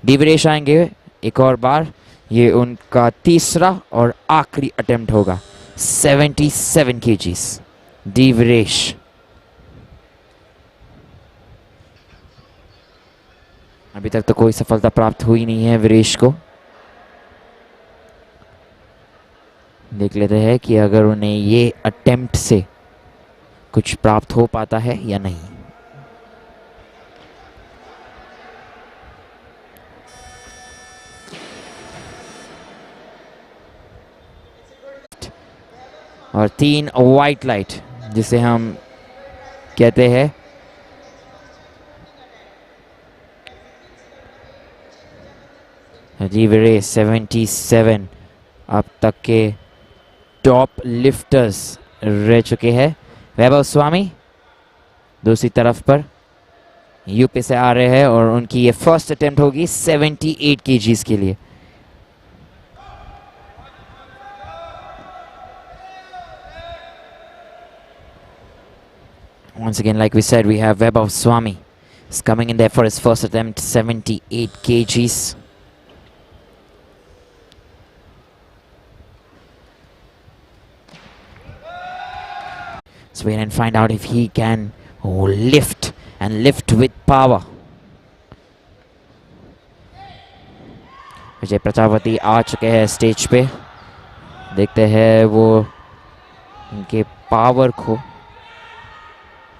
डी विरेश आएंगे एक और बार, ये उनका तीसरा और आखिरी अटेम्प्ट होगा। 77 kgs डी विरेश। अभी तक तो कोई सफलता प्राप्त हुई नहीं है विरेश को। देख लेते हैं कि अगर उन्हें ये अटेम्प्ट से कुछ प्राप्त हो पाता है या नहीं। और 3 वाइट लाइट जिसे हम कहते हैं जी विरेश 77 अब तक के टॉप लिफ्टर्स रह चुके हैं। वैभव स्वामी दूसरी तरफ पर यूपी से आ रहे हैं और उनकी ये फर्स्ट अटेम्प्ट होगी 78 kgs के लिए। Once again, like we said, we have Vaibhav Swami He's coming in there for his first attempt, 78 kgs. Let's wait and find out if he can lift and lift with power. विजय प्रजापति आ चुके हैं stage पे. देखते हैं वो उनके power को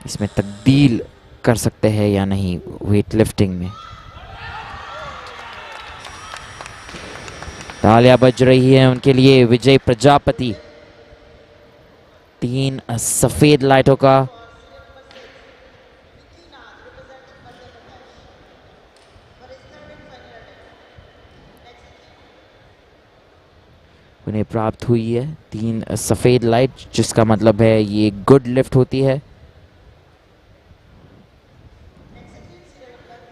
इसमें तब्दील कर सकते हैं या नहीं वेट लिफ्टिंग में. तालियां बज रही है उनके लिए. विजय प्रजापति 3 सफेद लाइटों का उन्हें प्राप्त हुई है. 3 सफेद लाइट, जिसका मतलब है ये गुड लिफ्ट होती है.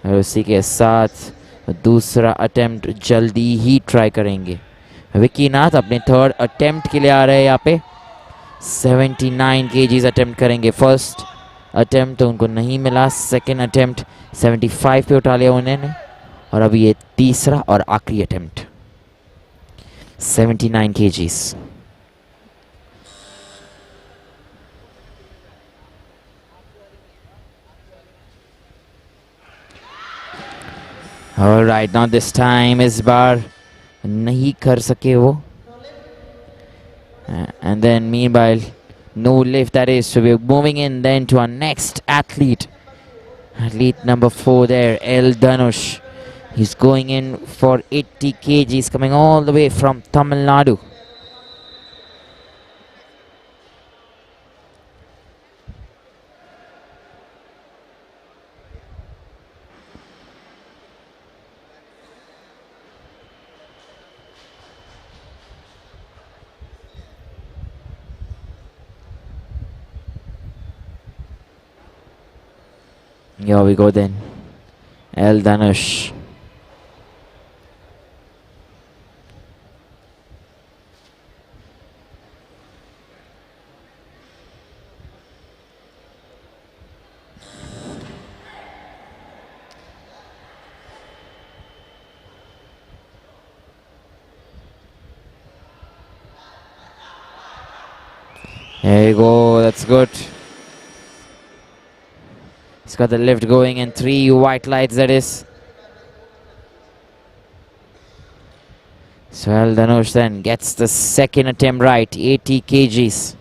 और उसी के साथ दूसरा अटेम्प्ट जल्दी ही ट्राई करेंगे. विकी नाथ अपने थर्ड अटेम्प्ट के लिए आ रहे हैं यहाँ पे. 79 kgs अटेम्प्ट करेंगे. फर्स्ट अटेम्प्ट तो उनको नहीं मिला. सेकेंड अटेम्प्ट 75 पे उठा लिया उन्होंने. और अभी ये तीसरा और आखिरी attempt 79 kgs. All right, now this time इस बार नहीं कर सके वो. And then meanwhile, no lift that is. So we're moving in then to our next athlete. Athlete number 4 there, L. Dhanush. He's going in for 80 kgs, coming all the way from Tamil Nadu. Here we go then. L. Dhanush. There you go, that's good. He's got the lift going and 3 white lights, that is. So L. Dhanush then gets the second attempt right, 80 kgs.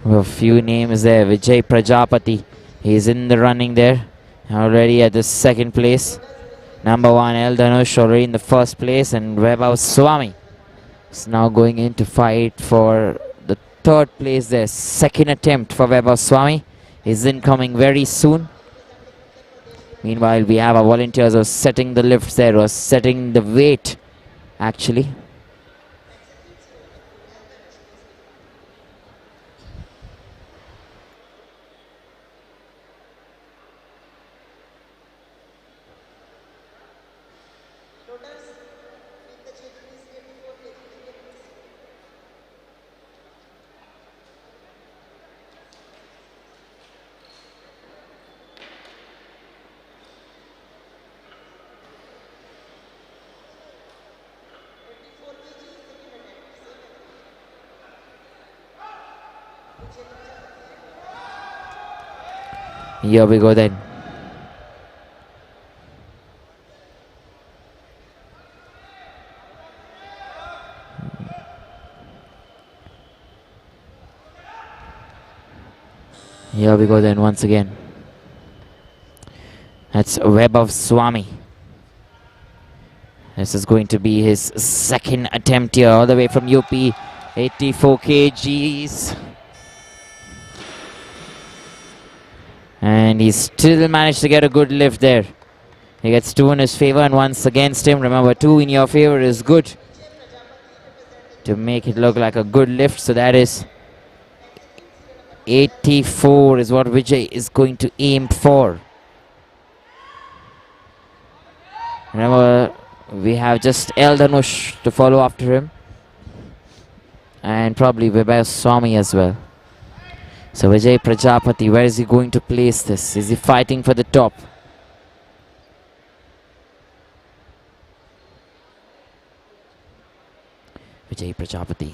We have a few names there. Vijay Prajapati, he's in the running there, already at the second place. Number 1, L. Dhanush already in the first place, and Vaibhav Swami is now going in to fight for the third place there. Second attempt for Vaibhav Swami is incoming very soon. Meanwhile, we have our volunteers who are setting the lifts there, or setting the weight actually. Here we go then. Here we go then once again. That's Vaibhav Swami. This is going to be his second attempt here, all the way from UP. 84 kgs. And he still managed to get a good lift there. He gets 2 in his favor and 1 against him. Remember, 2 in your favor is good to make it look like a good lift. So that is 84 is what Vijay is going to aim for. Remember, we have just L. Dhanush to follow after him. And probably Vaibhav Swami as well. So Vijay Prajapati, where is he going to place this? Is he fighting for the top? Vijay Prajapati.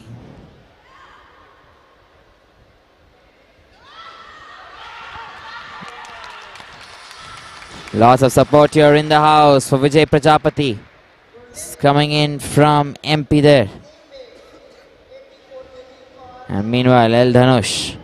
Lots of support here in the house for Vijay Prajapati. It's coming in from MP there. And meanwhile, L. Dhanush.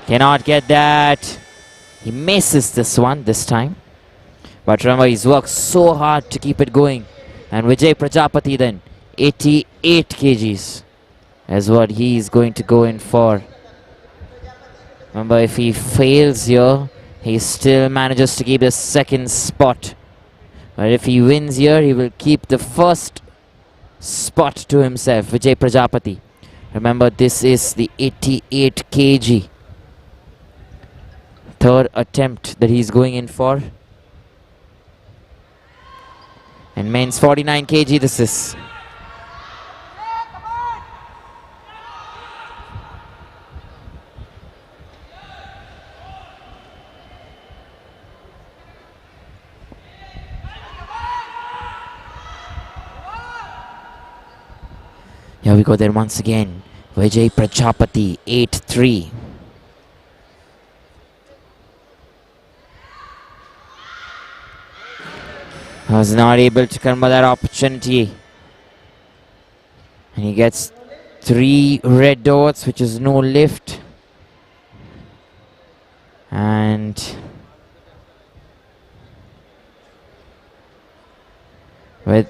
Cannot get that. He misses this one this time. But remember, he's worked so hard to keep it going. And Vijay Prajapati then, 88 kgs is what he is going to go in for. Remember, if he fails here, he still manages to keep the second spot. But if he wins here, he will keep the first spot to himself, Vijay Prajapati. Remember, this is the 88 kg. Third attempt that he's going in for. And men's 49 kg this is. Here we go there once again. Vijay Prajapati, 8-3. Was not able to convert that opportunity. And he gets 3 red dots, which is no lift. And with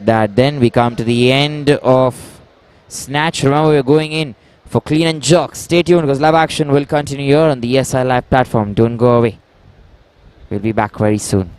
that, then we come to the end of snatch. Remember, we're going in for clean and jerk. Stay tuned because live action will continue here on the ESI Live platform. Don't go away. We'll be back very soon.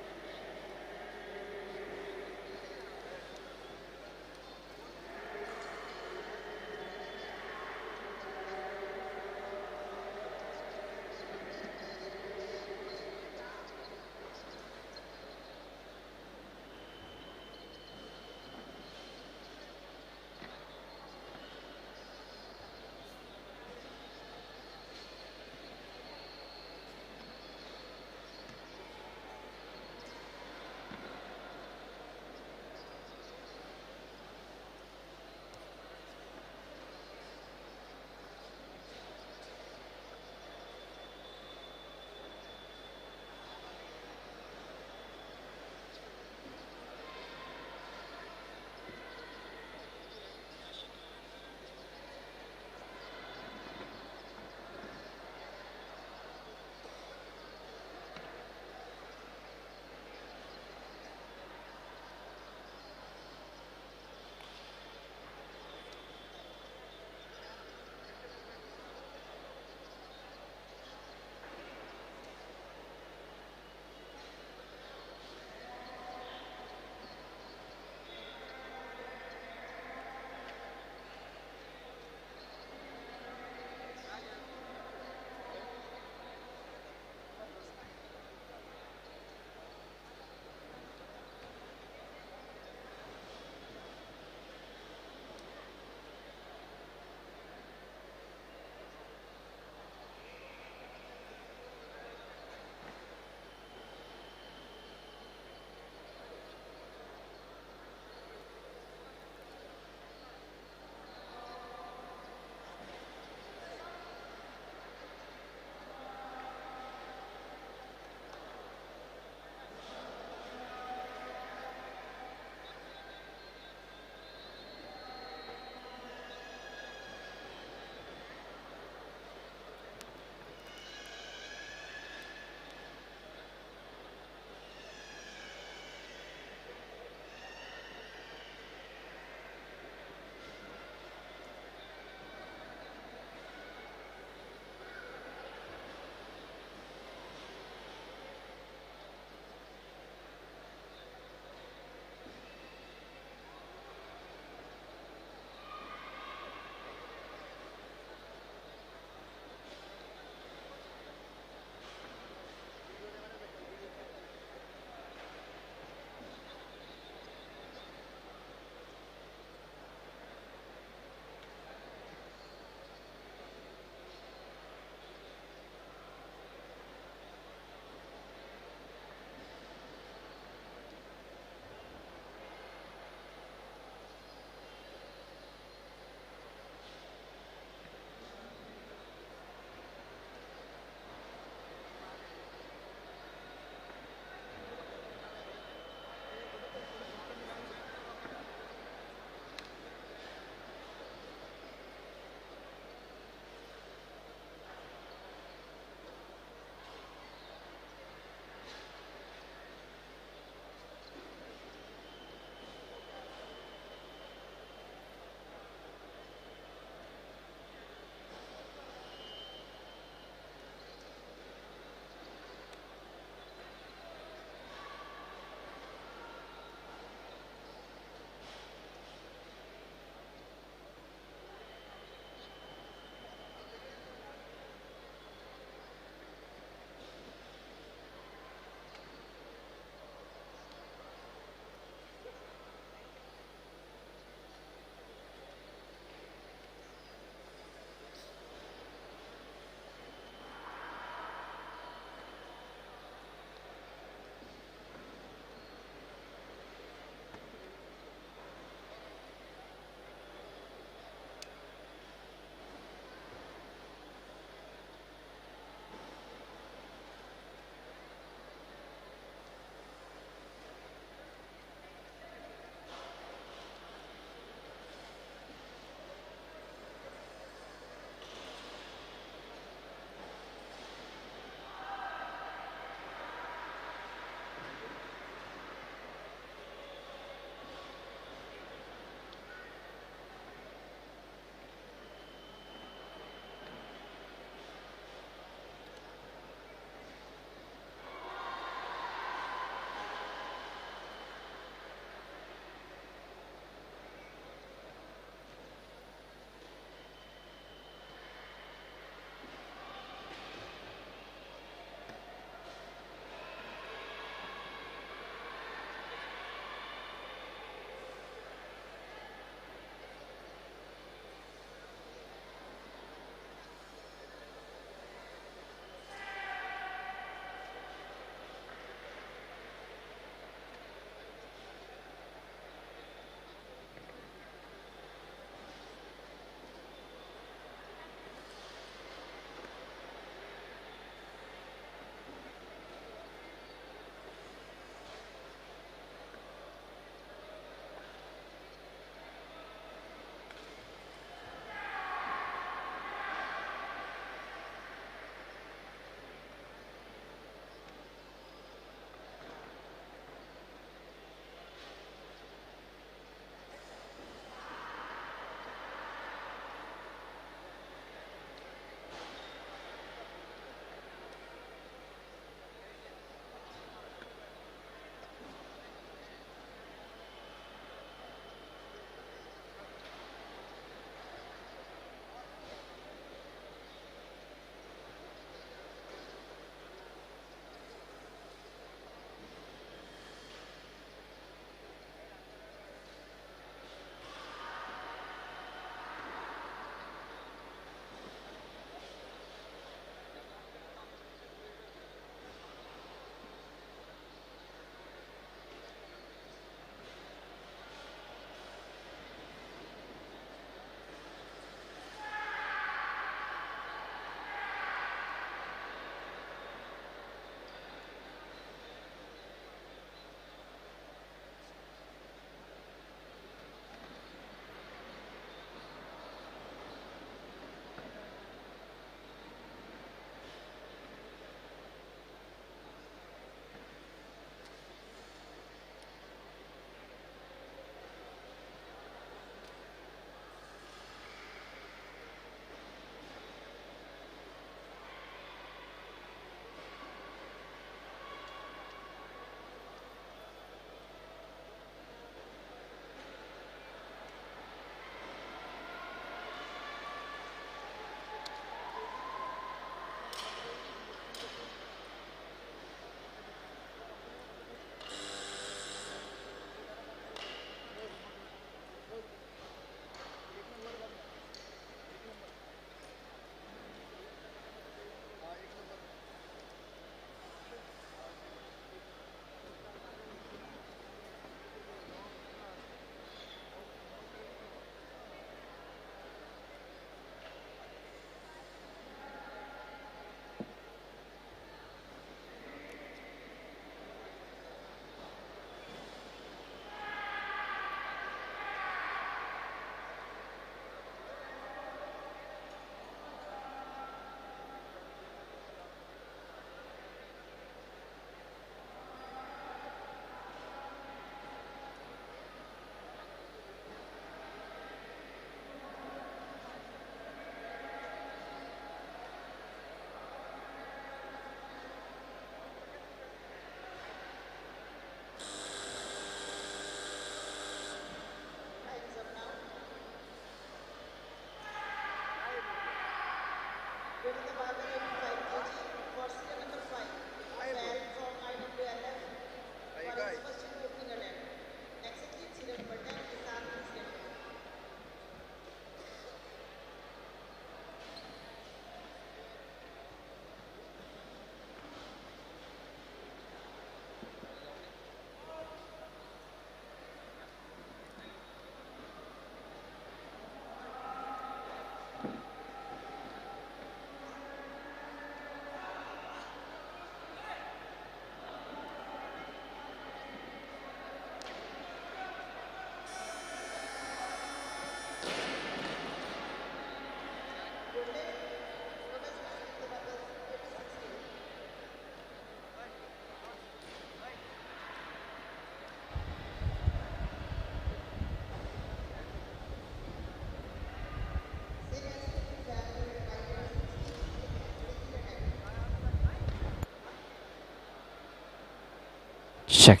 check.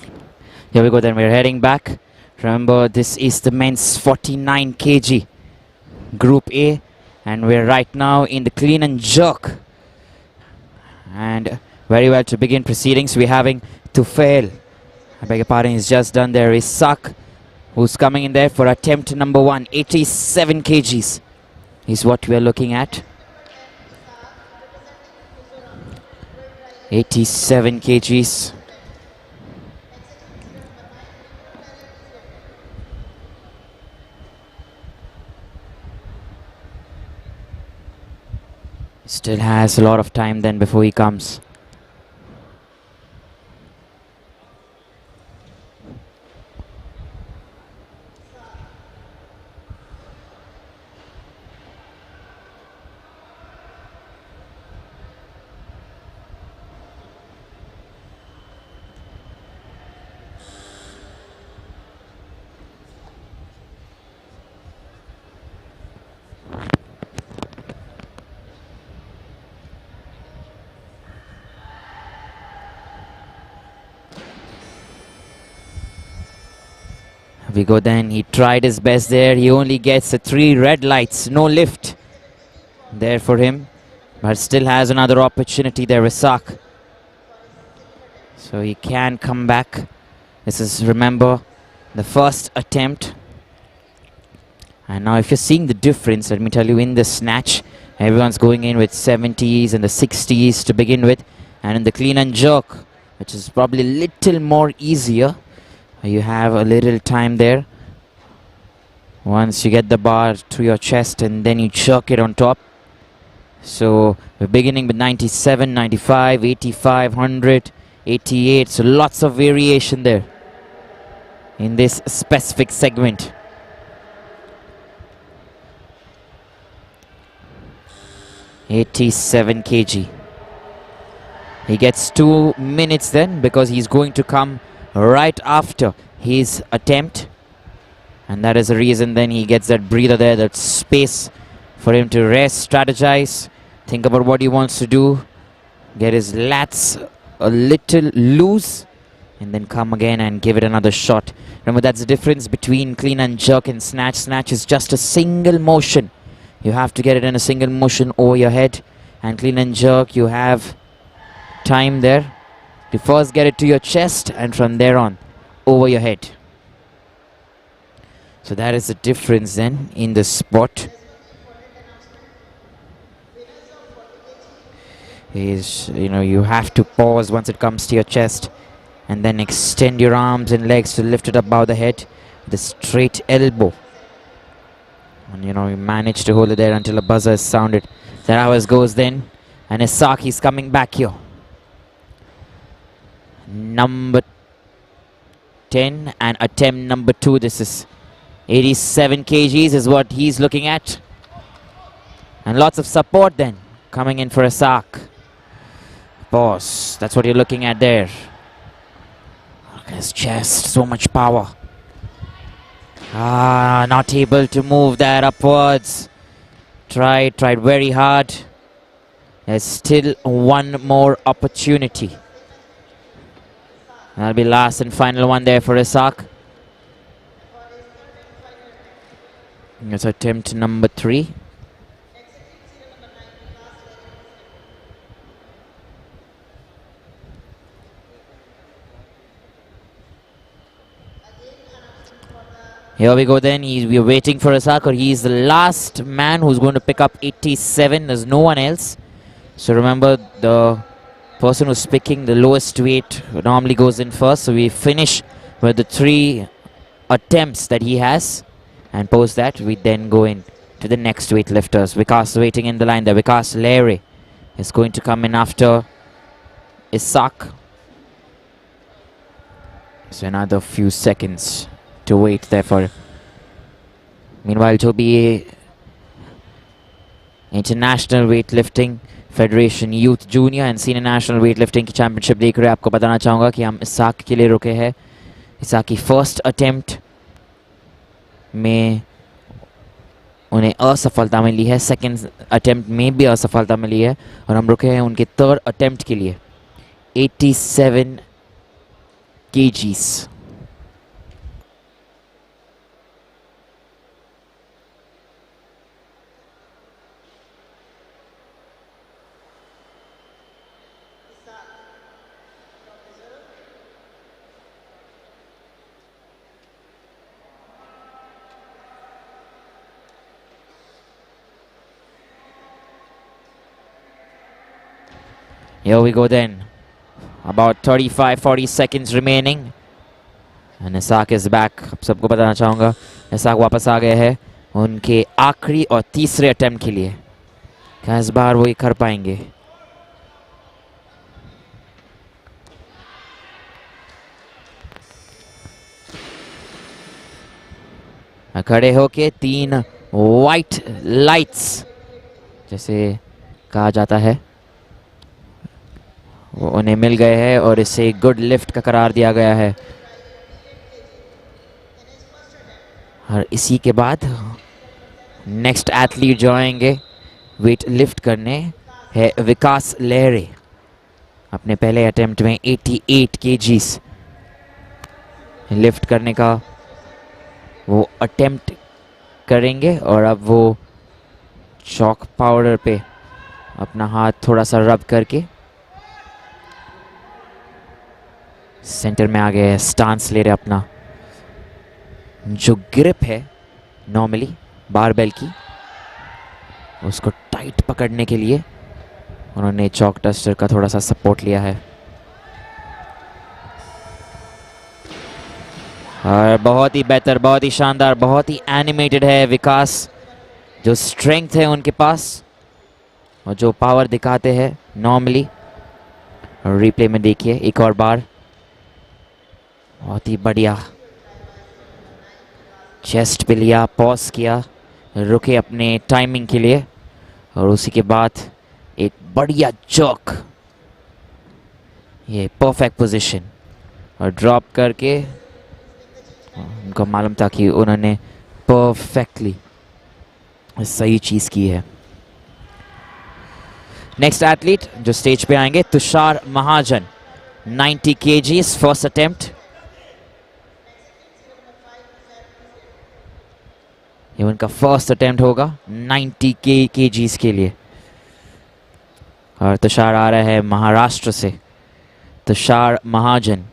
Here we go then, we're heading back. Remember, this is the men's 49 kg Group A, and we're right now in the clean and jerk. And very well to begin proceedings, we're having Tufail, I beg your pardon, he's just done there. Isak, who's coming in there for attempt number 1, 87 kgs is what we are looking at. 87 kgs. Still has a lot of time then before he comes. We go then, he tried his best there, he only gets the 3 red lights, no lift there for him, but still has another opportunity there, Isak. So he can come back. This is, remember, the first attempt. And now if you're seeing the difference, let me tell you, in the snatch, everyone's going in with 70s and the 60s to begin with, and in the clean and jerk, which is probably a little more easier, you have a little time there. Once you get the bar to your chest and then you jerk it on top. So we're beginning with 97, 95, 85, 100, 88. So lots of variation there in this specific segment. (87 kg). He gets 2 minutes then, because he's going to come right after his attempt, and that is the reason then he gets that breather there, that space for him to rest, strategize, think about what he wants to do, get his lats a little loose, and then come again and give it another shot. Remember, that's the difference between clean and jerk and snatch. Snatch is just a single motion. You have to get it in a single motion over your head, and clean and jerk, you have time there to first get it to your chest and from there on over your head. So that is the difference then in the sport. Is, you know, you have to pause once it comes to your chest and then extend your arms and legs to lift it above the head, the straight elbow. And you know, you manage to hold it there until a buzzer is sounded. That's how it goes then. And Isak is coming back here. Number 10 and attempt number 2. This is 87 kgs is what he's looking at. And lots of support then coming in for Isak. Pause. That's what you're looking at there. Look at his chest. So much power. Not able to move that upwards. Tried very hard. There's still one more opportunity. That'll be last and final one there for Isak. It's attempt number 3. Here we go then, we're waiting for Isak, or he's the last man who's going to pick up 87. There's no one else. So remember, the person who's picking the lowest weight normally goes in first. So we finish with the 3 attempts that he has, and post that we then go in to the next weightlifters. Vikas waiting in the line there. Vikas Lehre is going to come in after Isak. So another few seconds to wait there for. Meanwhile, to be International Weightlifting federation youth junior and senior national weightlifting की championship देख रहे हैं, आपको बताना चाहूँगा कि हम Isaac के लिए रुके हैं. इसाक की फर्स्ट अटेम्प्ट में उन्हें असफलता मिली है, सेकंड अटेम्प्ट में भी असफलता मिली है, और हम रुके हैं उनके थर्ड अटेम्प्ट के लिए. 87 kgs. Here we go then. About 35-40 seconds remaining. And Isak is back. आप सबको बताना चाहूँगा इसाक वापस आ गए हैं उनके आखिरी और तीसरे अटेम्प्ट के लिए. क्या इस बार वो ये कर पाएंगे? खड़े होके 3 वाइट लाइट्स जैसे कहा जाता है वो उन्हें मिल गए हैं और इसे गुड लिफ्ट का करार दिया गया है. और इसी के बाद नेक्स्ट एथलीट जो आएंगे वेट लिफ्ट करने है विकास लहरे. अपने पहले अटेम्प्ट में 88 kgs लिफ्ट करने का वो अटेम्प्ट करेंगे और अब वो चॉक पाउडर पे अपना हाथ थोड़ा सा रब करके सेंटर में आ गए हैं. स्टांस ले रहे अपना. जो ग्रिप है नॉर्मली बारबेल की उसको टाइट पकड़ने के लिए उन्होंने चॉक डस्टर का थोड़ा सा सपोर्ट लिया है. और बहुत ही बेहतर, बहुत ही शानदार, बहुत ही एनिमेटेड है विकास. जो स्ट्रेंथ है उनके पास और जो पावर दिखाते हैं नॉर्मली. रिप्ले में देखिए एक और बार. बहुत ही बढ़िया. चेस्ट पे लिया, पॉज किया, रुके अपने टाइमिंग के लिए और उसी के बाद एक बढ़िया चॉक. ये परफेक्ट पोजीशन और ड्रॉप करके उनको मालूम था कि उन्होंने परफेक्टली सही चीज़ की है. नेक्स्ट एथलीट जो स्टेज पे आएंगे तुषार महाजन 90 kgs फर्स्ट अटेम्प्ट. ये उनका फर्स्ट अटेम्प्ट होगा 90 kgs के लिए. और तुषार आ रहा है महाराष्ट्र से. तुषार महाजन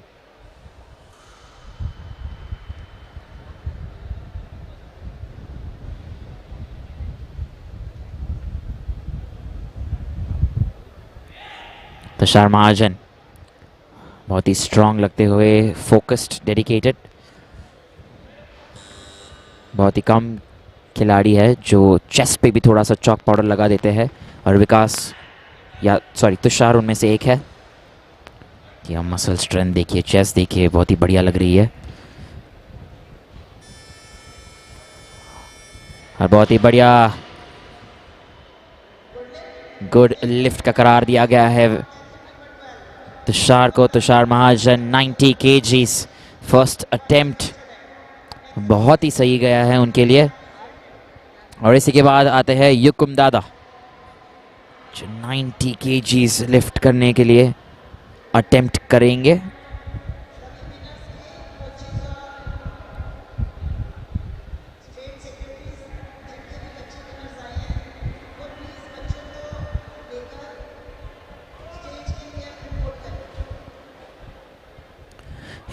तुषार महाजन बहुत ही स्ट्रांग लगते हुए, फोकस्ड, डेडिकेटेड. बहुत ही कम खिलाड़ी है जो चेस्ट पे भी थोड़ा सा चॉक पाउडर लगा देते हैं और विकास या सॉरी तुषार उनमें से एक है. कि हम मसल स्ट्रेंथ देखिए, चेस्ट देखिए, बहुत ही बढ़िया लग रही है. और बहुत ही बढ़िया गुड लिफ्ट का करार दिया गया है तुषार को. तुषार महाजन 90 kgs फर्स्ट अटेम्प्ट बहुत ही सही गया है उनके लिए. और इसी के बाद आते हैं युकुम दादा जो 90 kgs लिफ्ट करने के लिए अटेम्प्ट करेंगे.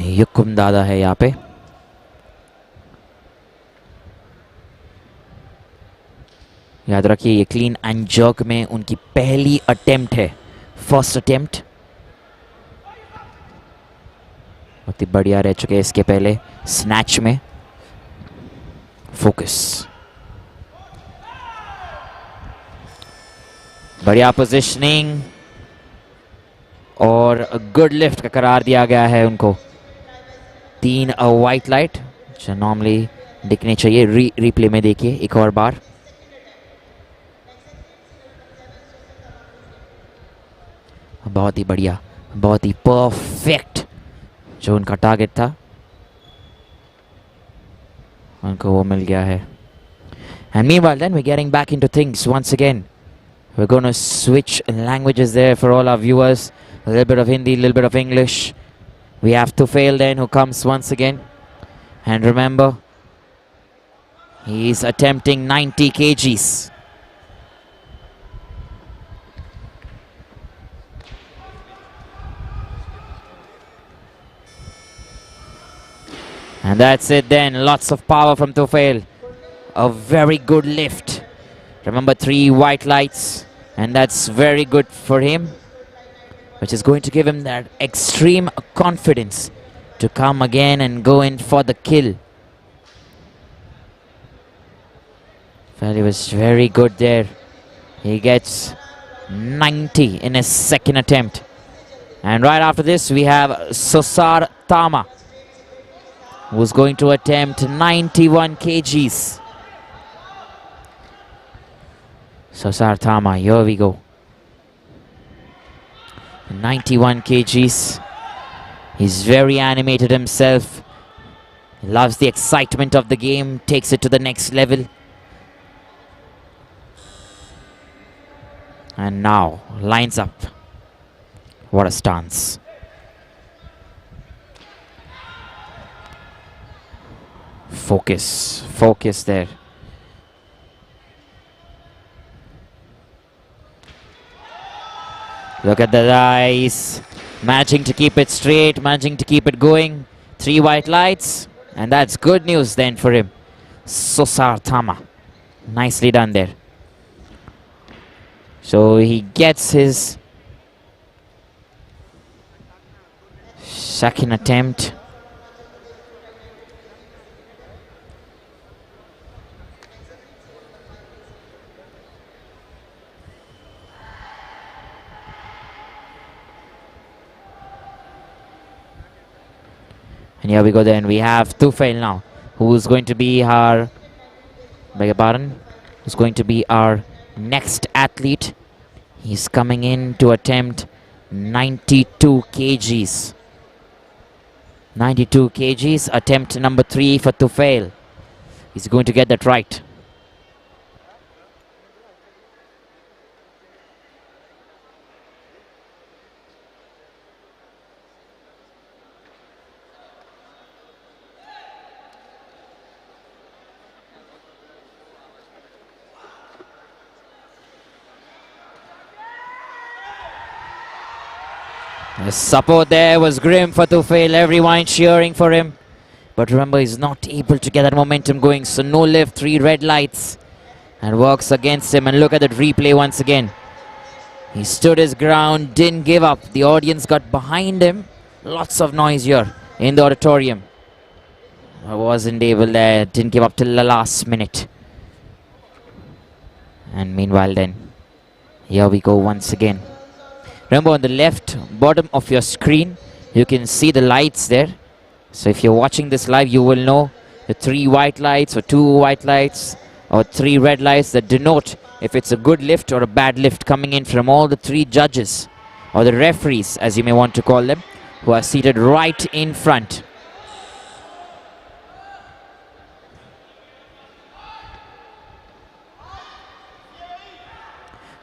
युकुम दादा है यहाँ पे. याद रखिए ये क्लीन एंड जर्क में उनकी पहली अटेम्प्ट है, फर्स्ट अटेम्प्ट. बहुत ही बढ़िया रह चुके हैं इसके पहले स्नैच में. फोकस, बढ़िया पोजिशनिंग और गुड लिफ्ट का करार दिया गया है उनको. 3 वाइट लाइट जो नॉर्मली दिखनी चाहिए. रिप्ले में देखिए एक और बार. बहुत ही बढ़िया, बहुत ही परफेक्ट जो उनका टारगेट था उनको वो मिल गया है. And meanwhile then we're getting back into things once again. We're going to switch languages there for all our viewers. A little bit of Hindi, a little bit of English. We have Tufail then, who comes once again. And remember, he's attempting 90 kgs. And that's it then. Lots of power from Tufail. A very good lift. Remember, 3 white lights. And that's very good for him, which is going to give him that extreme confidence to come again and go in for the kill. Well, he was very good there. He gets 90 in his second attempt. And right after this, we have Sosar Tama, who's going to attempt 91 kgs. Sosar Tama, here we go. 91 kgs. He's very animated himself. He loves the excitement of the game, takes it to the next level. And now lines up. What a stance. Focus, focus there. Look at the eyes, managing to keep it straight, managing to keep it going. 3 white lights, and that's good news then for him. Sosar Tama, nicely done there. So he gets his second attempt. And here we go then. We have Tufail now, who's going to be our, who's going to be our next athlete. He's coming in to attempt 92 kgs. 92 kgs, attempt number 3 for Tufail. He's going to get that right. The support there was grim for Tufail, everyone cheering for him. But remember, he's not able to get that momentum going, so no lift, 3 red lights. And works against him, and look at that replay once again. He stood his ground, didn't give up. The audience got behind him. Lots of noise here in the auditorium. I wasn't able there, didn't give up till the last minute. And meanwhile then, here we go once again. Remember, on the left bottom of your screen, you can see the lights there. So if you're watching this live, you will know the 3 white lights or 2 white lights or 3 red lights that denote if it's a good lift or a bad lift coming in from all the 3 judges, or the referees as you may want to call them, who are seated right in front.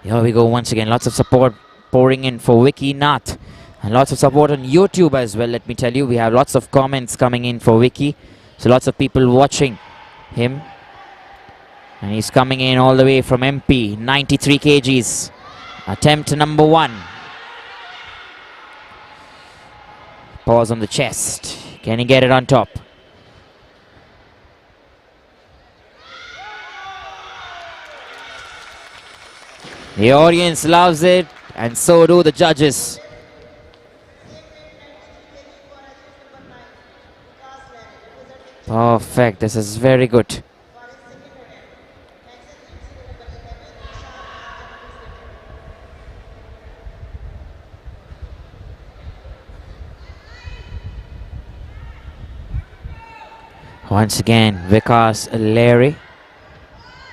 Here we go once again. Lots of support pouring in for Vicky Nath, and lots of support on YouTube as well. Let me tell you, we have lots of comments coming in for Vicky, so lots of people watching him. And he's coming in all the way from MP, 93 kgs, attempt number 1. Pause on the chest. Can he get it on top? The audience loves it, and so do the judges. Perfect. This is very good. Once again, Vikas Larry,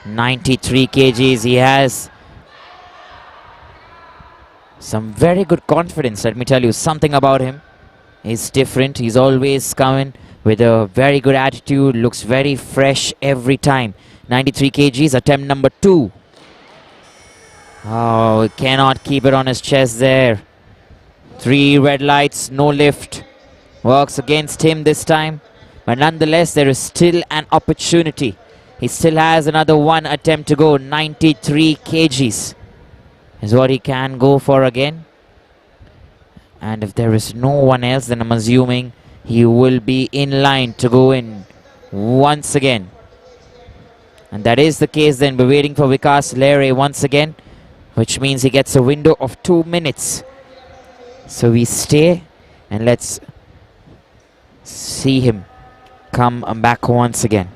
93 kgs. He has some very good confidence. Let me tell you, something about him is different. He's always coming with a very good attitude, looks very fresh every time. 93 kgs, attempt number 2. Oh, he cannot keep it on his chest there. 3 red lights, no lift. works against him this time. But nonetheless, there is still an opportunity. He still has another one attempt to go. 93 kgs is what he can go for again. And if there is no one else, then I'm assuming he will be in line to go in once again. And that is the case then. We're waiting for Vikas Lere once again, which means he gets a window of 2 minutes. So we stay and let's see him come back once again.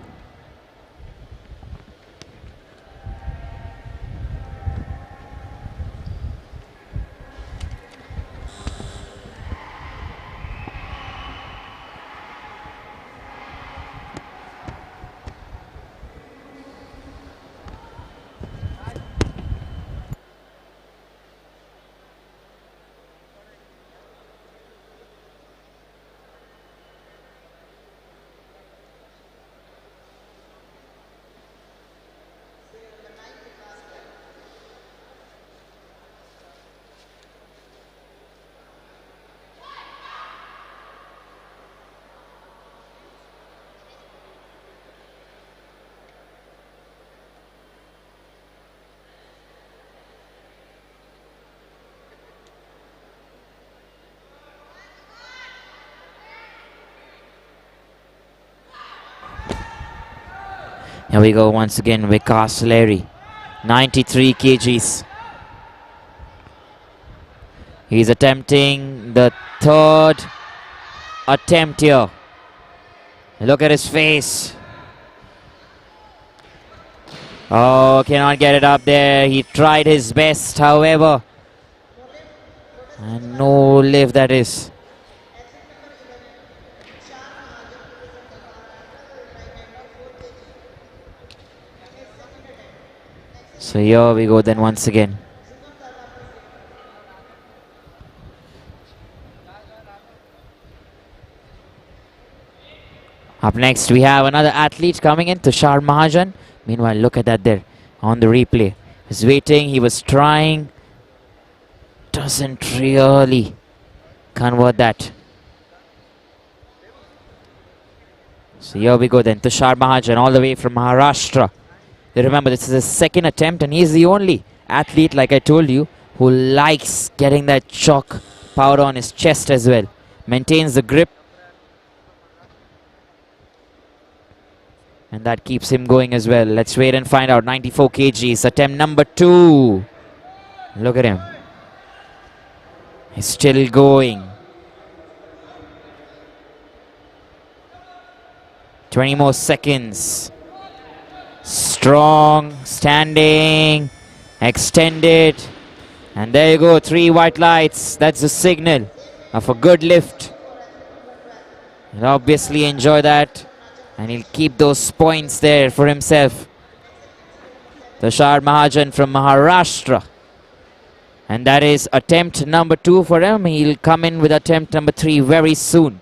Here we go once again, Vikas Lere, 93 kgs. He's attempting the third attempt here. Look at his face. Oh, cannot get it up there. He tried his best, however. And no lift that is. So here we go then once again. Up next we have another athlete coming in, Tashar Mahajan. Meanwhile, look at that there on the replay. He's waiting, he was trying. Doesn't really convert that. So here we go then, Tashar Mahajan all the way from Maharashtra. Remember, this is his second attempt and he's the only athlete, like I told you, who likes getting that chalk powder on his chest as well. Maintains the grip. And that keeps him going as well. Let's wait and find out. 94 kgs, attempt number 2. Look at him. He's still going. 20 more seconds. Strong, standing, extended, and there you go, 3 white lights. That's the signal of a good lift. He'll obviously enjoy that, and he'll keep those points there for himself. Tashar Mahajan from Maharashtra, and that is attempt number 2 for him. He'll come in with attempt number 3 very soon.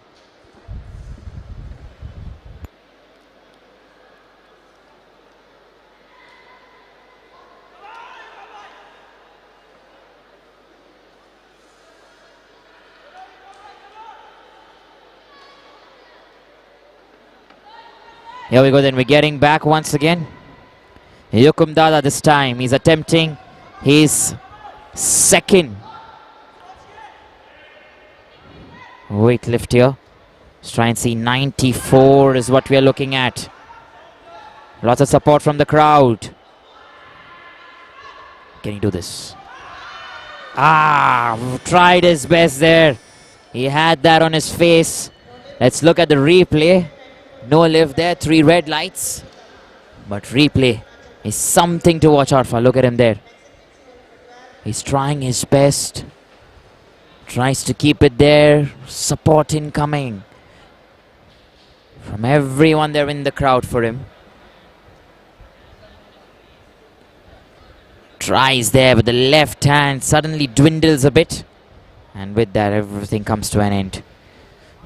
Here we go then, we're getting back once again. Yukum Dada this time, he's attempting his second weightlift here. Let's try and see, 94 is what we are looking at. Lots of support from the crowd. Can he do this? Tried his best there. He had that on his face. Let's look at the replay. No lift there, 3 red lights. But replay is something to watch out for. Look at him there. He's trying his best. Tries to keep it there. Support incoming from everyone there in the crowd for him. Tries there, but the left hand suddenly dwindles a bit. And with that, everything comes to an end.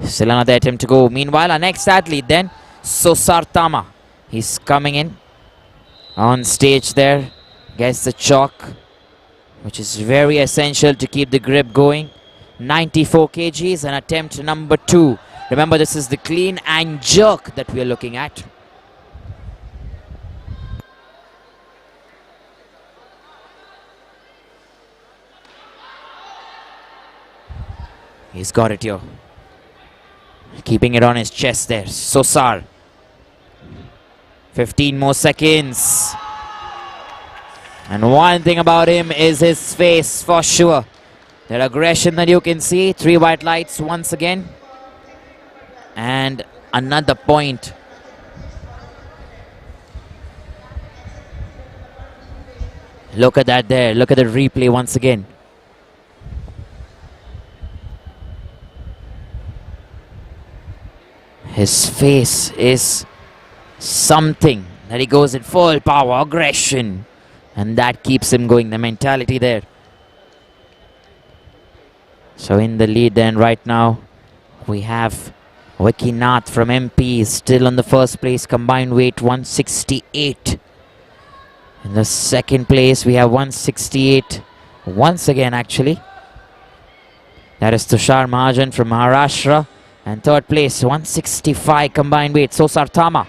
Still another attempt to go. Meanwhile, our next athlete then, Sosartama. He's coming in on stage there. Gets the chalk, which is very essential to keep the grip going. 94 kgs and attempt number 2. Remember, this is the clean and jerk that we are looking at. He's got it here. Keeping it on his chest there. Sosar. 15 more seconds. And one thing about him is his face, for sure. That aggression that you can see. 3 white lights once again. And another point. Look at that there. Look at the replay once again. His face is something that he goes in full power, aggression. And that keeps him going, the mentality there. So in the lead then right now, we have Vicky Nath from MP still on the first place, combined weight 168. In the second place, we have 168 once again actually. That is Tashar Mahajan from Maharashtra. And third place, 165 combined weight, Sosar Thama.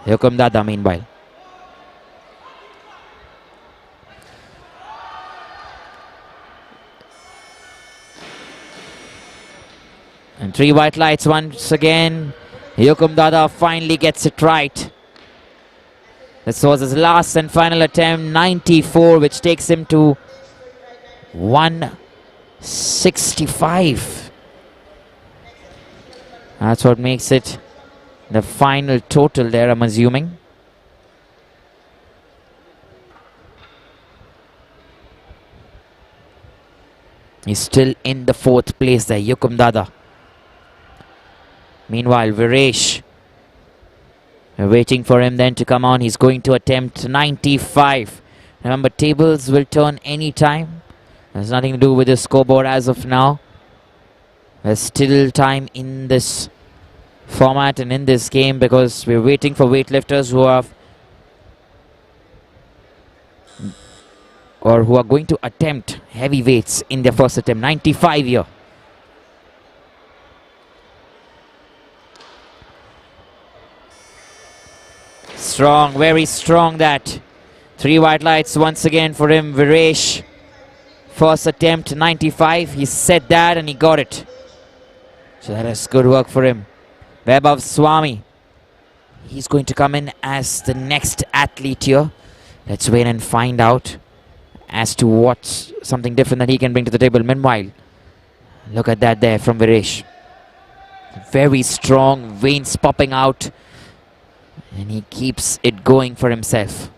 Yukum Dada meanwhile. And 3 white lights once again. Yukum Dada finally gets it right. This was his last and final attempt, 94, which takes him to 165. That's what makes it the final total there, I'm assuming. He's still in the 4th place there, Yukum Dada. Meanwhile, Viresh, we're waiting for him then to come on. He's going to attempt 95. Remember, tables will turn anytime. There's nothing to do with the scoreboard as of now. There's still time in this format and in this game because we're waiting for weightlifters who are going to attempt heavy weights in their first attempt. 95 here. Strong, very strong that. 3 white lights once again for him, Viresh. First attempt, 95. He said that and he got it. So that is good work for him. Vaibhav Swami. He's going to come in as the next athlete here. Let's wait and find out as to what's something different that he can bring to the table. Meanwhile, look at that there from Viresh. Very strong, veins popping out. And he keeps it going for himself.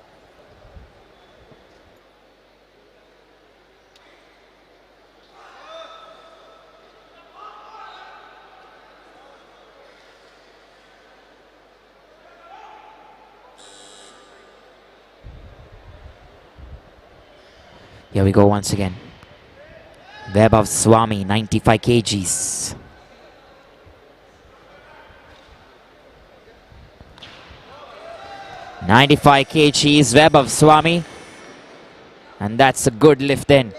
Here we go once again. Vaibhav Swami, 95 kgs. (95 kgs, Vaibhav Swami. And that's a good lift then.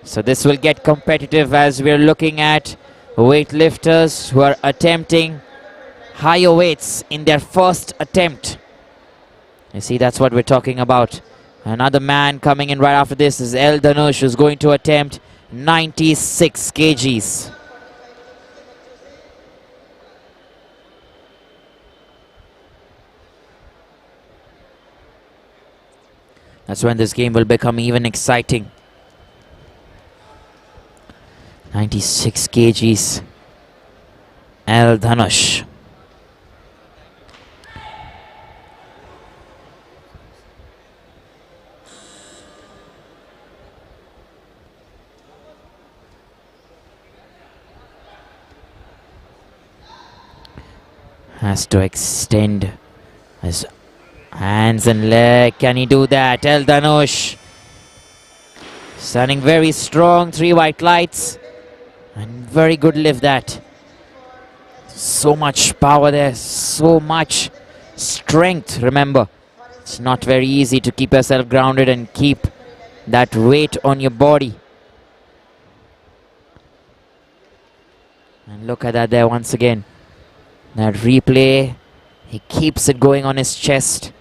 So this will get competitive as we're looking at weightlifters who are attempting higher weights in their first attempt. You see, that's what we're talking about. Another man coming in right after this is El Dhanush, who's going to attempt 96 kgs. That's when this game will become even exciting. 96 kgs. El Dhanush. Has to extend his hands and leg. Can he do that? El Dhanush standing very strong. 3 white lights. And very good lift that. So much power there. So much strength. Remember, it's not very easy to keep yourself grounded and keep that weight on your body. And look at that there once again. That replay. He keeps it going on his chest.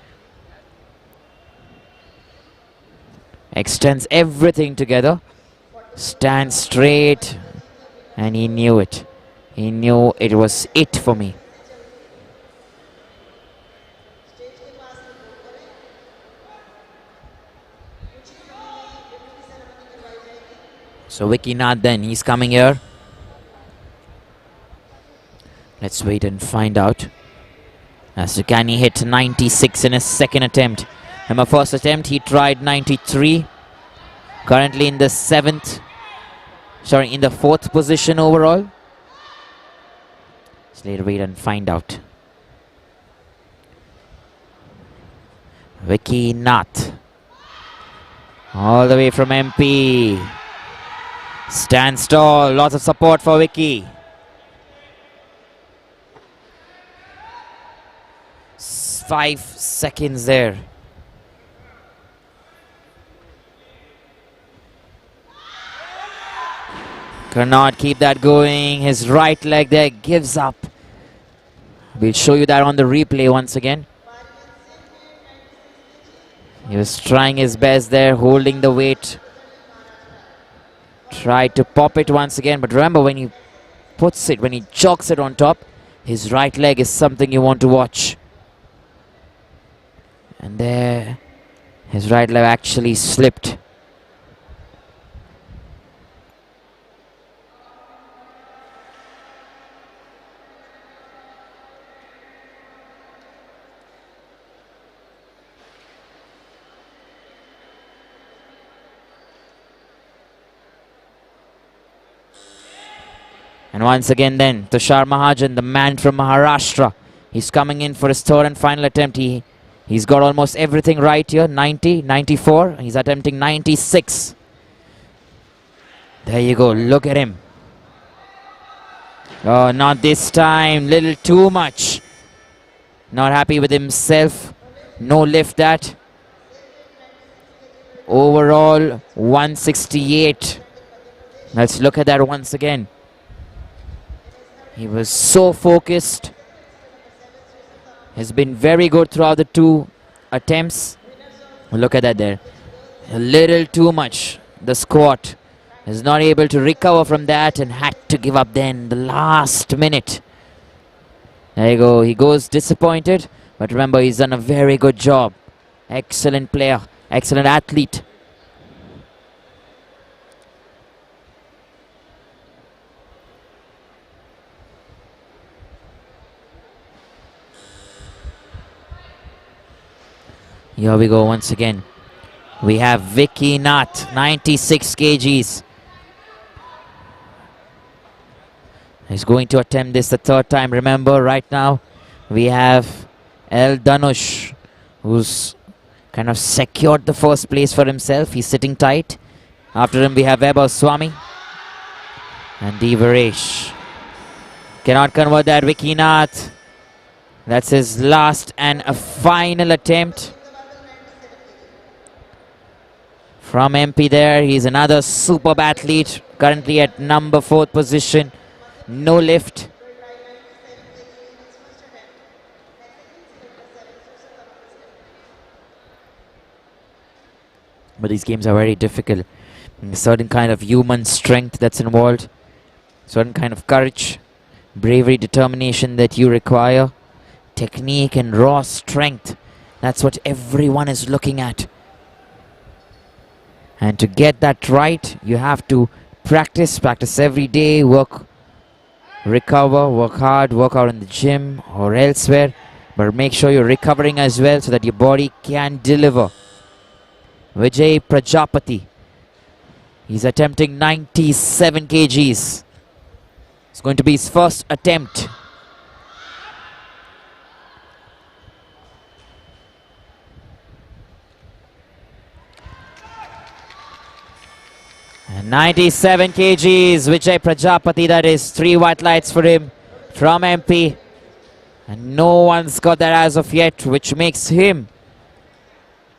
Extends everything together. Stands straight. And he knew it. He knew it was it for me. So Vicky Nath then, he's coming here. Let's wait and find out. As to can he hit 96 in his second attempt. In my first attempt, he tried 93. Currently in the in the fourth position overall. Let's later wait and find out. Vicky Nath. All the way from MP. Stands tall, lots of support for Vicky. 5 seconds there. Cannot keep that going. His right leg there gives up. We'll show you that on the replay once again. He was trying his best there, holding the weight. Tried to pop it once again, but remember when he puts it, when he chalks it on top, his right leg is something you want to watch. And there, his right leg actually slipped. And once again then, Tashar Mahajan, the man from Maharashtra. He's coming in for his third and final attempt. He's got almost everything right here. 90, 94. He's attempting 96. There you go. Look at him. Oh, not this time. Little too much. Not happy with himself. No lift that. Overall, 168. Let's look at that once again. He was so focused. Has been very good throughout the two attempts. Look at that there. A little too much. The squat. Is not able to recover from that and had to give up then the last minute. There you go. He goes disappointed. But remember, he's done a very good job. Excellent player. Excellent athlete. Here we go once again. We have Vicky Nath, 96 kgs. He's going to attempt this the third time. Remember, right now, we have El Danush, who's kind of secured the first place for himself. He's sitting tight. After him, we have Weber Swami and Devaresh. Cannot convert that, Vicky Nath. That's his last and a final attempt. From MP there, he's another superb athlete, currently at number 4th position. No lift. But these games are very difficult. A certain kind of human strength that's involved. Certain kind of courage, bravery, determination that you require. Technique and raw strength. That's what everyone is looking at. And to get that right, you have to practice every day, work, recover, work hard, work out in the gym or elsewhere. But make sure you're recovering as well so that your body can deliver. Vijay Prajapati. He's attempting 97 kgs. It's going to be his first attempt. And 97 kgs, Vijay Prajapati, that is 3 white lights for him from MP. And no one's got that as of yet, which makes him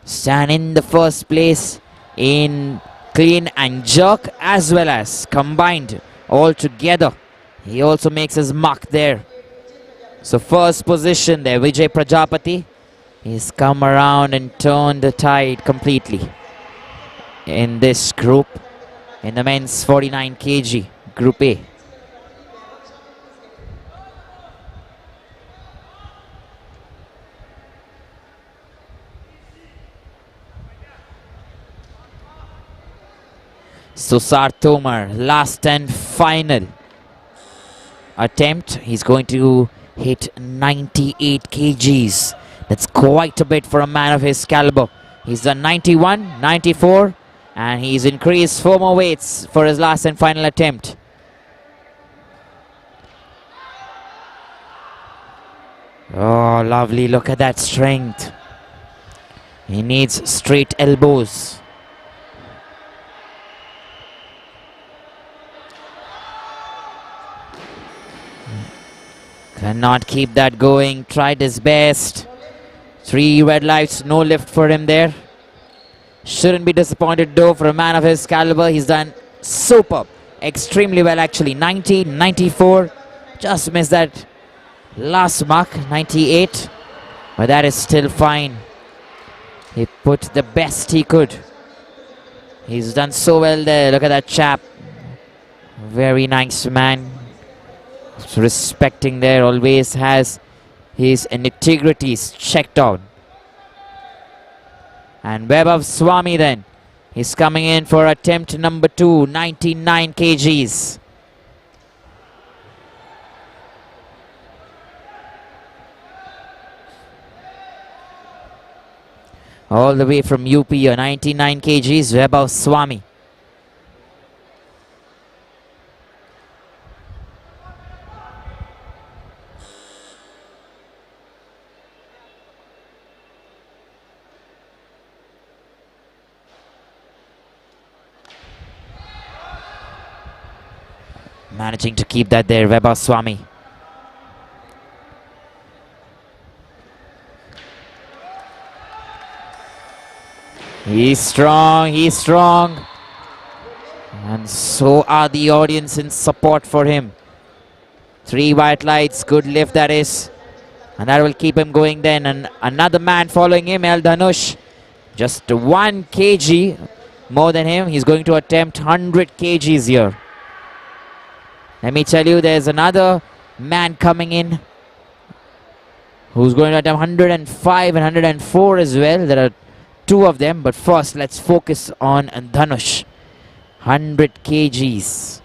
stand in the first place in clean and jerk as well as combined all together. He also makes his mark there. So first position there, Vijay Prajapati. He's come around and turned the tide completely in this group, in the men's 49 kg, Group A. Susar Tomar, last and final attempt. He's going to hit 98 kgs. That's quite a bit for a man of his caliber. He's done 91, 94, and he's increased 4 more weights for his last and final attempt. Oh, lovely. Look at that strength. He needs straight elbows. Cannot keep that going. Tried his best. 3 red lights, no lift for him there. Shouldn't be disappointed though for a man of his caliber. He's done superb. Extremely well actually. 90, 94. Just missed that last mark, 98. But that is still fine. He put the best he could. He's done so well there. Look at that chap. Very nice man. Respecting there, always has his integrities checked out. And Vaibhav Swami then, he's coming in for attempt number 2, 99 kgs. All the way from UP, 99 kgs, Vaibhav Swami. Managing to keep that there, Vaibhav Swami. He's strong, he's strong. And so are the audience in support for him. 3 white lights, good lift that is. And that will keep him going then. And another man following him, El Dhanush. Just 1 kg more than him. He's going to attempt 100 kgs here. Let me tell you, there's another man coming in who's going to attempt 105 and 104 as well. There are 2 of them, but first let's focus on Dhanush. 100 kgs.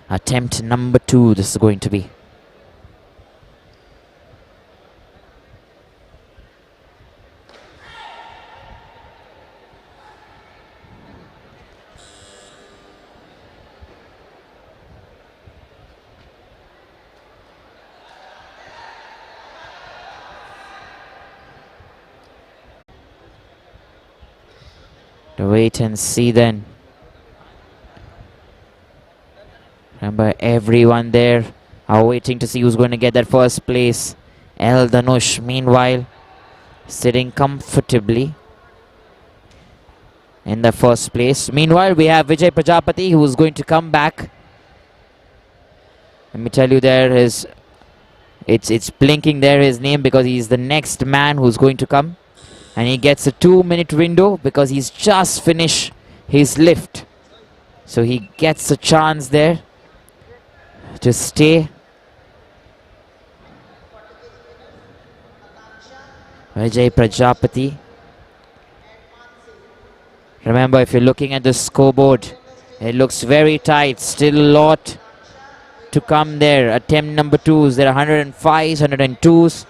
Attempt number 2 this is going to be. Wait and see then. Remember, everyone there are waiting to see who's going to get that first place. El Dhanush, meanwhile, sitting comfortably in the first place. Meanwhile, we have Vijay Prajapati who's going to come back. Let me tell you, there is it's blinking there his name because he's the next man who's going to come. And he gets a 2-minute window because he's just finished his lift. So he gets a chance there to stay. Vijay Prajapati. Remember, if you're looking at the scoreboard, it looks very tight. Still a lot to come there. Attempt number 2s. There are 105s, 102s.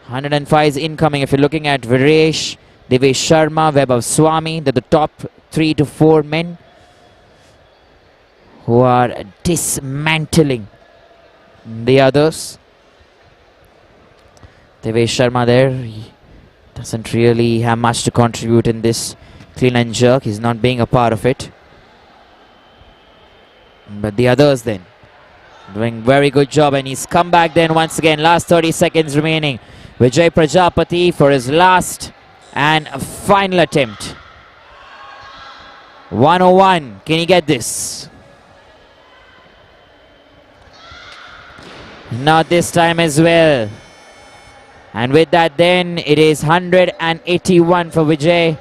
105s incoming. If you're looking at Viresh, Devesh Sharma, Vaibhav Swami, they're the top 3 to 4 men who are dismantling the others. Devesh Sharma there, he doesn't really have much to contribute in this clean and jerk. He's not being a part of it. But the others then, doing very good job, and he's come back then once again. Last 30 seconds remaining. Vijay Prajapati for his last and final attempt. 101. Can he get this? Not this time as well. And with that then, it is 181 for Vijay.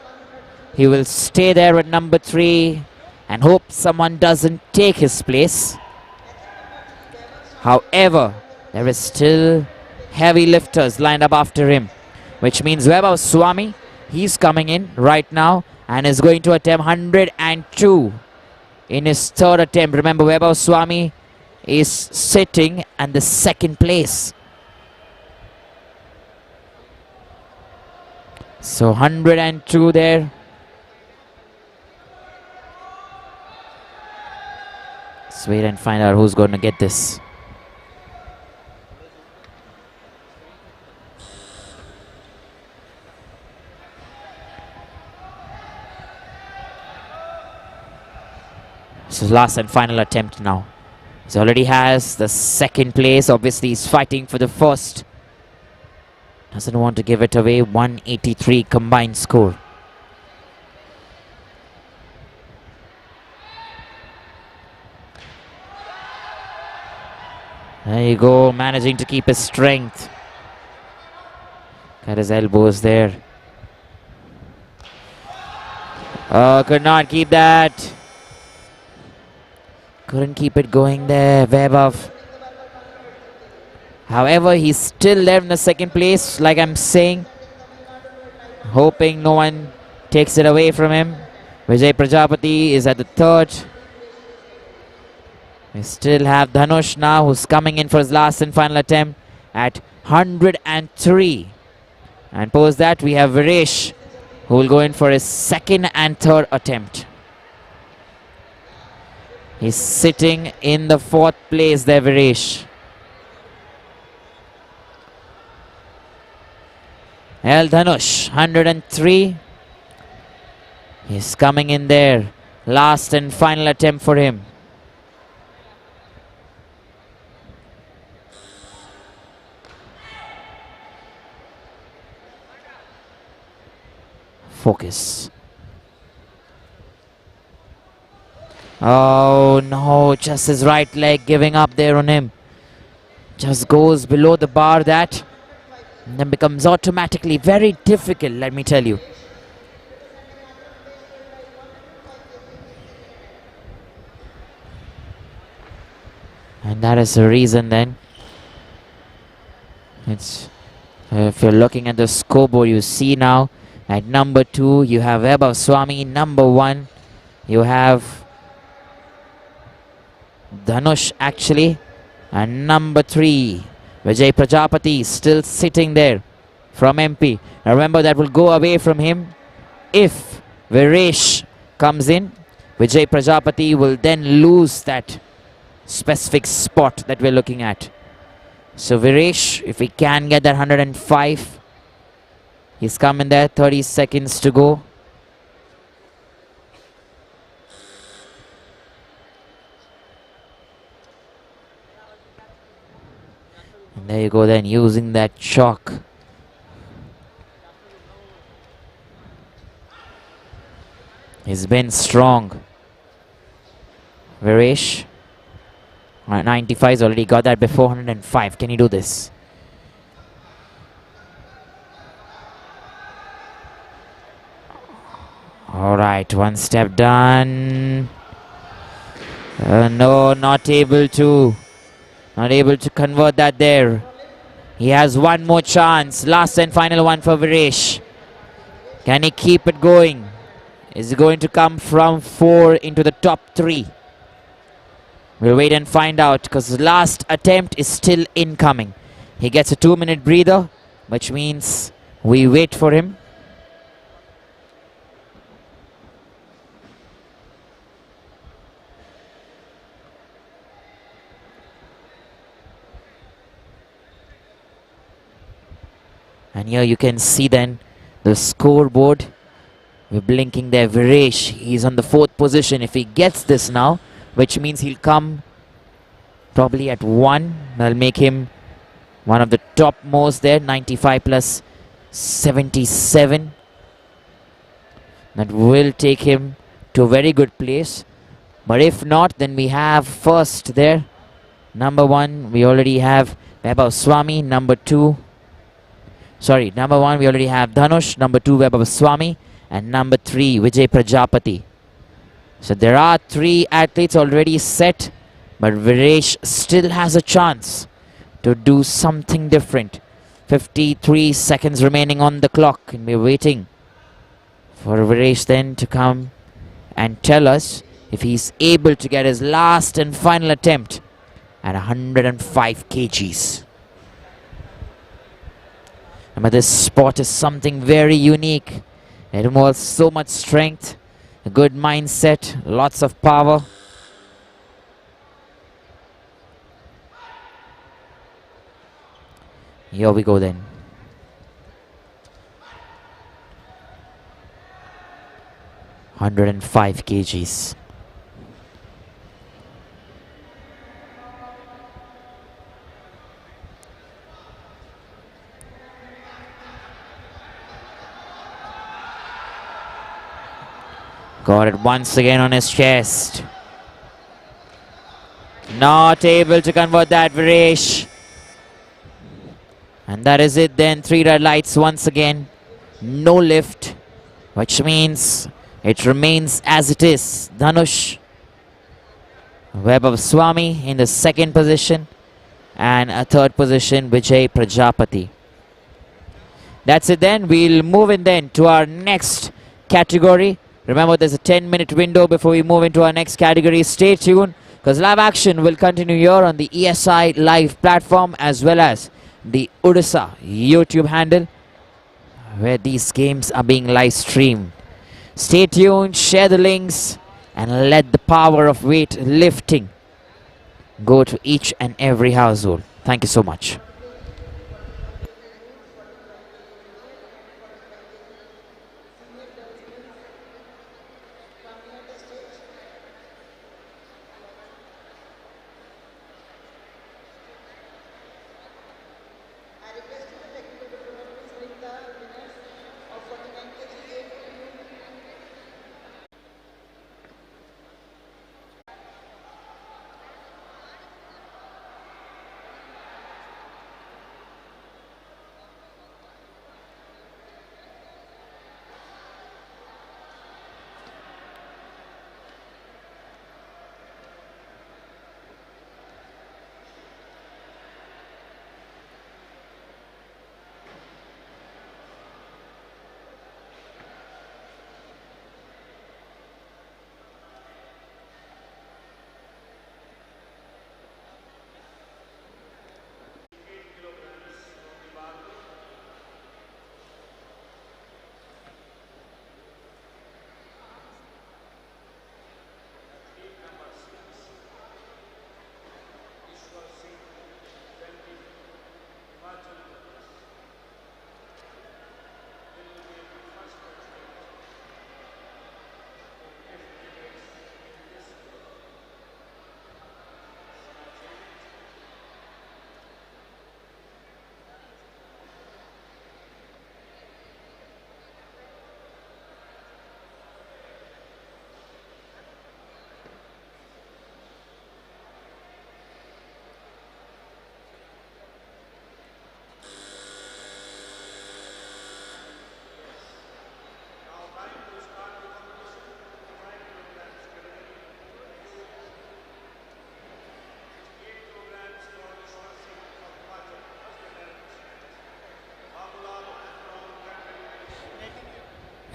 He will stay there at number 3 and hope someone doesn't take his place. However, there is still heavy lifters lined up after him, which means Vaibhav Swami, he's coming in right now and is going to attempt 102 in his third attempt. Remember, Vaibhav Swami is sitting at the second place. So 102 there. Let's wait and find out who's going to get this. This is last and final attempt now. He already has the second place. Obviously, he's fighting for the first. Doesn't want to give it away. 183 combined score. There you go, managing to keep his strength. Got his elbows there. Oh, could not keep that. Couldn't keep it going there, Vaibhav. However, he's still there in the second place, like I'm saying. Hoping no one takes it away from him. Vijay Prajapati is at the third. We still have Dhanush now, who's coming in for his last and final attempt at 103. And post that, we have Viresh, who will go in for his second and third attempt. He's sitting in the fourth place there, Viresh. El Dhanush, 103. He's coming in there. Last and final attempt for him. Focus. Oh no, just his right leg giving up there on him. Just goes below the bar, that. And then becomes automatically very difficult, let me tell you. And that is the reason then. It's if you're looking at the scoreboard, you see now at number 2 you have Vaibhav Swami. Number 1 you have Dhanush actually. And number 3 Vijay Prajapati still sitting there from MP. Now remember, that will go away from him if Viresh comes in. Vijay Prajapati will then lose that specific spot that we're looking at. So Viresh, if he can get that 105, he's coming there, 30 seconds to go. And there you go then, using that chalk. He's been strong. Viresh. 95 has already got that before. 105. Can he do this? Alright, one step done. No, not able to. Not able to convert that there. He has one more chance. Last and final one for Viresh. Can he keep it going? Is he going to come from 4 into the top 3? We'll wait and find out, because the last attempt is still incoming. He gets a 2-minute breather, which means we wait for him. And here you can see then the scoreboard. We're blinking there. Viresh, he's on the 4th position. If he gets this now, which means he'll come probably at 1. That'll make him one of the topmost there. 95 plus 77. That will take him to a very good place. But if not, then we have first there. Number 1, we already have Vaibhav Swami. Number 2, number 1, we already have Dhanush. Number 2, Vaibhav Swami. And number 3, Vijay Prajapati. So there are 3 athletes already set, but Viresh still has a chance to do something different. 53 seconds remaining on the clock, and we're waiting for Viresh then to come and tell us if he's able to get his last and final attempt at 105 kgs. Remember, this sport is something very unique. It involves so much strength, a good mindset, lots of power. Here we go then. ...105 kgs. Got it once again on his chest. Not able to convert that, Viresh. And that is it then. 3 red lights once again. No lift, which means it remains as it is. Dhanush, Vaibhav Swami in the 2nd position, and a 3rd position, Vijay Prajapati. That's it then. We'll move in then to our next category. Remember, there's a 10-minute window before we move into our next category. Stay tuned, because live action will continue here on the ESI live platform as well as the Odisha YouTube handle, where these games are being live streamed. Stay tuned, share the links, and let the power of weightlifting go to each and every household. Thank you so much.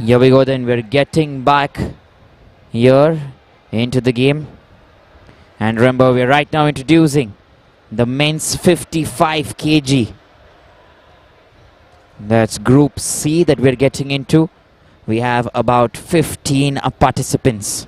Here we go then. We're getting back here into the game. And remember, we're right now introducing the men's 55 kg. That's Group C that we're getting into. We have about 15 participants.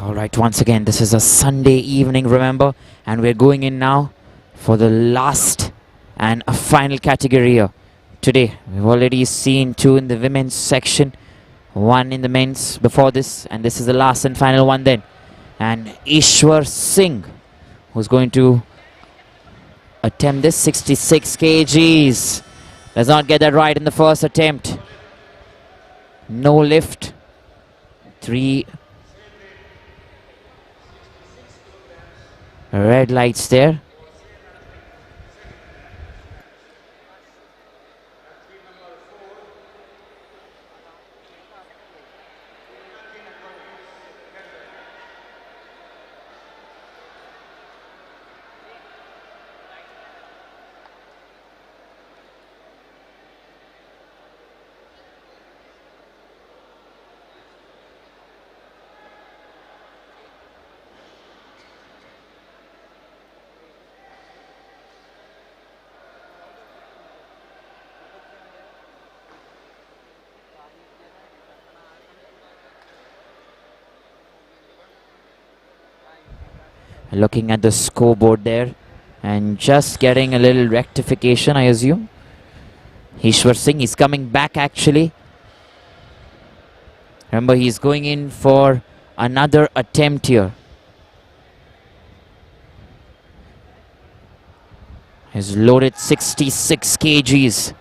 All right, once again, this is a Sunday evening, remember, and we're going in now for the last and a final category here. Today, we've already seen 2 in the women's section, 1 in the men's before this, and this is the last and final one then. And Ishwar Singh, who's going to attempt this 66 kgs. Does not get that right in the first attempt. No lift. 3 red lights there. Looking at the scoreboard there and just getting a little rectification, I assume. Ishwar Singh is coming back actually. Remember, he's going in for another attempt here. He's loaded 66 kgs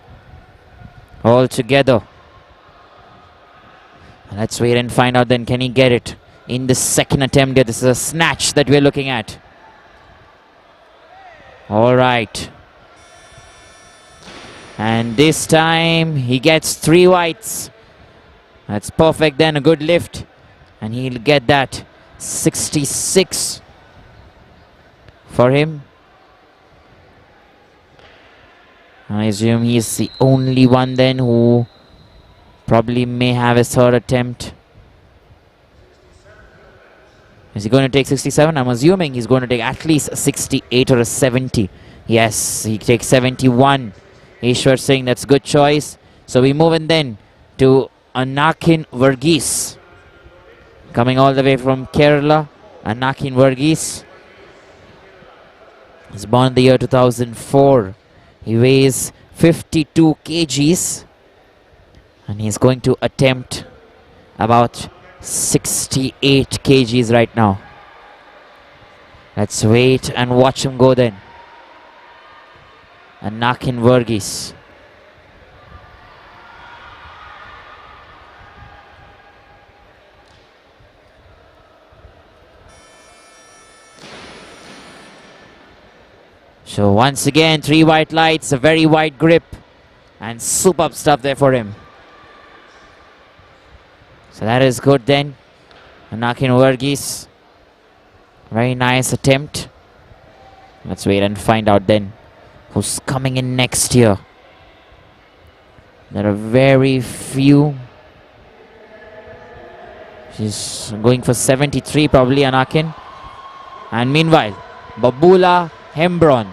altogether. Let's wait and find out then, can he get it in the second attempt here? This is a snatch that we're looking at. All right. And this time he gets 3 whites. That's perfect then, a good lift. And he'll get that 66 for him. I assume he's the only one then who probably may have his third attempt. Is he going to take 67? I'm assuming he's going to take at least a 68 or a 70. Yes, he takes 71. Ishwar Singh, that's a good choice. So we move in then to Anakin Varghese. Coming all the way from Kerala, Anakin Varghese. He's born in the year 2004. He weighs 52 kgs. And he's going to attempt about 68 kgs right now. Let's wait and watch him go then. Anakin Varghese. So once again, 3 white lights, a very wide grip, and superb stuff there for him. So that is good then. Anakin Varghese. Very nice attempt. Let's wait and find out then who's coming in next year. There are very few. She's going for 73 probably, Anakin. And meanwhile, Babula Hembron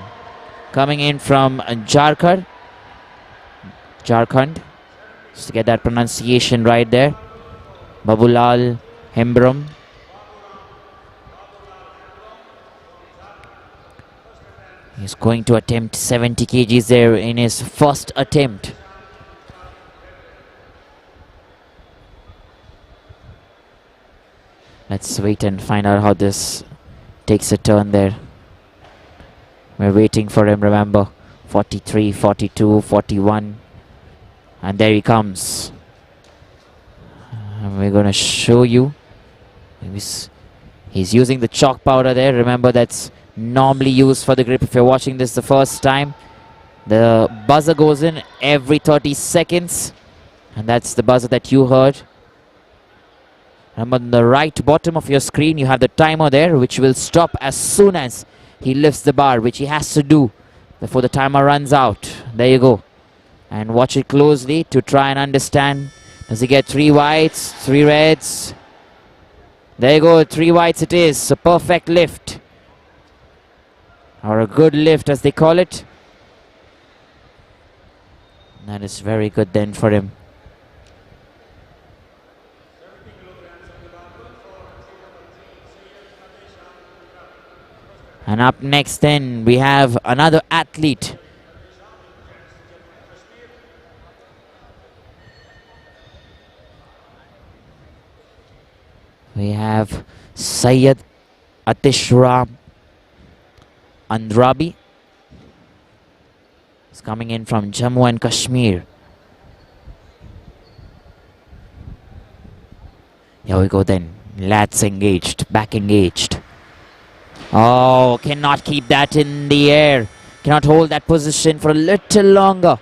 coming in from Jharkhand. Just to get that pronunciation right there. Babulal Hembrom. He's going to attempt 70 kgs there in his first attempt. Let's wait and find out how this takes a turn there. We're waiting for him, remember. 43, 42, 41. And there he comes. And we're going to show you. He's using the chalk powder there. Remember, that's normally used for the grip. If you're watching this the first time, the buzzer goes in every 30 seconds. And that's the buzzer that you heard. Remember, on the right bottom of your screen, you have the timer there, which will stop as soon as he lifts the bar, which he has to do before the timer runs out. There you go. And watch it closely to try and understand. Does he get 3 whites, 3 reds? There you go, 3 whites it is. A perfect lift. Or a good lift as they call it. That is very good then for him. And up next then we have another athlete. We have Syed Atishram Andrabi. He's coming in from Jammu and Kashmir. Here we go then. Lads engaged, back engaged. Oh, cannot keep that in the air. Cannot hold that position for a little longer.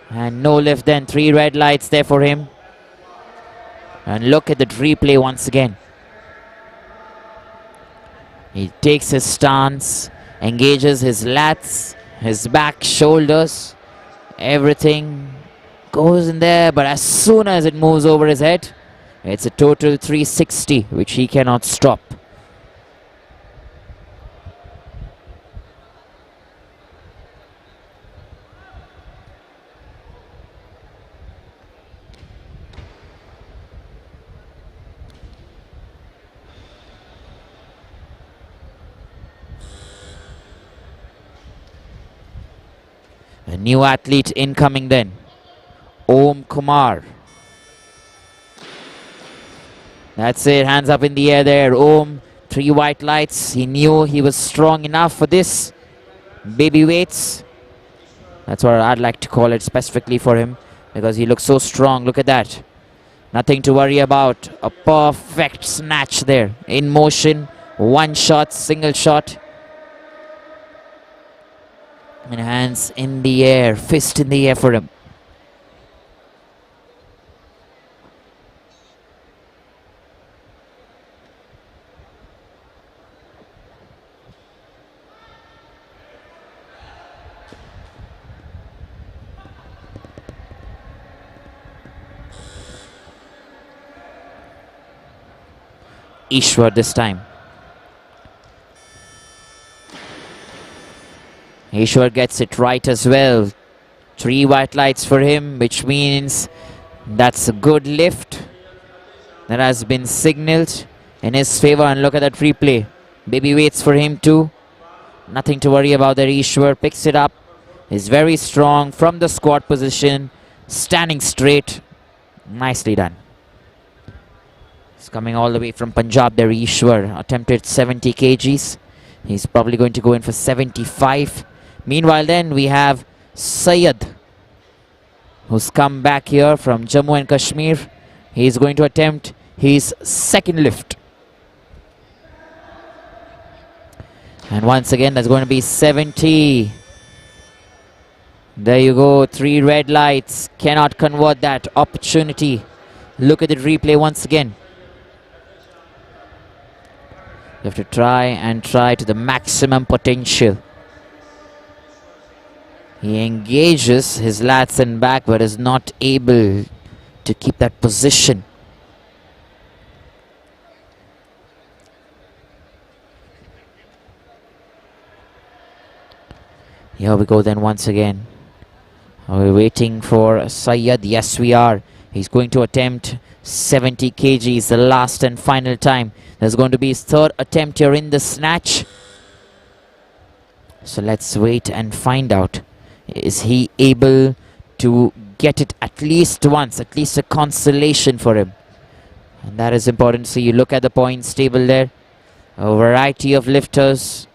And no lift then. 3 red lights there for him. And look at the replay once again. He takes his stance, engages his lats, his back, shoulders, everything goes in there, but as soon as it moves over his head, it's a total 360, which he cannot stop. A new athlete incoming then. Om Kumar. That's it, hands up in the air there. Om, 3 white lights. He knew he was strong enough for this. Baby weights. That's what I'd like to call it specifically for him, because he looks so strong. Look at that. Nothing to worry about. A perfect snatch there. In motion, 1 shot, single shot. And hands in the air, fist in the air for him. Ishwar this time. Ishwar gets it right as well. 3 white lights for him, which means that's a good lift that has been signaled in his favor. And look at that replay. Baby waits for him too. Nothing to worry about there. Ishwar picks it up. He's very strong from the squat position, standing straight. Nicely done. He's coming all the way from Punjab there. Ishwar attempted 70 kgs. He's probably going to go in for 75. Meanwhile then we have Syed, who's come back here from Jammu and Kashmir. He's going to attempt his 2nd lift. And once again that's going to be 70. There you go, 3 red lights. Cannot convert that opportunity. Look at the replay once again. You have to try to the maximum potential. He engages his lats and back, but is not able to keep that position. Here we go then once again. Are we waiting for Syed? Yes, we are. He's going to attempt 70 kgs, the last and final time. There's going to be his 3rd attempt here in the snatch. So let's wait and find out. Is he able to get it at least once, at least a consolation for him? And that is important. So you look at the points table there. A variety of lifters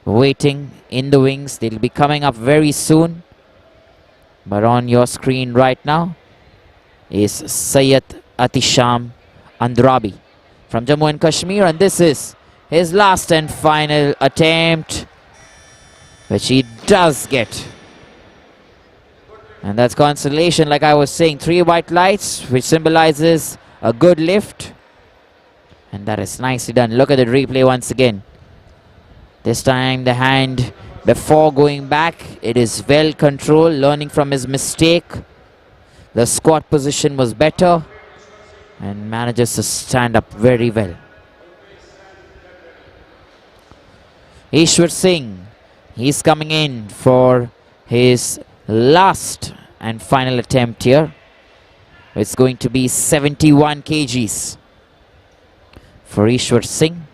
waiting in the wings. They'll be coming up very soon. But on your screen right now is Syed Atisham Andrabi from Jammu and Kashmir. And this is his last and final attempt, which he does get. And that's consolation, like I was saying. 3 white lights, which symbolizes a good lift. And that is nicely done. Look at the replay once again. This time the hand before going back, it is well controlled, learning from his mistake. The squat position was better and manages to stand up very well. Ishwar Singh, he's coming in for his last and final attempt here. It's going to be 71 kgs for Ishwar Singh.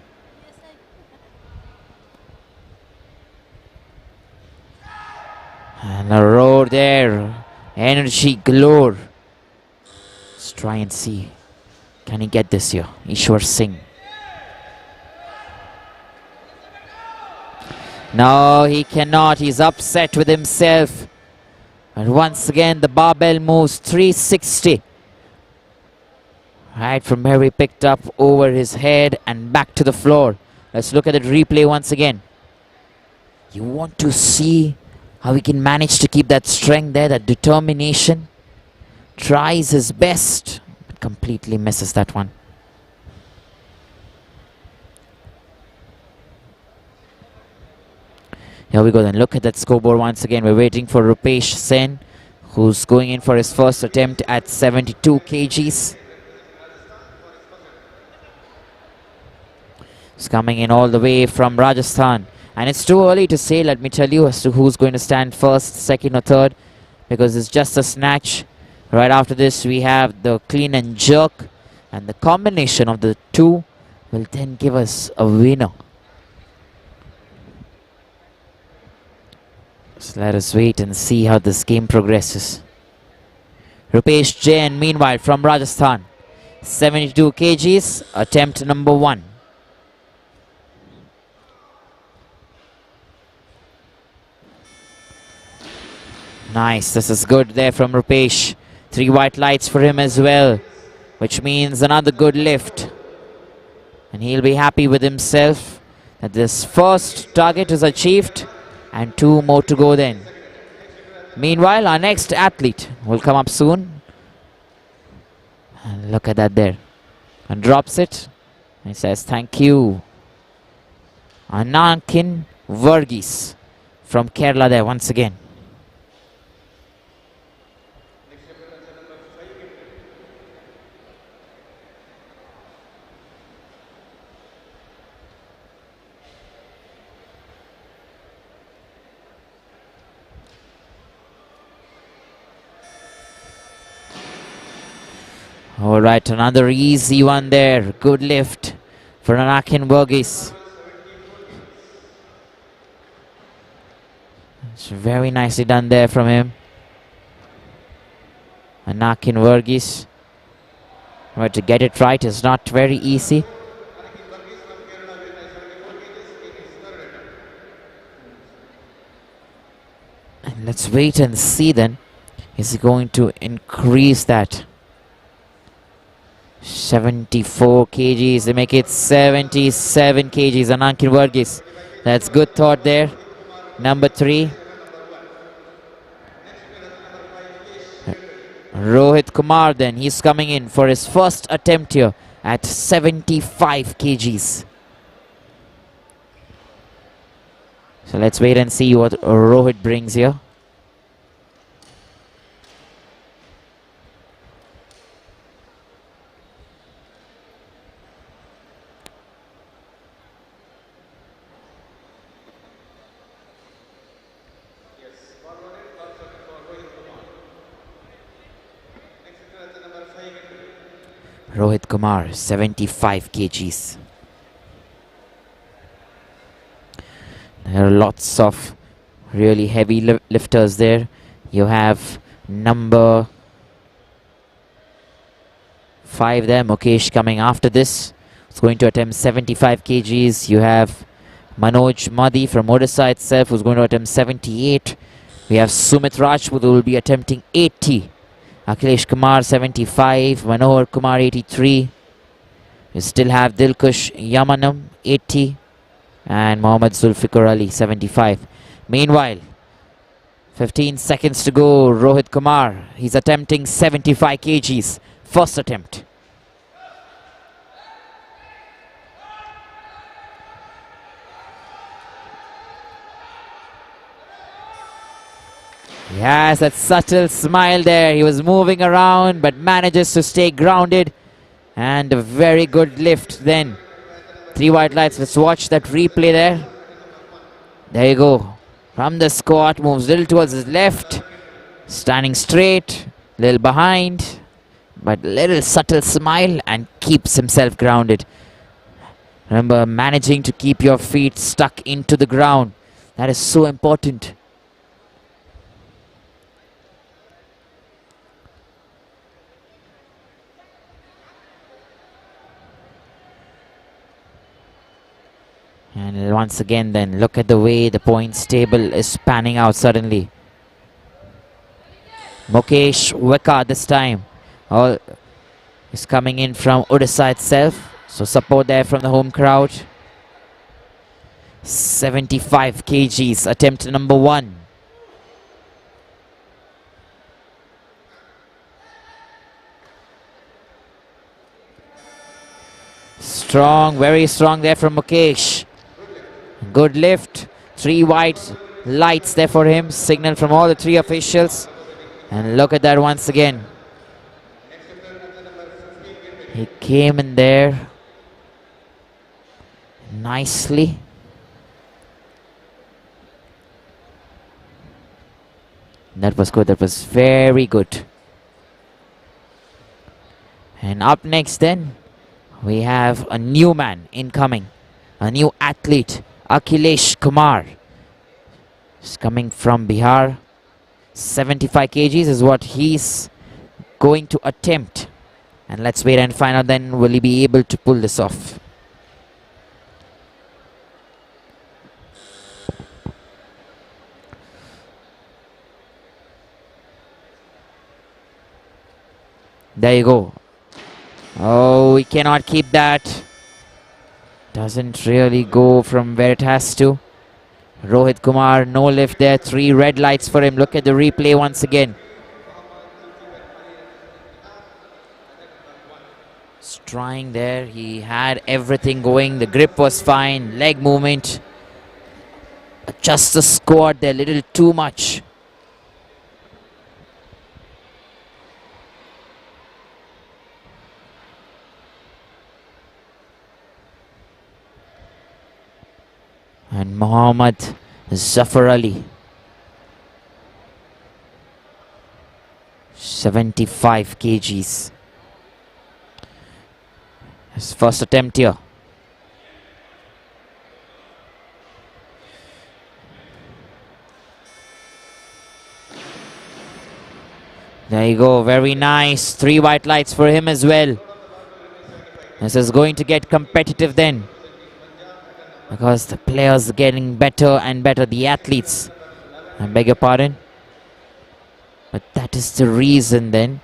And a roar there. Energy galore. Let's try and see. Can he get this here? Ishwar Singh. No, he cannot. He's upset with himself. And once again, the barbell moves 360. Right from where he picked up over his head and back to the floor. Let's look at the replay once again. You want to see how he can manage to keep that strength there, that determination. Tries his best, but completely misses that one. Here we go then. Look at that scoreboard once again. We're waiting for Rupesh Sen, who's going in for his first attempt at 72 kgs. He's coming in all the way from Rajasthan. And it's too early to say, let me tell you, as to who's going to stand first, second or third, because it's just a snatch. Right after this, we have the clean and jerk. And the combination of the two will then give us a winner. So let us wait and see how this game progresses. Rupesh Jain, meanwhile, from Rajasthan. 72 kgs, attempt number 1. Nice, this is good there from Rupesh. 3 white lights for him as well, which means another good lift. And he'll be happy with himself that this first target is achieved and 2 more to go then. Meanwhile, our next athlete will come up soon. And look at that there. And drops it. And he says, thank you. Anakin Varghese from Kerala there once again. All right, another easy one there. Good lift for Anakin Varghese. It's very nicely done there from him. Anakin Varghese. But to get it right is not very easy. And let's wait and see then. Is he going to increase that? 74 kgs, they make it 77 kgs. Anakin Varghese, that's good thought there. Number 3. Rohit Kumar then, he's coming in for his first attempt here at 75 kgs. So let's wait and see what Rohit brings here. Rohit Kumar, 75 kgs. There are lots of really heavy lifters there. You have number 5 there, Mukesh, coming after this. It's going to attempt 75 kgs. You have Manoj Madi from Odisha itself, who's going to attempt 78. We have Sumit Rajput, who will be attempting 80. Akhilesh Kumar 75, Manohar Kumar 83. We still have Dilkush Yamanam 80 and Mohammad Zulfikar Ali 75. Meanwhile, 15 seconds to go. Rohit Kumar, he's attempting 75 kgs. First attempt. Yes, that subtle smile there. He was moving around but manages to stay grounded. And a very good lift then. 3 white lights. Let's watch that replay there. There you go. From the squat, moves a little towards his left. Standing straight, little behind. But little subtle smile and keeps himself grounded. Remember, managing to keep your feet stuck into the ground. That is so important. And once again then, look at the way the points table is panning out suddenly. Mukesh Weka this time is coming in from Odisha itself. So support there from the home crowd. 75 kgs, attempt number 1. Strong, very strong there from Mukesh. Good lift. 3 white lights there for him. Signal from all the 3 officials. And look at that once again. He came in there nicely. That was good. That was very good. And up next then, we have a new man incoming. A new athlete, Akhilesh Kumar. He's coming from Bihar. 75 kgs is what he's going to attempt. And let's wait and find out then, will he be able to pull this off. There you go. Oh, we cannot keep that. Doesn't really go from where it has to. Rohit Kumar, no lift there. 3 red lights for him. Look at the replay once again. He's trying there. He had everything going. The grip was fine. Leg movement. But just the squat there, a little too much. And Mohammad Zafar Ali. 75 kgs. His first attempt here. There you go, very nice. 3 white lights for him as well. This is going to get competitive then, because the players are getting better and better, the athletes. I beg your pardon. But that is the reason then.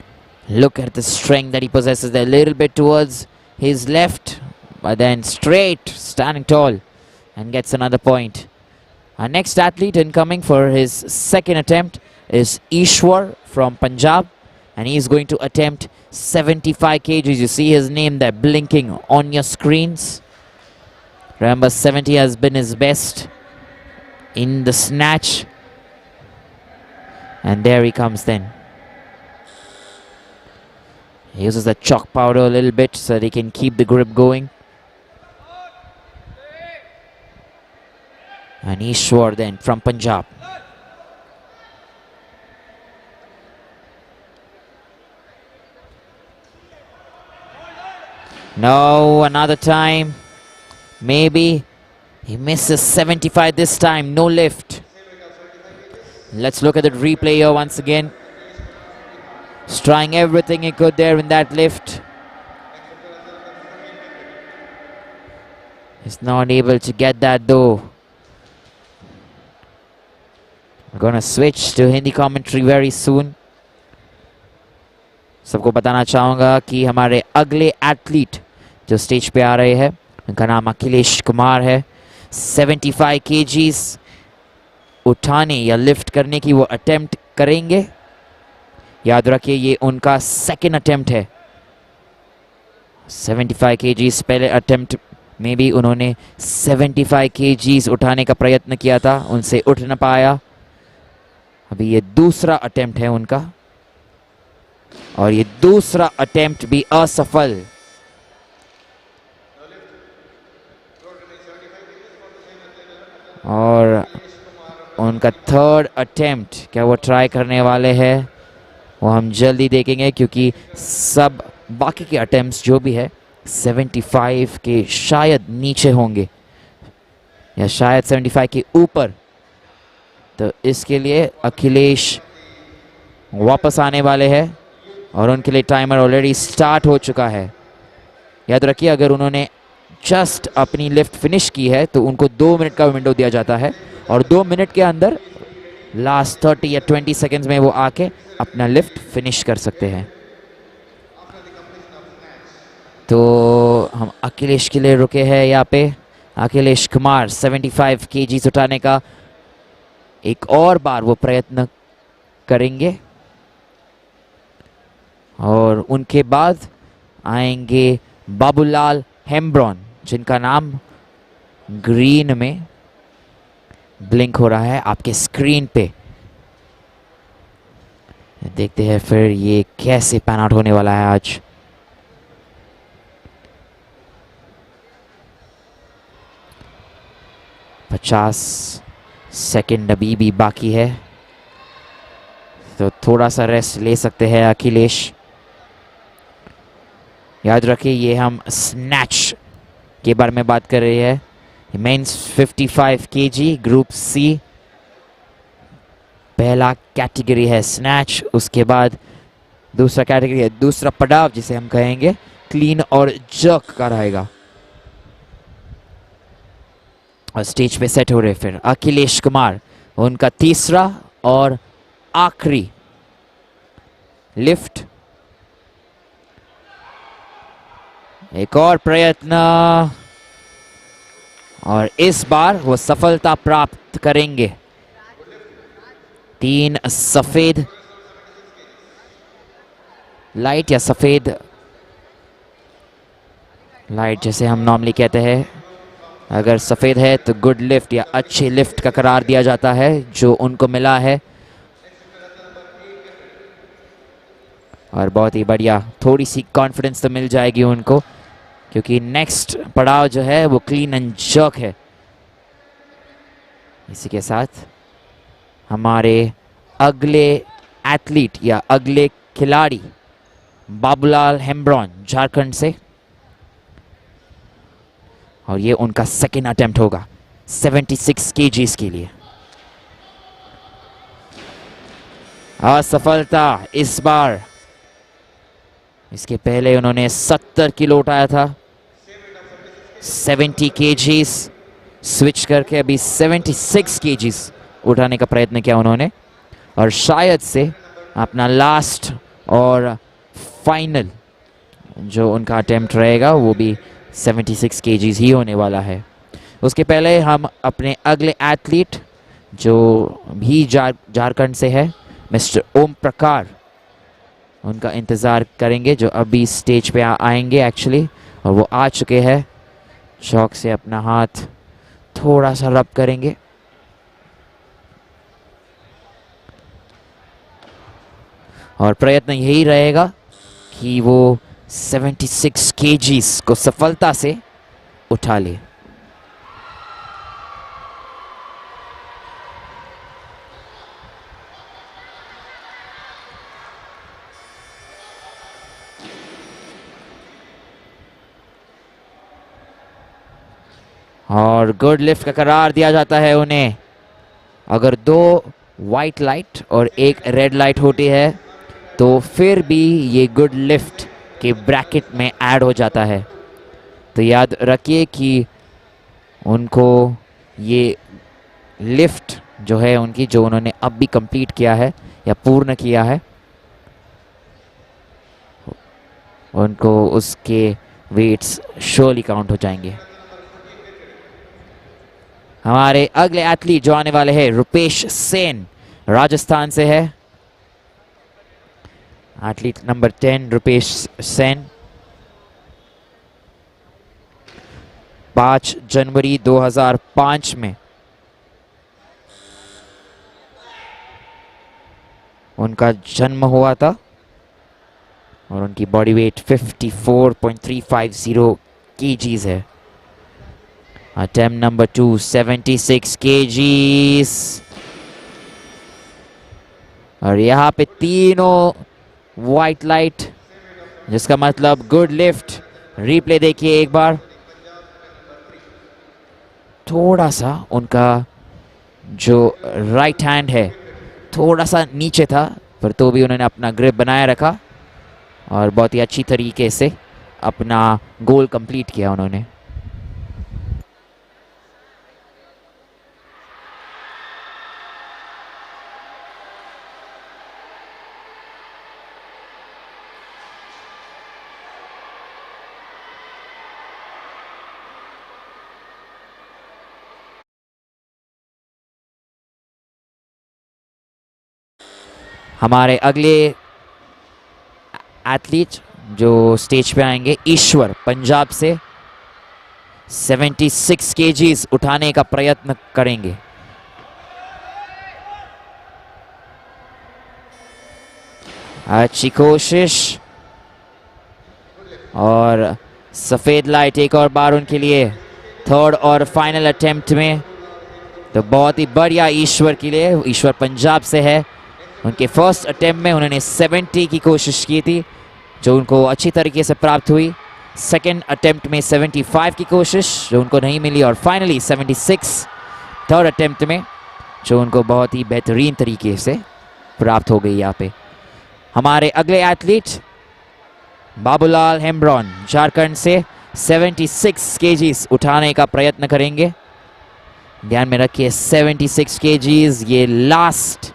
Look at the strength that he possesses there. A little bit towards his left, but then straight, standing tall, and gets another point. Our next athlete incoming for his second attempt is Ishwar from Punjab. And he is going to attempt 75 kgs. You see his name there blinking on your screens. Remember, 70 has been his best in the snatch. And there he comes then. He uses the chalk powder a little bit so that he can keep the grip going. And Ishwar then from Punjab. No, another time. Maybe he misses 75 this time. No lift. Let's look at the replay here once again. He's trying everything he could there in that lift. He's not able to get that though. We're going to switch to Hindi commentary very soon. सबको बताना चाहूँगा कि हमारे अगले athlete जो stage पे आ रहे हैं उनका नाम अखिलेश कुमार है. 75 kgs उठाने या लिफ्ट करने की वो अटेम्प्ट करेंगे. याद रखिए ये उनका सेकेंड अटेम्प्ट है. 75 kgs पहले अटेम्प्ट में भी उन्होंने 75 kgs उठाने का प्रयत्न किया था, उनसे उठ न पाया. अभी ये दूसरा अटेम्प्ट है उनका और ये दूसरा अटेम्प्ट भी असफल. और उनका थर्ड अटेम्प्ट क्या वो ट्राई करने वाले हैं वो हम जल्दी देखेंगे, क्योंकि सब बाकी के अटेम्प्ट्स जो भी है 75 के शायद नीचे होंगे या शायद 75 के ऊपर. तो इसके लिए अखिलेश वापस आने वाले हैं और उनके लिए टाइमर ऑलरेडी स्टार्ट हो चुका है. याद रखिए अगर उन्होंने जस्ट अपनी लिफ्ट फिनिश की है तो उनको 2 मिनट का विंडो दिया जाता है, और 2 मिनट के अंदर लास्ट 30 या 20 सेकेंड्स में वो आके अपना लिफ्ट फिनिश कर सकते हैं। तो हम अखिलेश के लिए रुके हैं यहाँ पे। अखिलेश कुमार 75 kg उठाने का एक और बार वो प्रयत्न करेंगे, और उनके बाद आएंगे बाबूलाल हेम्ब्रॉन, जिनका नाम ग्रीन में ब्लिंक हो रहा है आपके स्क्रीन पे। देखते हैं फिर ये कैसे पैन आउट होने वाला है आज। पचास सेकेंड अभी भी बाकी है, तो थोड़ा सा रेस्ट ले सकते हैं अखिलेश। याद रखिए ये हम स्नैच के बारे में बात कर रहे हैं। मेंस 55 kg ग्रुप सी पहला कैटेगरी है स्नैच, उसके बाद दूसरा कैटेगरी है, दूसरा पड़ाव जिसे हम कहेंगे क्लीन और जर्क का रहेगा। और स्टेज पे सेट हो रहे फिर अखिलेश कुमार, उनका तीसरा और आखिरी लिफ्ट। एक और प्रयत्न, और इस बार वो सफलता प्राप्त करेंगे। 3 सफेद लाइट या सफेद लाइट जैसे हम नॉर्मली कहते हैं, अगर सफेद है तो गुड लिफ्ट या अच्छी लिफ्ट का करार दिया जाता है जो उनको मिला है। और बहुत ही बढ़िया, थोड़ी सी कॉन्फिडेंस तो मिल जाएगी उनको, क्योंकि नेक्स्ट पड़ाव जो है वो क्लीन एंड जर्क है। इसी के साथ हमारे अगले एथलीट या अगले खिलाड़ी बाबूलाल हेम्ब्रॉन झारखंड से, और ये उनका सेकेंड अटेम्प्ट होगा 76 kg के लिए। असफलता इस बार, इसके पहले उन्होंने 70 किलो उठाया था। 70 kg स्विच करके अभी 76 kg उठाने का प्रयत्न किया उन्होंने, और शायद से अपना लास्ट और फाइनल जो उनका अटेम्प्ट रहेगा वो भी 76 kg ही होने वाला है। उसके पहले हम अपने अगले एथलीट जो भी झारखंड से है मिस्टर ओम प्रकाश, उनका इंतज़ार करेंगे, जो अभी स्टेज पे आएंगे एक्चुअली, और वो आ चुके हैं। शौक से अपना हाथ थोड़ा सा रब करेंगे। और प्रयत्न यही रहेगा कि वो 76 kg को सफलता से उठा ले। और गुड लिफ्ट का करार दिया जाता है उन्हें। अगर 2 वाइट लाइट और 1 रेड लाइट होती है तो फिर भी ये गुड लिफ्ट के ब्रैकेट में ऐड हो जाता है। तो याद रखिए कि उनको ये लिफ्ट जो है उनकी, जो उन्होंने अब भी कंप्लीट किया है या पूर्ण किया है, उनको उसके वेट्स श्योरली काउंट हो जाएंगे। हमारे अगले एथलीट जो आने वाले हैं रुपेश सेन, राजस्थान से है। एथलीट नंबर 10 रुपेश सेन 5 जनवरी 2005 में उनका जन्म हुआ था, और उनकी बॉडी वेट 54.350 kgs है। अटेम्प्ट नंबर 2 76 kgs, और यहाँ पे तीनों वाइट लाइट, जिसका मतलब गुड लिफ्ट। रिप्ले देखिए एक बार, थोड़ा सा उनका जो राइट हैंड है थोड़ा सा नीचे था, पर तो भी उन्होंने अपना ग्रिप बनाए रखा और बहुत ही अच्छी तरीके से अपना गोल कंप्लीट किया उन्होंने। हमारे अगले एथलीट जो स्टेज पे आएंगे, ईश्वर पंजाब से 76 केजीज उठाने का प्रयत्न करेंगे। अच्छी कोशिश और सफेद लाइट एक और बार उनके लिए थर्ड और फाइनल अटेम्प्ट में। तो बहुत ही बढ़िया ईश्वर के लिए। ईश्वर पंजाब से है। उनके फर्स्ट अटेम्प्ट में उन्होंने 70 की कोशिश की थी जो उनको अच्छी तरीके से प्राप्त हुई। सेकेंड अटेम्प्ट में 75 की कोशिश जो उनको नहीं मिली और फाइनली 76 थर्ड अटेम्प्ट में जो उनको बहुत ही बेहतरीन तरीके से प्राप्त हो गई। यहाँ पे हमारे अगले एथलीट बाबूलाल हेम्ब्रॉन झारखंड से 76 केजीज उठाने का प्रयत्न करेंगे। ध्यान में रखिए 76 केजीज ये लास्ट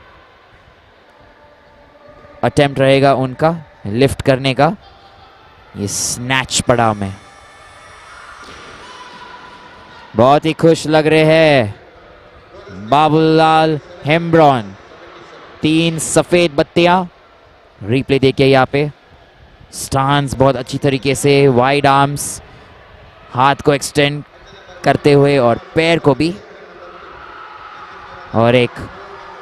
अटेम्प्ट रहेगा उनका लिफ्ट करने का ये स्नैच पड़ाव में। बहुत ही खुश लग रहे हैं बाबूलाल हेम्ब्रॉन। 3 सफेद बत्तियां रिप्ले देखिए यहाँ पे। स्टांस बहुत अच्छी तरीके से, वाइड आर्म्स, हाथ को एक्सटेंड करते हुए और पैर को भी, और एक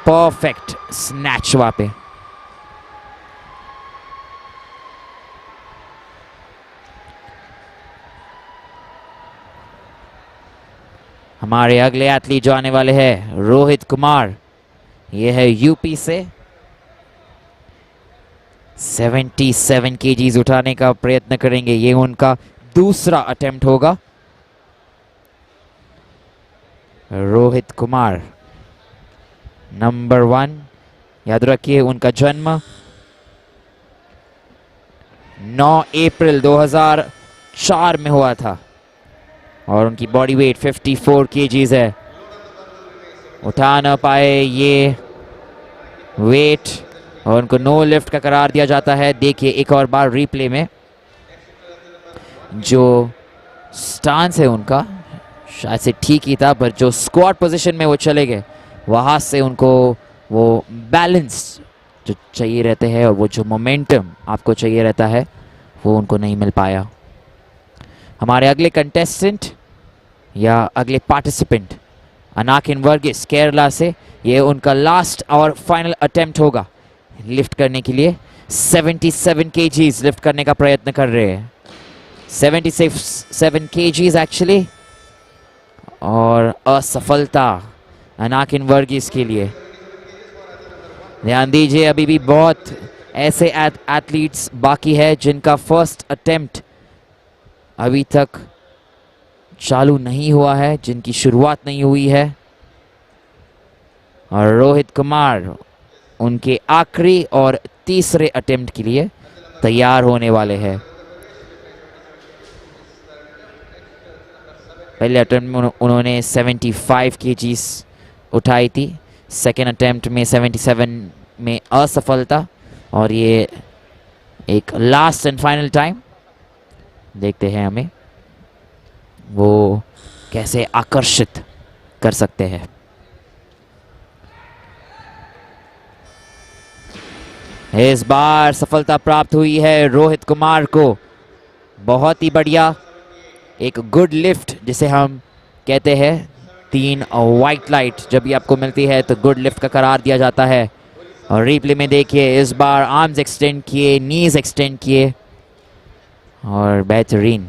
परफेक्ट स्नैच वहाँ पे। हमारे अगले एथलीट जो आने वाले हैं रोहित कुमार, ये है यूपी से 77 केजीज उठाने का प्रयत्न करेंगे। ये उनका दूसरा अटेम्प्ट होगा। रोहित कुमार नंबर 1। याद रखिए उनका जन्म 9 अप्रैल 2004 में हुआ था और उनकी बॉडी वेट 54 केजीज है। उठा ना पाए ये वेट और उनको नो लिफ्ट का करार दिया जाता है। देखिए एक और बार रिप्ले में जो स्टांस है उनका शायद से ठीक ही था, पर जो स्क्वाट पोजीशन में वो चले गए वहाँ से उनको वो बैलेंस जो चाहिए रहते हैं और वो जो मोमेंटम आपको चाहिए रहता है वो उनको नहीं मिल पाया। हमारे अगले कंटेस्टेंट या अगले पार्टिसिपेंट अनाकिन वर्गीस केरला से, ये उनका लास्ट और फाइनल अटेम्प्ट होगा लिफ्ट करने के लिए। 77 केजीज लिफ्ट करने का प्रयत्न कर रहे हैं। 77 केजीज एक्चुअली, और असफलता अनाकिन वर्गीस के लिए। ध्यान दीजिए अभी भी बहुत ऐसे एथलीट्स बाकी है जिनका फर्स्ट अटेम्प्ट अभी तक चालू नहीं हुआ है, जिनकी शुरुआत नहीं हुई है। और रोहित कुमार उनके आखिरी और तीसरे अटेम्प्ट के लिए तैयार होने वाले हैं। पहले अटेम्प्ट में उन्होंने 75 केजीज उठाई थी। सेकेंड अटेम्प्ट में 77 में असफलता, और ये एक लास्ट एंड फाइनल टाइम। देखते हैं हमें वो कैसे आकर्षित कर सकते हैं। इस बार सफलता प्राप्त हुई है रोहित कुमार को। बहुत ही बढ़िया, एक गुड लिफ्ट जिसे हम कहते हैं। 3 वाइट लाइट जब भी आपको मिलती है तो गुड लिफ्ट का करार दिया जाता है। और रिप्ले में देखिए इस बार आर्म्स एक्सटेंड किए, नीज एक्सटेंड किए और बेहतरीन।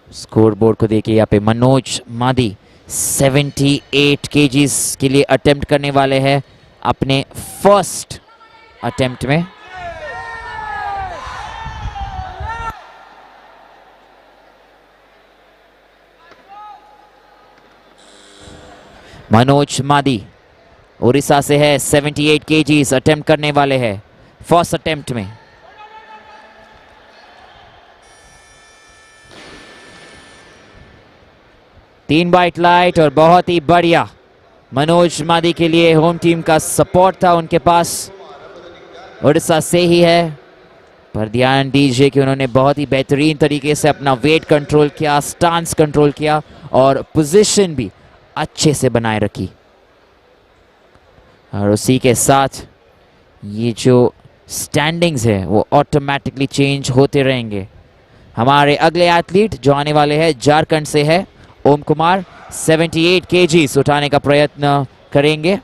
स्कोर बोर्ड को देखिए यहाँ पे मनोज मादी 78 केजीज के लिए अटेम्प्ट करने वाले हैं अपने फर्स्ट अटेम्प्ट में। मनोज मादी उड़ीसा से है, 78 केजीज अटेम्प्ट करने वाले हैं फर्स्ट अटेम्प्ट में। तीन वाइट लाइट और बहुत ही बढ़िया। मनोज मादी के लिए होम टीम का सपोर्ट था उनके पास, उड़ीसा से ही है। पर ध्यान दीजिए कि उन्होंने बहुत ही बेहतरीन तरीके से अपना वेट कंट्रोल किया, स्टांस कंट्रोल किया और पोजीशन भी अच्छे से बनाए रखी। और उसी के साथ ये जो स्टैंडिंग्स है वो ऑटोमेटिकली चेंज होते रहेंगे। हमारे अगले एथलीट जो आने वाले हैं झारखंड से है ओम कुमार, 78 kgs उठाने का प्रयत्न करेंगे।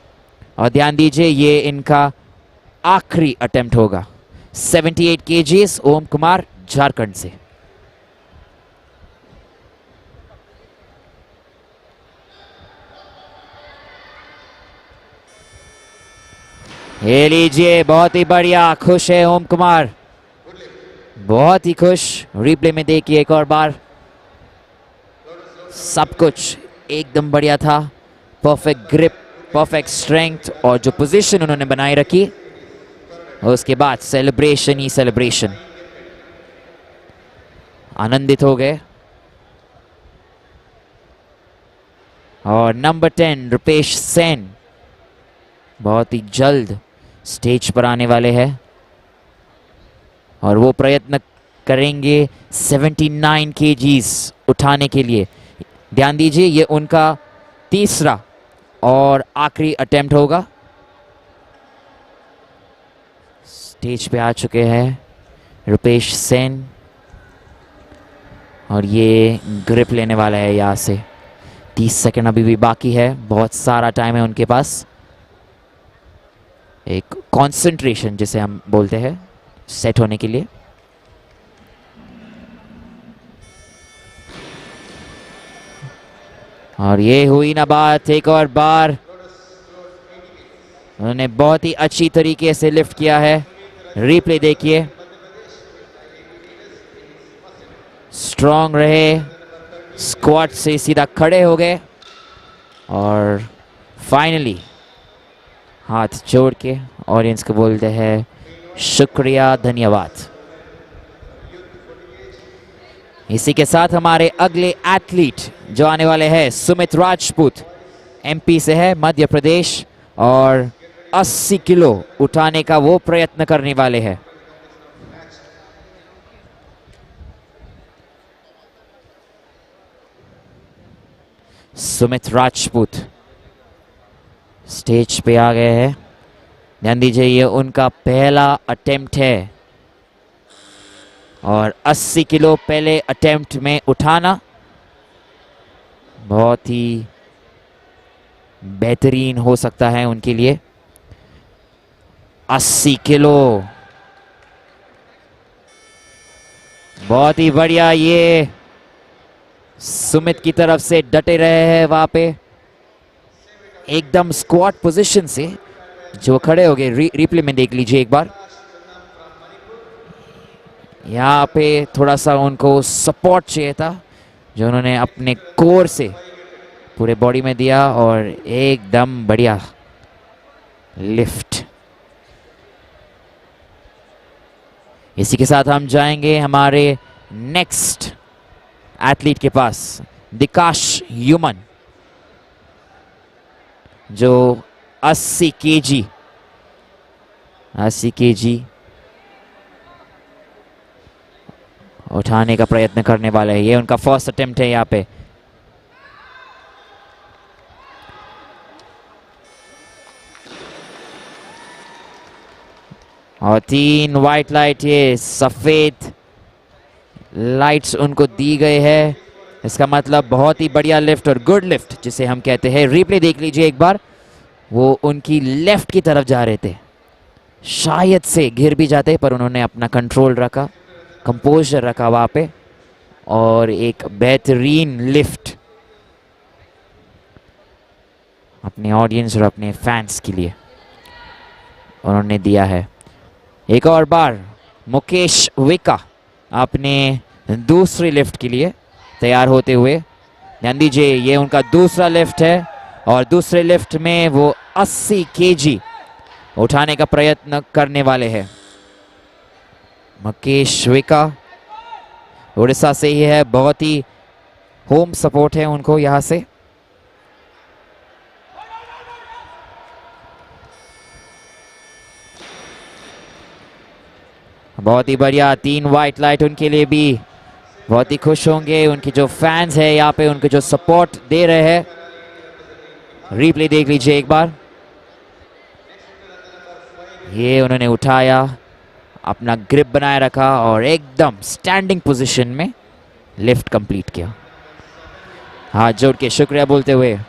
और ध्यान दीजिए ये इनका आखिरी अटेम्प्ट होगा। 78 kgs ओम कुमार झारखंड से। ये लीजिए, बहुत ही बढ़िया, खुश है ओम कुमार, बहुत ही खुश। रिप्ले में देखिए एक और बार, सब कुछ एकदम बढ़िया था। परफेक्ट ग्रिप, परफेक्ट स्ट्रेंथ और जो पोजीशन उन्होंने बनाई रखी, और उसके बाद सेलिब्रेशन ही सेलिब्रेशन। आनंदित हो गए। और नंबर 10 रुपेश सेन बहुत ही जल्द स्टेज पर आने वाले हैं और वो प्रयत्न करेंगे 79 kgs उठाने के लिए। ध्यान दीजिए ये उनका तीसरा और आखिरी अटेम्प्ट होगा। स्टेज पे आ चुके हैं रुपेश सेन और ये ग्रिप लेने वाला है यहाँ से। 30 सेकंड अभी भी बाकी है, बहुत सारा टाइम है उनके पास। एक कंसंट्रेशन जिसे हम बोलते हैं सेट होने के लिए। और ये हुई ना बात, एक और बार उन्होंने बहुत ही अच्छी तरीके से लिफ्ट किया है। रिप्ले देखिए, स्ट्रॉन्ग रहे, स्क्वाट से सीधा खड़े हो गए और फाइनली हाथ जोड़ के ऑडियंस को बोलते हैं शुक्रिया, धन्यवाद। इसी के साथ हमारे अगले एथलीट जो आने वाले हैं सुमित राजपूत, एमपी से है, मध्य प्रदेश, और 80 किलो उठाने का वो प्रयत्न करने वाले हैं। सुमित राजपूत स्टेज पे आ गए हैं। ध्यान दीजिए ये उनका पहला अटेम्प्ट है और 80 किलो पहले अटेम्प्ट में उठाना बहुत ही बेहतरीन हो सकता है उनके लिए। 80 किलो बहुत ही बढ़िया। ये सुमित की तरफ से डटे रहे हैं वहां पे एकदम स्क्वाट पोजीशन से जो खड़े हो गए। रिप्ले में देख लीजिए एक बार, यहाँ पे थोड़ा सा उनको सपोर्ट चाहिए था जो उन्होंने अपने कोर से पूरे बॉडी में दिया और एकदम बढ़िया लिफ्ट। इसी के साथ हम जाएंगे हमारे नेक्स्ट एथलीट के पास, दिकाश ह्यूमन, जो 80 kg उठाने का प्रयत्न करने वाला है। ये उनका फर्स्ट अटेम्प्ट है यहाँ पे। और 3 वाइट लाइट, ये सफेद लाइट्स उनको दी गई है। इसका मतलब बहुत ही बढ़िया लिफ्ट और गुड लिफ्ट जिसे हम कहते हैं। रिप्ले देख लीजिए एक बार, वो उनकी लेफ्ट की तरफ जा रहे थे, शायद से गिर भी जाते पर उन्होंने अपना कंट्रोल रखा, कंपोजर रखा वहाँ पे और एक बेहतरीन लिफ्ट अपने ऑडियंस और अपने फैंस के लिए उन्होंने दिया है। एक और बार मुकेश विका अपने दूसरी लिफ्ट के लिए तैयार होते हुए। ध्यान दीजिए ये उनका दूसरा लिफ्ट है और दूसरे लिफ्ट में वो 80 kg उठाने का प्रयत्न करने वाले हैं। मुकेश विका उड़ीसा से ही है, बहुत ही होम सपोर्ट है उनको यहाँ से। बहुत ही बढ़िया, 3 वाइट लाइट उनके लिए भी बहुत ही खुश होंगे। उनके जो फैंस हैं यहाँ पे, उनके जो सपोर्ट दे रहे हैं। रिप्ले देख लीजिए एक बार। ये उन्होंने उठाया, अपना ग्रिप बनाए रखा और एकदम स्टैंडिंग पोजीशन में लिफ्ट कंप्लीट किया। हाथ जोड़ के शुक्रिया बोलते हुए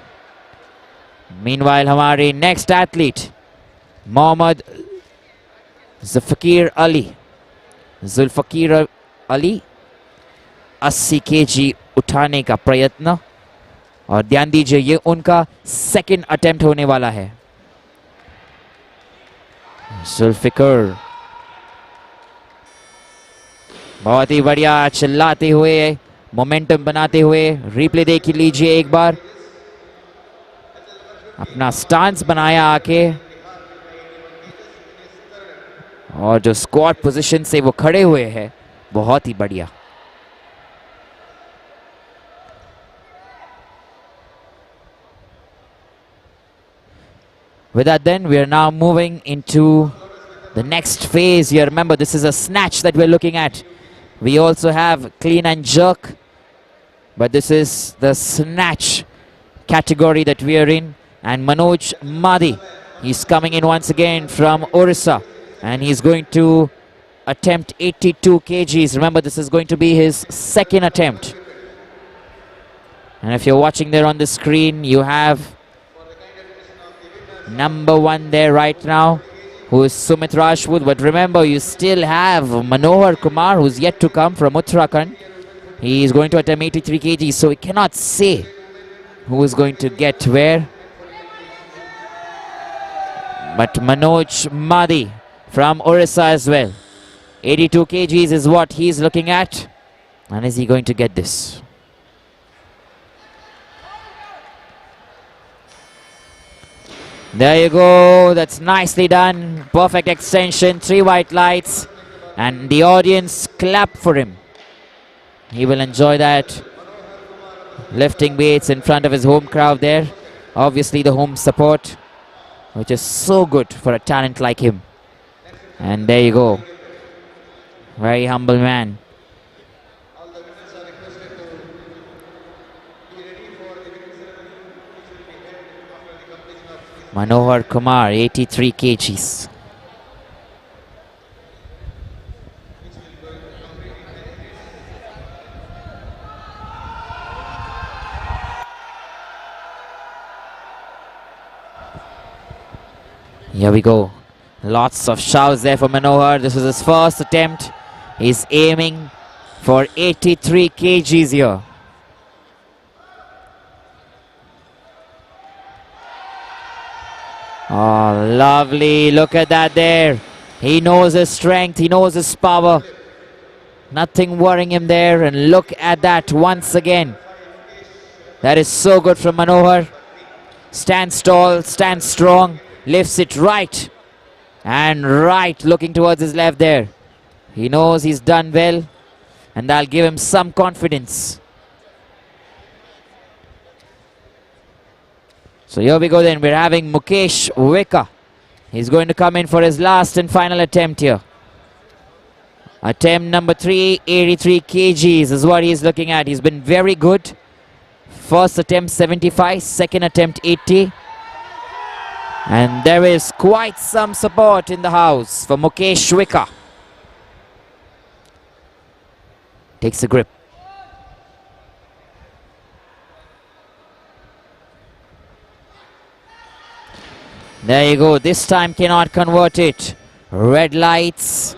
मीनवाइल हमारे next athlete Mohammad Zulfikar Ali 80 KG उठाने का प्रयत्न। और ध्यान दीजिए, ये उनका सेकंड अटेम्प्ट होने वाला है। जुल्फिकर बहुत ही बढ़िया, चिल्लाते हुए, मोमेंटम बनाते हुए। रिप्ले देख लीजिए एक बार। अपना स्टांस बनाया आके और जो स्क्वाट पोजीशन से वो खड़े हुए हैं, बहुत ही बढ़िया। With that then, we are now moving into the next phase here. Remember, this is a snatch that we're looking at. We also have clean and jerk, but this is the snatch category that we are in. And Manoj Madi, he's coming in once again from Odisha, and he's going to attempt 82 kgs. Remember, this is going to be his second attempt. And if you're watching there on the screen, you have number 1 there right now, who is Sumit Rajput. But remember, you still have Manohar Kumar, who's yet to come from Uttarakhand. He is going to attempt 83 kg, so we cannot say who is going to get where. But Manoj Madi from Orissa as well. 82 kgs is what he's looking at. And is he going to get this? There you go. That's nicely done. Perfect extension. 3 white lights. And the audience clap for him. He will enjoy that. Lifting weights in front of his home crowd there. Obviously the home support, which is so good for a talent like him. And there you go. Very humble man. Manohar Kumar, 83 kgs. Here we go. Lots of shouts there for Manohar. This is his first attempt. He's aiming for 83 kgs here. Oh, lovely. Look at that there. He knows his strength. He knows his power. Nothing worrying him there. And look at that once again. That is so good from Manohar. Stands tall, stands strong, lifts it right. And right, looking towards his left there. He knows he's done well. And that'll give him some confidence. So here we go then. We're having Mukesh Weka. He's going to come in for his last and final attempt here. Attempt number 3, 83 kgs is what he's looking at. He's been very good. First attempt 75, second attempt 80. And there is quite some support in the house for Mukesh Weka. Takes a grip. There you go. This time cannot convert it. Red lights.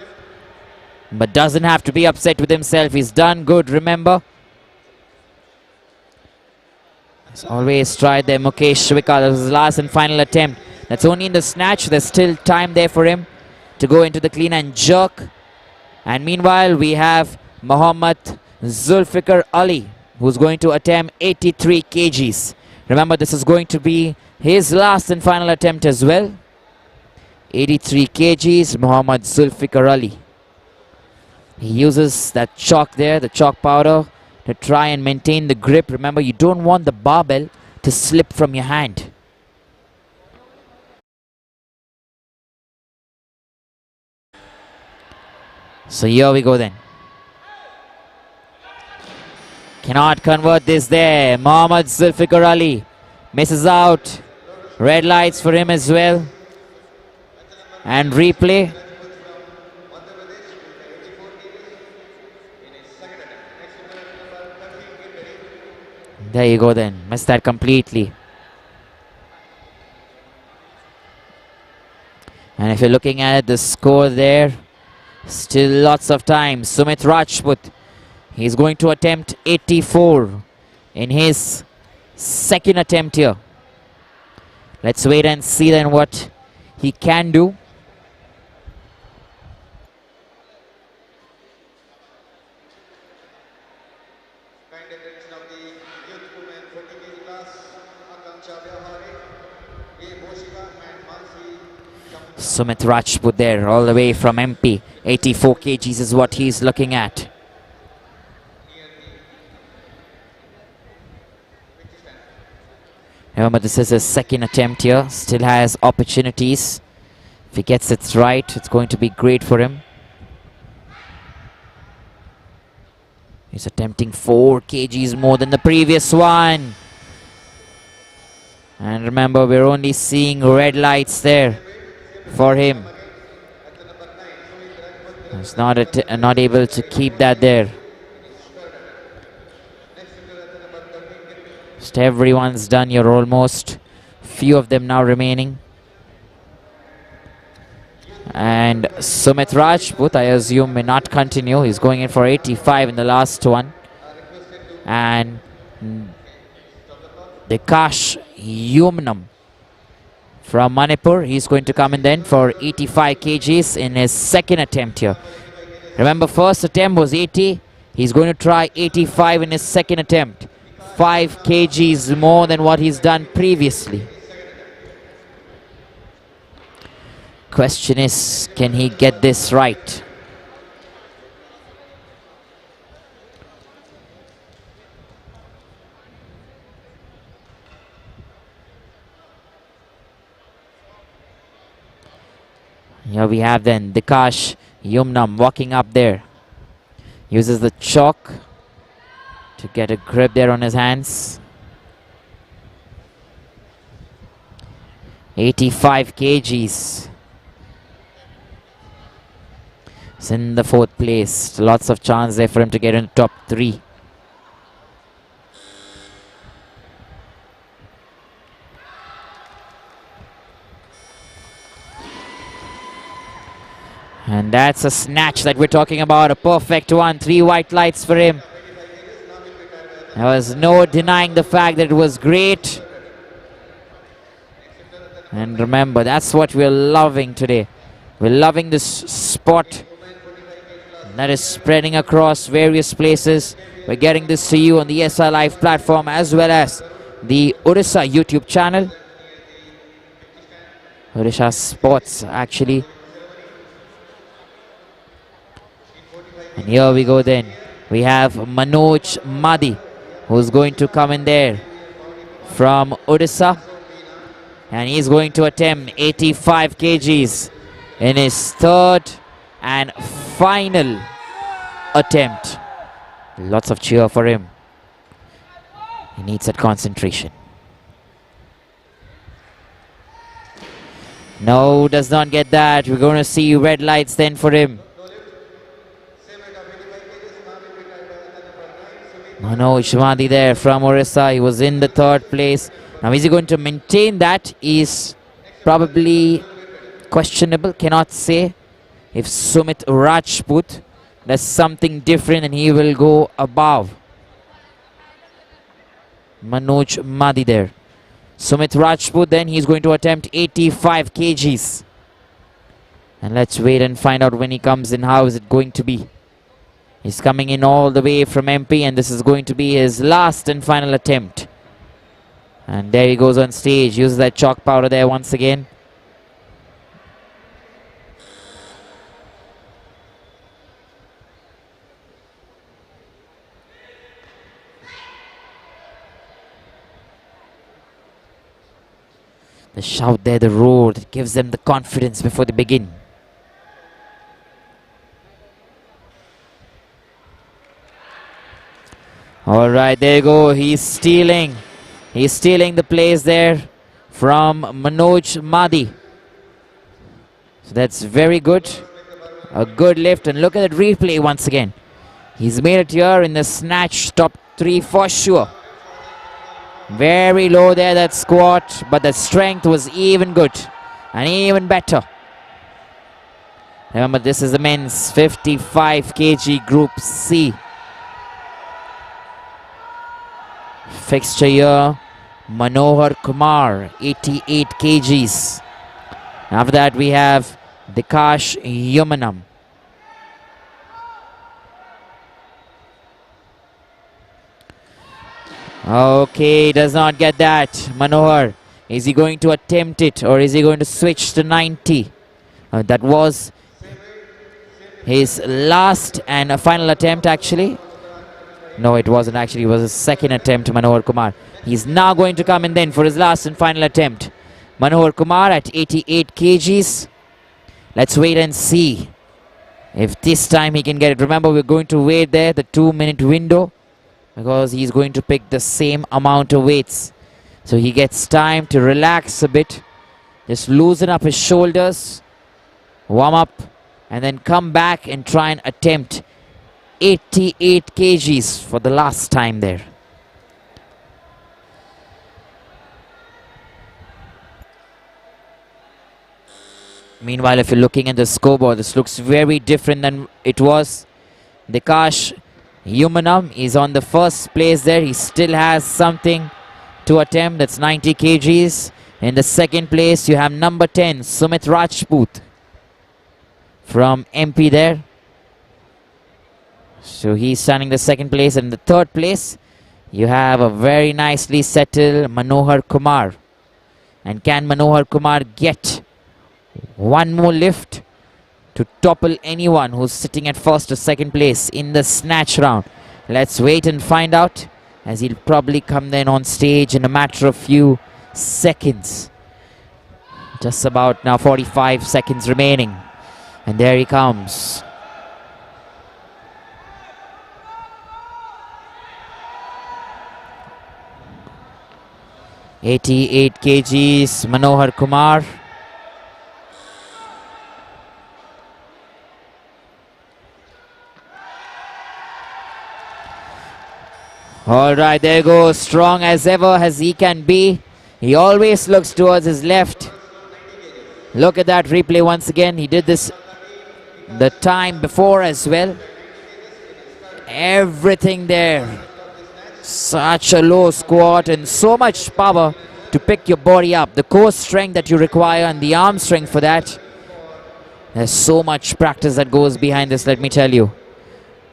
But doesn't have to be upset with himself. He's done good, remember. He's always tried there, Mukesh Weka. That was his last and final attempt. That's only in the snatch. There's still time there for him to go into the clean and jerk. And meanwhile, we have Mohammad Zulfikar Ali, who's going to attempt 83 kgs. Remember, this is going to be his last and final attempt as well. 83 kgs, Mohammad Zulfikar Ali. He uses that chalk there, the chalk powder, to try and maintain the grip. Remember, you don't want the barbell to slip from your hand. So here we go then. Cannot convert this there. Mohammad Zulfikar Ali misses out. Red lights for him as well. And replay. There you go then. Missed that completely. And if you're looking at the score there, still lots of time. Sumit Rajput, he's going to attempt 84 in his second attempt here. Let's wait and see then what he can do. Sumit Rajput there, all the way from MP. 84 kgs is what he's looking at. Remember, this is his second attempt here. Still has opportunities. If he gets it right, it's going to be great for him. He's attempting 4 kgs more than the previous one. And remember, we're only seeing red lights there for him. He's not able to keep that there. Just everyone's done here almost. Few of them now remaining. And Sumit Rajput, I assume, may not continue. He's going in for 85 in the last one. And Dikash Yumnam from Manipur, he's going to come in then for 85 kgs in his second attempt here. Remember, first attempt was 80. He's going to try 85 in his second attempt. 5 kgs more than what he's done previously. Question is, can he get this right? Here we have then Dikash Yumnam walking up there. Uses the chalk to get a grip there on his hands. 85 kgs. It's in the 4th place. Lots of chance there for him to get in the top 3. And that's a snatch that we're talking about. A perfect one. 3 white lights for him. There was no denying the fact that it was great. And remember, that's what we're loving today. We're loving this sport that is spreading across various places. We're getting this to you on the ESI Live platform as well as the Odisha YouTube channel. Odisha Sports, actually. And here we go then. We have Manoj Madi, who's going to come in there from Odisha. And he's going to attempt 85 kgs in his 3rd and final attempt. Lots of cheer for him. He needs that concentration. No, does not get that. We're going to see red lights then for him. Manoj Madi there from Orissa. He was in the 3rd place. Now, is he going to maintain that? Is probably questionable. Cannot say. If Sumit Rajput does something different, and he will go above Manoj Madi there. Sumit Rajput, then he's going to attempt 85 kgs. And let's wait and find out when he comes in, how is it going to be. He's coming in all the way from MP, and this is going to be his last and final attempt. And there he goes on stage, uses that chalk powder there once again. The shout there, the roar, that gives them the confidence before they begin. All right, there you go. He's stealing. He's stealing the place there from Manoj Madi. So that's very good. A good lift. And look at that replay once again. He's made it here in the snatch top 3 for sure. Very low there, that squat, but the strength was even good and even better. Remember, this is the men's 55 kg Group C. Fixture here, Manohar Kumar, 88 kgs. After that, we have Dikash Yumanam. Okay, does not get that. Manohar, is he going to attempt it or is he going to switch to 90? That was his last and final attempt actually. No, it wasn't actually. It was his second attempt, Manohar Kumar. He's now going to come in then for his last and final attempt. Manohar Kumar at 88 kgs. Let's wait and see if this time he can get it. Remember, we're going to wait there, the 2-minute window, because he's going to pick the same amount of weights. So he gets time to relax a bit, just loosen up his shoulders, warm up, and then come back and try and attempt 88 kgs for the last time there. Meanwhile, if you're looking at the scoreboard, this looks very different than it was. Dikash Yumanam is on the first place there. He still has something to attempt. That's 90 kgs. In the second place, you have number 10, Sumit Rajput from MP there. So he's standing the second place. And in the third place, you have a very nicely settled Manohar Kumar. And can Manohar Kumar get one more lift to topple anyone who's sitting at first or second place in the snatch round? Let's wait and find out, as he'll probably come then on stage in a matter of few seconds. Just about now 45 seconds remaining. And there he comes. ...88 kgs, Manohar Kumar. All right, there you go. Strong as ever as he can be. He always looks towards his left. Look at that replay once again. He did this the time before as well. Everything there. Such a low squat and so much power to pick your body up. The core strength that you require and the arm strength for that. There's so much practice that goes behind this, let me tell you.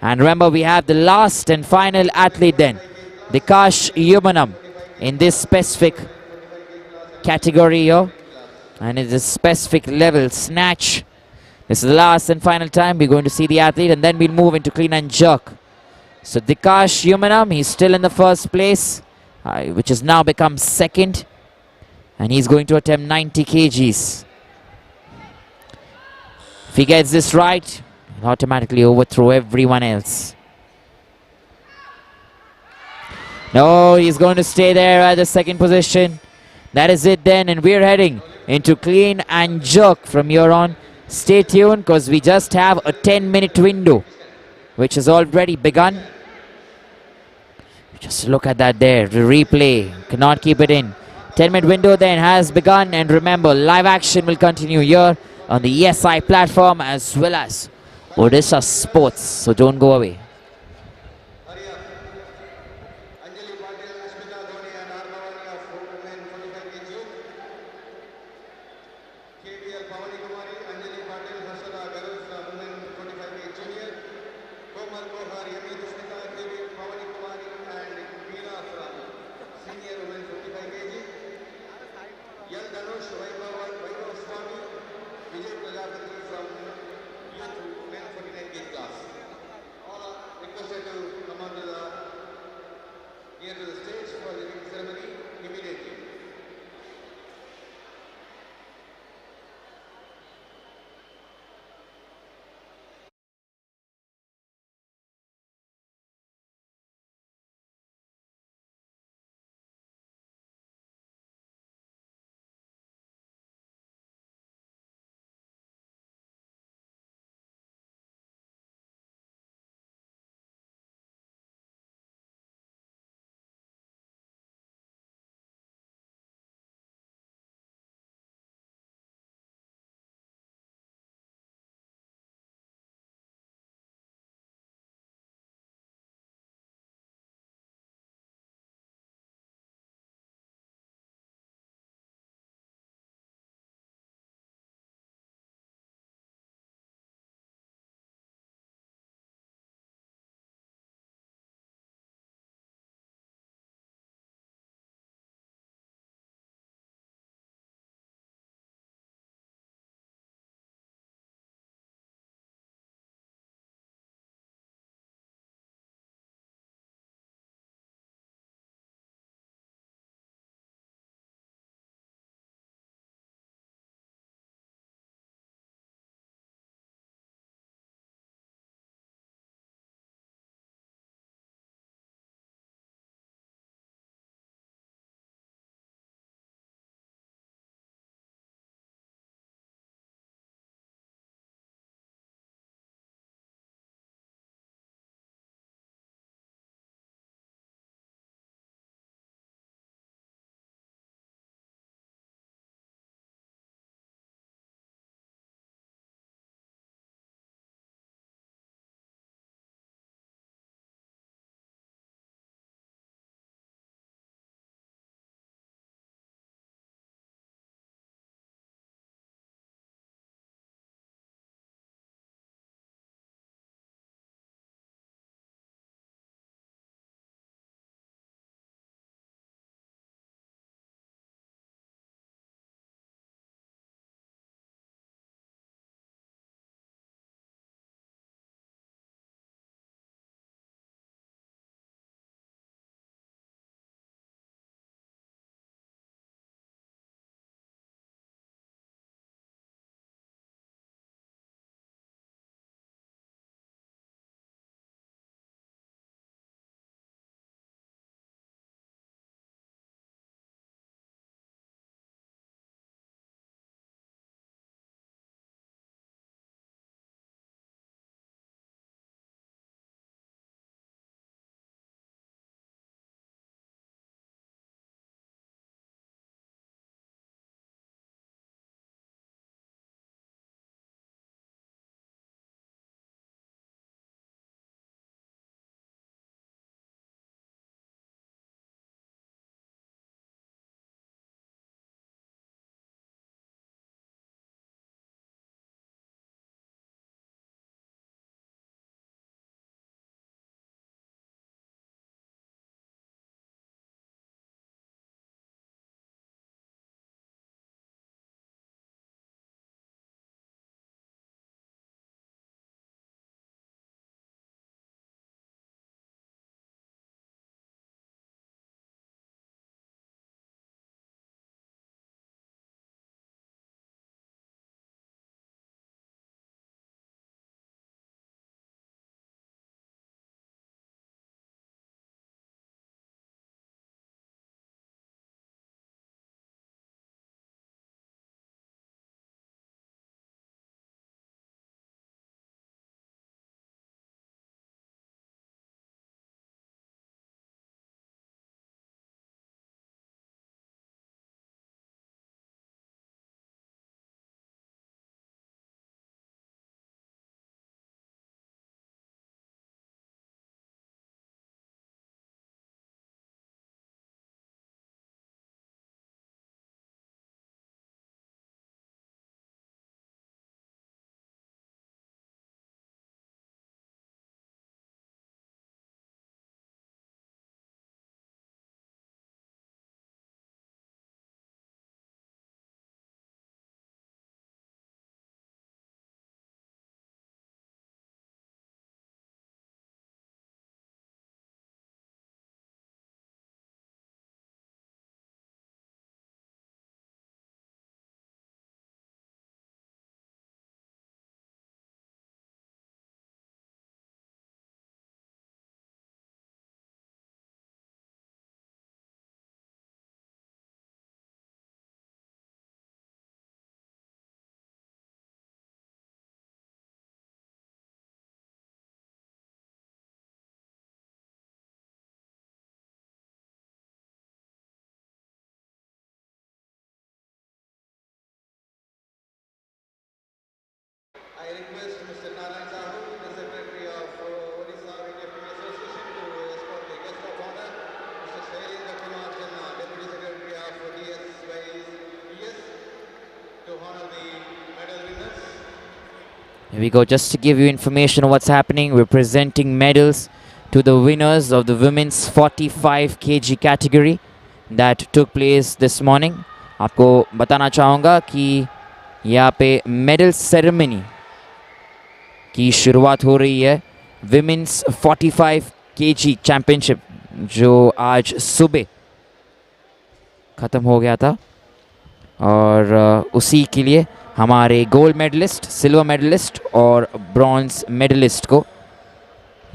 And remember, we have the last and final athlete then, Dikash Yumanam, in this specific category here. And in this specific level, snatch. This is the last and final time we're going to see the athlete, and then we'll move into clean and jerk. So Dikash Yumanam, he's still in the first place, which has now become second. And he's going to attempt 90 kgs. If he gets this right, he'll automatically overthrow everyone else. No, he's going to stay there at the second position. That is it then, and we're heading into clean and jerk from here on. Stay tuned, because we just have a 10-minute window, which has already begun. Just look at that there, the replay, cannot keep it in. 10-minute window then has begun, and remember, live action will continue here on the ESI platform as well as Odisha Sports, so don't go away. Anjali Patel, Lakshmitavari and Arnavani of women 45 kg. KBL Wani Puri, Anjali Patel, Harshada Garud from women 45 kg junior. Komal Kohar, Yami Dushmita, KBL Wani Puri and Meena from senior women 55 kg. Yal Danush, Vaibhav Swami, Vijay Prajapati from youth men 49 kg class. All are request Mr. Narayan Sahu, the Secretary of Odisha Weightlifting Association, to escort the guest of honor, Mr. Sharon Benny, Deputy Secretary of DSYES, to honor the medal winners. Here we go. Just to give you information on what's happening, we're presenting medals to the winners of the women's 45 kg category that took place this morning. आपको बताना चाहूँगा कि यहाँ पे medal ceremony की शुरुआत हो रही है विमेंस 45 kg चैम्पियनशिप जो आज सुबह ख़त्म हो गया था, और उसी के लिए हमारे गोल्ड मेडलिस्ट, सिल्वर मेडलिस्ट और ब्रॉन्ज मेडलिस्ट को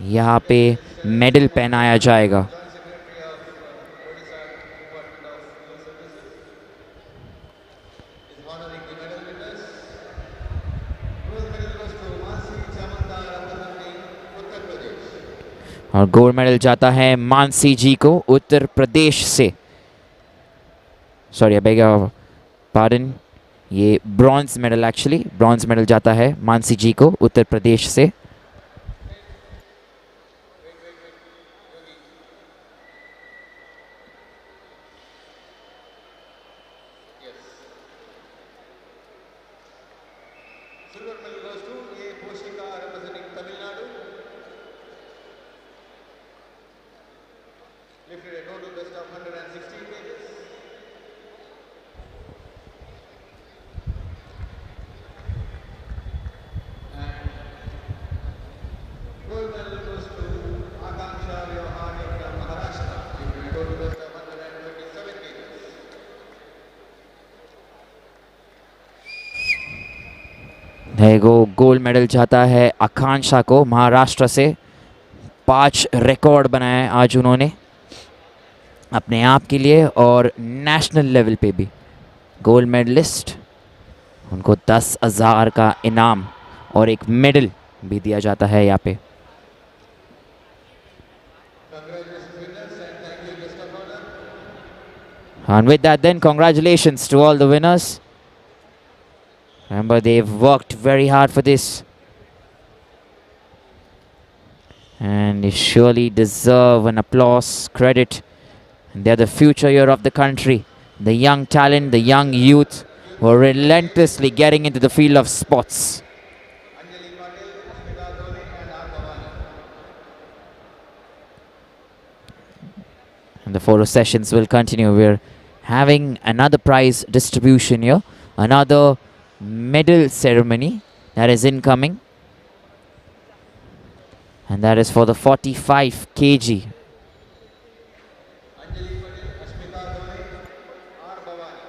यहाँ पे मेडल पहनाया जाएगा. और गोल्ड मेडल जाता है मानसी जी को उत्तर प्रदेश से. Sorry, I beg your pardon, ये bronze medal, actually bronze medal जाता है मानसी जी को उत्तर प्रदेश से. Silver medal goes to A. Poshika representing Tamil Nadu. Lifted a total best of 116 kgs. And gold medal goes to Akanksha Yohani from Maharashtra. Lifted a total best of 127 kgs. Gold medal जाता है आकांक्षा को महाराष्ट्र से. 5 record बनाए आज उन्होंने अपने आप के लिए और नेशनल लेवल पे भी. गोल्ड मेडलिस्ट, उनको 10,000 का इनाम और एक मेडल भी दिया जाता है यहाँ पे. And with that then, congratulations to all the winners. Remember, they've worked very hard for this, and they surely deserve an applause, credit. And they're the future here of the country, the young talent, the young youth who are relentlessly getting into the field of sports. Anjali Patel, Lakshmitavari, and Bhubaneswar. And the photo sessions will continue. We're having another prize distribution here, another medal ceremony that is incoming, and that is for the 45 kg. Anjali Patel, Lakshmitavari, R. Bhavani.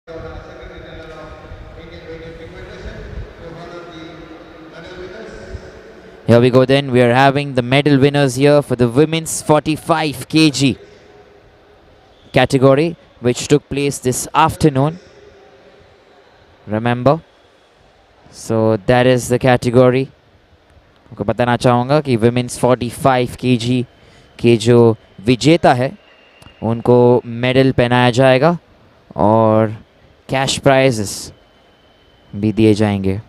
Secretary General of Indian Weightlifting Federation, to honor the medal winners. Here we go then. We are having the medal winners here for the women's 45 kg category, which took place this afternoon. Remember? So that is the category. आपको बताना चाहूँगा कि women's 45 kg के जो विजेता है उनको medal पहनाया जाएगा और कैश प्राइजेस भी दिए जाएंगे.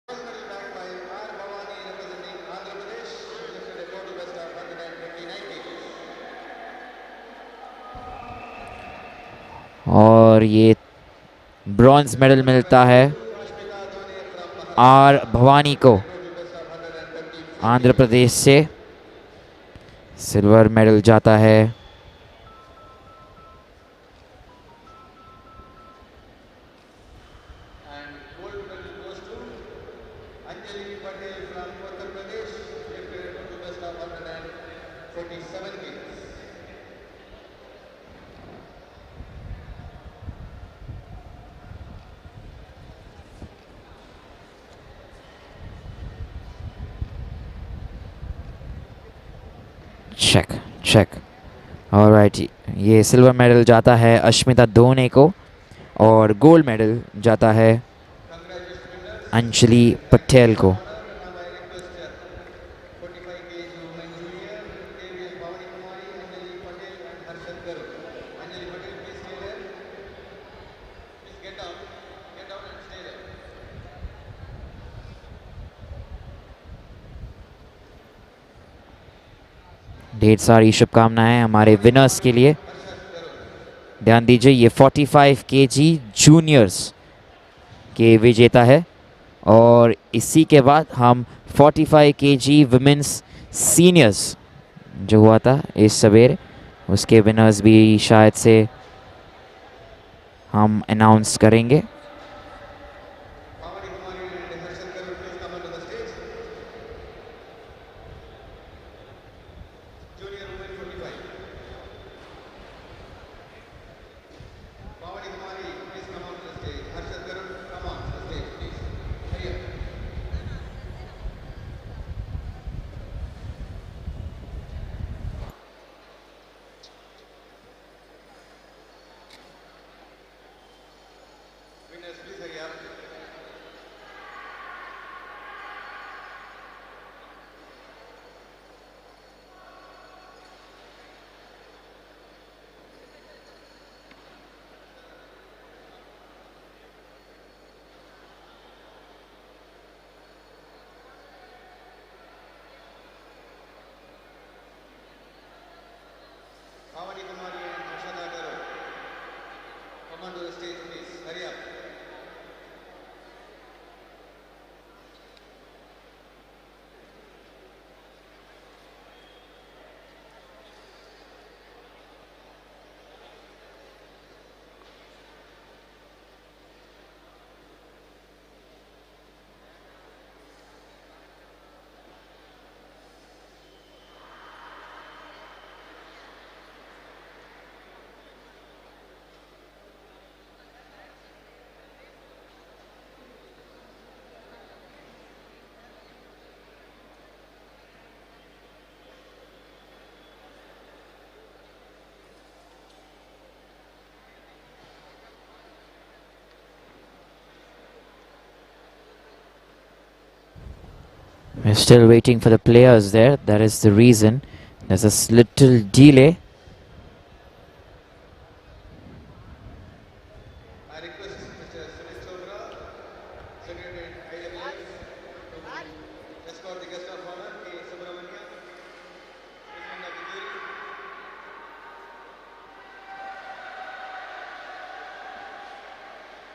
Gold medal bagged by R. Bhavani representing Andhra Pradesh, lifted a total best of 129 kgs. और ये ब्रॉन्ज मेडल मिलता है आर भवानी को आंध्र प्रदेश से। सिल्वर मेडल जाता है and gold medal goes to Anjali Patel from Uttar Pradesh, lifted to the best of 147 kgs. Check alright. ये silver medal जाता है अश्मिता दोने को और गोल्ड मेडल जाता है अंजलि पटेल को। ढेर सारी शुभकामनाएं हमारे विनर्स के लिए। ध्यान दीजिए ये 45 केजी जूनियर्स के विजेता है और इसी के बाद हम 45 केजी विमेंस सीनियर्स जो हुआ था इस सवेरे उसके विनर्स भी शायद से हम अनाउंस करेंगे। Wani Puri and Harshada Garud, come on to the stage please, hurry up. We're still waiting for the players there. That is the reason. There's a little delay. I request Mr. Sunil Chopra, Secretary IWLF, to escort the guest of honor, K. Subramania, President of the jury.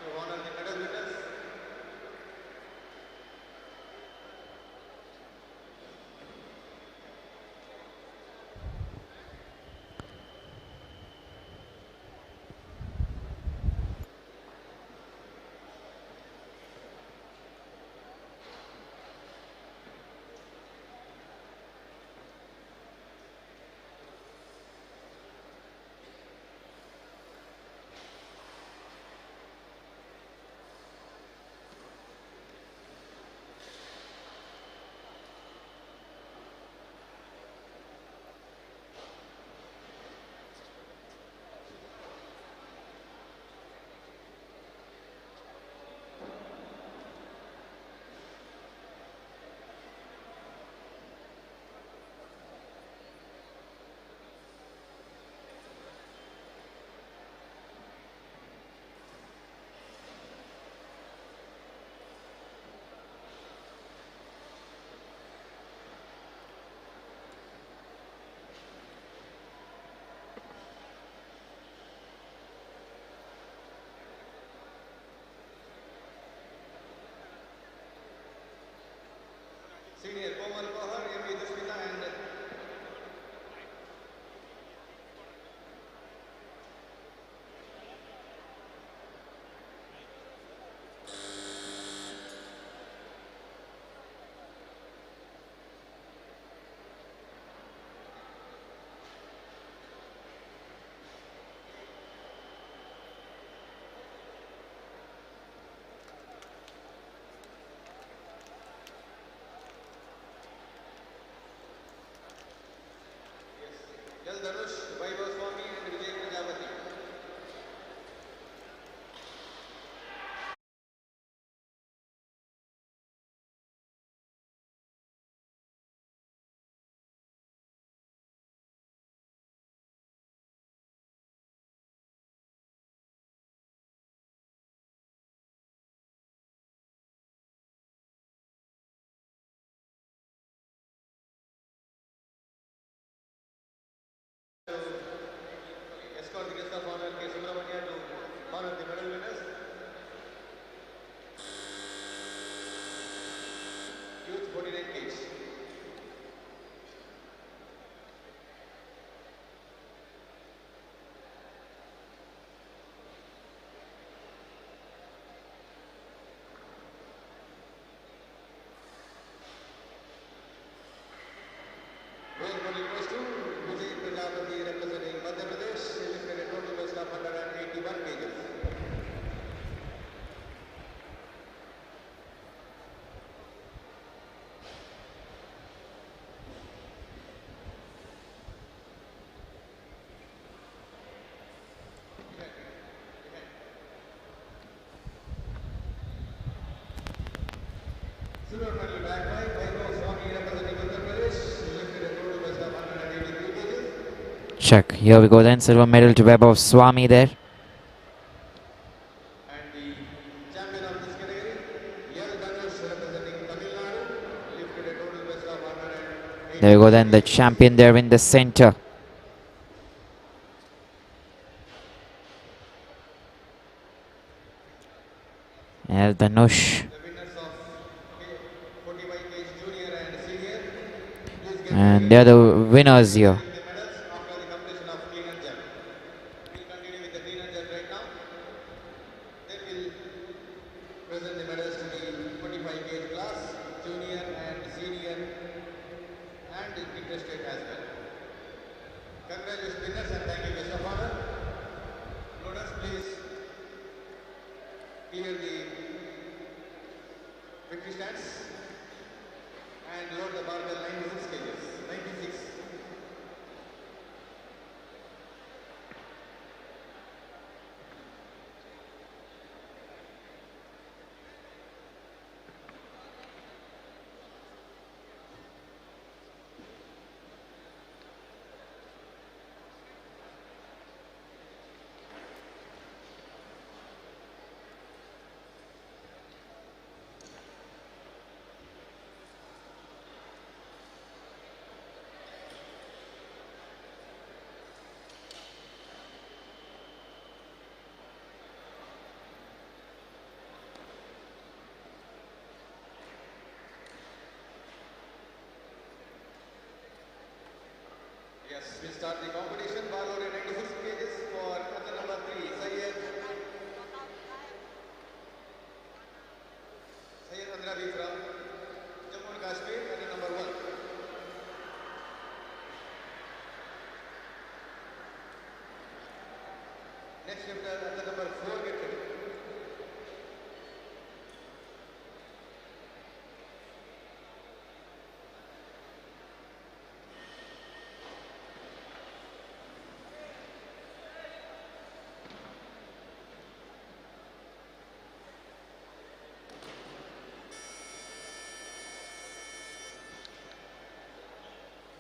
To honor the medal winners. L. Dhanush, Vaibhav Swami and Vijay Prajapati. Escort the guest of honor K. Subramania to honor the medal winners. Youth 49 kg. Gold medal goes to Vijay Prajapati representing Madhya Pradesh. He lifted a total weight of 181 kg. Silver medal back by Vaibhav Swami representing Uttar Pradesh. He lifted a total weight of 183 kg. Check. Here we go then. Silver medal to Vaibhav Swami there. And the champion of this category, L. Dhanush representing Tamil Nadu, lifted a total weight of 180. There we go then. The champion there in the center. L. Dhanush. The winners of 45 kg junior and senior, please get And they are the winners here. the medals after the completion of clean and jerk. We'll continue with the clean and jerk right now. Then we'll present the medals to the 45 kg class, junior and senior, and the interstate as well. Congratulations winners and thank you guest of honor. Loaders, please clear the victory stands and load the barbell 96 kgs. 96. Yes, we start the competition. Bar loaded 96 kgs for athlete number 3, Syed Andrabi from Jammu and Kashmir, athlete number 1. Next lifter, athlete number 4, get ready.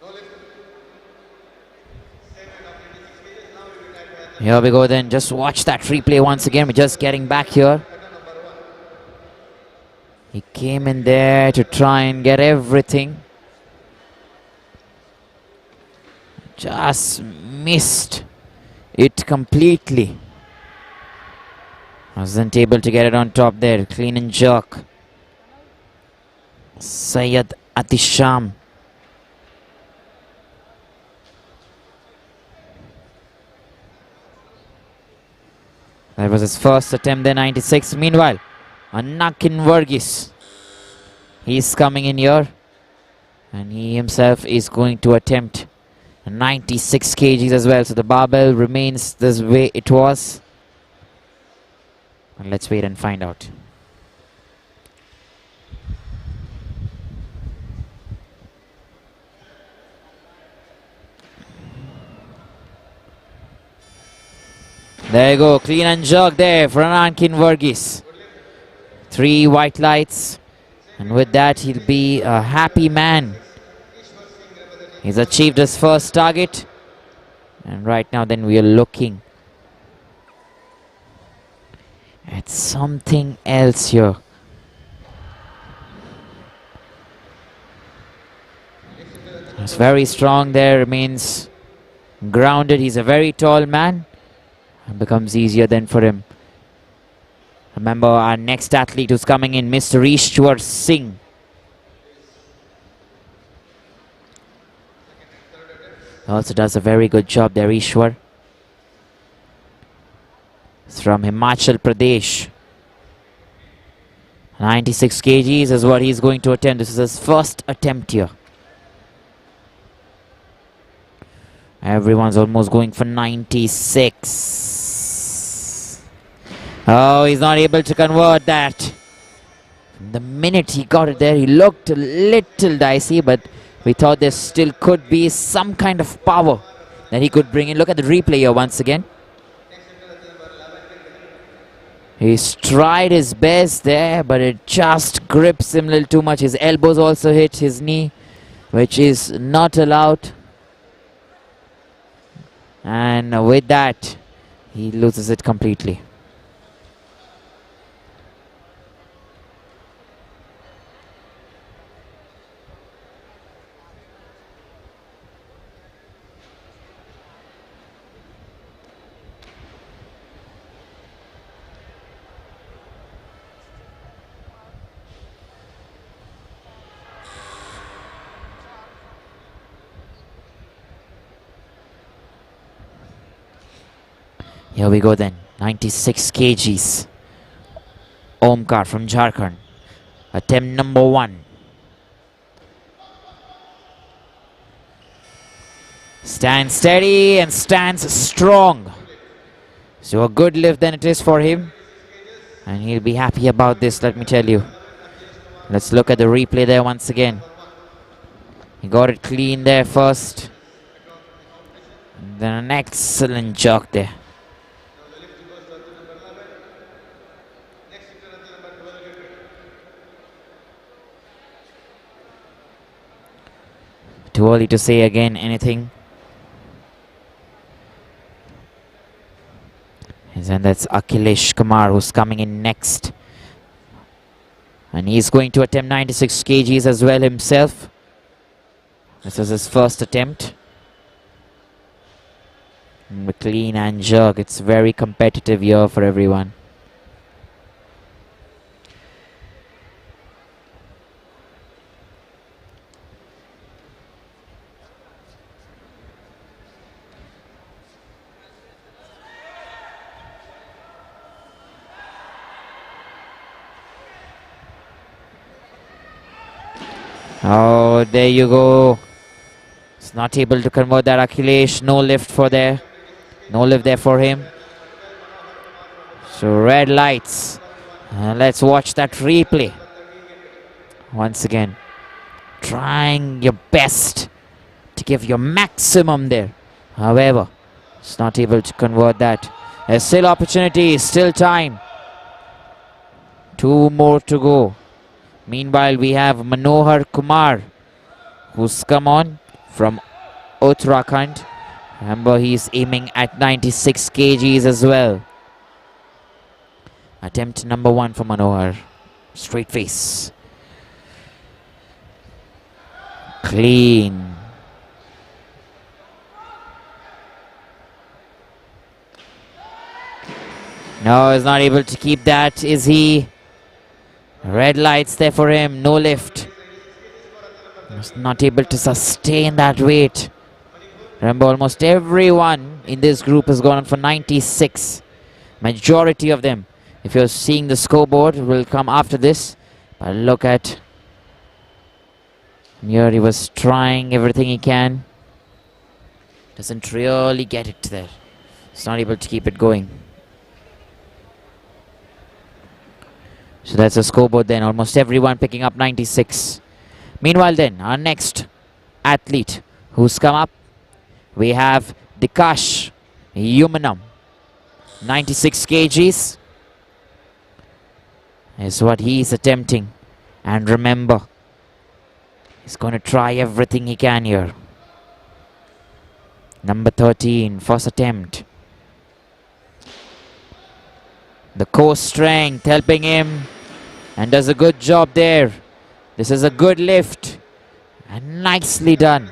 No lift. Same weight of 96 kgs. Now we will try to athlete Here we go then. Just watch that replay once again. We're just getting back here. number 1. He came in there to try and get everything. Just missed it completely. Wasn't able to get it on top there. Clean and jerk. Syed Atisham. That was his first attempt there, 96. Meanwhile, Anakin Verghese. He's coming in here. And he himself is going to attempt 96 kgs as well. So the barbell remains this way it was. And let's wait and find out. There you go, clean and jerk there for Anankin Varghese. 3 white lights, and with that he'll be a happy man. He's achieved his first target, and right now then we are looking at something else here. He's very strong there, remains grounded. He's a very tall man. It becomes easier then for him. Remember our next athlete who's coming in, Mr. Ishwar Singh. Also does a very good job there, Ishwar. It's from Himachal Pradesh. 96 kgs is what he's going to attempt. This is his first attempt here. Everyone's almost going for 96. Oh, he's not able to convert that. The minute he got it there, he looked a little dicey, but we thought there still could be some kind of power that he could bring in. Look at the replay here once again. He's tried his best there, but it just grips him a little too much. His elbows also hit his knee, which is not allowed. And with that, he loses it completely. Here we go then, 96 kgs. Omkar from Jharkhand. Attempt number 1. Stands steady and stands strong. So a good lift then it is for him. And he'll be happy about this, let me tell you. Let's look at the replay there once again. He got it clean there first. And then an excellent jerk there. Too early to say again anything. And then that's Akhilesh Kumar who's coming in next. And he's going to attempt 96 kgs as well himself. This is his first attempt. And with clean and jerk, it's very competitive here for everyone. Oh, there you go. It's not able to convert that, Akhilesh. No lift for there. No lift there for him. So red lights. Let's watch that replay. Once again. Trying your best to give your maximum there. However, it's not able to convert that. There's still opportunity, still time. 2 more to go. Meanwhile, we have Manohar Kumar, who's come on from Uttarakhand. Remember, he's aiming at 96 kgs as well. Attempt number 1 for Manohar. Straight face. Clean. No, he's not able to keep that, is he? Red lights there for him, no lift. He's not able to sustain that weight. Remember, almost everyone in this group has gone on for 96. Majority of them, if you're seeing the scoreboard, will come after this. But look at, here he was trying everything he can. Doesn't really get it there. He's not able to keep it going. So that's a scoreboard then, almost everyone picking up 96. Meanwhile then, our next athlete who's come up, we have Dikash Yumanam 96 kgs is what he is attempting. And remember, he's going to try everything he can here. Number 13, first attempt. The core strength helping him, and does a good job there. This is a good lift and nicely done.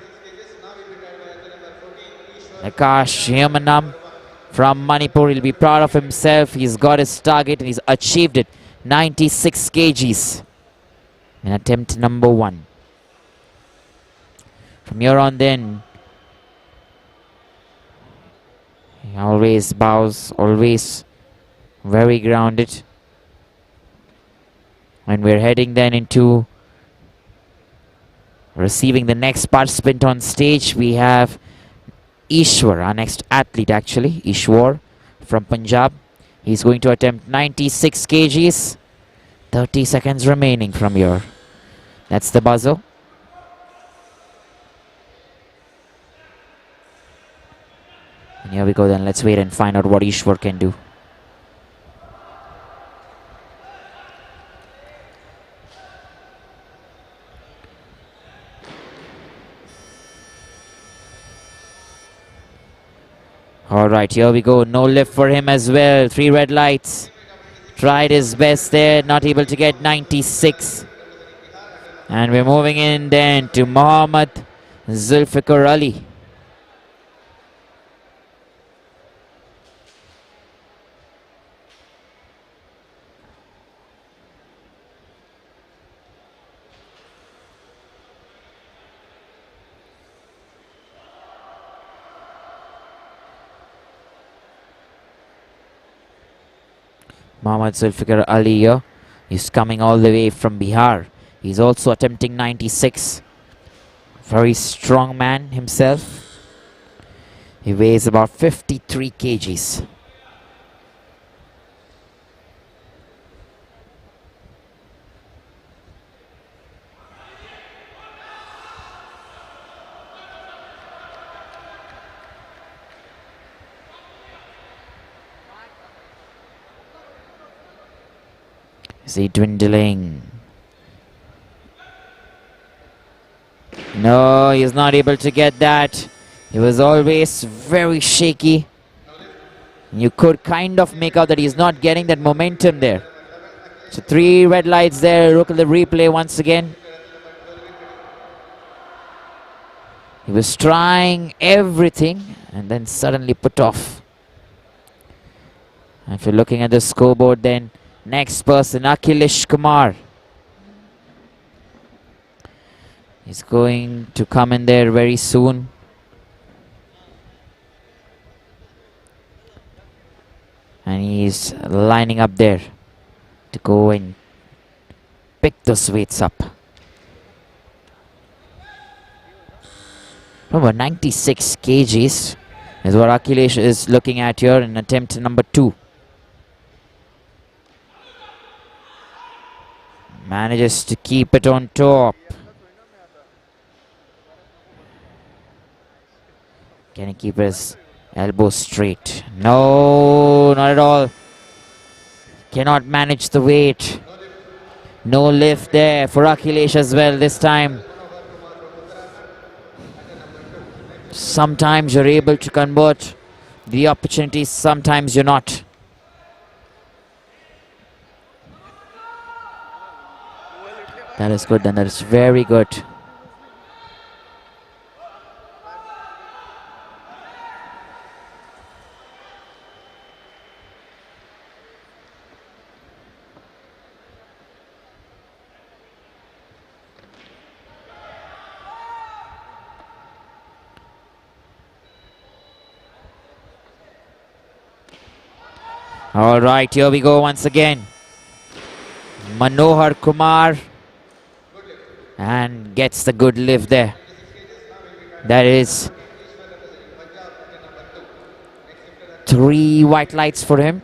Akash Yamanam from Manipur, he'll be proud of himself. He's got his target and he's achieved it. 96 kgs in attempt number 1. From here on then, he always bows, always very grounded. And we're heading then into receiving the next participant on stage. We have Ishwar, our next athlete actually, Ishwar from Punjab. He's going to attempt 96 kgs. 30 seconds remaining from here. That's the buzzer. And here we go then. Let's wait and find out what Ishwar can do. Alright, here we go. No lift for him as well. 3 red lights. Tried his best there. Not able to get 96. And we're moving in then to Muhammad Zulfikar Ali. Muhammad Zulfikar Ali here. He's coming all the way from Bihar. He's also attempting 96. Very strong man himself. He weighs about 53 kgs. Is he dwindling? No, he's not able to get that. He was always very shaky. You could kind of make out that he's not getting that momentum there. So 3 red lights there. Look at the replay once again. He was trying everything and then suddenly put off. And if you're looking at the scoreboard then, next person, Akhilesh Kumar. He's going to come in there very soon. And he's lining up there to go and pick those weights up. Remember, 96 kgs is what Akhilesh is looking at here in attempt number 2. Manages to keep it on top. Can he keep his elbow straight? No, not at all. Cannot manage the weight. No lift there for Akhilesh as well this time. Sometimes you're able to convert the opportunities, sometimes you're not. That is good, and that is very good. All right, here we go once again. Manohar Kumar. And gets the good lift there. That is 3 white lights for him.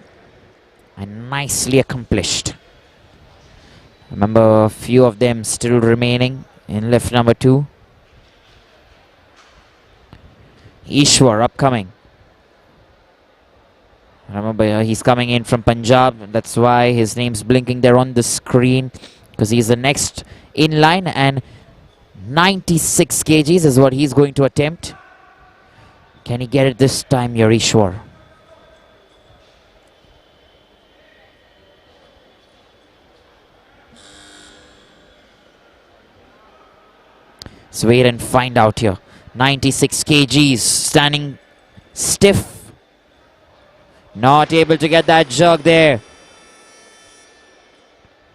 And nicely accomplished. Remember, a few of them still remaining in lift number 2. Ishwar upcoming. Remember, he's coming in from Punjab. That's why his name's blinking there on the screen, because he's the next in line, and 96 kgs is what he's going to attempt. Can he get it this time, Yarishwar? Let's wait and find out here. 96 kgs, standing stiff. Not able to get that jerk there.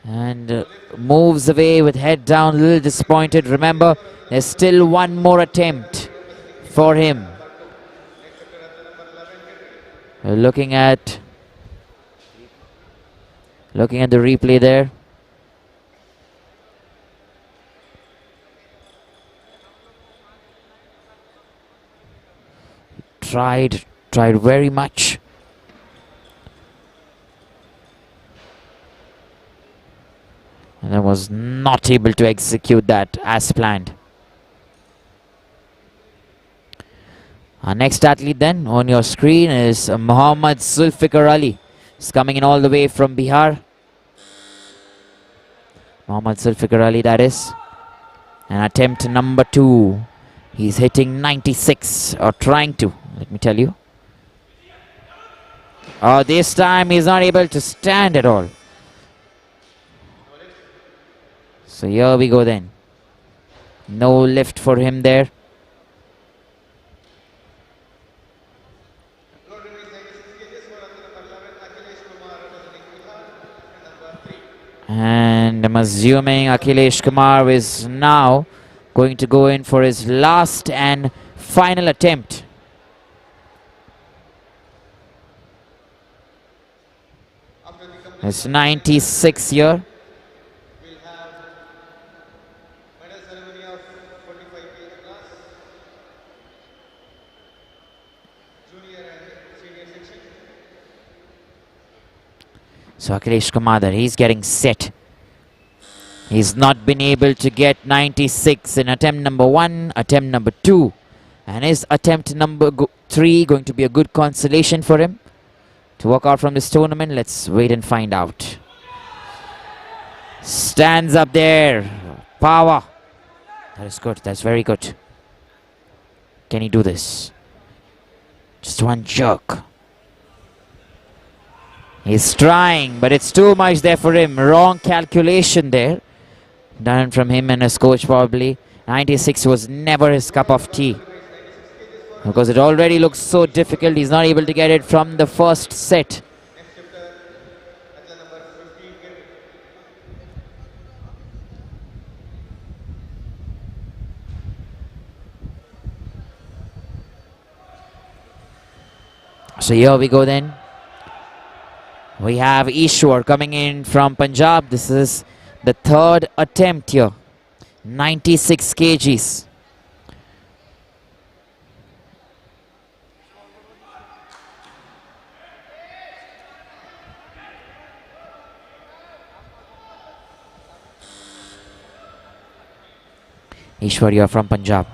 And moves away with head down, a little disappointed. Remember, there's still one more attempt for him. Looking at the replay there. Tried very much. And I was not able to execute that as planned. Our next athlete then on your screen is Muhammad Zulfikar Ali. He's coming in all the way from Bihar. Muhammad Zulfikar Ali, that is. And attempt number 2. He's hitting 96, or trying to, let me tell you. Oh, this time he's not able to stand at all. So here we go then. No lift for him there. And I'm assuming Akhilesh Kumar is now going to go in for his last and final attempt. It's 96 here. So Akhilesh Kumar, he's getting set. He's not been able to get 96 in attempt number 1, attempt number 2. And his attempt number 3 going to be a good consolation for him to walk out from this tournament. Let's wait and find out. Stands up there. Power. That is good. That's very good. Can he do this? Just one jerk. He's trying, but it's too much there for him. Wrong calculation there. Done from him and his coach probably. 96 was never his cup of tea, because it already looks so difficult. He's not able to get it from the first set. So here we go then. We have Ishwar coming in from Punjab. This is the third attempt here. 96 kgs. Ishwar, you are from Punjab.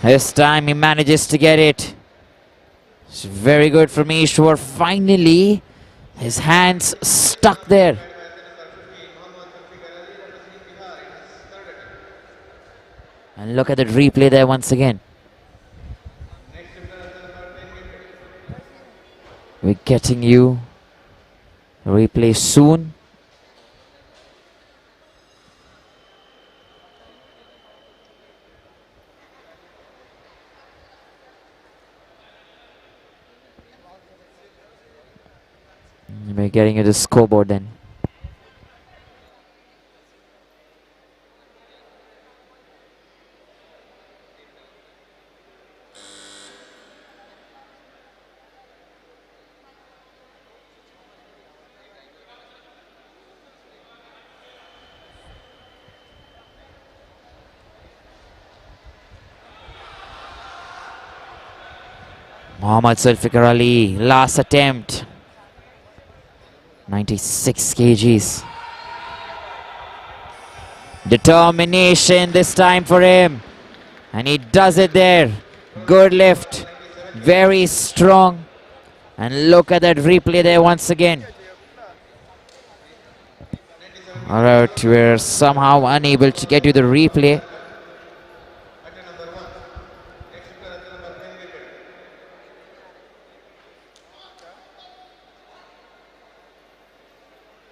This time he manages to get it. It's very good from Ishwar. Finally, his hands stuck there. And look at the replay there once again. We're getting you a replay soon. We're getting you the scoreboard then. Muhammad Zulfikar Ali, last attempt. 96 kgs. Determination this time for him. And he does it there. Good lift. Very strong. And look at that replay there once again. Alright, we're somehow unable to get you the replay.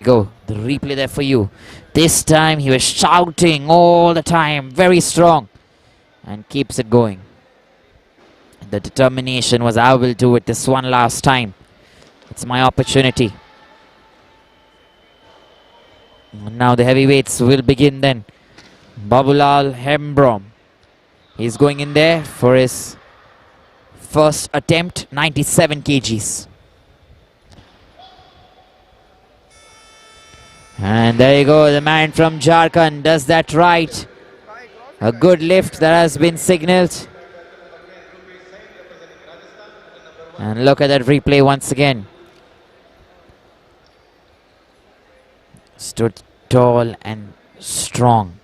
Go, the replay there for you. This time he was shouting all the time, very strong, and keeps it going. The determination was, I will do it this one last time. It's my opportunity. Now the heavyweights will begin then. Babulal Hembrom. He's going in there for his first attempt, 97 kgs. And there you go, the man from Jharkhand does that right. A good lift that has been signaled. And look at that replay once again. Stood tall and strong.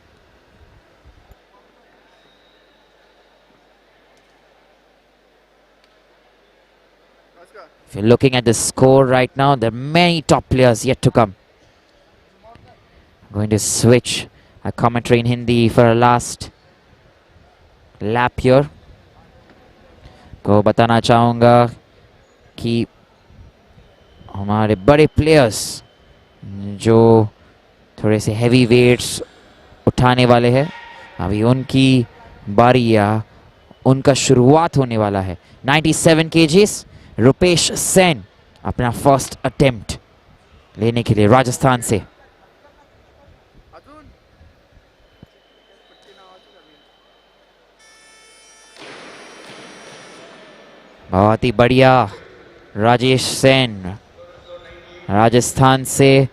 If you're looking at the score right now, there are many top players yet to come. Going to switch a commentary in Hindi for a last lap here. को बताना चाहूँगा कि हमारे बड़े players जो थोड़े से heavy weights उठाने वाले हैं, अभी उनकी बारी या उनका शुरुआत होने वाला है. 97 kgs, रुपेश सेन अपना फर्स्ट अटेम्प्ट लेने के लिए राजस्थान से. बहुत ही बढ़िया राजेश सेन राजस्थान से.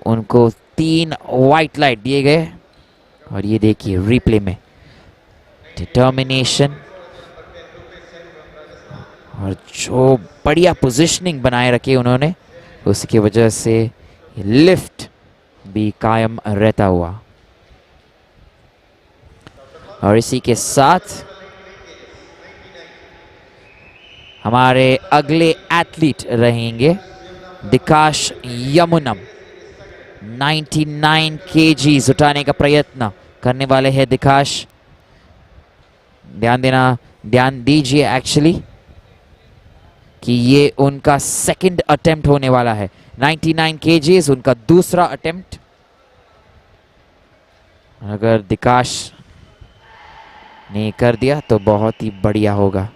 उनको 3 वाइट लाइट दिए गए और ये देखिए रिप्ले में डिटर्मिनेशन और जो बढ़िया पोजीशनिंग बनाए रखी उन्होंने, उसकी वजह से लिफ्ट भी कायम रहता हुआ. और इसी के साथ हमारे अगले एथलीट रहेंगे दिकाश यमुनम. 99 kgs उठाने का प्रयत्न करने वाले हैं दिकाश. ध्यान दीजिए एक्चुअली कि ये उनका सेकंड अटेम्प्ट होने वाला है. 99 kgs उनका दूसरा अटेम्प्ट. अगर दिकाश ने कर दिया तो बहुत ही बढ़िया होगा.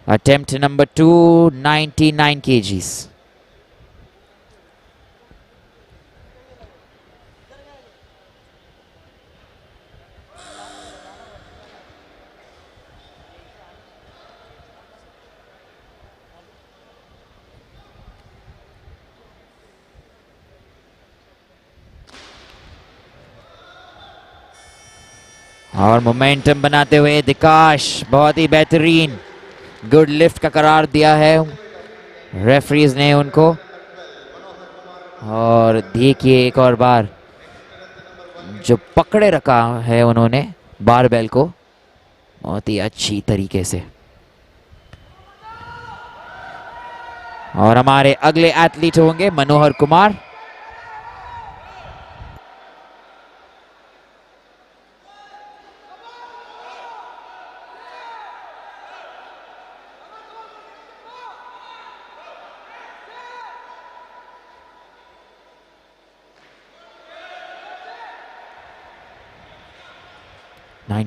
Attempt number 2, 99 kgs. और मोमेंटम बनाते हुए दिकाश बहुत ही बेहतरीन गुड लिफ्ट का करार दिया है रेफरीज ने उनको. और देखिए एक और बार जो पकड़े रखा है उन्होंने बारबेल को बहुत ही अच्छी तरीके से. और हमारे अगले एथलीट होंगे मनोहर कुमार.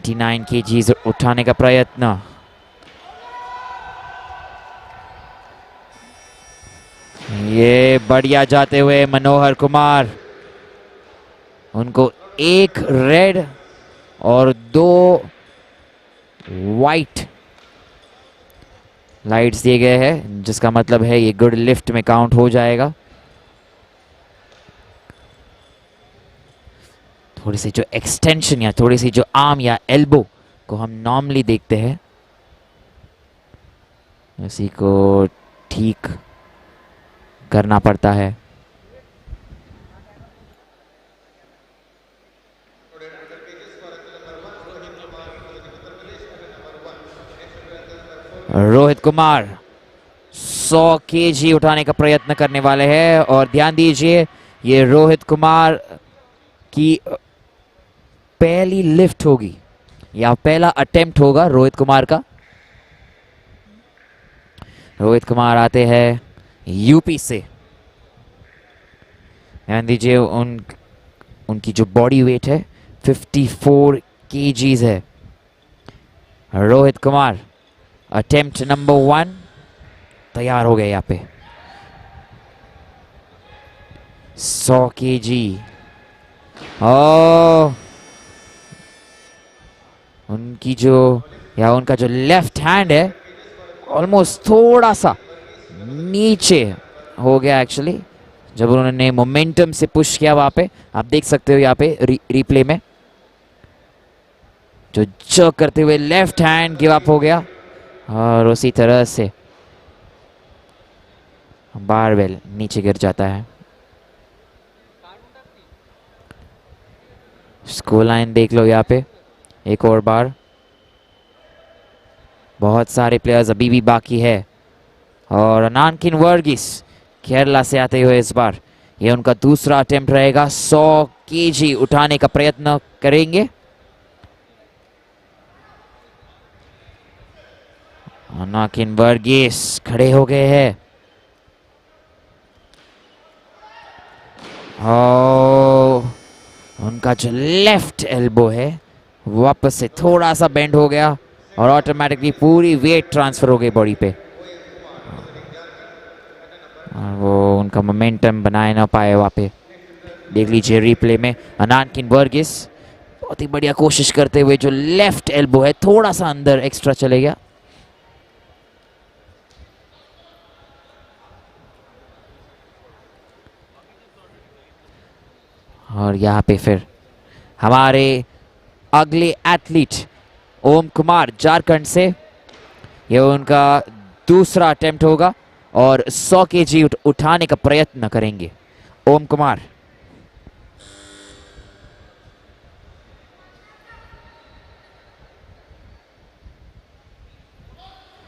नाइन kgs उठाने का प्रयत्न. ये बढ़िया जाते हुए मनोहर कुमार. उनको 1 रेड और 2 वाइट लाइट्स दिए गए हैं, जिसका मतलब है ये गुड लिफ्ट में काउंट हो जाएगा. थोड़ी सी जो एक्सटेंशन या थोड़ी सी जो आर्म या एल्बो को हम नॉर्मली देखते हैं, उसी को ठीक करना पड़ता है. रोहित कुमार 100 केजी उठाने का प्रयत्न करने वाले हैं और ध्यान दीजिए ये रोहित कुमार की पहली लिफ्ट होगी या पहला अटेम्प्ट होगा रोहित कुमार का। रोहित कुमार आते हैं यूपी से। ध्यान दीजिए उनकी जो बॉडी वेट है 54 केजीज है। रोहित कुमार अटेम्प्ट नंबर 1 तैयार हो गए यहाँ पे। 100 केजी उनका जो लेफ्ट हैंड है ऑलमोस्ट थोड़ा सा नीचे हो गया एक्चुअली जब उन्होंने मोमेंटम से पुश किया वहां पे। आप देख सकते हो यहाँ पे रिप्ले में जो जर्क करते हुए लेफ्ट हैंड गिव अप हो गया और उसी तरह से बारबेल नीचे गिर जाता है। स्कोर लाइन देख लो यहाँ पे एक और बार। बहुत सारे प्लेयर्स अभी भी बाकी है और अनानकिन वर्गीस केरला से आते हुए इस बार ये उनका दूसरा अटेम्प्ट रहेगा। 100 केजी उठाने का प्रयत्न करेंगे। अनानकिन वर्गीस खड़े हो गए हैं और उनका जो लेफ्ट एल्बो है वापस से थोड़ा सा बेंड हो गया और ऑटोमेटिकली पूरी वेट ट्रांसफर हो गई बॉडी पे और वो उनका मोमेंटम बनाए ना पाए वहाँ पे। देख लीजिए रिप्ले में अनानकिन वर्गीस बहुत ही बढ़िया कोशिश करते हुए जो लेफ्ट एल्बो है थोड़ा सा अंदर एक्स्ट्रा चले गया। और यहाँ पे फिर हमारे अगले एथलीट ओम कुमार झारखंड से ये उनका दूसरा अटेम्प्ट होगा और 100 केजी उठाने का प्रयत्न करेंगे ओम कुमार।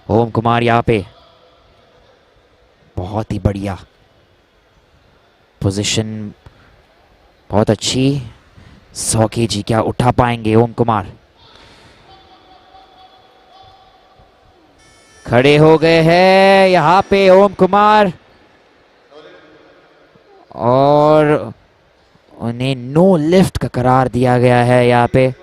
ओम कुमार यहाँ पे बहुत ही बढ़िया पोजीशन, बहुत अच्छी। 100 केजी क्या उठा पाएंगे ओम कुमार? खड़े हो गए हैं यहाँ पे ओम कुमार और उन्हें नो लिफ्ट का करार दिया गया है। यहाँ पे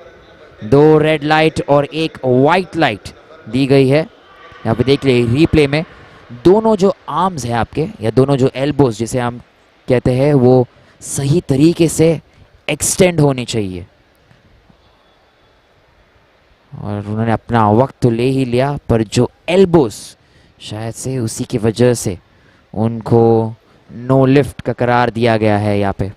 2 रेड लाइट और 1 वाइट लाइट दी गई है। यहाँ पे देख लीजिए रिप्ले में दोनों जो आर्म्स हैं आपके या दोनों जो एल्बोज जिसे हम कहते हैं वो सही तरीके से एक्सटेंड होनी चाहिए और उन्होंने अपना वक्त तो ले ही लिया पर जो एल्बोज शायद से उसी की वजह से उनको नो लिफ्ट का करार दिया गया है। यहाँ पे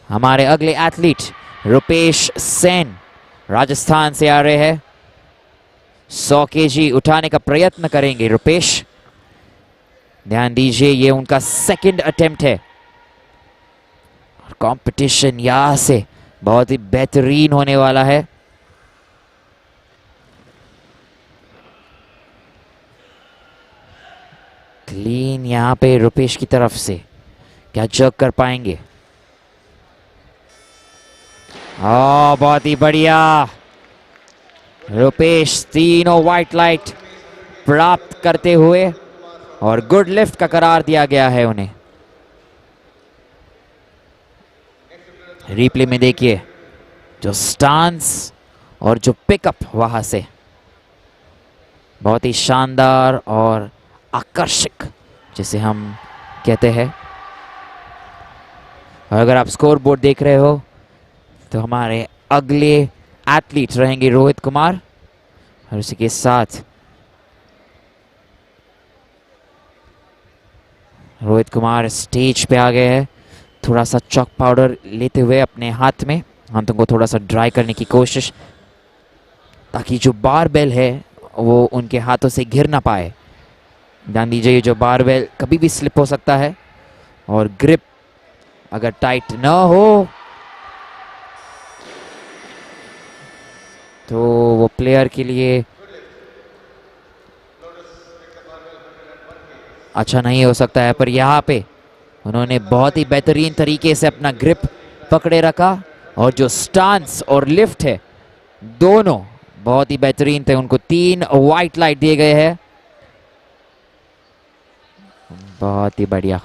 हमारे अगले एथलीट रुपेश सेन राजस्थान से आ रहे हैं। 100 केजी उठाने का प्रयत्न करेंगे रुपेश। ध्यान दीजिए ये उनका सेकंड अटेम्प्ट है। कंपटीशन यहां से बहुत ही बेहतरीन होने वाला है। क्लीन यहां पे रुपेश की तरफ से क्या जग कर पाएंगे? बहुत ही बढ़िया रुपेश तीनों व्हाइट लाइट प्राप्त करते हुए और गुड लिफ्ट का करार दिया गया है उन्हें। रिप्ले में देखिए जो स्टांस और जो पिकअप वहां से बहुत ही शानदार और आकर्षक जिसे हम कहते हैं। और अगर आप स्कोर बोर्ड देख रहे हो तो हमारे अगले एथलीट रहेंगे रोहित कुमार और उसी के साथ रोहित कुमार स्टेज पे आ गए हैं। थोड़ा सा चॉक पाउडर लेते हुए अपने हाथ में हाथों को थोड़ा सा ड्राई करने की कोशिश ताकि जो बारबेल है वो उनके हाथों से गिर ना पाए। ध्यान दीजिए ये जो बारबेल कभी भी स्लिप हो सकता है और ग्रिप अगर टाइट ना हो तो वो प्लेयर के लिए अच्छा नहीं हो सकता है, पर यहाँ पे उन्होंने बहुत ही बेहतरीन तरीके से अपना ग्रिप पकड़े रखा और जो स्टांस और लिफ्ट है दोनों बहुत ही बेहतरीन थे। उनको 3 व्हाइट लाइट दिए गए हैं। बहुत ही बढ़िया।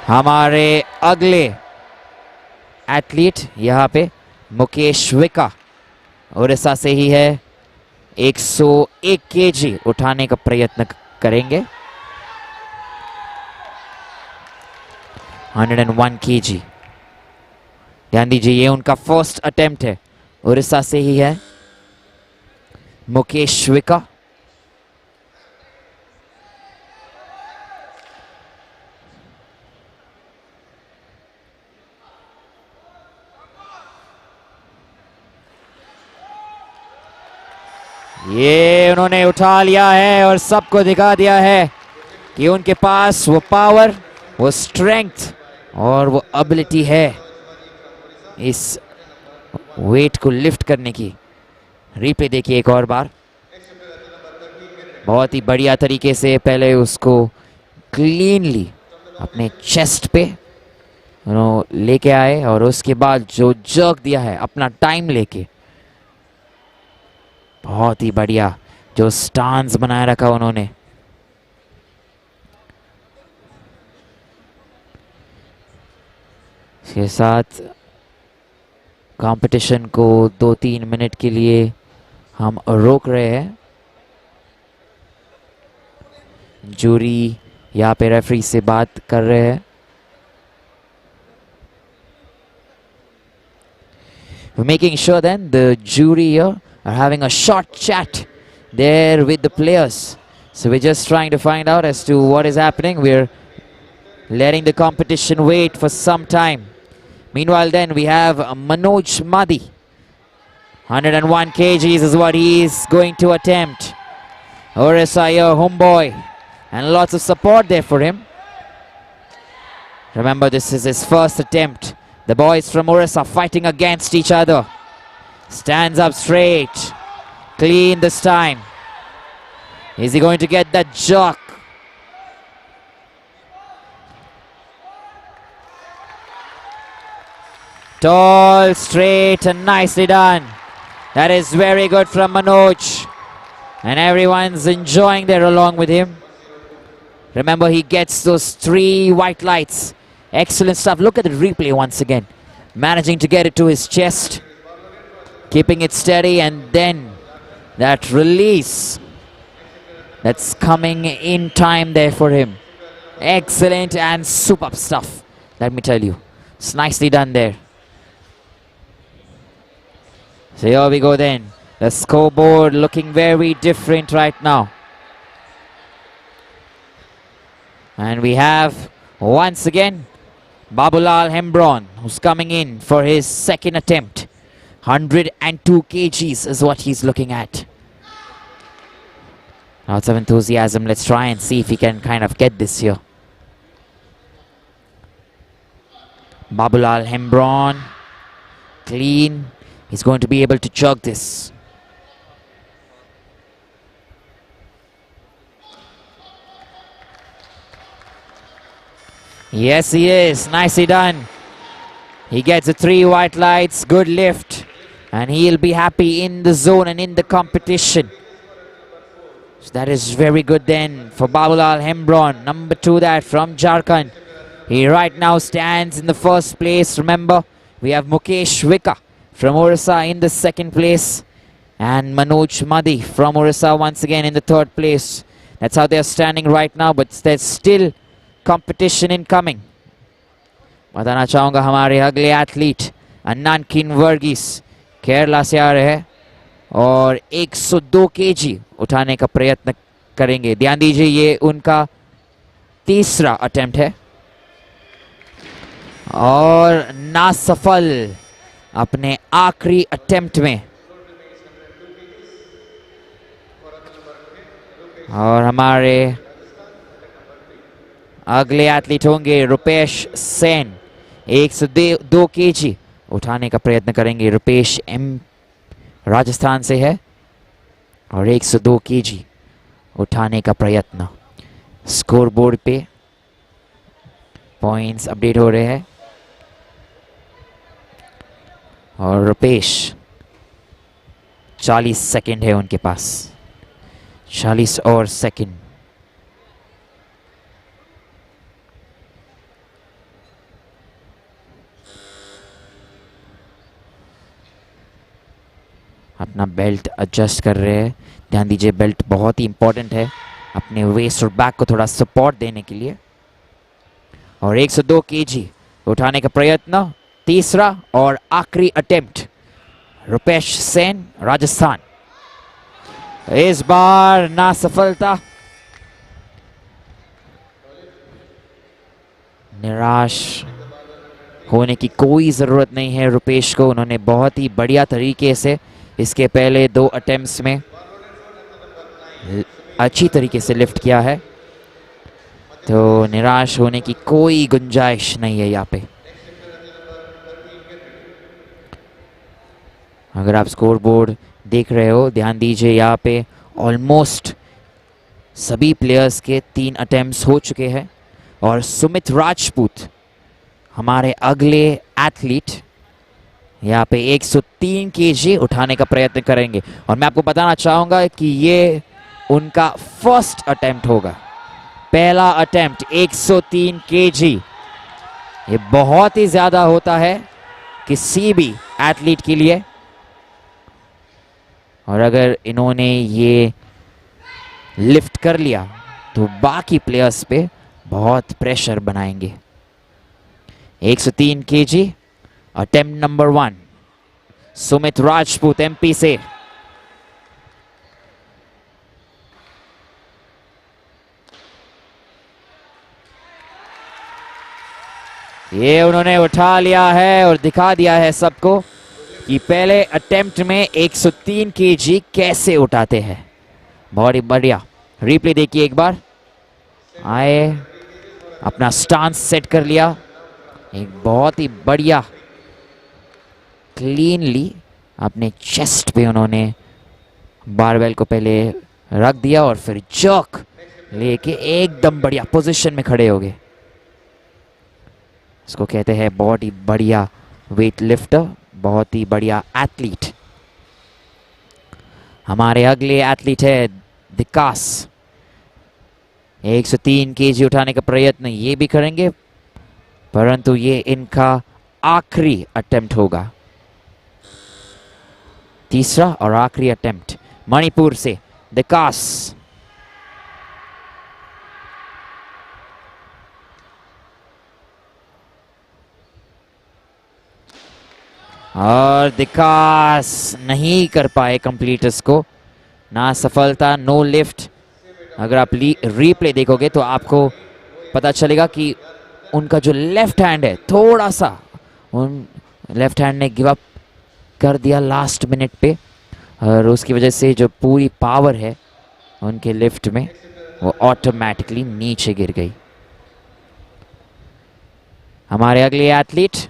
हमारे अगले एथलीट यहाँ पे मुकेश विका उड़ीसा से ही है। 101 केजी उठाने का प्रयत्न करेंगे। 101 केजी। ध्यान दीजिए, ये उनका फर्स्ट अटेम्प्ट है। उड़ीसा से ही है मुकेश विका। ये उन्होंने उठा लिया है और सबको दिखा दिया है कि उनके पास वो पावर, वो स्ट्रेंथ और वो एबिलिटी है इस वेट को लिफ्ट करने की। रिप्ले देखिए एक और बार। बहुत ही बढ़िया तरीके से पहले उसको क्लीनली अपने चेस्ट पे लेके आए और उसके बाद जो जर्क दिया है अपना टाइम लेके, बहुत ही बढ़िया जो स्टांस बनाए रखा उन्होंने। इसके साथ कंपटीशन को 2-3 मिनट के लिए हम रोक रहे हैं। जूरी यहाँ पे रेफरी से बात कर रहे हैं। We're making sure then the jury here are having a short chat there with the players. So we're just trying to find out as to what is happening. We're letting the competition wait for some time. Meanwhile then we have Manoj Madi. 101 kgs is what he is going to attempt. Orissa here, homeboy. And lots of support there for him. Remember, this is his first attempt. The boys from Orissa fighting against each other. Stands up straight. Clean this time. Is he going to get that jerk? Tall, straight and nicely done. That is very good from Manoj. And everyone's enjoying there along with him. Remember, he gets those 3 white lights. Excellent stuff. Look at the replay once again. Managing to get it to his chest. Keeping it steady, and then that release that's coming in time there for him. Excellent and superb stuff, let me tell you. It's nicely done there. So here we go then. The scoreboard looking very different right now. And we have, once again, Babulal Hembron, who's coming in for his second attempt. 102 kgs is what he's looking at. Lots of enthusiasm. Let's try and see if he can kind of get this here. Babulal Hembron, clean. He's going to be able to chug this. Yes, he is. Nicely done. He gets the 3 white lights. Good lift. And he'll be happy in the zone and in the competition. So that is very good then for Babulal Hembron. Number 2 that from Jharkhand. He right now stands in the first place. Remember, we have Mukesh Vika from Orissa in the second place. And Manoj Madi from Orissa once again in the third place. That's how they're standing right now. But there's still competition incoming. बताना चाहूँगा हमारे अगले athlete अन्नानकिन Varghese Kerala से आ रहे हैं और 102 KG उठाने का प्रयत्न करेंगे। ध्यान दीजिए, ये उनका तीसरा अटेम्प्ट है और ना सफल अपने आखिरी अटेम्प्ट में। और हमारे अगले एथलीट होंगे रुपेश सेन। 102 केजी उठाने का प्रयत्न करेंगे। रुपेश एम राजस्थान से है और 102 केजी उठाने का प्रयत्न। स्कोर बोर्ड पे पॉइंट्स अपडेट हो रहे हैं और रुपेश 40 सेकंड है उनके पास, 40 और सेकंड। अपना बेल्ट एडजस्ट कर रहे हैं। ध्यान दीजिए, बेल्ट बहुत ही इंपॉर्टेंट है अपने वेस्ट और बैक को थोड़ा सपोर्ट देने के लिए। और 102 केजी उठाने का प्रयत्न, तीसरा और आखिरी अटेम्प्ट। रुपेश सेन राजस्थान, इस बार ना सफलता। निराश होने की कोई ज़रूरत नहीं है रुपेश को। उन्होंने बहुत ही बढ़िया तरीके से इसके पहले 2 अटेम्प्ट्स में अच्छी तरीके से लिफ्ट किया है, तो निराश होने की कोई गुंजाइश नहीं है यहाँ पे। अगर आप स्कोर बोर्ड देख रहे हो, ध्यान दीजिए, यहाँ पे ऑलमोस्ट सभी प्लेयर्स के 3 अटेम्प्ट्स हो चुके हैं और सुमित राजपूत हमारे अगले एथलीट यहाँ पे 103 केजी उठाने का प्रयत्न करेंगे। और मैं आपको बताना चाहूँगा कि ये उनका फर्स्ट अटेम्प्ट होगा, पहला अटेम्प्ट 103 केजी। ये बहुत ही ज़्यादा होता है किसी भी एथलीट के लिए, और अगर इन्होंने ये लिफ्ट कर लिया तो बाकी प्लेयर्स पे बहुत प्रेशर बनाएंगे। 103 KG, attempt number 1, Sumit Rajput MP से। ये उन्होंने उठा लिया है और दिखा दिया है सबको कि पहले अटेम्प्ट में 103 केजी कैसे उठाते हैं। बहुत ही बढ़िया, रिप्ले देखिए एक बार। आए, अपना स्टांस सेट कर लिया, एक बहुत ही बढ़िया क्लीनली अपने चेस्ट पे उन्होंने बारबेल को पहले रख दिया और फिर जर्क लेके एकदम बढ़िया पोजीशन में खड़े हो गए। इसको कहते हैं बहुत ही बढ़िया वेट लिफ्टर, बहुत ही बढ़िया एथलीट। हमारे अगले एथलीट है विकास, 103 केजी उठाने का प्रयत्न ये भी करेंगे, परंतु ये इनका आखिरी अटेम्प्ट होगा, तीसरा और आखिरी अटेम्प्ट। मणिपुर से विकास, और विकास नहीं कर पाए कंप्लीट इसको, ना सफलता, नो लिफ्ट। अगर आप रीप्ले देखोगे तो आपको पता चलेगा कि उनका जो लेफ्ट हैंड है, थोड़ा सा उन लेफ्ट हैंड ने गिव अप कर दिया लास्ट मिनट पे, और उसकी वजह से जो पूरी पावर है उनके लिफ्ट में वो ऑटोमेटिकली नीचे गिर गई। हमारे अगले एथलीट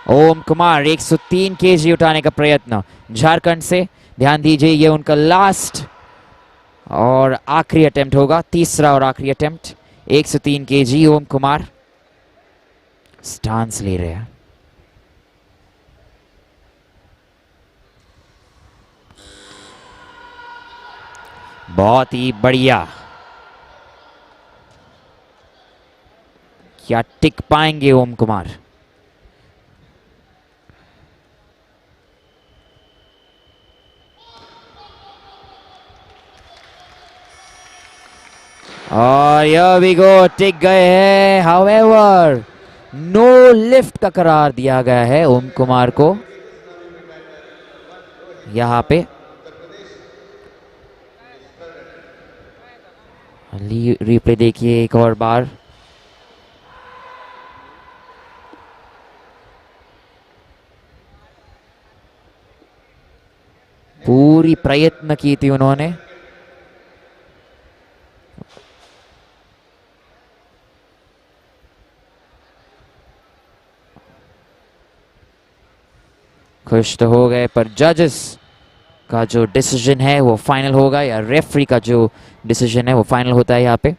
ओम कुमार, 103 केजी उठाने का प्रयत्न, झारखंड से। ध्यान दीजिए, ये उनका लास्ट और आखिरी अटेम्प्ट होगा, तीसरा और आखिरी अटेम्प्ट। 103 केजी ओम कुमार स्टांस ले रहे हैं। बहुत ही बढ़िया, क्या टिक पाएंगे ओम कुमार? और यह भी गो टिक गए हैं। हाउएवर नो लिफ्ट का करार दिया गया है ओम कुमार को यहाँ पे। रिप्ले देखिए एक और बार। पूरी प्रयत्न की थी उन्होंने, खुश तो हो गए, पर जजेस का जो डिसीजन है वो फाइनल होगा, या रेफरी का जो डिसीजन है वो फाइनल होता है यहाँ पे।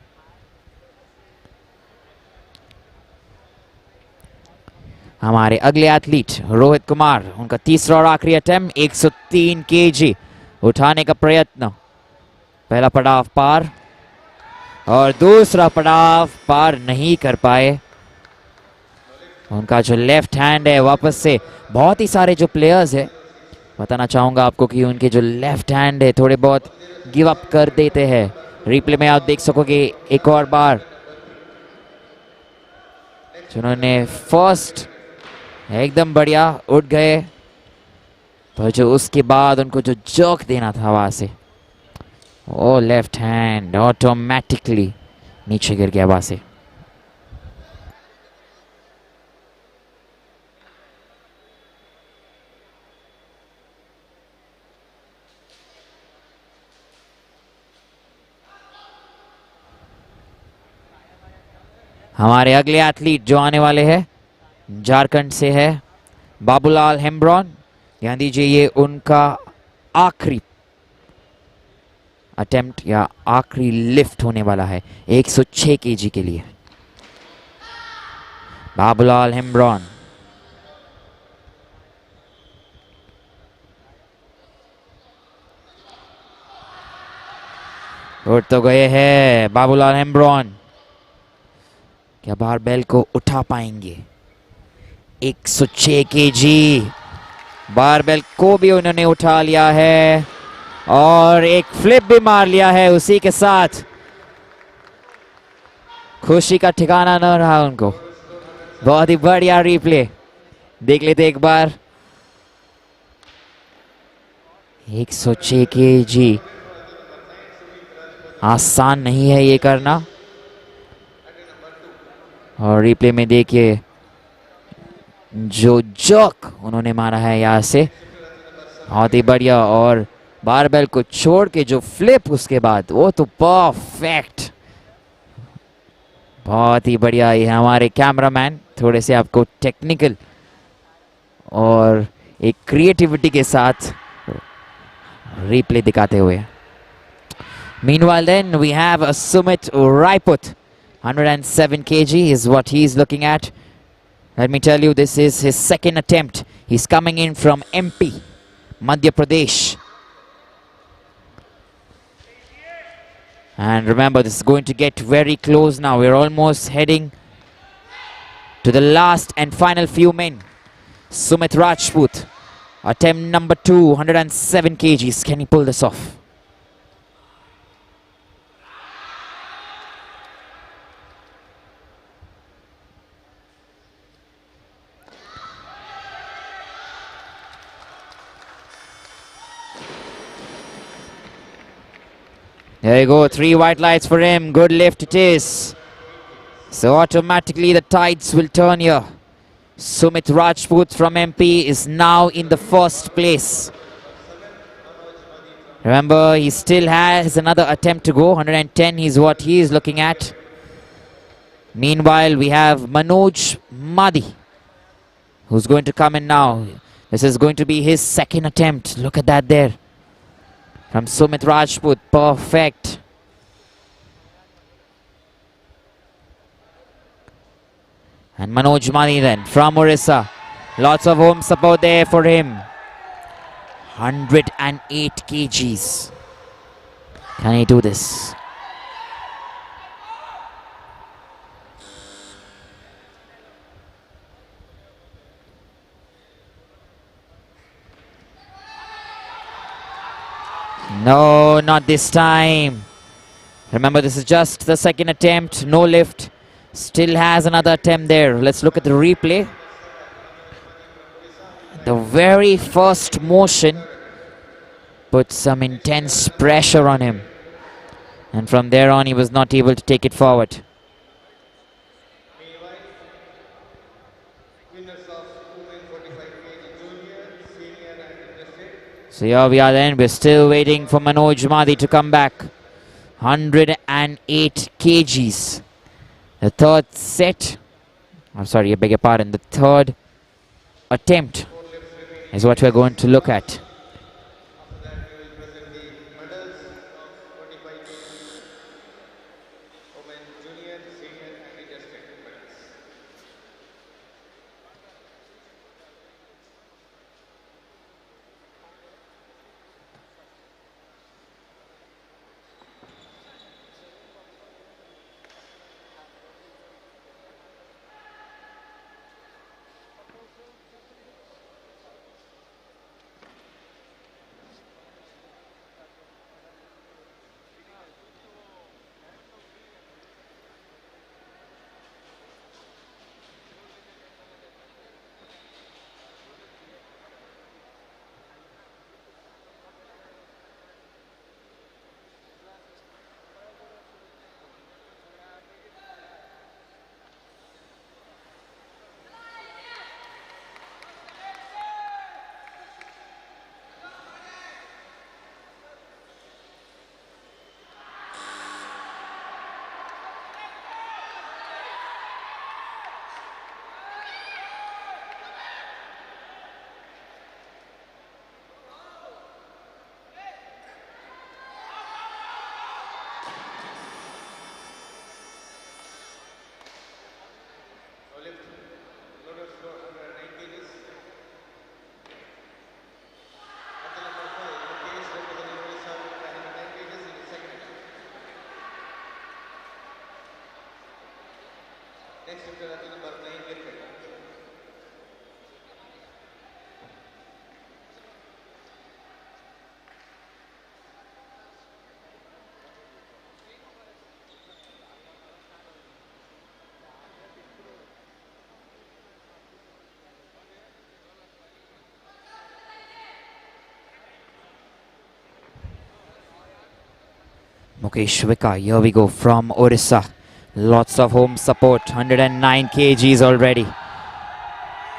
हमारे अगले एथलीट रोहित कुमार, उनका तीसरा और आखिरी अटेम्प्ट 103 केजी उठाने का प्रयत्न। पहला पड़ाव पार और दूसरा पड़ाव पार नहीं कर पाए। उनका जो लेफ्ट हैंड है, वापस से बहुत ही सारे जो प्लेयर्स है, बताना चाहूंगा आपको कि उनके जो लेफ्ट हैंड है थोड़े बहुत गिव अप कर देते हैं। रिप्ले में आप देख सकोगे एक और बार जिन्होंने फर्स्ट एकदम बढ़िया उठ गए, पर जो उसके बाद उनको जो जर्क देना था वहां से, ओ लेफ्ट हैंड ऑटोमेटिकली नीचे गिर गया वहां से। हमारे अगले एथलीट जो आने वाले हैं झारखंड से है बाबूलाल हेम्ब्रॉन। ध्यान दीजिए, ये उनका आखिरी अटेम्प्ट या आखिरी लिफ्ट होने वाला है 106 केजी के लिए। बाबूलाल हेम्ब्रॉन उठ तो गए हैं बाबूलाल हेम्ब्रॉन, क्या बारबेल को उठा पाएंगे? 106 केजी बारबेल को भी उन्होंने उठा लिया है और एक फ्लिप भी मार लिया है। उसी के साथ खुशी का ठिकाना न रहा उनको। बहुत ही बढ़िया रिप्ले देख लेते एक बार। 106 केजी आसान नहीं है ये करना, और रिप्ले में देखिए जो जर्क उन्होंने मारा है यहाँ से, बहुत ही बढ़िया। और बारबेल को छोड़ के जो फ्लिप उसके बाद, वो तो परफेक्ट, बहुत ही बढ़िया। ये हमारे कैमरामैन थोड़े से आपको टेक्निकल और एक क्रिएटिविटी के साथ रिप्ले दिखाते हुए। Meanwhile then we have a Sumit Raiput, 107 kg is what he is looking at. Let me tell you, this is his second attempt. He's coming in from MP, Madhya Pradesh. And remember, this is going to get very close now. We're almost heading to the last and final few men. Sumit Rajput, attempt number 2, 107 kgs. Can he pull this off? There you go, 3 white lights for him. Good lift it is. So automatically the tides will turn here. Sumit Rajput from MP is now in the first place. Remember, he still has another attempt to go. 110 is what he is looking at. Meanwhile, we have Manoj Madi, who's going to come in now. This is going to be his second attempt. Look at that there. From Sumit Rajput, perfect. And Manoj Mani then from Odisha. Lots of home support there for him. 108 kgs. Can he do this? No, not this time. Remember, this is just the second attempt. No lift. Still has another attempt there. Let's look at the replay. The very first motion put some intense pressure on him. And from there on, he was not able to take it forward. So here we are then, we're still waiting for Manoj Madi to come back. 108 kgs. The third set, I'm sorry, I beg your pardon, the third attempt is what we're going to look at. After that, we will present the medals of 45 kg, women junior, senior, and adjusted medals. Next is the number 9 Irfan. Mukesh Vika, here we go from Odisha. Lots of home support, 109 kgs already.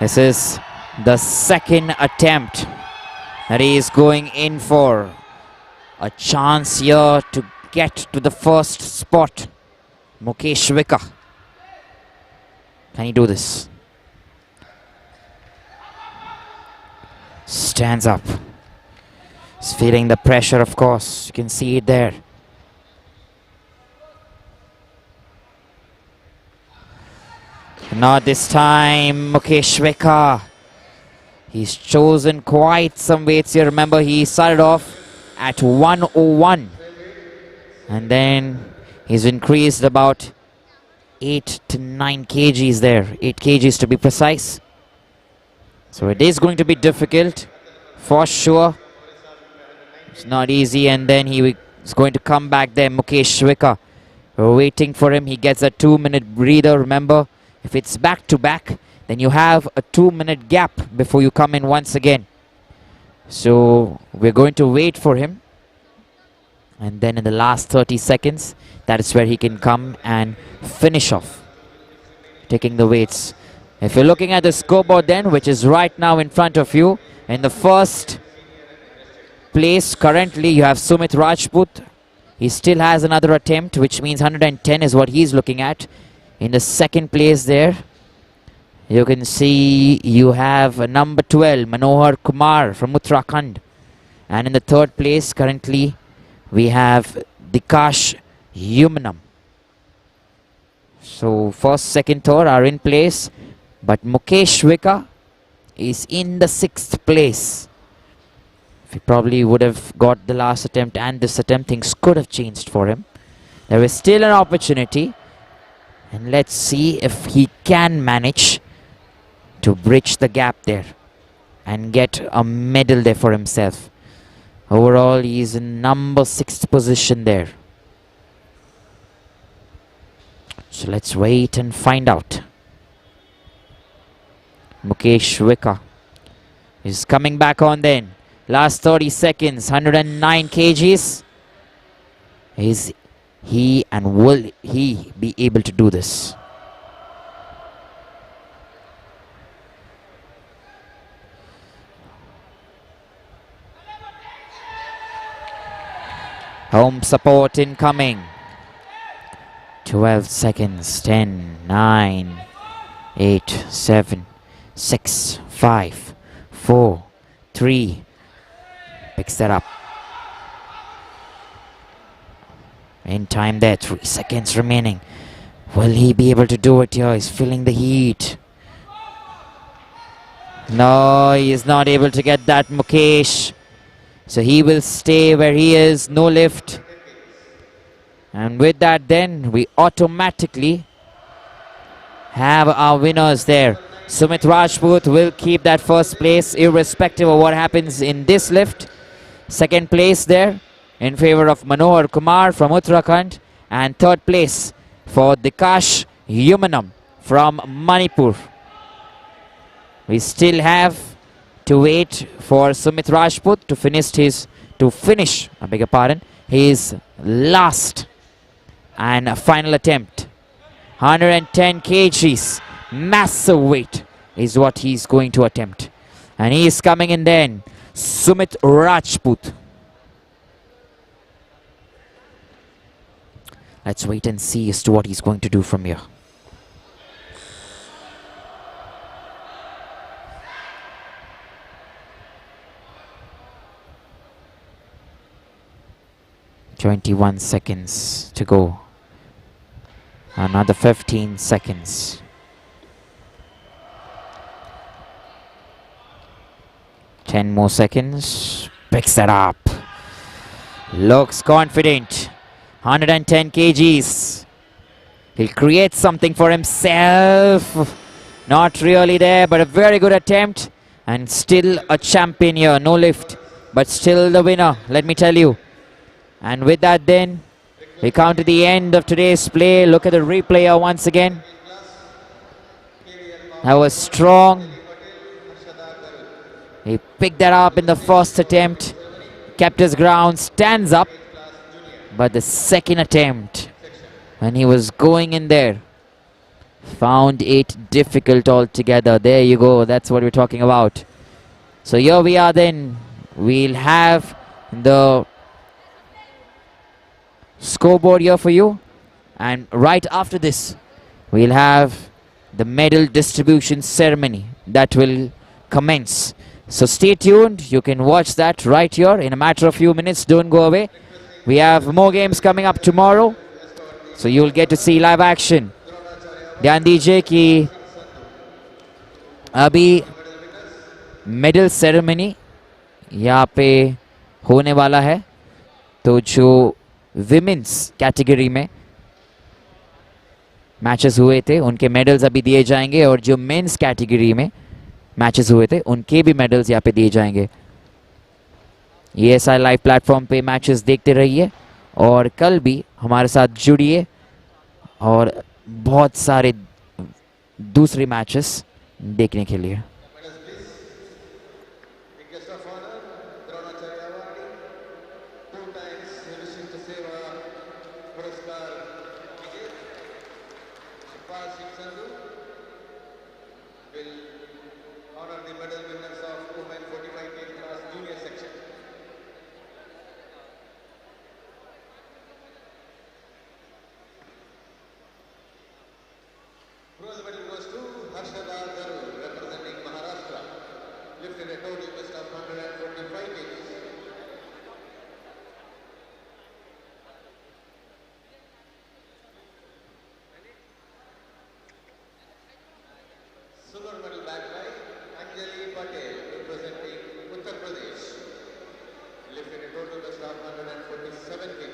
This is the second attempt that he is going in for. A chance here to get to the first spot. Mukesh Vika. Can he do this? Stands up. He's feeling the pressure, of course. You can see it there. Not this time, Mukesh Vika. He's chosen quite some weights here. Remember, he started off at 101. And then he's increased about 8 to 9 kgs there. 8 kgs to be precise. So it is going to be difficult, for sure. It's not easy. And then he is going to come back there, Mukesh Vika. We're waiting for him. He gets a 2-minute breather, remember. If it's back-to-back, then you have a 2-minute gap before you come in once again. So we're going to wait for him. And then in the last 30 seconds, that is where he can come and finish off, taking the weights. If you're looking at the scoreboard then, which is right now in front of you, in the first place currently you have Sumit Rajput. He still has another attempt, which means 110 is what he's looking at. In the second place there, you can see you have number 12, Manohar Kumar from Uttarakhand. And in the third place currently, we have Dikash Yumanam. So first, second, third are in place. But Mukesh Vika is in the 6th place. If he probably would have got the last attempt and this attempt, things could have changed for him. There is still an opportunity. And let's see if he can manage to bridge the gap there and get a medal there for himself. Overall, he is in number 6th position there. So let's wait and find out. Mukesh Vika is coming back on then. Last 30 seconds, 109 kgs. Is he and will he be able to do this? Home support incoming. 12 seconds. 10, 9, 8, 7, 6, 5, 4, 3. Picks that up. In time there, 3 seconds remaining. Will he be able to do it here? He's feeling the heat. No, he is not able to get that, Mukesh. So he will stay where he is, no lift. And with that then, we automatically have our winners there. Sumit Rajput will keep that first place irrespective of what happens in this lift. Second place there in favor of Manohar Kumar from Uttarakhand. And third place for Dikash Yumanam from Manipur. We still have to wait for Sumit Rajput to finish his last and final attempt. 110 kgs, massive weight is what he's going to attempt. And he is coming in then, Sumit Rajput. Let's wait and see as to what he's going to do from here. "21 seconds to go. Another 15 seconds. Ten more seconds. Picks that up. Looks confident. 110 kgs. He'll create something for himself. Not really there, but a very good attempt. And still a champion here. No lift, but still the winner, let me tell you. And with that then, we come to the end of today's play. Look at the replay once again. That was strong. He picked that up in the first attempt. Kept his ground, stands up. But the second attempt, when he was going in there, found it difficult altogether. There you go. That's what we're talking about. So here we are then. We'll have the scoreboard here for you, and right after this we'll have the medal distribution ceremony that will commence. So stay tuned. You can watch that right here in a matter of few minutes. Don't go away. We have more games coming up tomorrow, so you'll get to see live action. ध्यान दीजिए कि अभी medal ceremony यहाँ पे होने वाला है, तो जो विमेंस कैटेगरी में मैचेस हुए थे उनके मेडल्स अभी दिए जाएंगे, और जो मेंस कैटेगरी में मैचेस हुए थे उनके भी मेडल्स यहाँ पे दिए जाएंगे. ESI लाइव प्लेटफॉर्म पे मैचेस देखते रहिए, और कल भी हमारे साथ जुड़िए और बहुत सारे दूसरे मैचेस देखने के लिए. Bronze medal goes to Harshada Garud, representing Maharashtra, lifted a total best of 145 kg. Silver medal bagged by Anjali Patel, representing Uttar Pradesh, lifted a total best of 147 kg.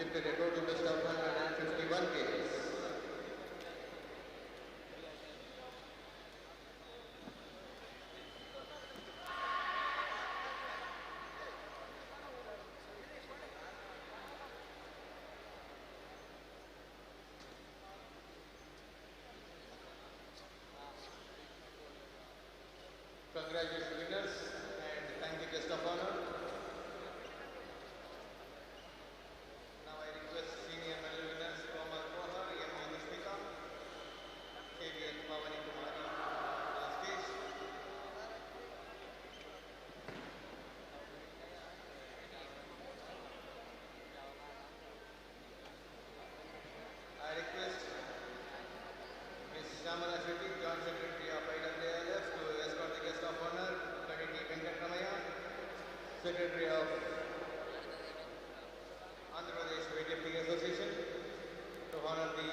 Lifted a total best of 151 kgs. Congratulations winners, and thank you guest of honor. Now I request senior medal winners Mani Singh Secretary of Andhra Pradesh Weightlifting Association, to honor the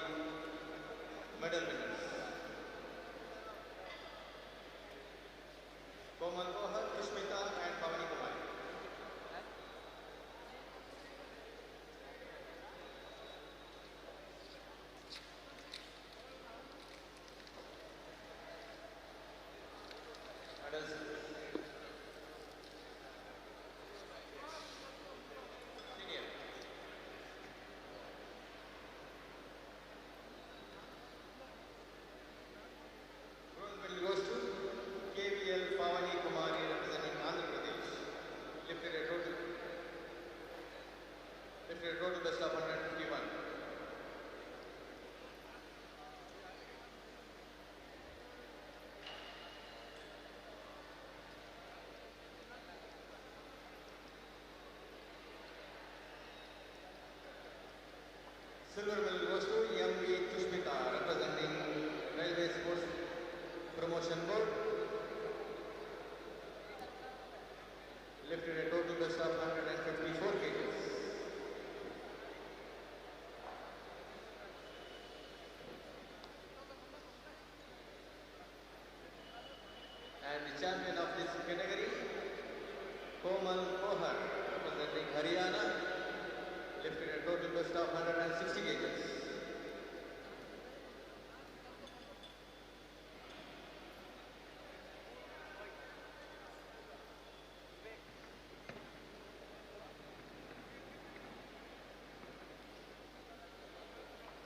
medal winners. Komal Gohar, Pushpita and Wani Puri. Medals. Senior. Bronze medal goes to KVL Wani Puri representing Andhra Pradesh. Lifted a total best of 151. Silver medal goes to MV Pushpita representing Railway Sports Promotion Board. Lifted a total best of 154 kgs. And the champion of this category, Komal Gohar representing Haryana, lifted a total best of 160 kgs.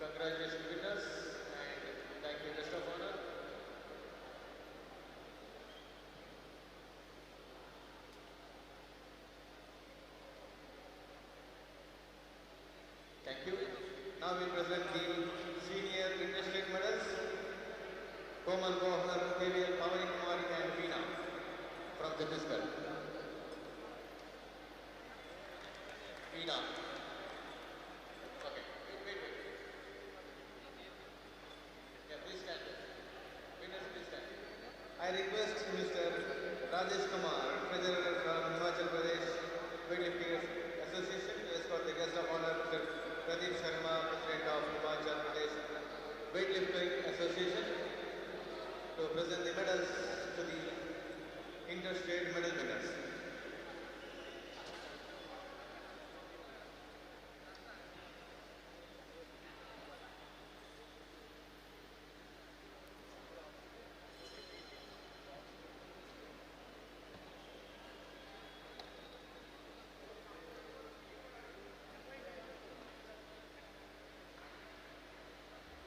Congratulations winners and thank you, guest of honor. Thank you. Now we present the senior interstate medals. Komal Gohar, KVL Wani Puri and Meena from Chhattisgarh. Meena. Okay, wait. Yeah, please stand. Winners, please stand. I request Mr. Rajesh Kumar, Treasurer from Himachal Pradesh Weightlifting Association, to escort the guest of honor, Mr. Pradeep Sharma, President of Himachal Pradesh Weightlifting Association, to present the medals to the interstate medal winners.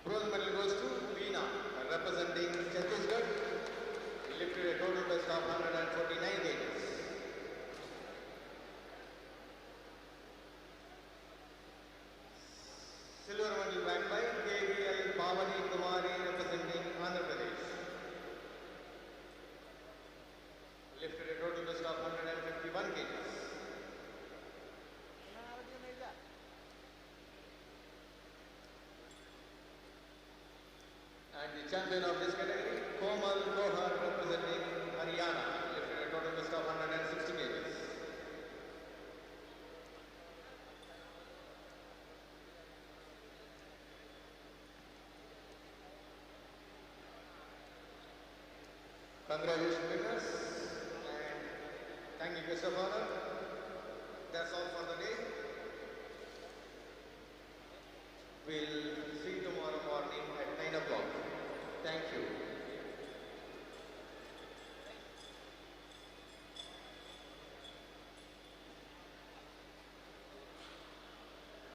Bronze medal goes to Meena, representing Chhattisgarh. He lifted a total best of 149 kgs. Silver medal bagged by KVL Wani Puri representing Andhra Pradesh. Lifted a total best of 151 kgs. And the champion of this category, Komal Gohar representing Haryana, lifted a total best of 160 kgs. Congratulations winners and thank you, guest of honor. That's all for the day. We'll see you tomorrow morning at 9 o'clock. Thank you.